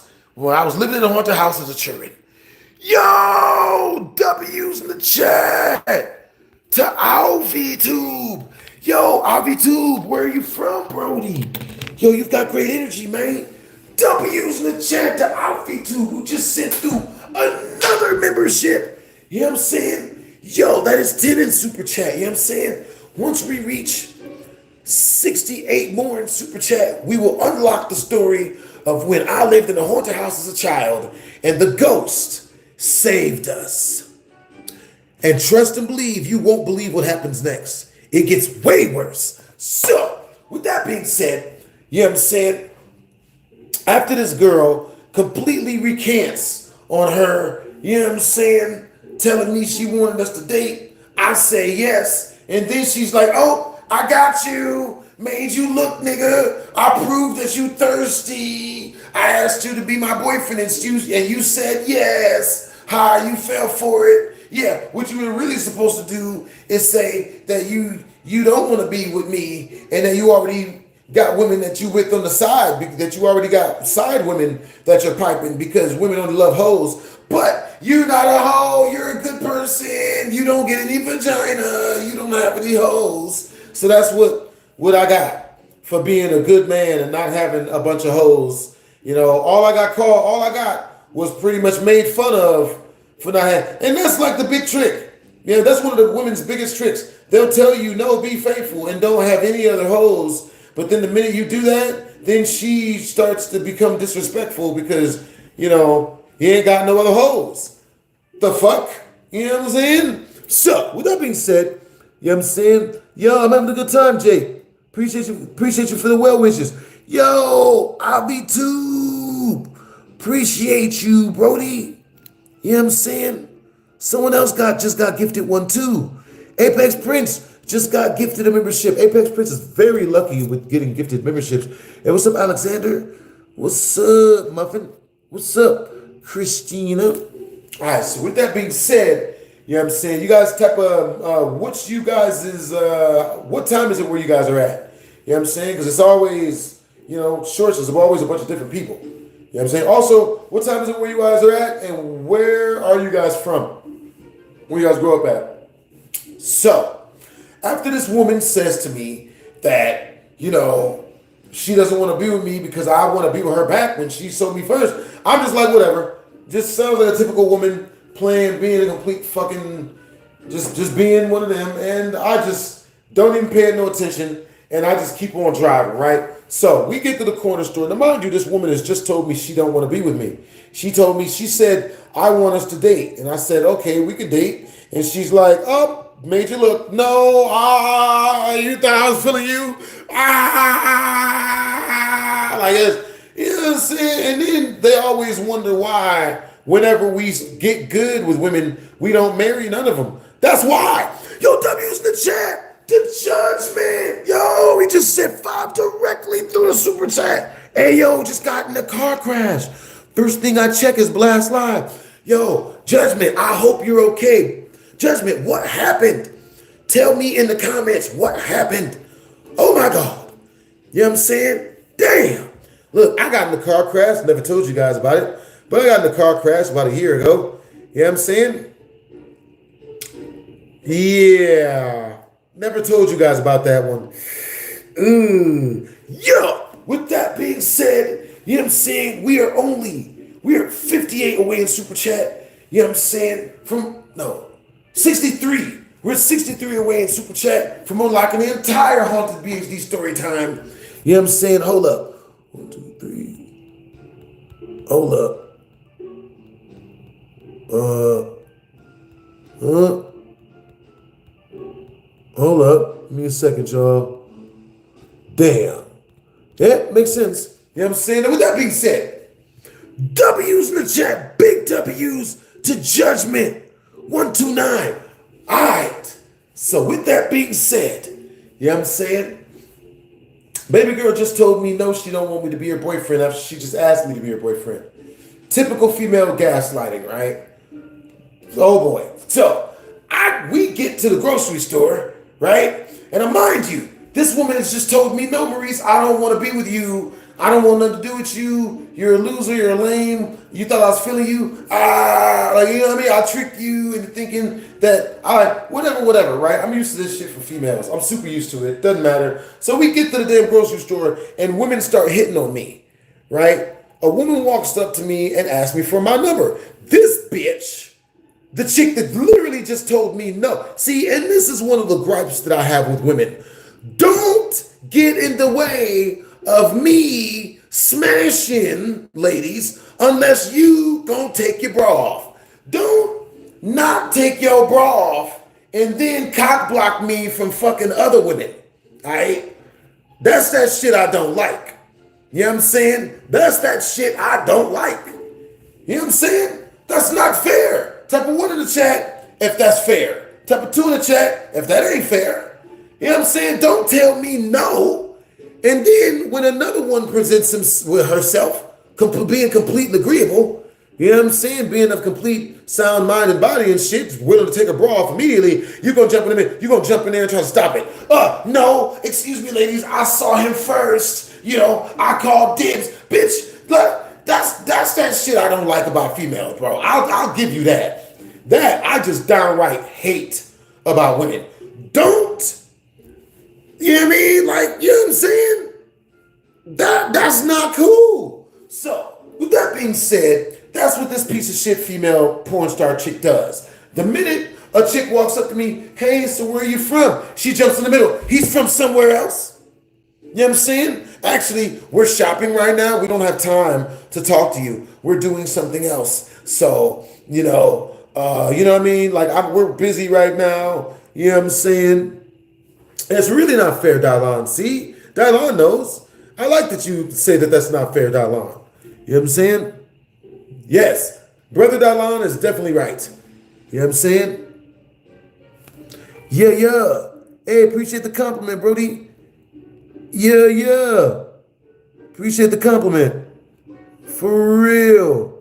living in a haunted house as a children. Yo, W's in the chat to AlviTube. Yo, AlviTube, where are you from, Brody? Yo, you've got great energy, man. W's in the chat to AlviTube, who just sent through another membership. You know what I'm saying? Yo, that is 10 in Super Chat. You know what I'm saying? Once we reach 68 more in Super Chat, we will unlock the story of when I lived in a haunted house as a child and the ghost saved us. And trust and believe, you won't believe what happens next. It gets way worse. So, with that being said, you know what I'm saying? After this girl completely recants on her, you know what I'm saying, telling me she wanted us to date, I say yes. And then she's like, oh, I got you. Made you look, nigga. I proved that you thirsty. I asked you to be my boyfriend and you said yes. Hi, you fell for it. Yeah, what you were really supposed to do is say that you don't want to be with me and that you already got women that you with on the side, that you already got side women that you're piping because women only love hoes. But you're not a hoe. You're a good person. You don't get any vagina. You don't have any hoes. So that's what I got for being a good man and not having a bunch of hoes. You know, all I got was pretty much made fun of for not having. And that's like the big trick. You know, that's one of the women's biggest tricks. They'll tell you, no, be faithful and don't have any other hoes. But then the minute you do that, then she starts to become disrespectful because, you know, he ain't got no other hoes. The fuck? You know what I'm saying? So, with that being said, you know what I'm saying? Yo, I'm having a good time, Jay. Appreciate you for the well wishes. Yo, AlviTube. Appreciate you, Brody. You know what I'm saying? Someone else just got gifted one too. Apex Prince just got gifted a membership. Apex Prince is very lucky with getting gifted memberships. Hey, what's up, Alexander? What's up, Muffin? What's up, Christina? All right, so with that being said, you know what I'm saying? You guys type what time is it where you guys are at? You know what I'm saying? Because it's always, shorts, there's always a bunch of different people. You know what I'm saying? Also, what time is it where you guys are at? And where are you guys from? Where you guys grow up at? So, after this woman says to me that, she doesn't want to be with me because I want to be with her back when she sold me first, I'm just like, whatever. Just sounds like a typical woman being a complete fucking, just being one of them. And I just don't even pay no attention. And I just keep on driving, right? So we get to the corner store. Now, mind you, this woman has just told me she don't want to be with me. She said, I want us to date. And I said, okay, we could date. And she's like, oh, made you look. No, you thought I was feeling you? Like this. You know what I'm saying? And then they always wonder why whenever we get good with women, we don't marry none of them. That's why. Yo, W's in the chat. The judgment. Yo, he just sent 5 directly through the super chat. Hey, yo, just got in a car crash. First thing I check is Blast Live. Yo, Judgment, I hope you're okay. Judgment, what happened? Tell me in the comments what happened. Oh, my God. You know what I'm saying? Damn. Look, I got in the car crash. Never told you guys about it. But I got in the car crash about a year ago. You know what I'm saying? Yeah. Never told you guys about that one. Yo, with that being said, you know what I'm saying? We are 58 away in Super Chat. You know what I'm saying? 63. We're 63 away in Super Chat from unlocking the entire Haunted BHD story time. You know what I'm saying? Hold up. 1, 2, 3. Hold up. Hold up. Give me a second, y'all. Damn. Yeah, makes sense. You know what I'm saying? And with that being said, W's in the chat. Big W's to Judgment 129. All right. So with that being said, you know what I'm saying? Baby girl just told me no, she don't want me to be her boyfriend after she just asked me to be her boyfriend. Typical female gaslighting, right? Oh boy. So we get to the grocery store, right? And mind you, this woman has just told me, no, Maurice, I don't want to be with you. I don't want nothing to do with you. You're a loser. You're a lame. You thought I was feeling you. Like, you know what I mean? I tricked you into thinking that, whatever, right? I'm used to this shit from females. I'm super used to it. Doesn't matter. So we get to the damn grocery store and women start hitting on me, right? A woman walks up to me and asks me for my number. This bitch, the chick that literally just told me no. See, and this is one of the gripes that I have with women. Don't get in the way of me smashing, ladies, unless you gonna take your bra off. Don't not take your bra off and then cock block me from fucking other women, all right? That's that shit I don't like. You know what I'm saying? That's that shit I don't like. You know what I'm saying? That's not fair. Type of 1 in the chat if that's fair. Type of 2 in the chat if that ain't fair. You know what I'm saying? Don't tell me no. And then when another one presents herself being completely agreeable, you know what I'm saying? Being of complete sound mind and body and shit, willing to take a bra off immediately, you're going to jump in there. You're going to jump in there and try to stop it. No, excuse me, ladies. I saw him first. You know, I called dibs. Bitch, look, that's that shit I don't like about females, bro. I'll give you that. That I just downright hate about women. Don't. You know what I mean? Like, you know what I'm saying? That's not cool. So, with that being said, that's what this piece of shit female porn star chick does. The minute a chick walks up to me, hey, so where are you from? She jumps in the middle. He's from somewhere else. You know what I'm saying? Actually, we're shopping right now. We don't have time to talk to you. We're doing something else. So, you know what I mean? Like, we're busy right now. You know what I'm saying? It's really not fair, Dylon. See? Dylon knows. I like that you say that that's not fair, Dylon. You know what I'm saying? Yes. Brother Dylon is definitely right. You know what I'm saying? Yeah. Hey, appreciate the compliment, Brody. Yeah. Appreciate the compliment. For real.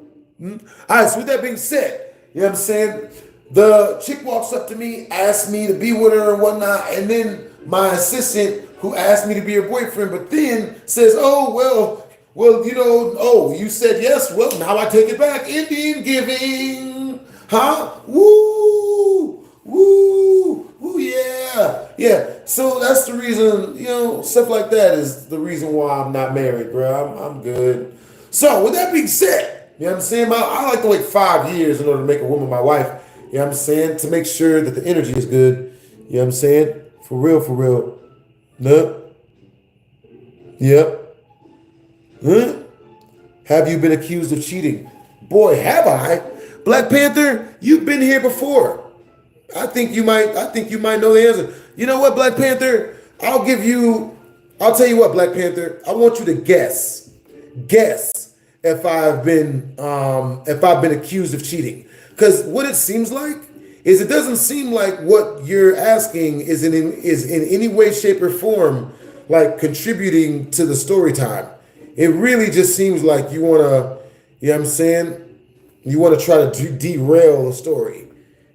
All right, so with that being said, you know what I'm saying? The chick walks up to me, asks me to be with her and whatnot, and then my assistant, who asked me to be her boyfriend, but then says, you said yes. Well, now I take it back. Indian giving. Huh? Woo, yeah. Yeah. So that's the reason, stuff like that is the reason why I'm not married, bro. I'm good. So with that being said, you know what I'm saying? I like to wait 5 years in order to make a woman my wife. You know what I'm saying? To make sure that the energy is good. You know what I'm saying? For real. No. Yep. Huh? Have you been accused of cheating? Boy, have I. Black Panther, you've been here before. I think you might know the answer. You know what, Black Panther? I'll tell you what, Black Panther. I want you to guess. Guess if I've been accused of cheating. Because what it seems like is it doesn't seem like what you're asking is in any way, shape, or form like contributing to the story time. It really just seems like you want to, you know what I'm saying? You want to try to derail the story.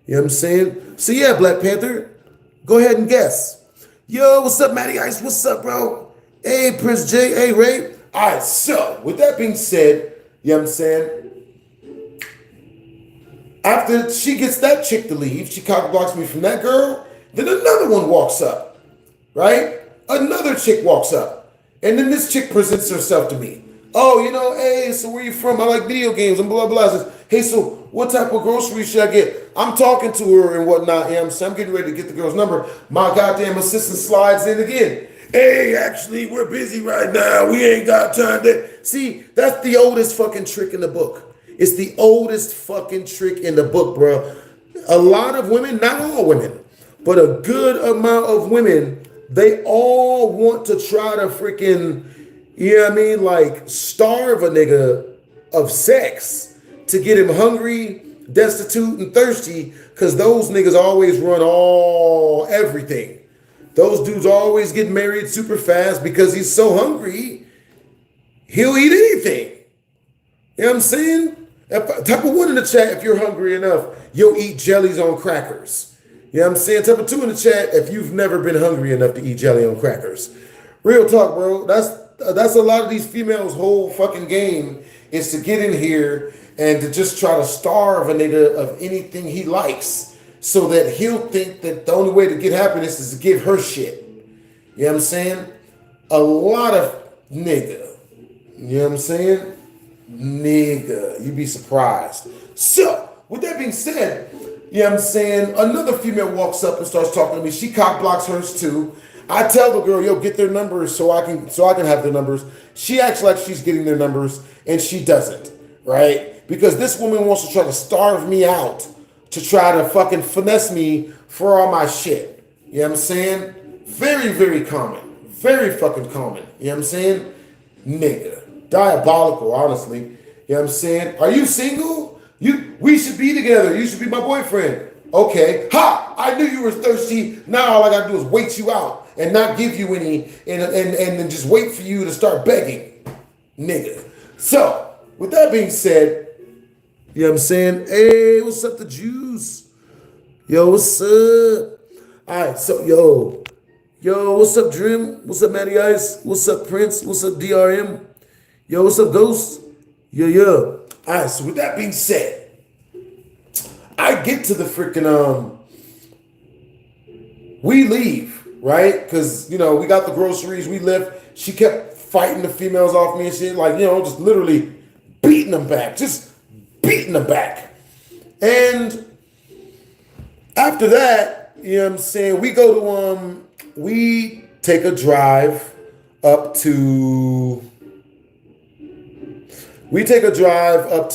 You know what I'm saying? So yeah, Black Panther, go ahead and guess. Yo, what's up, Matty Ice? What's up, bro? Hey, Prince J. Hey, Ray. All right, so with that being said, you know what I'm saying? After she gets that chick to leave, she cock blocks me from that girl, then another one walks up, right? Another chick walks up. And then this chick presents herself to me. Oh, hey, so where you from? I like video games and blah, blah. Says, hey, so what type of groceries should I get? I'm talking to her and whatnot. You know what I'm saying? I'm getting ready to get the girl's number. My goddamn assistant slides in again. Hey, actually, we're busy right now. We ain't got time to... See, that's the oldest fucking trick in the book. It's the oldest fucking trick in the book, bro. A lot of women, not all women, but a good amount of women, they all want to try to freaking, you know what I mean, like starve a nigga of sex to get him hungry, destitute, and thirsty, because those niggas always run everything. Those dudes always get married super fast because he's so hungry, he'll eat anything. You know what I'm saying? Type of one in the chat, if you're hungry enough, you'll eat jellies on crackers. You know what I'm saying? Type of two in the chat, if you've never been hungry enough to eat jelly on crackers. Real talk, bro. That's a lot of these females' whole fucking game is to get in here and to just try to starve a nigga of anything he likes so that he'll think that the only way to get happiness is to give her shit. You know what I'm saying? A lot of nigga. You know what I'm saying? Nigga. You'd be surprised. So, with that being said, you know what I'm saying? Another female walks up and starts talking to me. She cock blocks hers too. I tell the girl, yo, get their numbers so I can have their numbers. She acts like she's getting their numbers and she doesn't, right? Because this woman wants to try to starve me out to try to fucking finesse me for all my shit. You know what I'm saying? Very, very common. Very fucking common. You know what I'm saying? Nigga. Diabolical, honestly. You know what I'm saying? Are you single? We should be together. You should be my boyfriend. Okay. Ha! I knew you were thirsty. Now all I gotta do is wait you out and not give you any and then just wait for you to start begging. Nigga. So, with that being said, you know what I'm saying? Hey, what's up, the Jews? Yo, what's up? Alright, so yo, what's up, Dream? What's up, Matty Ice? What's up, Prince? What's up, DRM? Yo, what's up, Ghost? Yeah. Alright, so with that being said, I get to the freaking we leave, right? Because, you know, we got the groceries, we left. She kept fighting the females off me and shit, like, you know, just literally beating them back. And after that, you know what I'm saying, we go to we take a drive up to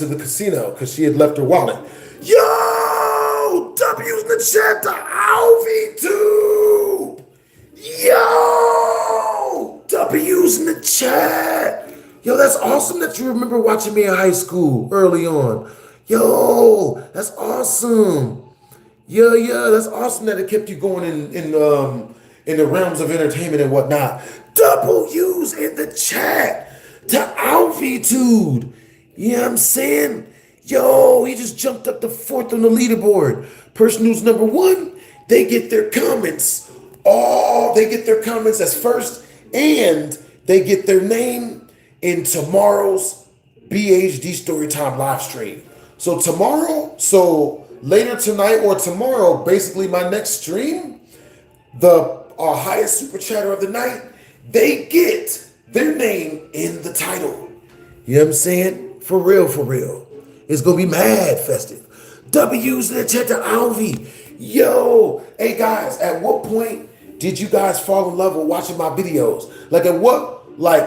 the casino because she had left her wallet. Yo, W's in the chat to Alvy2. Yo, W's in the chat. Yo, that's awesome that you remember watching me in high school early on. Yo, that's awesome. Yeah, that's awesome that it kept you going in the realms of entertainment and whatnot. W's in the chat to Alvitude. You know what I'm saying? Yo, he just jumped up to 4th on the leaderboard. Person who's number 1, they get their comments. They get their comments as first, and they get their name in tomorrow's BHD Storytime live stream. So later tonight or tomorrow, basically my next stream, our highest super chatter of the night, they get their name in the title. You know what I'm saying? For real. It's gonna be mad festive. W's in the chat to Alvy. Yo, hey guys, at what point did you guys fall in love with watching my videos?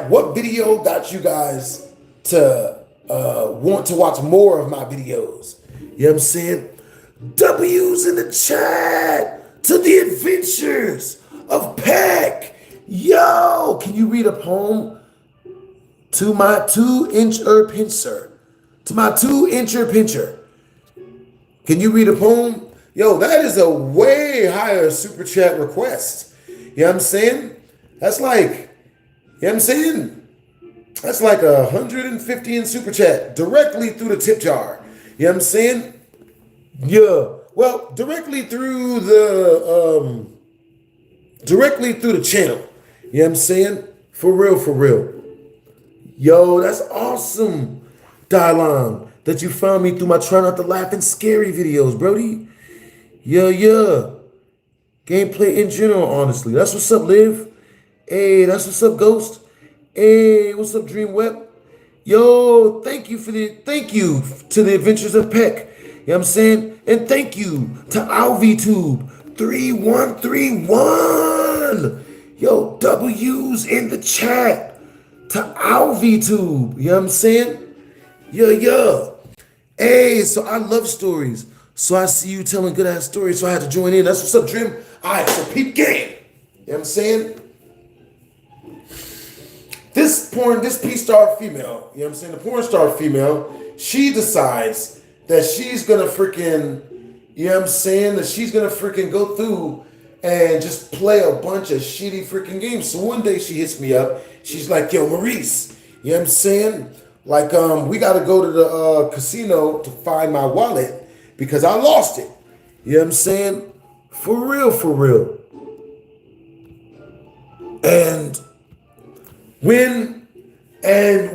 What video got you guys to want to watch more of my videos? You know what I'm saying? W's in the chat to the adventures of Peck. Yo, can you read a poem to my 2-incher pincher? To my 2-incher pincher. Can you read a poem? Yo, that is a way higher super chat request. You know what I'm saying? That's like, you know what I'm saying? That's like 150 in super chat directly through the tip jar. You know what I'm saying? Yeah. Well, directly through the channel. You know what I'm saying? For real. Yo, that's awesome, Dylon, that you found me through my Try Not to Laugh and Scary videos, Brody. Yeah. Gameplay in general, honestly. That's what's up, Liv. Hey, that's what's up, Ghost. Hey, what's up, Dream Web? Yo, thank you to the Adventures of Peck. You know what I'm saying? And thank you to Alvitube 3131. Yo, W's in the chat to Alvitube. You know what I'm saying? Yeah. Hey, so I love stories. So I see you telling good ass stories, so I had to join in. That's what's up, Dream. All right, so peep game. You know what I'm saying? This P-star female, you know what I'm saying? The porn star female, she decides that she's gonna freaking, you know what I'm saying? That she's gonna freaking go through and just play a bunch of shitty freaking games. So one day she hits me up. She's like, yo, Maurice, you know what I'm saying? Like, we gotta go to the casino to find my wallet because I lost it. You know what I'm saying? For real, for real. And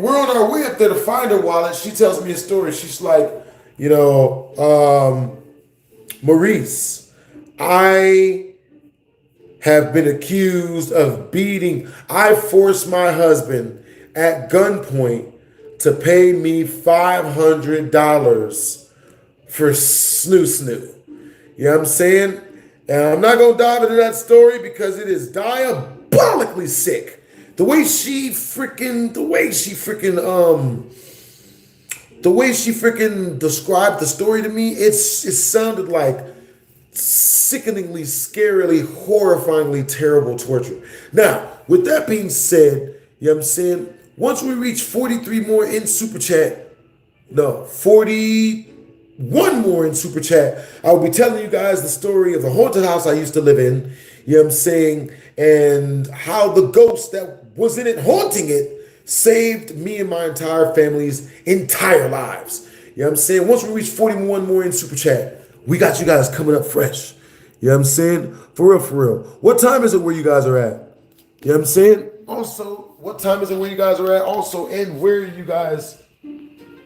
we're on our way up there to find her wallet, she tells me a story. She's like, you know, Maurice, I have been accused of beating. I forced my husband at gunpoint to pay me $500 for snoo. You know what I'm saying? And I'm not gonna dive into that story because it is diabolically sick. The way she freaking described the story to me, it sounded like sickeningly, scarily, horrifyingly terrible torture. Now, with that being said, you know what I'm saying? Once we reach 43 more in Super Chat, 41 more in Super Chat, I will be telling you guys the story of the haunted house I used to live in, you know what I'm saying, and how the ghost that was in it haunting it saved me and my entire family's entire lives. You know what I'm saying? Once we reach 41 more in Super Chat, we got you guys coming up fresh. You know what I'm saying? For real, for real. What time is it where you guys are at? You know what I'm saying? Also, what time is it where you guys are at? Also, and where are you guys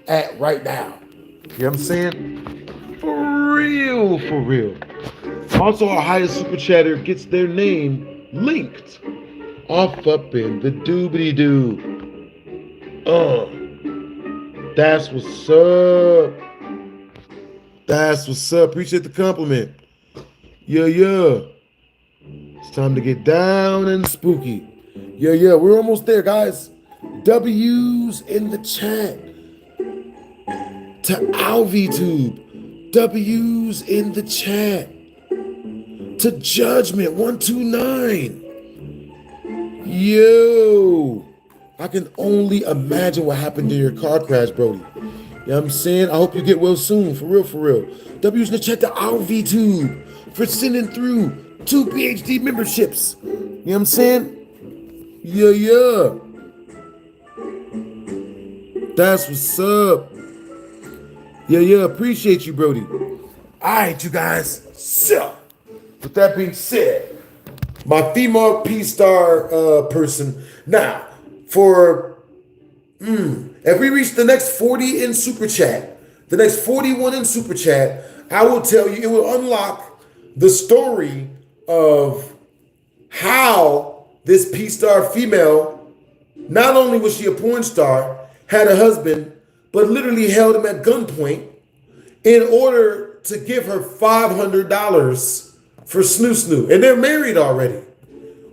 at right now? You know what I'm saying? For real, for real. Also, our highest Super Chatter gets their name linked off up in the doobity-doo. That's what's up. That's what's up. Appreciate the compliment. Yeah. It's time to get down and spooky. Yeah. We're almost there, guys. W's in the chat. To AlviTube. W's in the chat. To Judgment 129. Yo. I can only imagine what happened to your car crash, Brody. You know what I'm saying? I hope you get well soon. For real, for real. W's in the chat to AlviTube for sending through 2 PhD memberships. You know what I'm saying? Yeah. That's what's up. Yeah. Appreciate you, Brody. All right, you guys. So, with that being said, my female P-star person. Now, if we reach the next 40 in Super Chat, the next 41 in Super Chat, I will tell you, it will unlock the story of how this P-star female, not only was she a porn star, had a husband, but literally held him at gunpoint in order to give her $500 for snoo. And they're married already.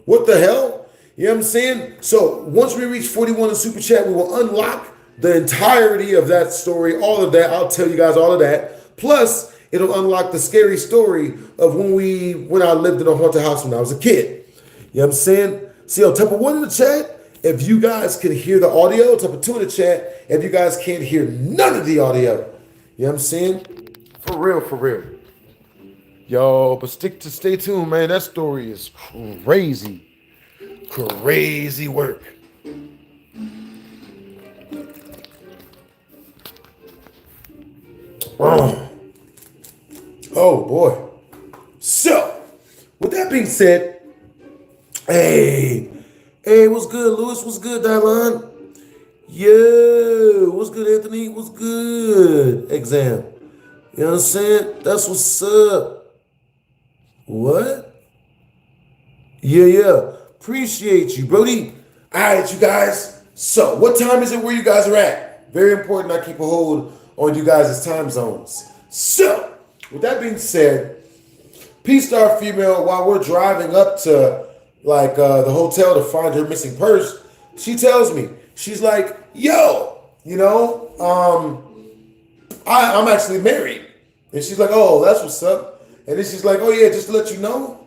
What the hell? You know what I'm saying? So once we reach 41 in Super Chat, we will unlock the entirety of that story, all of that. I'll tell you guys all of that. Plus, it'll unlock the scary story of when I lived in a haunted house when I was a kid. You know what I'm saying? So, type of 1 in the chat if you guys can hear the audio. Type of 2 in the chat if you guys can't hear none of the audio. You know what I'm saying? For real. Yo, but stay tuned, man. That story is crazy. Crazy work. Oh boy. So, with that being said, hey, what's good, Lewis? What's good, Dylan? Yo, what's good, Anthony? What's good, Exam? You know what I'm saying? That's what's up. What? Yeah. Appreciate you, Brody. All right, you guys. So, what time is it where you guys are at? Very important I keep a hold on you guys' time zones. So, with that being said, P-star female, while we're driving up to the hotel to find her missing purse, she tells me, she's like, yo, I'm actually married. And she's like, oh, that's what's up. And then she's like, oh yeah, just to let you know,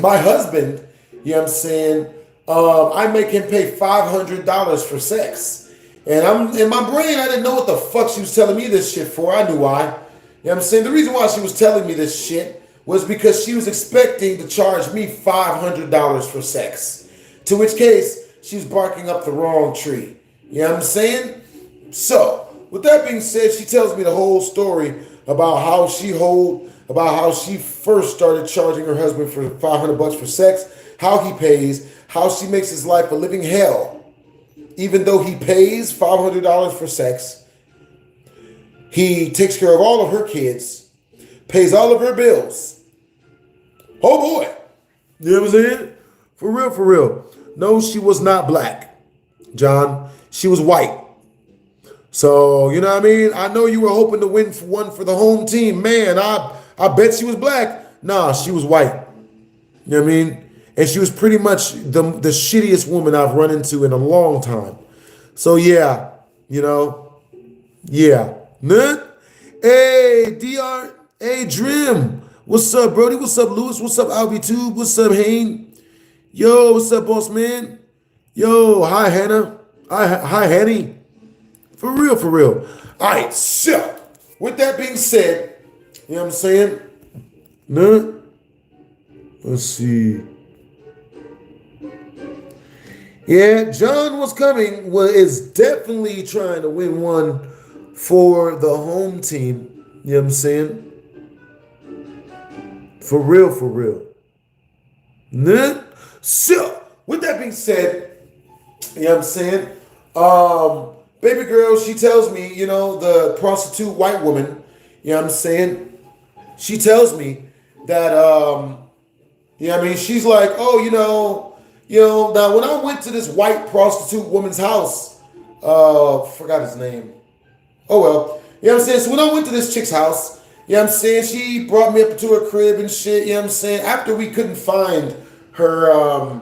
my husband, you know what I'm saying, I make him pay $500 for sex. And I'm in my brain, I didn't know what the fuck she was telling me this shit for. I knew why. You know what I'm saying? The reason why she was telling me this shit was because she was expecting to charge me $500 for sex. To which case, she was barking up the wrong tree. You know what I'm saying? So, with that being said, she tells me the whole story about how she first started charging her husband for $500 for sex, how he pays, how she makes his life a living hell. Even though he pays $500 for sex, he takes care of all of her kids, pays all of her bills. Oh boy. You know what I'm saying? For real, for real. No, she was not black, John. She was white. So, you know what I mean? I know you were hoping to win one for the home team. Man, I bet she was black. Nah, she was white. You know what I mean? And she was pretty much the shittiest woman I've run into in a long time. So, yeah, you know, yeah. Hey, DR, hey, Drim. What's up, Brody? What's up, Lewis? What's up, Albie Tube? What's up, Hayne? Yo, what's up, boss man? Yo, hi, Hannah. Hi, Hanny. For real, for real. All right, so with that being said, you know what I'm saying? No. Let's see. Yeah, John was coming. Is definitely trying to win one for the home team. You know what I'm saying? For real, for real. Nah. So, with that being said, you know what I'm saying? Baby girl, she tells me, you know, the prostitute white woman, you know what I'm saying? She tells me that, you know what I mean? She's like, oh, you know, now when I went to this white prostitute woman's house, forgot his name. Oh, well, you know what I'm saying? So when I went to this chick's house, you know what I'm saying? She brought me up to her crib and shit, you know what I'm saying? After we couldn't find her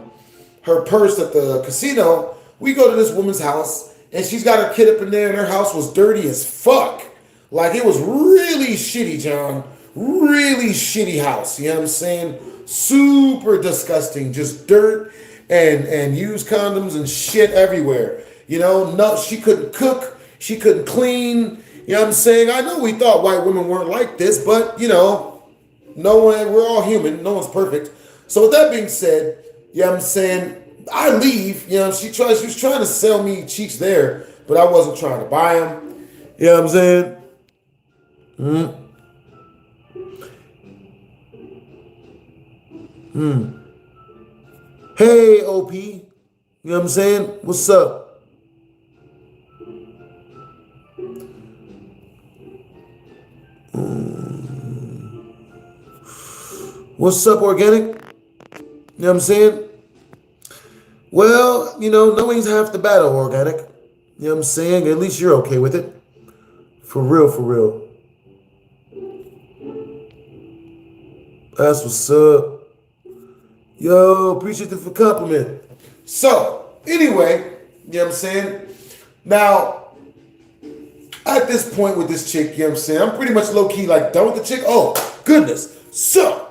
purse at the casino, we go to this woman's house and she's got her kid up in there and her house was dirty as fuck. Like it was really shitty, John. Really shitty house, you know what I'm saying? Super disgusting, just dirt and used condoms and shit everywhere. You know, no, she couldn't cook, she couldn't clean, you know what I'm saying? I know we thought white women weren't like this, but you know, we're all human, no one's perfect. So with that being said, you know what I'm saying? I leave, you know, she was trying to sell me cheeks there, but I wasn't trying to buy them. You know what I'm saying? Hey, OP. You know what I'm saying? What's up? What's up, Organic? You know what I'm saying? Well, you know, knowing's half the battle, Organic. You know what I'm saying? At least you're okay with it. For real, for real. That's what's up. Yo, appreciate the compliment. So, anyway, you know what I'm saying? Now, at this point with this chick, you know what I'm saying? I'm pretty much low-key like done with the chick. Oh, goodness. So,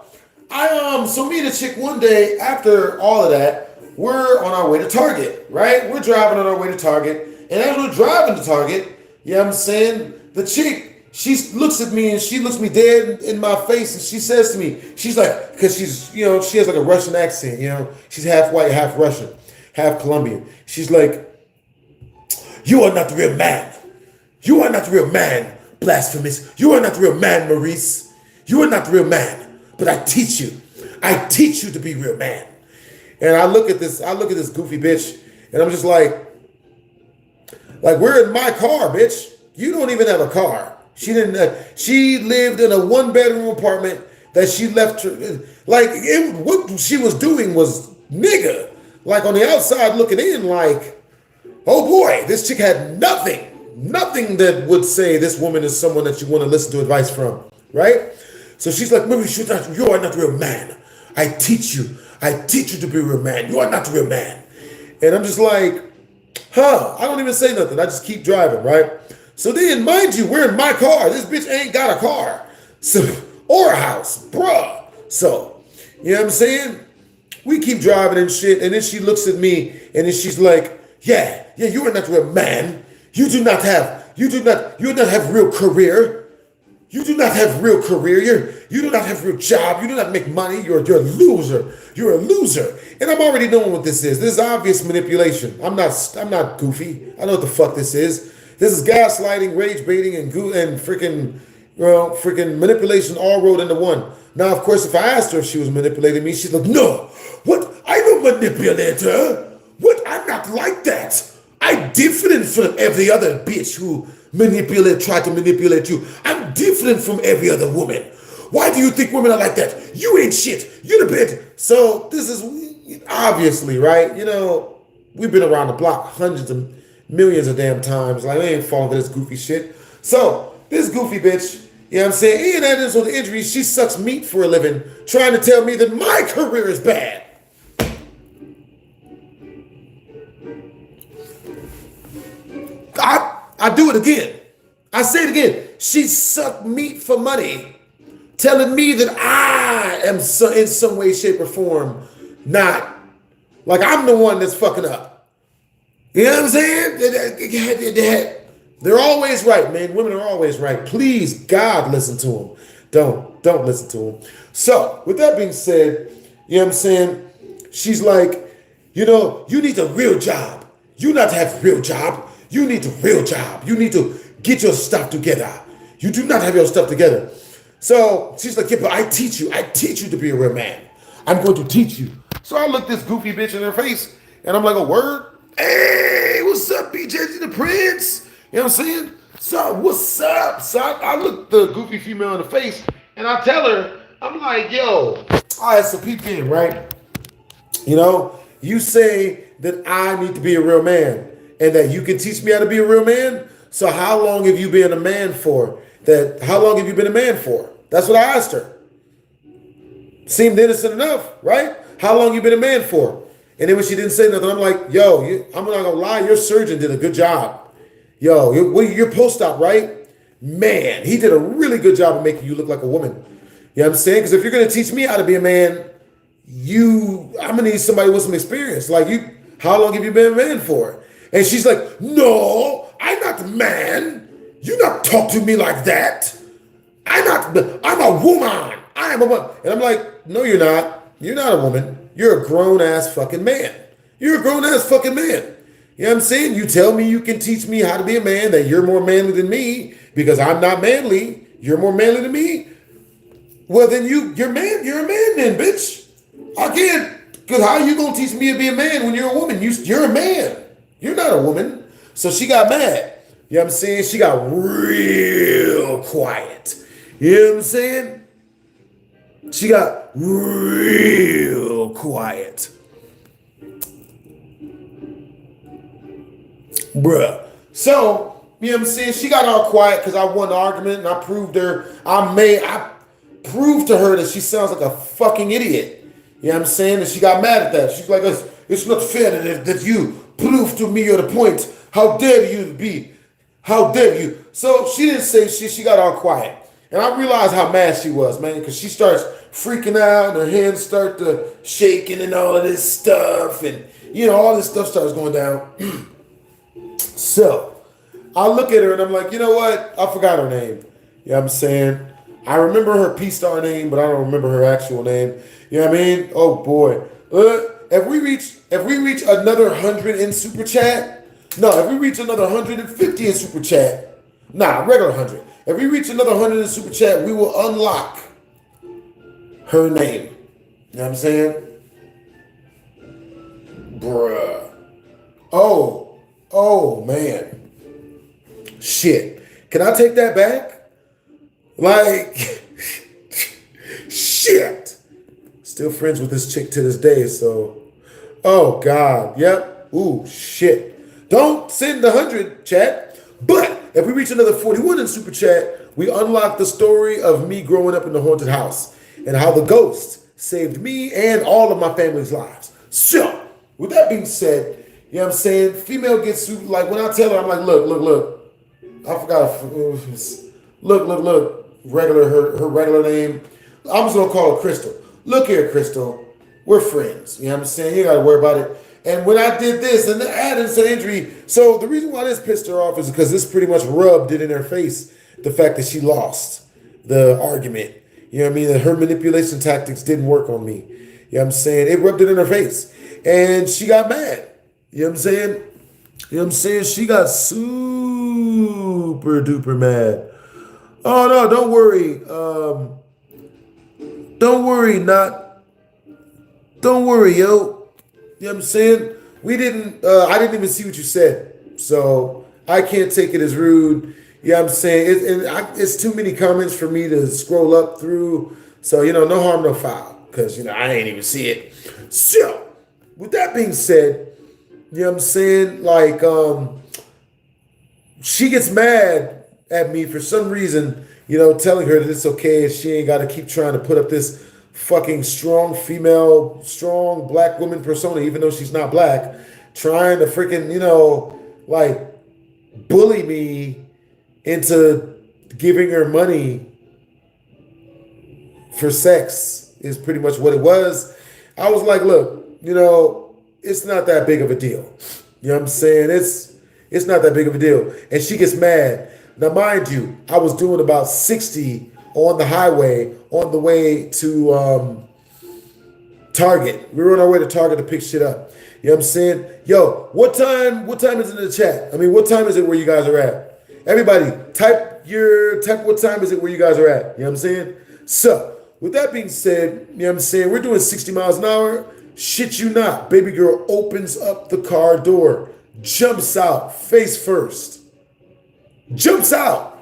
me and the chick one day after all of that, we're on our way to Target, right? We're driving on our way to Target. And as we're driving to Target, you know what I'm saying? The chick, she looks at me and she looks me dead in my face and she says to me, she's like, because she's, you know, she has like a Russian accent, you know, she's half white, half Russian, half Colombian. She's like, you are not the real man. You are not the real man, Blasphemous. You are not the real man, Maurice. You are not the real man, but I teach you. I teach you to be real man. And I look at this goofy bitch and I'm just like, we're in my car, bitch. You don't even have a car. She lived in a 1-bedroom apartment that she left her, what she was doing was nigga. Like on the outside looking in like, oh boy, this chick had nothing that would say this woman is someone that you want to listen to advice from, right? So she's like, maybe you are not the real man. I teach you to be a real man. You are not the real man. And I'm just like, I don't even say nothing. I just keep driving, right? So then, mind you, we're in my car. This bitch ain't got a car. So, or a house, bruh. So, You know what I'm saying? We keep driving and shit, and then she looks at me, and then she's like, yeah, you are not a man. You do not have real career. You do not have real career. You do not have real job. You do not make money. You're a loser. You're a loser. And I'm already knowing what this is. This is obvious manipulation. I'm not goofy. I know what the fuck this is. This is gaslighting, rage baiting, and freaking manipulation all rolled into one. Now, of course, if I asked her if she was manipulating me, she's like, no, what? I don't manipulate her. What? I'm not like that. I'm different from every other bitch who tried to manipulate you. I'm different from every other woman. Why do you think women are like that? You ain't shit. You're the bitch. So this is obviously, right? You know, we've been around the block hundreds of millions of damn times. Like, I ain't falling for this goofy shit. So this goofy bitch, you know what I'm saying? And that is on the injuries. She sucks meat for a living, trying to tell me that my career is bad. I do it again. I say it again. She sucked meat for money, telling me that I am in some way, shape, or form not like I'm the one that's fucking up. You know what I'm saying? They're always right, man. Women are always right. Please, God, listen to them. Don't listen to them. So, with that being said, you know what I'm saying? She's like, you know, you need a real job. You not have a real job. You need a real job. You need to get your stuff together. You do not have your stuff together. So she's like, yeah, but I teach you. I teach you to be a real man. I'm going to teach you. So I look this goofy bitch in her face, and I'm like, a word? Hey, what's up, BJ the Prince? You know what I'm saying? So what's up? So I look the goofy female in the face, and I tell her, I'm like, yo, all right, so peep in, right? You know, you say that I need to be a real man, and that you can teach me how to be a real man. So how long have you been a man for? How long have you been a man for? That's what I asked her. Seemed innocent enough, right? How long you been a man for? And then when she didn't say nothing, I'm like, yo, I'm not gonna lie, your surgeon did a good job. Yo, you're post-op, right? Man, he did a really good job of making you look like a woman. You know what I'm saying? Because if you're gonna teach me how to be a man, I'm gonna need somebody with some experience. Like how long have you been a man for? And she's like, no, I'm not a man. You not talk to me like that. I'm a woman. I am a woman. And I'm like, no, you're not. You're not a woman. You're a grown-ass fucking man. You're a grown-ass fucking man. You know what I'm saying? You tell me you can teach me how to be a man, that you're more manly than me because I'm not manly. You're more manly than me. Well, then you're a man then, bitch. Again, because how you going to teach me to be a man when you're a woman? You're a man. You're not a woman. So she got mad. You know what I'm saying? She got real quiet. You know what I'm saying? She got real quiet. Bruh. So, you know what I'm saying? She got all quiet because I won the argument and I proved to her that she sounds like a fucking idiot. You know what I'm saying? And she got mad at that. She's like, it's not fair that you prove to me you're the point. How dare you be? How dare you? So she didn't say shit. She got all quiet. And I realized how mad she was, man, because she starts freaking out and her hands start to shaking and all of this stuff. And, you know, all this stuff starts going down. So I look at her and I'm like, you know what? I forgot her name. You know what I'm saying? I remember her P-Star name, but I don't remember her actual name. You know what I mean? Oh, boy. If we reach another 100 in Super Chat, if we reach another 150 in Super Chat, regular 100. If we reach another 100 in Super Chat, we will unlock her name. You know what I'm saying? Bruh. Oh, man. Shit. Can I take that back? Like, shit. Still friends with this chick to this day, so. Oh, God. Yep. Ooh, shit. Don't send the 100, chat. But if we reach another 41 in Super Chat, we unlock the story of me growing up in the haunted house and how the ghost saved me and all of my family's lives. So, with that being said, you know what I'm saying? Female gets super, like when I tell her, I'm like, look. I forgot. Look. Her regular name. I'm just gonna call her Crystal. look here, Crystal, we're friends. You know what I'm saying? You gotta worry about it. And when I did this and added to the injury, so the reason why this pissed her off is because this pretty much rubbed it in her face, the fact that she lost the argument. You know what I mean? That her manipulation tactics didn't work on me. You know what I'm saying? It rubbed it in her face. And she got mad. You know what I'm saying? You know what I'm saying? She got super duper mad. Oh no, don't worry. Don't worry, don't worry, yo. You know what I'm saying? I didn't even see what you said. So I can't take it as rude. You know what I'm saying? It's too many comments for me to scroll up through. So, no harm, no foul. Because, I ain't even see it. So, with that being said, you know what I'm saying? Like, she gets mad at me for some reason, telling her that it's okay and she ain't got to keep trying to put up this fucking strong black woman persona, even though she's not black, trying to freaking, like bully me into giving her money for sex is pretty much what it was. I was like, look, it's not that big of a deal. You know what I'm saying? It's not that big of a deal. And she gets mad. Now, mind you, I was doing about 60 on the highway on the way to Target. We were on our way to Target to pick shit up. You know what I'm saying? Yo, what time is it in the chat? I mean, what time is it where you guys are at? Everybody, type what time is it where you guys are at? You know what I'm saying? So, with that being said, you know what I'm saying? We're doing 60 miles an hour. Shit you not. Baby girl opens up the car door, jumps out, face first. Jumps out.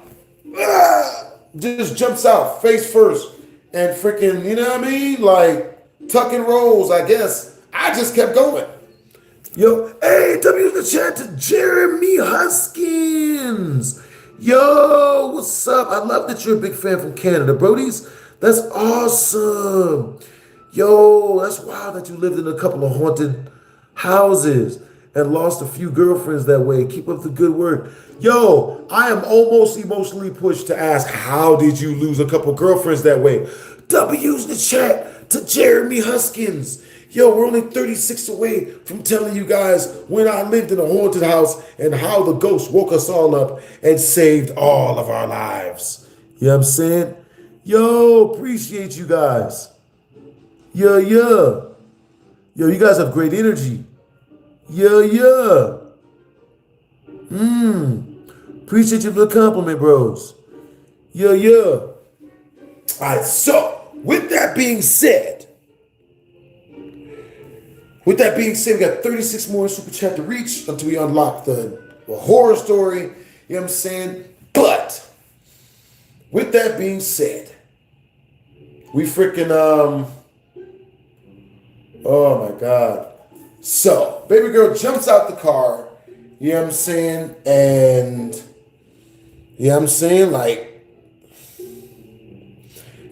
Just jumps out, face first. And freaking, you know what I mean? Like, tuck and rolls, I guess. I just kept going. Yo, hey, W in the chat to Jeremy Huskins. Yo, what's up? I love that you're a big fan from Canada, Brodies. That's awesome. Yo, that's wild that you lived in a couple of haunted houses and lost a few girlfriends that way. Keep up the good work. Yo, I am almost emotionally pushed to ask, how did you lose a couple girlfriends that way? W's in the chat to Jeremy Huskins. Yo, we're only 36 away from telling you guys when I lived in a haunted house and how the ghost woke us all up and saved all of our lives. You know what I'm saying? Yo, appreciate you guys. Yeah. Yo, you guys have great energy. Yeah. Appreciate you for the compliment, bros. Yeah. All right, so with that being said, we got 36 more super chat to reach until we unlock the horror story. You know what I'm saying? But with that being said, we freaking oh my God. So, baby girl jumps out the car, you know what I'm saying? And, you know what I'm saying? Like,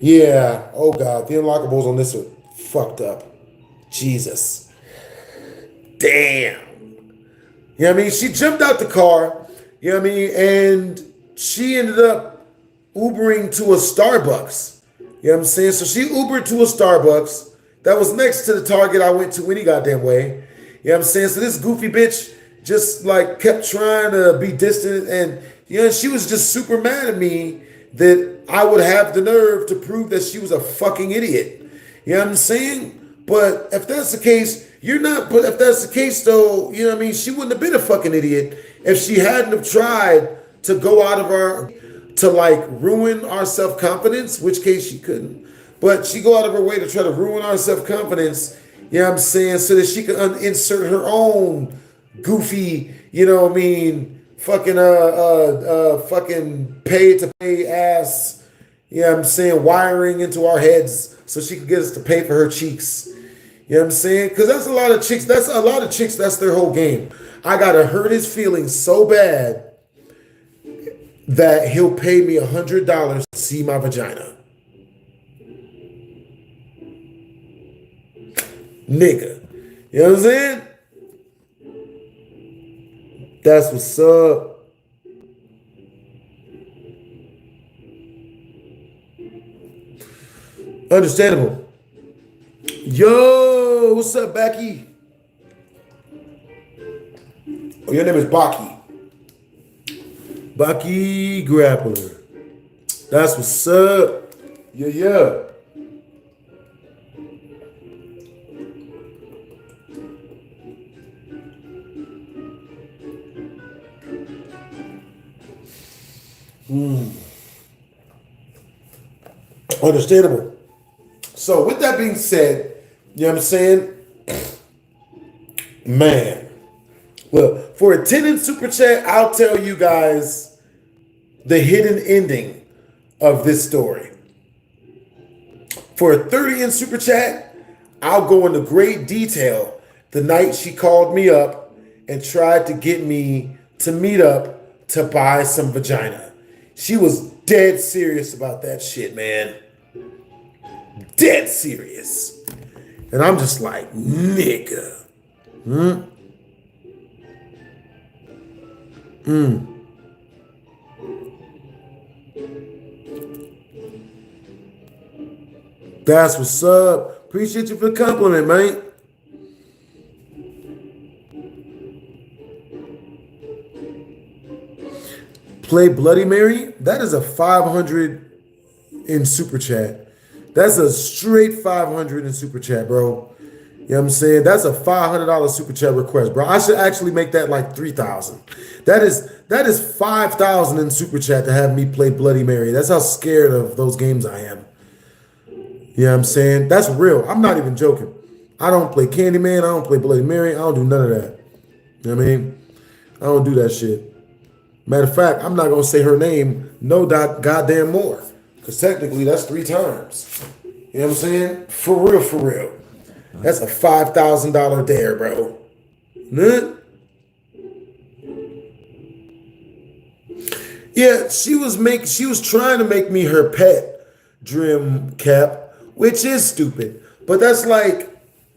yeah, oh God, the unlockables on this are fucked up. Jesus. Damn. You know what I mean? She jumped out the car, you know what I mean? And she ended up Ubering to a Starbucks. You know what I'm saying? So she Ubered to a Starbucks that was next to the Target I went to any goddamn way. You know what I'm saying? So this goofy bitch just like kept trying to be distant, and she was just super mad at me that I would have the nerve to prove that she was a fucking idiot. You know what I'm saying? But if that's the case, though, you know what I mean? She wouldn't have been a fucking idiot if she hadn't have tried to go out of her, to like ruin our self-confidence, which case she couldn't. But she go out of her way to try to ruin our self-confidence, you know what I'm saying, so that she could insert her own goofy, you know what I mean, fucking pay to pay ass, you know what I'm saying, wiring into our heads so she could get us to pay for her cheeks. You know what I'm saying? Because that's a lot of chicks, that's their whole game. I gotta hurt his feelings so bad that he'll pay me $100 to see my vagina. Nigga. You know what I'm saying? That's what's up. Understandable. Yo, what's up, Becky? Oh, your name is Baki. Baki Grappler. That's what's up. Yeah. Understandable. So with that being said, you know what I'm saying? Man. Well, for a 10 in super chat, I'll tell you guys the hidden ending of this story. For a 30 in super chat, I'll go into great detail the night she called me up and tried to get me to meet up to buy some vagina. She was dead serious about that shit, man. Dead serious. And I'm just like, nigga. That's what's up. Appreciate you for the compliment, man. Play Bloody Mary. That is a 500 in super chat. That's a straight 500 in super chat, bro. You know what I'm saying? That's a $500 super chat request, bro. I should actually make that like 3,000. That is 5,000 in super chat to have me play Bloody Mary. That's how scared of those games I am. You know what I'm saying? That's real. I'm not even joking. I don't play Candyman. I don't play Bloody Mary. I don't do none of that. You know what I mean? I don't do that shit. Matter of fact, I'm not going to say her name no goddamn more. Because technically, that's 3 times. You know what I'm saying? For real. That's a $5,000 dare, bro. Huh? Yeah, she was trying to make me her pet, Drim Cap, which is stupid. But that's like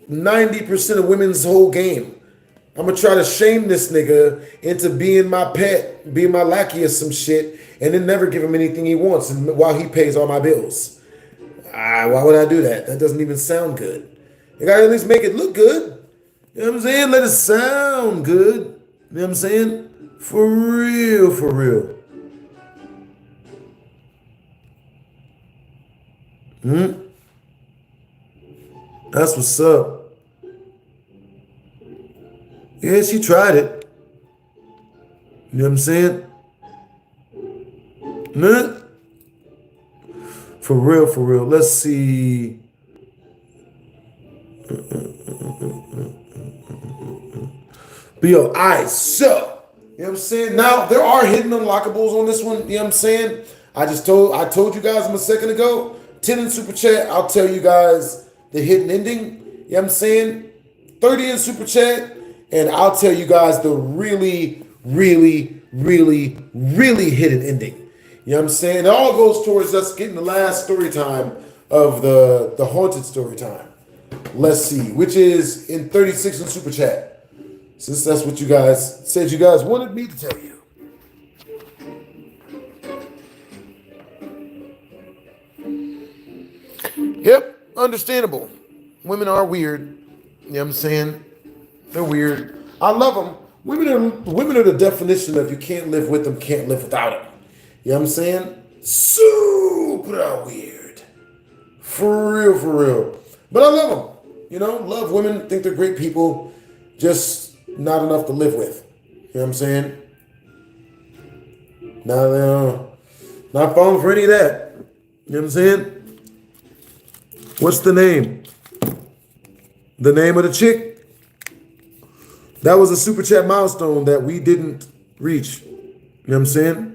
90% of women's whole game. I'm going to try to shame this nigga into being my pet, being my lackey or some shit, and then never give him anything he wants while he pays all my bills. Why would I do that? That doesn't even sound good. You got to at least make it look good. You know what I'm saying? Let it sound good. You know what I'm saying? For real. That's what's up. Yeah, she tried it. You know what I'm saying? For real. Let's see. But yo, all right, so, you know what I'm saying? Now, there are hidden unlockables on this one, you know what I'm saying? I told you guys a second ago, 10 in super chat, I'll tell you guys the hidden ending, you know what I'm saying? 30 in super chat, and I'll tell you guys the really hidden ending. You know what I'm saying? It all goes towards us getting the last story time of the haunted story time. Let's see, which is in 36 in super chat. Since that's what you guys said you guys wanted me to tell you. Yep, understandable. Women are weird. You know what I'm saying? They're weird. I love them. Women are the definition of you can't live with them, can't live without them. You know what I'm saying? Super weird. For real. But I love them. You know, love women, think they're great people, just not enough to live with. You know what I'm saying? Not falling for any of that. You know what I'm saying? What's the name? The name of the chick? That was a super chat milestone that we didn't reach. You know what I'm saying?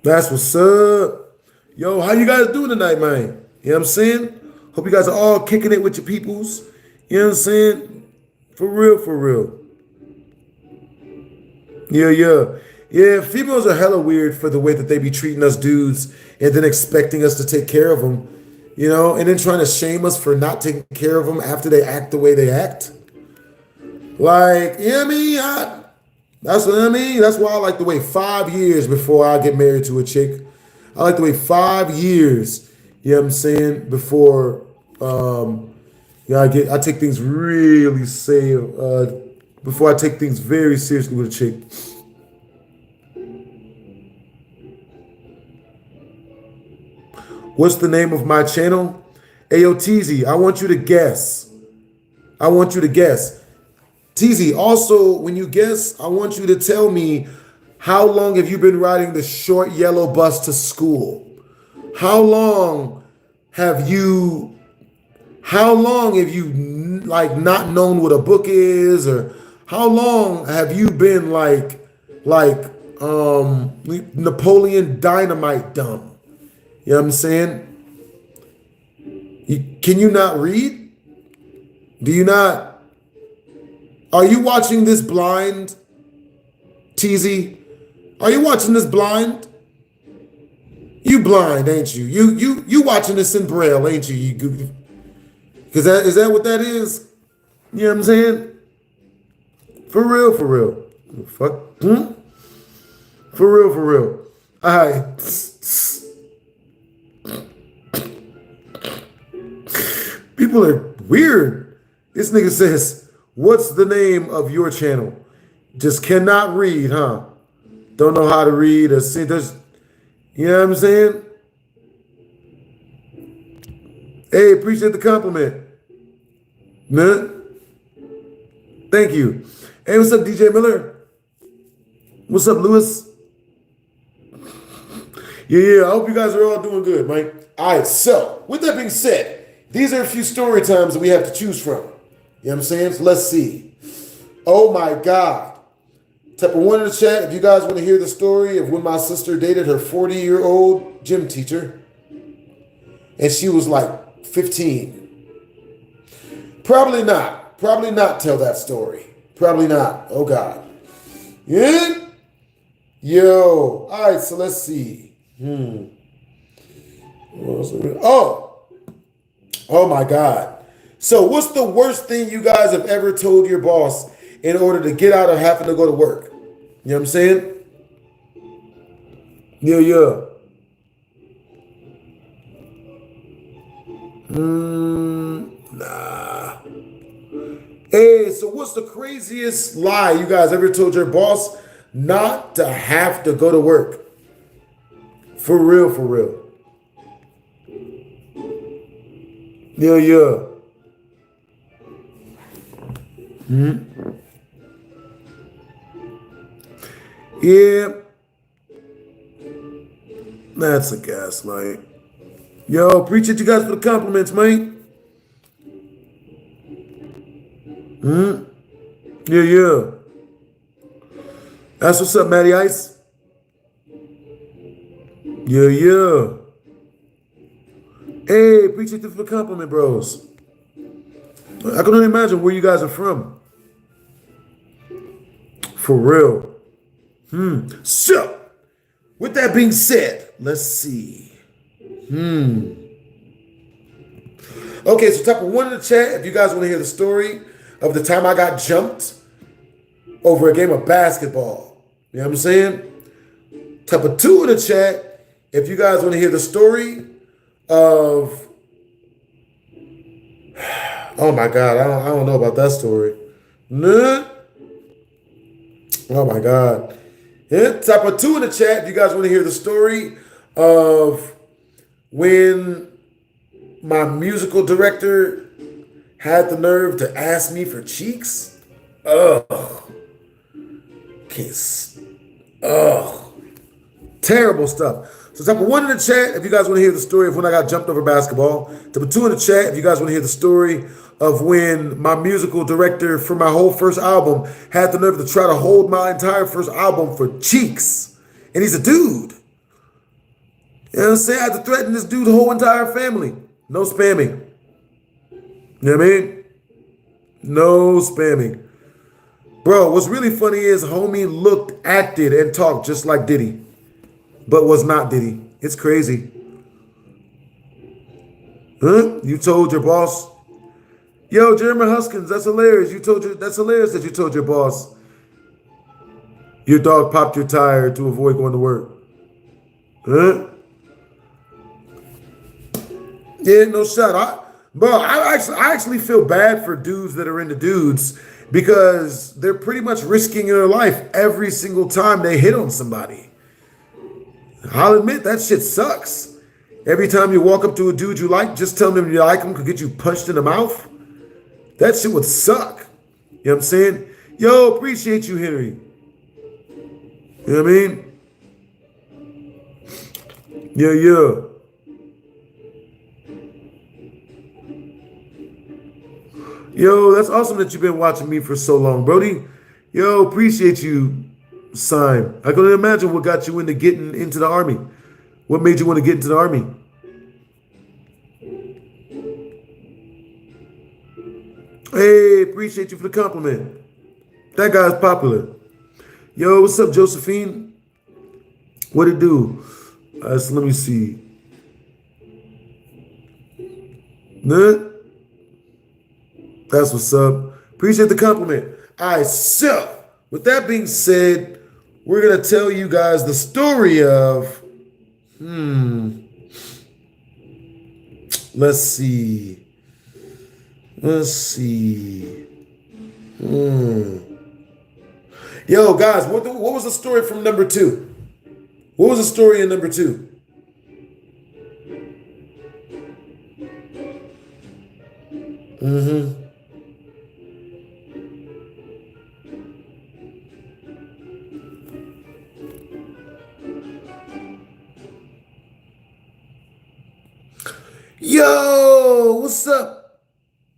That's what's up. Yo, how you guys doing tonight, man? You know what I'm saying? Hope you guys are all kicking it with your peoples. You know what I'm saying? For real. Yeah, females are hella weird for the way that they be treating us dudes and then expecting us to take care of them, you know, and then trying to shame us for not taking care of them after they act the way they act. Like, you know what I mean? That's what I mean. That's why I like to wait 5 years before I get married to a chick. I like to wait 5 years, you know what I'm saying, before I take things really safe, before I take things very seriously with a chick. What's the name of my channel? Ayo TZ, I want you to guess. I want you to guess. TZ, also, when you guess, I want you to tell me, how long have you been riding the short yellow bus to school? How long have you like not known what a book is, or how long have you been like Napoleon Dynamite dumb? You know what I'm saying? Can you not read? Do you not? Are you watching this blind, TZ? Are you watching this blind? You blind, ain't you? You watching this in braille, ain't you? Because is that what that is? You know what I'm saying? For real, for real. Fuck. For real, for real. All right. People are weird. This nigga says, what's the name of your channel? Just cannot read, huh? Don't know how to read or see. You know what I'm saying? Hey, appreciate the compliment. Nah. Thank you. Hey, what's up, DJ Miller? What's up, Lewis? Yeah, I hope you guys are all doing good, man. All right, so with that being said, these are a few story times that we have to choose from. You know what I'm saying? So let's see. Oh my God. Type of one in the chat if you guys want to hear the story of when my sister dated her 40-year-old gym teacher. And she was like 15. Probably not. Probably not tell that story. Probably not. Oh God. Yeah? Yo. All right, so let's see. Oh my God. So what's the worst thing you guys have ever told your boss in order to get out of having to go to work? You know what I'm saying? Yeah. Nah. Hey, so what's the craziest lie you guys ever told your boss not to have to go to work? For real, for real. Yeah. Yeah. That's a gas, mate. Yo, appreciate you guys for the compliments, mate. Yeah. That's what's up, Matty Ice. Yeah. Hey, appreciate you for the compliment, bros. I can only imagine where you guys are from. For real. So, with that being said, let's see. Okay, so type of one in the chat if you guys want to hear the story of the time I got jumped over a game of basketball. You know what I'm saying? Type of two in the chat if you guys want to hear the story of... Oh my God, I don't know about that story. Nah. Oh my God. Yeah, type of two in the chat if you guys want to hear the story of when my musical director had the nerve to ask me for cheeks. Kiss. Terrible stuff. So type of one in the chat if you guys want to hear the story of when I got jumped over basketball. Type of two in the chat if you guys want to hear the story of when my musical director for my whole first album had the nerve to try to hold my entire first album for cheeks. And he's a dude. You know what I'm saying? I had to threaten this dude's whole entire family. No spamming. You know what I mean? No spamming. Bro, what's really funny is homie looked, acted, and talked just like Diddy, but was not Diddy. It's crazy. Huh? You told your boss? Yo, Jeremy Huskins, that's hilarious. That's hilarious that you told your boss. Your dog popped your tire to avoid going to work. Huh? Yeah, no shot. I actually feel bad for dudes that are into dudes because they're pretty much risking their life every single time they hit on somebody. I'll admit that shit sucks. Every time you walk up to a dude you like, just tell them you like him could get you punched in the mouth. That shit would suck. You know what I'm saying? Yo, appreciate you, Henry. You know what I mean? Yeah. Yo, that's awesome that you've been watching me for so long, Brody. Yo, appreciate you, Sime. I couldn't imagine what got you into getting into the army. What made you want to get into the army? Hey, appreciate you for the compliment. That guy's popular. Yo, what's up, Josephine? What it do? So let me see. Nah? That's what's up. Appreciate the compliment. All right, so with that being said, we're going to tell you guys the story of, let's see. Yo, guys, what was the story from number 2? What was the story in number 2? Yo, what's up?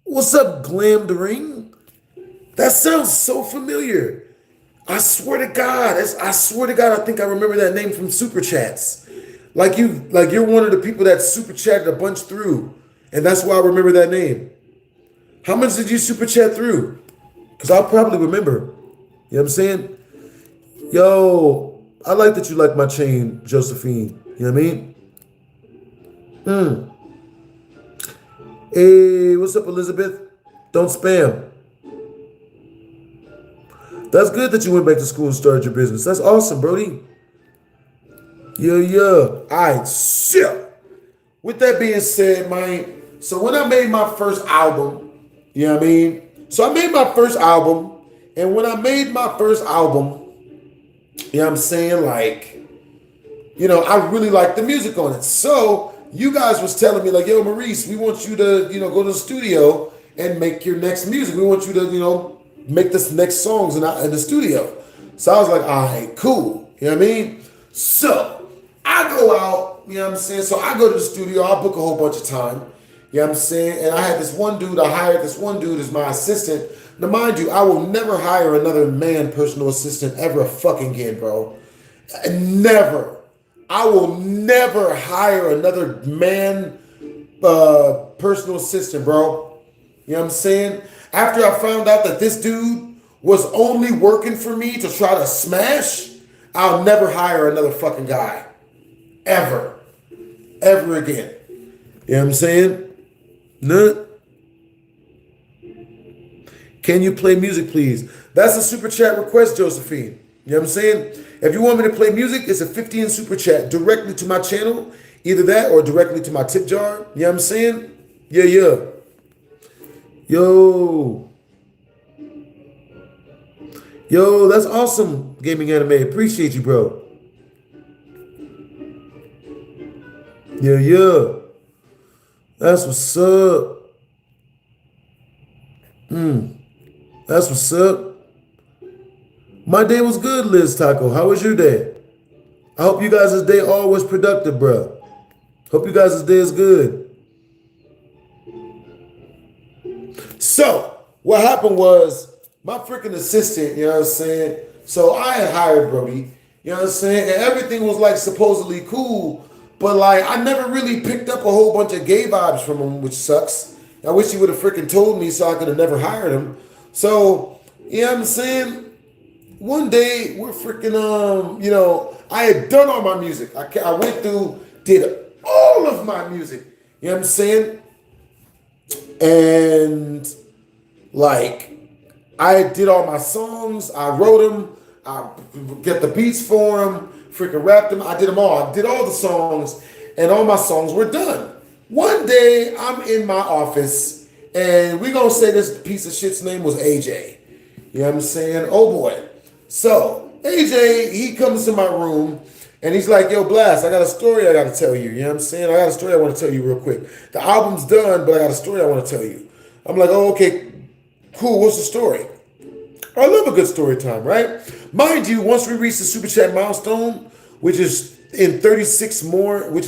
What's up, Glamdering? That sounds so familiar. I swear to God, I think I remember that name from Super Chats. Like you're one of the people that Super Chatted a bunch through, and that's why I remember that name. How much did you Super Chat through? Because I'll probably remember. You know what I'm saying? Yo, I like that you like my chain, Josephine. You know what I mean? Hey, what's up, Elizabeth? Don't spam. That's good that you went back to school and started your business. That's awesome, Brody. Yeah. All right, shit. With that being said, man, so when I made my first album, you know what I mean? So I made my first album, and when I made my first album, you know what I'm saying? Like, you know, I really liked the music on it. So you guys was telling me like, yo, Maurice, we want you to, you know, go to the studio and make your next music. We want you to, you know, make this next songs in the studio. So I was like, all right, cool. You know what I mean? So I go out, you know what I'm saying? So I go to the studio, I book a whole bunch of time. You know what I'm saying? And I hired this one dude as my assistant. Now, mind you, I will never hire another man personal assistant ever fucking again, bro. Never. I will never hire another man personal assistant, bro. You know what I'm saying? After I found out that this dude was only working for me to try to smash, I'll never hire another fucking guy. Ever. Ever again. You know what I'm saying? No. Can you play music, please? That's a super chat request, Josephine. You know what I'm saying? If you want me to play music, it's a 50 super chat directly to my channel. Either that or directly to my tip jar. You know what I'm saying? Yeah. Yo, that's awesome, Gaming Anime. Appreciate you, bro. Yeah. That's what's up. That's what's up. My day was good, Liz Taco. How was your day? I hope you guys' day all was productive, bro. Hope you guys' day is good. So, what happened was, my freaking assistant, you know what I'm saying? So, I had hired Brody, you know what I'm saying? And everything was like supposedly cool, but like, I never really picked up a whole bunch of gay vibes from him, which sucks. I wish he would have freaking told me so I could have never hired him. So, you know what I'm saying? One day, we're freaking, you know, I had done all my music. I went through, did all of my music. You know what I'm saying? And, like, I did all my songs. I wrote them. I get the beats for him, freaking rapped them. I did them all. I did all the songs, and all my songs were done. One day, I'm in my office, and we gonna say this piece of shit's name was AJ. You know what I'm saying? Oh boy. So, AJ, he comes to my room, and he's like, yo, Blast, I got a story I got to tell you. You know what I'm saying? I got a story I want to tell you real quick. The album's done, but I got a story I want to tell you. I'm like, oh, okay, cool. What's the story? I love a good story time, right? Mind you, once we reach the Super Chat milestone, which is 36 more in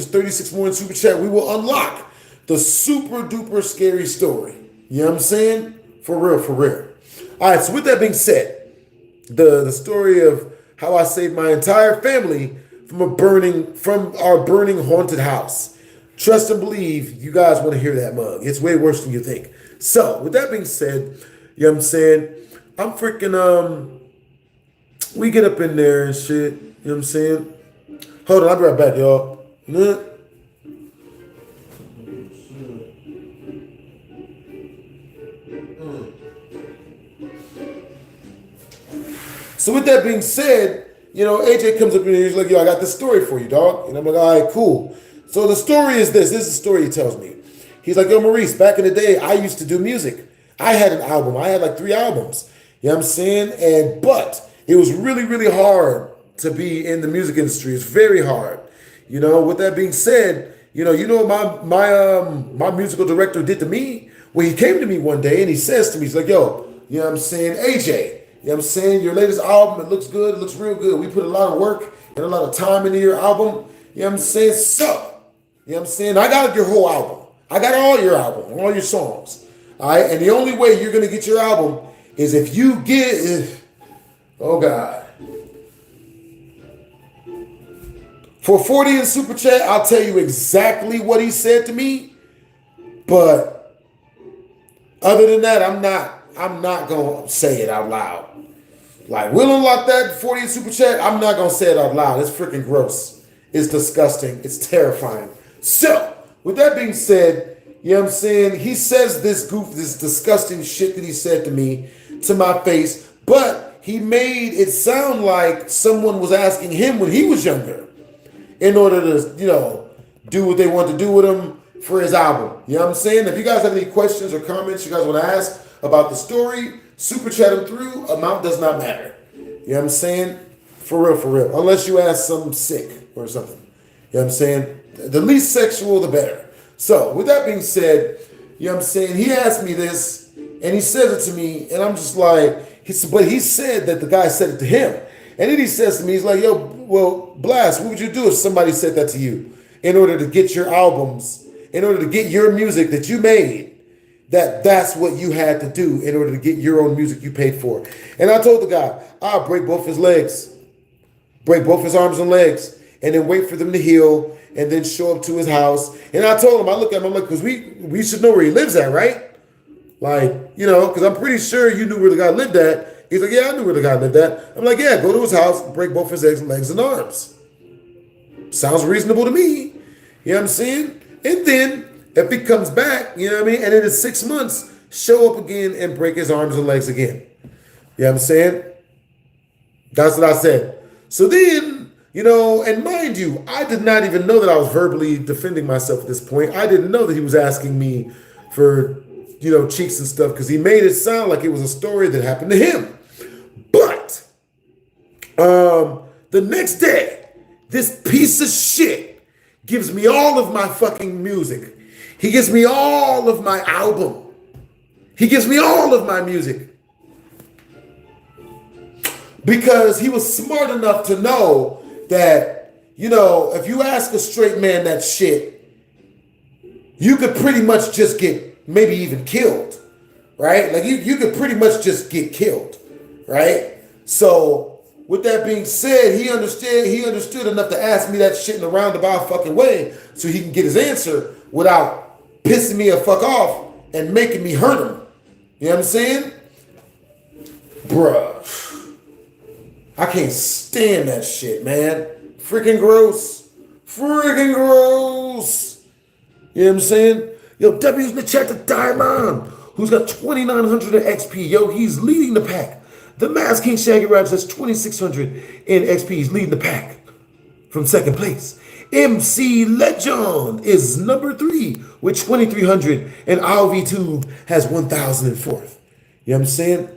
Super Chat, we will unlock the super duper scary story. You know what I'm saying? For real, for real. All right, so with that being said, the story of how I saved my entire family from our burning haunted house. Trust and believe, you guys want to hear that mug. It's way worse than you think. So, with that being said, you know what I'm saying? I'm freaking, we get up in there and shit, you know what I'm saying? Hold on, I'll be right back, y'all. So with that being said, you know, AJ comes up and he's like, yo, I got this story for you, dog. And I'm like, all right, cool. So the story is this. This is the story he tells me. He's like, yo, Maurice, back in the day, I used to do music. I had an album. I had like 3 albums. You know what I'm saying? But it was really, really hard to be in the music industry. It's very hard. You know, with that being said, you know what my musical director did to me? Well, he came to me one day and he says to me, he's like, yo, you know what I'm saying? AJ, you know what I'm saying? Your latest album, it looks good. It looks real good. We put a lot of work and a lot of time into your album. You know what I'm saying? So, you know what I'm saying? I got your whole album. I got all your album, all your songs. All right? And the only way you're going to get your album is if you get, oh God. For 40 in Super Chat, I'll tell you exactly what he said to me. But other than that, I'm not going to say it out loud. Like, we'll unlock that 40 in Super Chat. I'm not going to say it out loud. It's freaking gross. It's disgusting. It's terrifying. So, with that being said, you know what I'm saying? He says this disgusting shit that he said to me, to my face, but he made it sound like someone was asking him when he was younger in order to, you know, do what they want to do with him for his album. You know what I'm saying? If you guys have any questions or comments you guys want to ask about the story, super chat them through. Amount does not matter. You know what I'm saying? For real, for real. Unless you ask something sick or something. You know what I'm saying? The least sexual, the better. So, with that being said, you know what I'm saying? He asked me this, and he says it to me, and I'm just like, but he said that the guy said it to him. And then he says to me, he's like, yo, well, Blast, what would you do if somebody said that to you in order to get your albums, in order to get your music that you made, that's what you had to do in order to get your own music you paid for. And I told the guy, I'll break both his legs, break both his arms and legs, and then wait for them to heal, and then show up to his house. And I told him, I look at him, I'm like, because we should know where he lives at, right? Like, you know, because I'm pretty sure you knew where the guy lived at. He's like, yeah, I knew where the guy lived at. I'm like, yeah, go to his house, break both his legs and arms. Sounds reasonable to me. You know what I'm saying? And then, if he comes back, you know what I mean? And in 6 months, show up again and break his arms and legs again. You know what I'm saying? That's what I said. So then, you know, and mind you, I did not even know that I was verbally defending myself at this point. I didn't know that he was asking me for, you know, cheeks and stuff, because he made it sound like it was a story that happened to him. But the next day, this piece of shit gives me all of my fucking music. He gives me all of my album. He gives me all of my music. Because he was smart enough to know that, you know, if you ask a straight man that shit, you could pretty much just get maybe even killed, right? Like you could pretty much just get killed, right? So with that being said, he understood enough to ask me that shit in a roundabout fucking way so he can get his answer without pissing me a fuck off and making me hurt him. You know what I'm saying? Bruh. I can't stand that shit, man. Freaking gross. Freaking gross. You know what I'm saying? Yo, W's in the chat to Tyrone, who's got 2,900 XP. Yo, he's leading the pack. The Mass King Shaggy Raps has 2,600 in XP. He's leading the pack from second place. MC Legend is number 3 with 2,300, and LV2 has 1,004th. You know what I'm saying?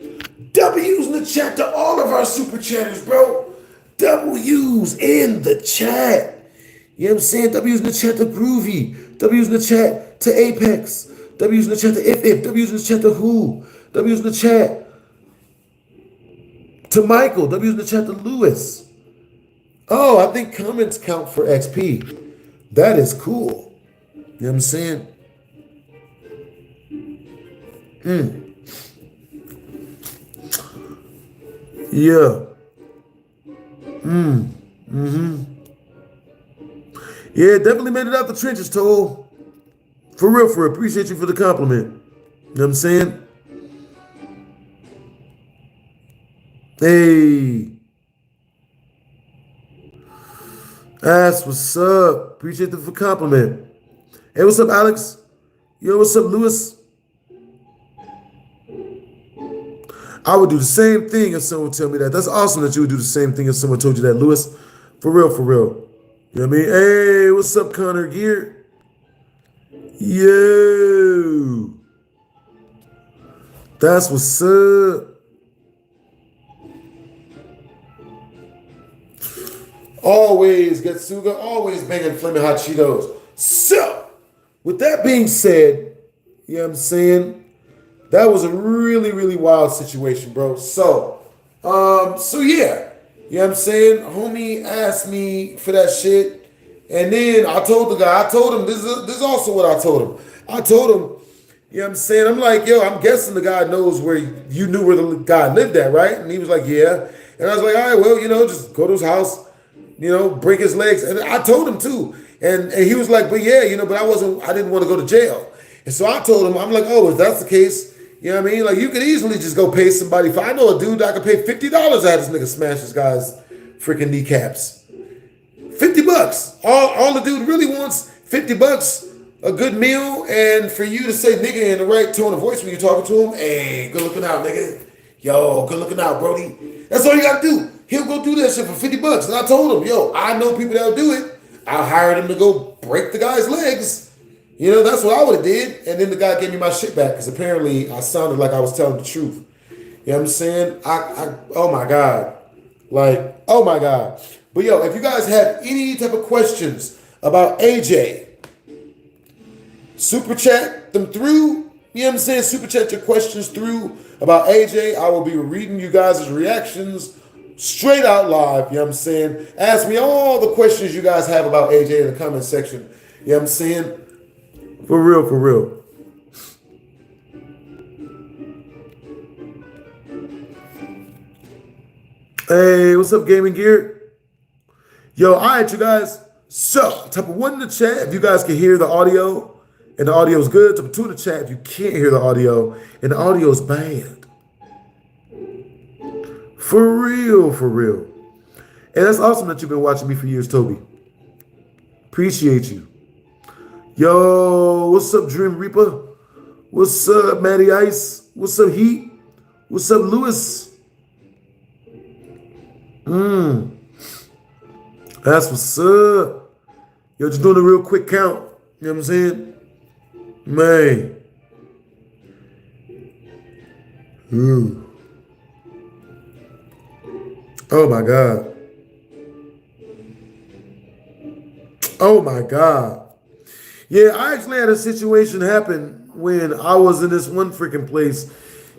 W's in the chat to all of our super chatters, bro. W's in the chat. You know what I'm saying? W's in the chat to Groovy. W's in the chat to Apex. W's in the chat to If. W's in the chat to Who. W's in the chat to Michael. W's in the chat to Lewis. Oh, I think comments count for XP. That is cool. You know what I'm saying? Yeah. Yeah, definitely made it out the trenches, Toll. For real, for real. Appreciate you for the compliment. You know what I'm saying? Hey. That's what's up. Appreciate the compliment. Hey, what's up, Alex? Yo, what's up, Lewis? I would do the same thing if someone tell me that. That's awesome that you would do the same thing if someone told you that, Lewis. For real, for real. You know what I mean? Hey, what's up, Connor Gear? Yo. That's what's up. Always Getsuga, always banging flaming hot Cheetos. So, with that being said, you know what I'm saying? That was a really, really wild situation, bro. So yeah. You know what I'm saying? Homie asked me for that shit. And then I told the guy, I told him, this is also what I told him. I told him, you know what I'm saying? I'm like, yo, I'm guessing the guy knows where you knew where the guy lived at, right? And he was like, yeah. And I was like, all right, well, you know, just go to his house, you know, break his legs. And I told him too. And he was like, but yeah, you know, but I didn't want to go to jail. And so I told him, I'm like, oh, if that's the case, you know what I mean? Like, you could easily just go pay somebody. I know a dude that could pay $50 to have this nigga smash this guy's freaking kneecaps. $50. All the dude really wants, $50, a good meal, and for you to say nigga in the right tone of voice when you're talking to him. Hey, good looking out, nigga. Yo, good looking out, Brody. That's all you gotta do. He'll go do that shit for $50. And I told him, yo, I know people that'll do it. I'll hire them to go break the guy's legs. You know, that's what I would have did. And then the guy gave me my shit back because apparently I sounded like I was telling the truth. You know what I'm saying? Oh my God. Like, oh my God. But yo, if you guys have any type of questions about AJ, super chat them through. You know what I'm saying? Super chat your questions through about AJ. I will be reading you guys' reactions straight out live. You know what I'm saying? Ask me all the questions you guys have about AJ in the comment section. You know what I'm saying? For real, for real. Hey, what's up, Gaming Gear? Yo, all right, you guys. So, type of 1 in the chat if you guys can hear the audio and the audio is good. Type of 2 in the chat if you can't hear the audio and the audio is bad. For real, for real. And that's awesome that you've been watching me for years, Toby. Appreciate you. Yo, what's up, Dream Reaper? What's up, Matty Ice? What's up, Heat? What's up, Lewis? That's what's up. Yo, just doing a real quick count. You know what I'm saying? Man. Oh, my God. Oh, my God. Yeah, I actually had a situation happen when I was in this one freaking place.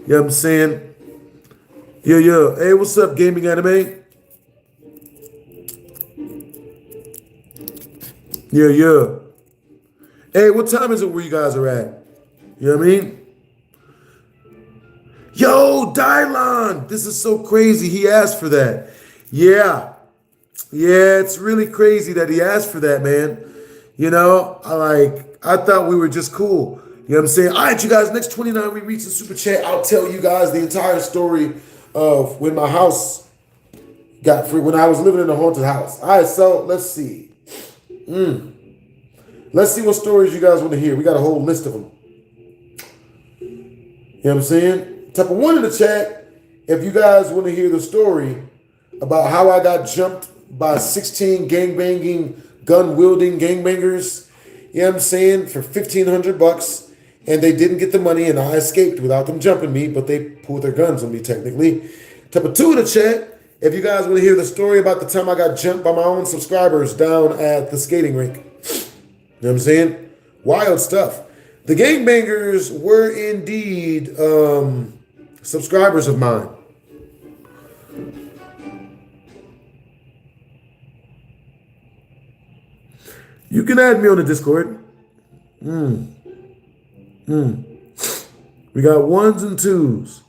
You know what I'm saying? Yeah. Hey, what's up, Gaming Anime? Yeah. Hey, what time is it where you guys are at? You know what I mean? Yo, Dylon, this is so crazy. He asked for that. Yeah, it's really crazy that he asked for that, man. You know, I thought we were just cool. You know what I'm saying? All right, you guys, next 29 we reach the super chat. I'll tell you guys the entire story of when my house got free, when I was living in a haunted house. All right, so let's see. Let's see what stories you guys want to hear. We got a whole list of them. You know what I'm saying? Type of 1 in the chat if you guys want to hear the story about how I got jumped by 16 gangbanging, gun-wielding gangbangers, you know what I'm saying, for $1,500, and they didn't get the money, and I escaped without them jumping me, but they pulled their guns on me, technically. Type of 2 in the chat, if you guys want to hear the story about the time I got jumped by my own subscribers down at the skating rink. You know what I'm saying? Wild stuff. The gangbangers were indeed subscribers of mine. You can add me on the Discord. We got 1s and 2s.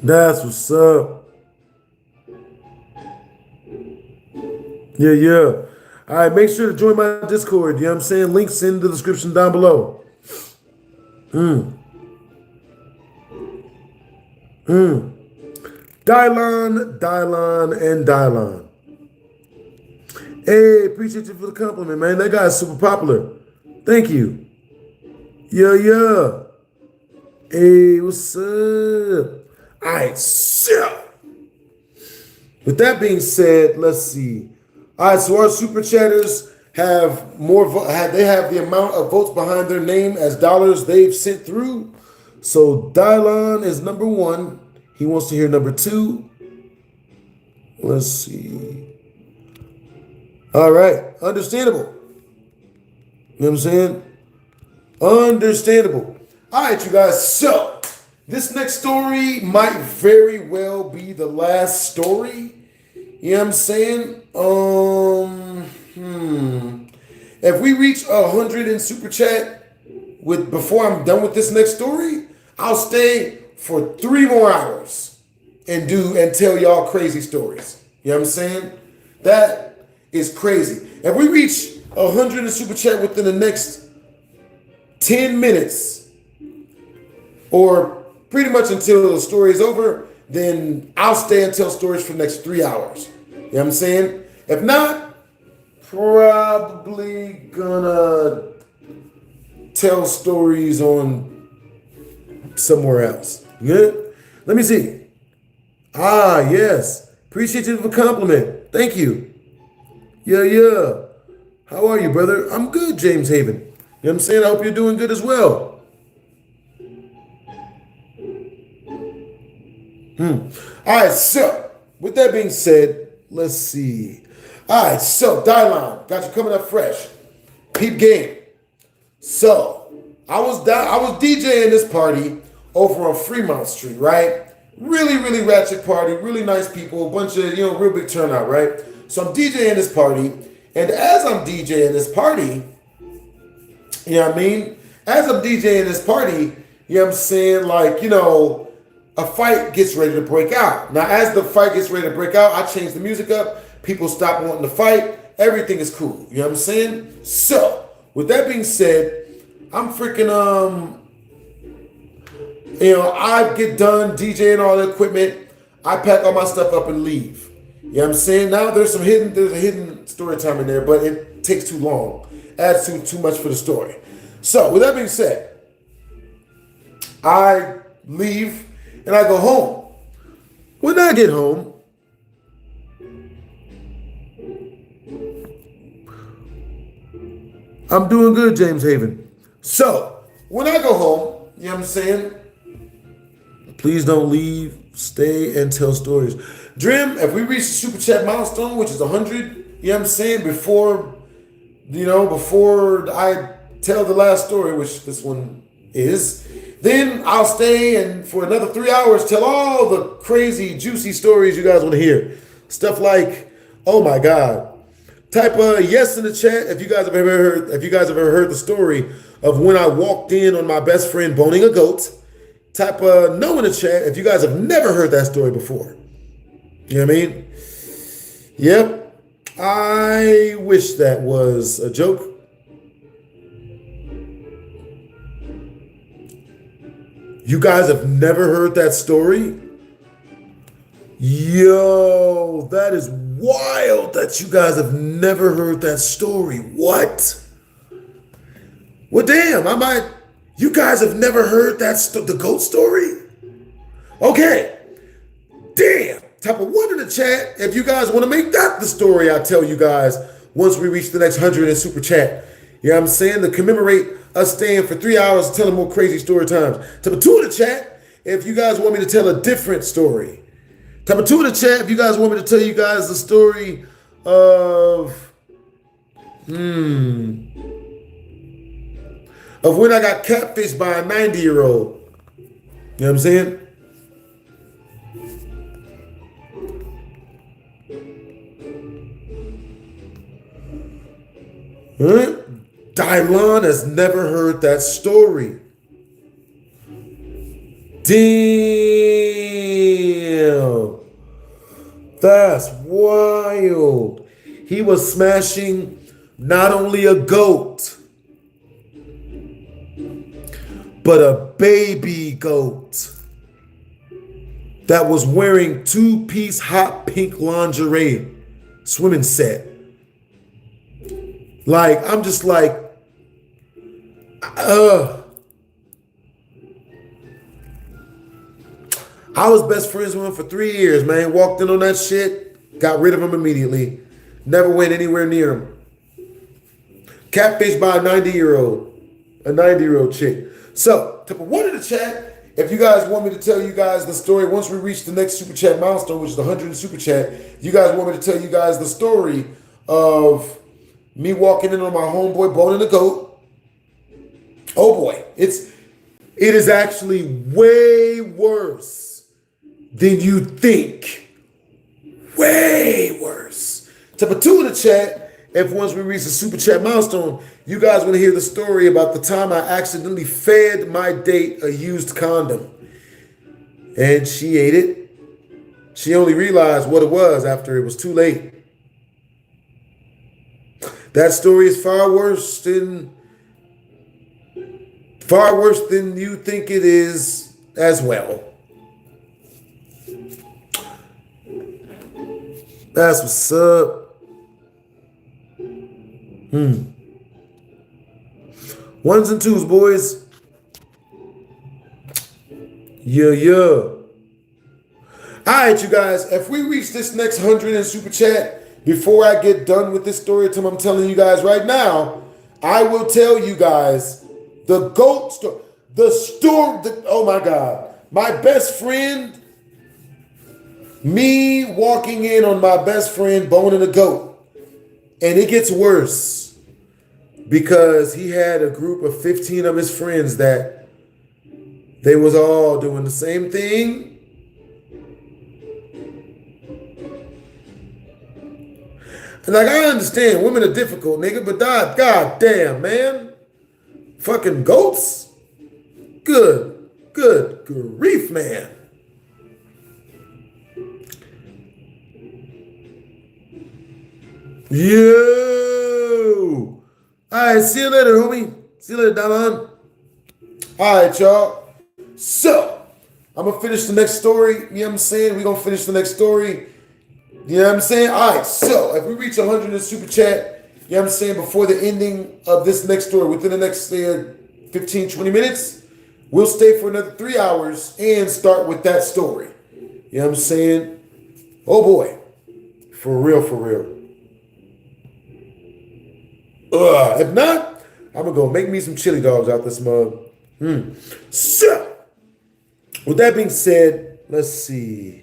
That's what's up. Yeah. All right, make sure to join my Discord. You know what I'm saying? Links in the description down below. Dylon. Hey, appreciate you for the compliment, man. That guy's super popular. Thank you. Yeah. Hey, what's up? All right, so with that being said, let's see. All right, so our super chatters have more. They have the amount of votes behind their name as dollars they've sent through. So Dylon is number 1. He wants to hear number 2. Let's see. All right, understandable. You know what I'm saying? Understandable. All right, you guys. So this next story might very well be the last story. You know what I'm saying? If we reach 100 in super chat before I'm done with this next story, I'll stay for 3 more hours and tell y'all crazy stories. You know what I'm saying? That is crazy. If we reach 100 in super chat within the next 10 minutes, or pretty much until the story is over, then I'll stay and tell stories for the next 3 hours. You know what I'm saying? If not, probably gonna tell stories on somewhere else. Good? Let me see. Yes. Appreciate you for the compliment. Thank you. Yeah. How are you, brother? I'm good, James Haven. You know what I'm saying? I hope you're doing good as well. All right, so with that being said, let's see. All right, so Dylon, got you coming up fresh. Peep game. So I was DJing this party over on Fremont Street, right? Really ratchet party, really nice people, a bunch of, real big turnout, right? So I'm DJing this party, and as I'm DJing this party, you know what I mean? As I'm DJing this party, you know what I'm saying, like, a fight gets ready to break out. Now, as the fight gets ready to break out, I change the music up. People stop wanting to fight. Everything is cool. You know what I'm saying? So, with that being said, I'm freaking, I get done DJing all the equipment. I pack all my stuff up and leave. You know what I'm saying? Now, there's a hidden story time in there, but it takes too long. Adds too much for the story. So, with that being said, I leave and I go home. When I get home, I'm doing good, James Haven. So, when I go home, you know what I'm saying? Please don't leave, stay and tell stories. Drim, if we reach the super chat milestone, which is 100, you know what I'm saying? Before I tell the last story, which this one is, then I'll stay and for another 3 hours tell all the crazy, juicy stories you guys want to hear. Stuff like, oh my God. Type yes in the chat if you guys have ever heard the story of when I walked in on my best friend boning a goat. Type no in the chat if you guys have never heard that story before. You know what I mean? Yep. I wish that was a joke. You guys have never heard that story? Yo, that is wild that you guys have never heard that story. What? Well, damn, you guys have never heard the goat story? Okay. Damn. Type a 1 in the chat if you guys want to make that the story I tell you guys once we reach the next 100 in super chat. You know what I'm saying? To commemorate us staying for 3 hours telling more crazy story times. Type a 2 in the chat if you guys want me to tell a different story. Type a 2 in the chat if you guys want me to tell you guys the story of when I got catfished by a 90-year-old. You know what I'm saying? Huh? Dylan has never heard that story. Damn. That's wild. He was smashing not only a goat, but a baby goat that was wearing 2-piece hot pink lingerie swimming set. Like, I'm just like, I was best friends with him for 3 years, man. Walked in on that shit, got rid of him immediately. Never went anywhere near him. Catfished by a 90-year-old chick. So, type a 1 in the chat if you guys want me to tell you guys the story. Once we reach the next super chat milestone, which is the 100 super chat, you guys want me to tell you guys the story of me walking in on my homeboy boning a goat. Oh boy, it is actually way worse than you think. Way worse. Type a 2 in the chat if once we reach the super chat milestone, you guys want to hear the story about the time I accidentally fed my date a used condom. And she ate it. She only realized what it was after it was too late. That story is far worse than you think it is as well. That's what's up. Ones and twos, boys. Yeah. All right, you guys. If we reach this next 100 in super chat, before I get done with this story, Tim, I'm telling you guys right now, I will tell you guys the goat story. Oh my God. My best friend, me walking in on my best friend boning a goat. And it gets worse because he had a group of 15 of his friends that they was all doing the same thing. And like, I understand women are difficult, nigga, but God damn, man. Fucking goats? Good grief, man. Yo. All right, see you later, homie. See you later, Dalan. All right, y'all. So, I'm going to finish the next story. You know what I'm saying? We're going to finish the next story. You know what I'm saying? All right, so if we reach 100 in super chat, you know what I'm saying, before the ending of this next story, within the next 15, 20 minutes, we'll stay for another 3 hours and start with that story. You know what I'm saying? Oh, boy. For real. If not, I'm going to go make me some chili dogs out this mug. So, with that being said, let's see.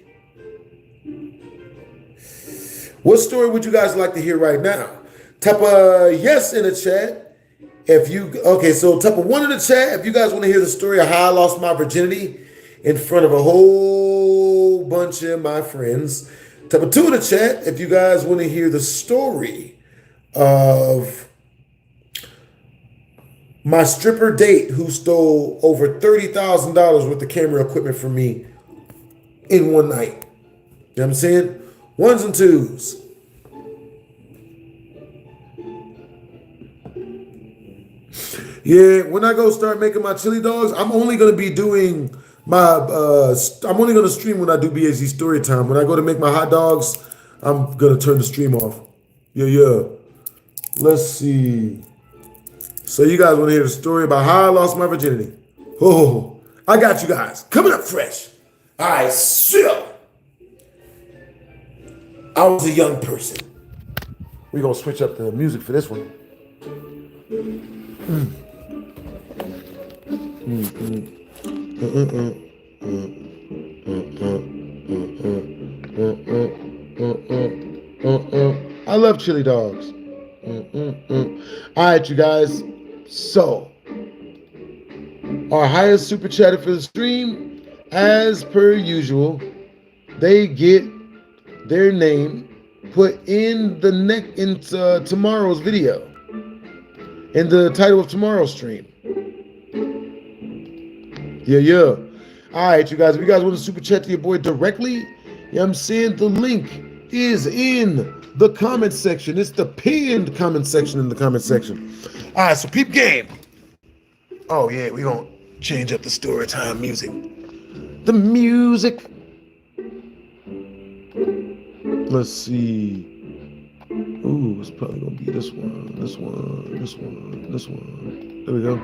What story would you guys like to hear right now? Type a yes in the chat. So type a 1 in the chat if you guys want to hear the story of how I lost my virginity in front of a whole bunch of my friends. Type a 2 in the chat if you guys want to hear the story of my stripper date who stole over $30,000 worth of camera equipment from me in one night. You know what I'm saying? 1s and 2s. Yeah, when I go start making my chili dogs, I'm only gonna be doing my I'm only gonna stream when I do BHD story time. When I go to make my hot dogs, I'm gonna turn the stream off. Yeah. Let's see. So you guys want to hear the story about how I lost my virginity? Oh, I got you guys coming up fresh. All right, so I was a young person. We're gonna switch up the music for this one. I love chili dogs. All right, you guys. So, our highest super chatter for the stream, as per usual, they get their name put in the into tomorrow's video, in the title of tomorrow's stream. Yeah. All right, you guys. If you guys want to super chat to your boy directly, you know what I'm saying? The link is in the comment section. It's the pinned comment section in the comment section. All right, so peep game. Oh, yeah, we're going to change up the story time music. The music. Let's see. Ooh, it's probably going to be this one. There we go.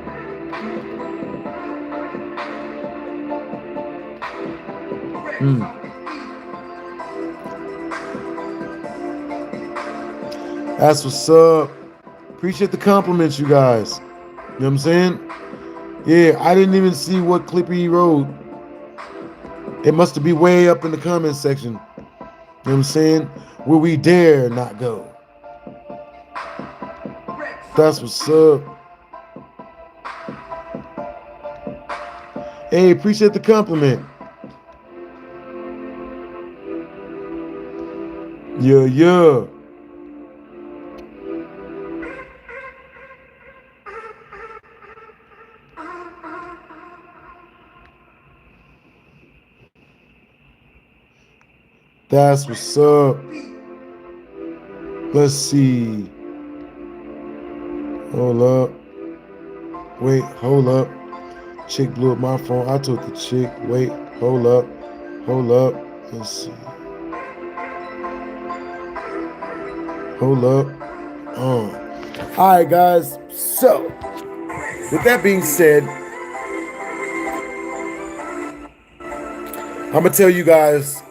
That's what's up. Appreciate the compliments, you guys. You know what I'm saying? Yeah, I didn't even see what clip he wrote. It must be way up in the comment section. You know what I'm saying? Where we dare not go. That's what's up. Hey, appreciate the compliment. Yeah. That's what's up. Let's see. Hold up. Wait, hold up. Chick blew up my phone. I took the chick. Wait, hold up. Let's see. Hold up. All right, guys. So, with that being said, I'm going to tell you guys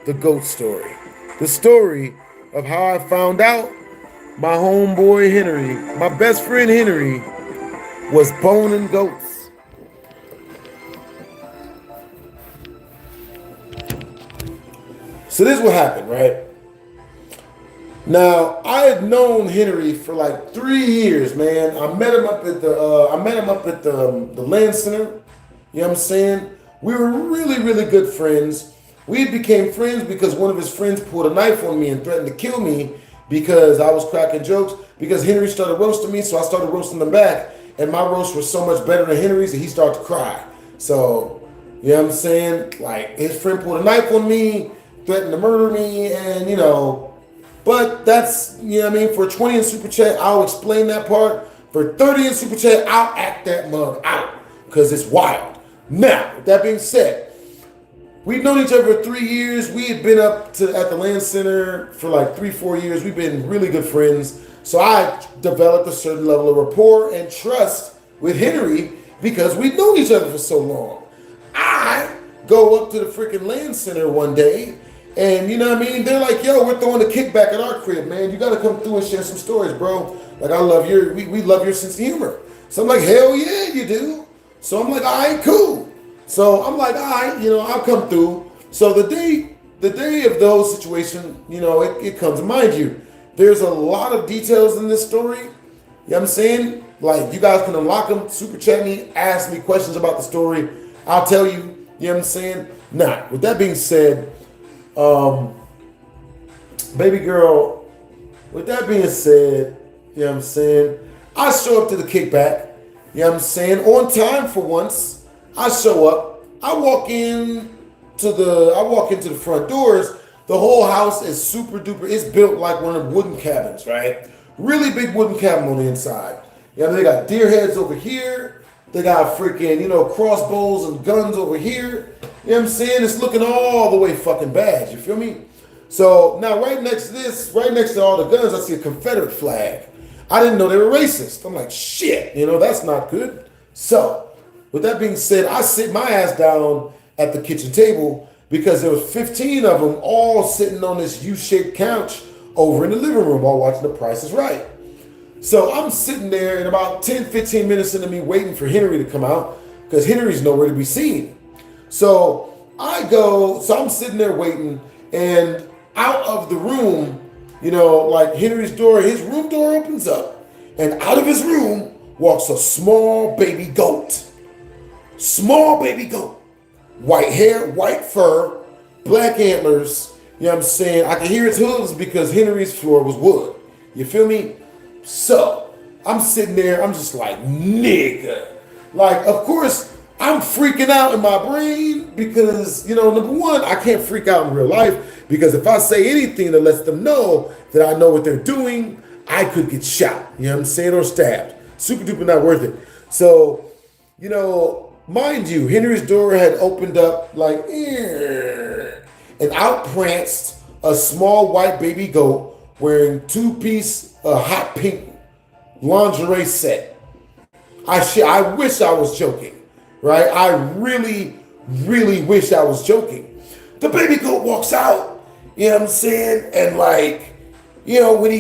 the goat story. The story of how I found out my homeboy Henry, my best friend Henry, was boning goats. So this is what happened, right? Now, I had known Henry for like 3 years, man. I met him up at the land center. You know what I'm saying? We were really, really good friends. We became friends because one of his friends pulled a knife on me and threatened to kill me because I was cracking jokes. Because Henry started roasting me, so I started roasting him back. And my roast was so much better than Henry's that he started to cry. So, you know what I'm saying? Like, his friend pulled a knife on me, threatened to murder me, and, you know. But that's, you know what I mean? For 20 in Super Chat, I'll explain that part. For 30 in Super Chat, I'll act that mug out because it's wild. Now, with that being said, we've known each other for 3 years. We had been at the land center for like 3-4 years. We've been really good friends. So I developed a certain level of rapport and trust with Henry because we've known each other for so long. I go up to the freaking land center one day and, you know what I mean? They're like, yo, we're throwing a kickback at our crib, man. You got to come through and share some stories, bro. Like, we love your sense of humor. So I'm like, hell yeah, you do. So I'm like, all right, cool. So I'm like, all right, you know, I'll come through. So the day of those situations, you know, it comes. Mind you, there's a lot of details in this story. You know what I'm saying? Like, you guys can unlock them, super chat me, ask me questions about the story. I'll tell you, you know what I'm saying? Now, with that being said, baby girl, with that being said, you know what I'm saying? I show up to the kickback. You know what I'm saying? On time for once. I show up. I walk into the front doors. The whole house is super duper. It's built like one of the wooden cabins, right? Really big wooden cabin on the inside. You know Yeah, they got deer heads over here. They got freaking, crossbows and guns over here. You know what I'm saying? It's looking all the way fucking bad. You feel me? So now right next to this, right next to all the guns, I see a Confederate flag. I didn't know they were racist. I'm like, shit, that's not good. So with that being said, I sit my ass down at the kitchen table because there was 15 of them all sitting on this U-shaped couch over in the living room while watching The Price is Right. So I'm sitting there, and about 10, 15 minutes into me waiting for Henry to come out because Henry's nowhere to be seen. So I'm sitting there waiting, and out of the room, like Henry's door, his room door opens up, and out of his room walks a small baby goat. Small baby goat. White hair, white fur, black antlers. You know what I'm saying? I can hear its hooves because Henry's floor was wood. You feel me? So I'm sitting there, I'm just like, nigga. Like, of course, I'm freaking out in my brain because, number one, I can't freak out in real life because if I say anything that lets them know that I know what they're doing, I could get shot. You know what I'm saying? Or stabbed. Super duper not worth it. So, mind you, Henry's door had opened up like, and out pranced a small white baby goat wearing two-piece hot pink lingerie set. I wish I was joking, right? I really, really wish I was joking. The baby goat walks out, you know what I'm saying? And like, when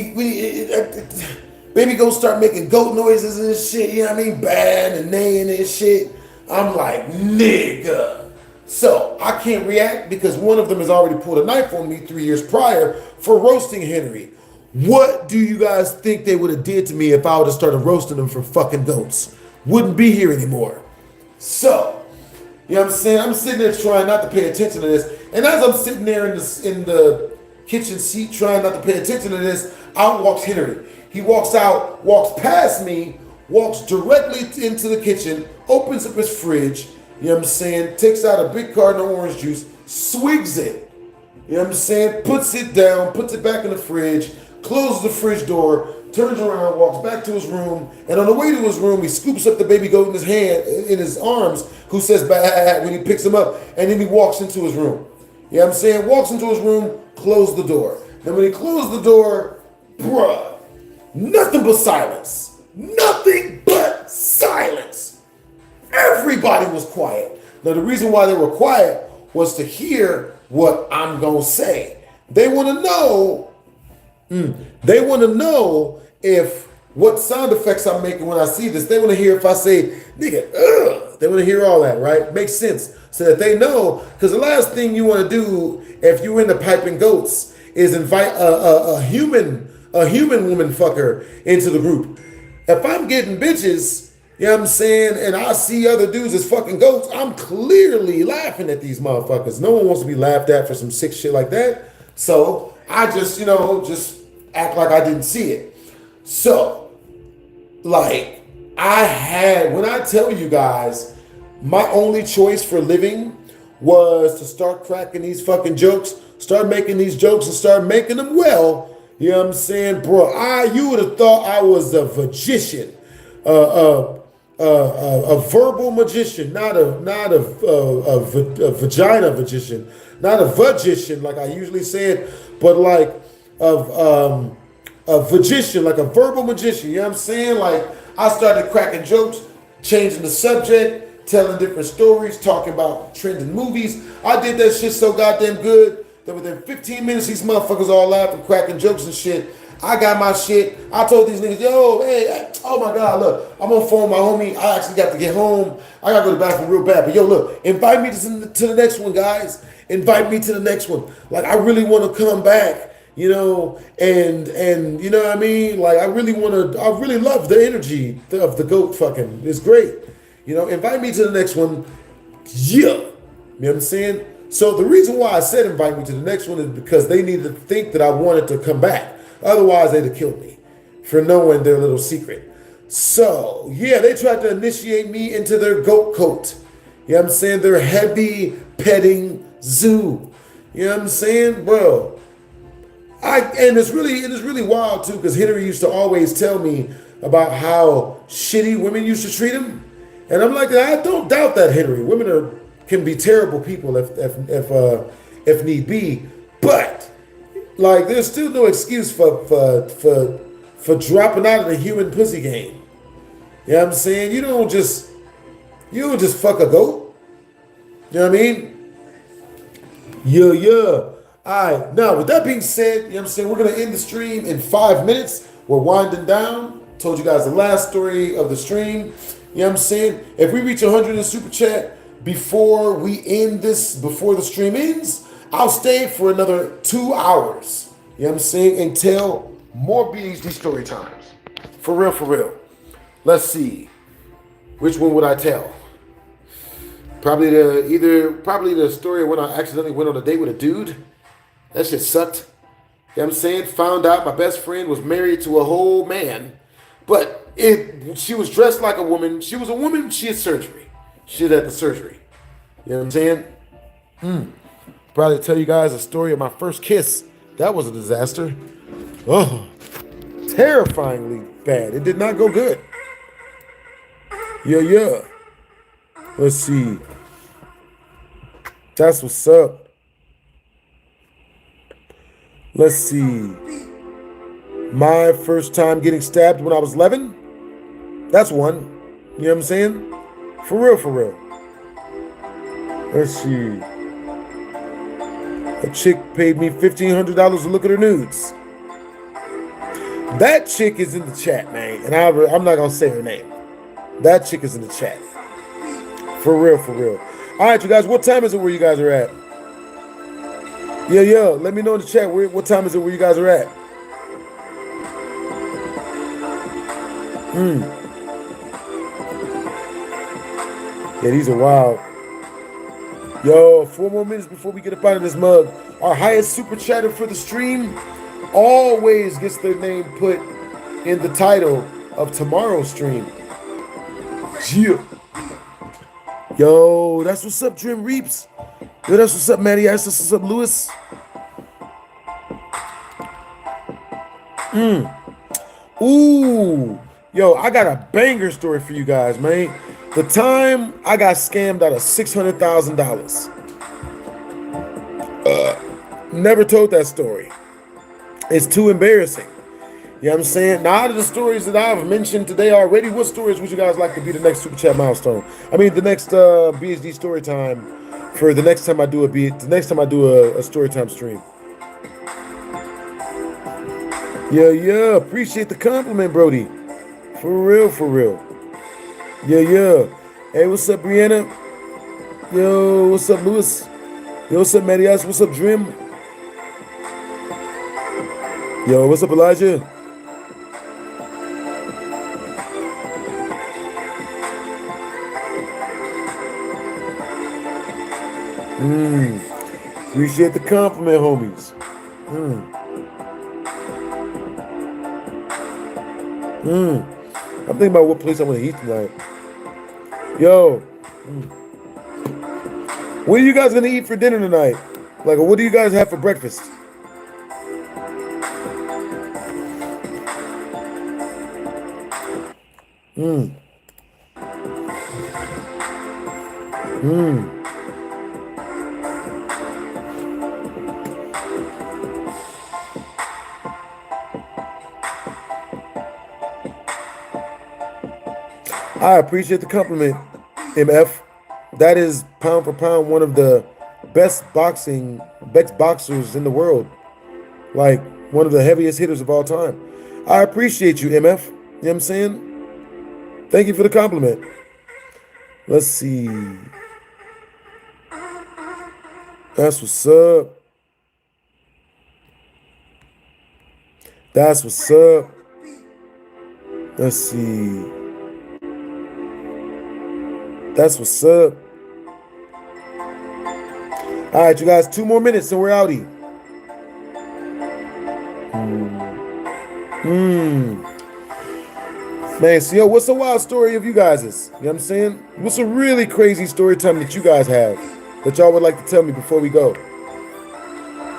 baby goats start making goat noises and shit, you know what I mean? Bad and neighing and shit. I'm like, nigga. So I can't react because one of them has already pulled a knife on me 3 years prior for roasting Henry. What do you guys think they would have did to me if I would have started roasting them for fucking goats? Wouldn't be here anymore. So, you know what I'm saying? I'm sitting there trying not to pay attention to this. And as I'm sitting there in the kitchen seat trying not to pay attention to this, out walks Henry. He walks out, walks past me, walks directly into the kitchen, opens up his fridge, you know what I'm saying, takes out a big carton of orange juice, swigs it, you know what I'm saying, puts it down, puts it back in the fridge, closes the fridge door, turns around, walks back to his room, and on the way to his room, he scoops up the baby goat in his hand, in his arms, who says bah when he picks him up, and then he walks into his room. You know what I'm saying? Walks into his room, closed the door. Then when he closed the door, bruh, nothing but silence. Nothing but silence. Everybody was quiet. Now the reason why they were quiet was to hear what I'm gonna say. They want to know. They want to know if what sound effects I'm making when I see this. They want to hear if I say nigga. Ugh. They want to hear all that, right? Makes sense, so that they know. Because the last thing you want to do if you're into piping goats is invite a human woman fucker into the group. If I'm getting bitches, you know what I'm saying, and I see other dudes as fucking goats, I'm clearly laughing at these motherfuckers. No one wants to be laughed at for some sick shit like that. So I just, just act like I didn't see it. So, like, when I tell you guys, my only choice for living was to start cracking these fucking jokes, start making these jokes and start making them well. You know what I'm saying, bro? You would have thought I was a magician, a verbal magician, not a vagina magician, not a vagician like I usually said, but like a magician, like a verbal magician. You know what I'm saying? Like I started cracking jokes, changing the subject, telling different stories, talking about trending movies. I did that shit so goddamn good that within 15 minutes, these motherfuckers all laughing, cracking jokes and shit. I got my shit. I told these niggas, yo, hey, oh my God, look, I'm on the phone with my homie. I actually got to get home. I got to go to the bathroom real bad. But yo, look, invite me to the next one, guys. Invite me to the next one. Like, I really want to come back, and you know what I mean? Like, I really love the energy of the goat fucking. It's great. Invite me to the next one. Yeah. You know what I'm saying? So the reason why I said invite me to the next one is because they needed to think that I wanted to come back. Otherwise, they'd have killed me for knowing their little secret. So, yeah, they tried to initiate me into their goat coat. You know what I'm saying? Their heavy petting zoo. You know what I'm saying? Bro, and it's really wild, too, because Henry used to always tell me, about how shitty women used to treat him. And I'm like, I don't doubt that, Henry. Women can be terrible people if need be. But like, there's still no excuse for dropping out of the human pussy game. You know what I'm saying? You don't just fuck a goat. You know what I mean? Yeah. All right. Now, with that being said, you know what I'm saying, we're going to end the stream in 5 minutes. We're winding down. Told you guys the last story of the stream. You know what I'm saying? If we reach 100 in super chat before we end this, before the stream ends, I'll stay for another 2 hours. You know what I'm saying? And tell more BHD story times. For real. Let's see. Which one would I tell? Probably the story when I accidentally went on a date with a dude. That shit sucked. You know what I'm saying? Found out my best friend was married to a whole man. But she was dressed like a woman. She was a woman. She had surgery. She had the surgery. You know what I'm saying? Probably tell you guys a story of my first kiss. That was a disaster. Oh, terrifyingly bad. It did not go good. Yeah. Let's see. That's what's up. Let's see. My first time getting stabbed when I was 11. That's one. You know what I'm saying? For real. Let's see. A chick paid me $1,500 to look at her nudes. That chick is in the chat, man. And I'm not going to say her name. That chick is in the chat. For real. All right, you guys. What time is it where you guys are at? Yeah. Let me know in the chat. What time is it where you guys are at? Yeah, these are wild. Yo, 4 more minutes before we get up out of this mug. Our highest super chatter for the stream always gets their name put in the title of tomorrow's stream. Yeah. Yo, that's what's up, Trim Reaps. Yo, that's what's up, Matty. That's what's up, Lewis. Ooh. Yo, I got a banger story for you guys, man. The time I got scammed out of $600,000. Never told that story. It's too embarrassing. You know what I'm saying? Now, out of the stories that I've mentioned today already, what stories would you guys like to be the next Super Chat milestone? I mean, the next BHD story time for the next time I do a story time stream. Yeah. Appreciate the compliment, Brody. For real. Yeah. Hey, what's up, Brianna? Yo, what's up, Lewis? Yo, what's up, Marias? What's up, Dream? Yo, what's up, Elijah? Appreciate the compliment, homies. I'm thinking about what place I want to eat tonight. Yo, what are you guys gonna eat for dinner tonight? Like, what do you guys have for breakfast? I appreciate the compliment, MF. That is pound for pound one of the best boxers in the world. Like one of the heaviest hitters of all time. I appreciate you, MF. You know what I'm saying? Thank you for the compliment. Let's see. That's what's up. That's what's up. Let's see. That's what's up. All right, you guys, 2 more minutes and we're outie. Man, so yo, what's a wild story of you guys'? You know what I'm saying? What's a really crazy story time that you guys have that y'all would like to tell me before we go?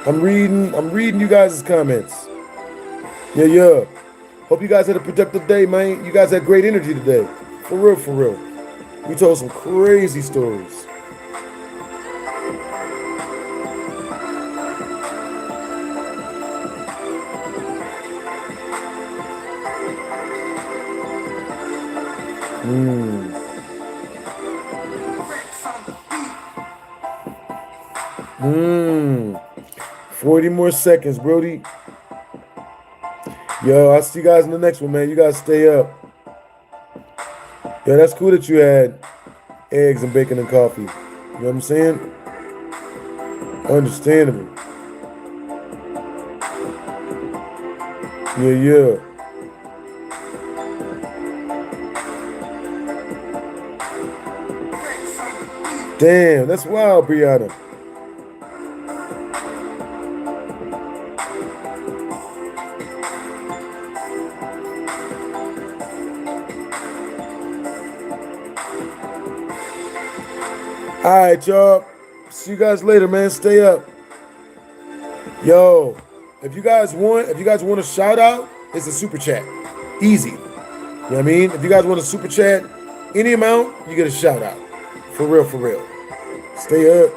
I'm reading you guys' comments. Yeah. Hope you guys had a productive day, man. You guys had great energy today. For real, for real. We told some crazy stories. Mmm. 40 more seconds, Brody. Yo, I'll see you guys in the next one, man. You guys stay up. Yeah, that's cool that you had eggs and bacon and coffee. You know what I'm saying? Understandable. Yeah, yeah. Damn, that's wild, Brianna. All right, y'all. See you guys later, man. Stay up. Yo, if you guys want a shout out, it's a super chat. Easy. You know what I mean? If you guys want a super chat, any amount, you get a shout out. For real, for real. Stay up.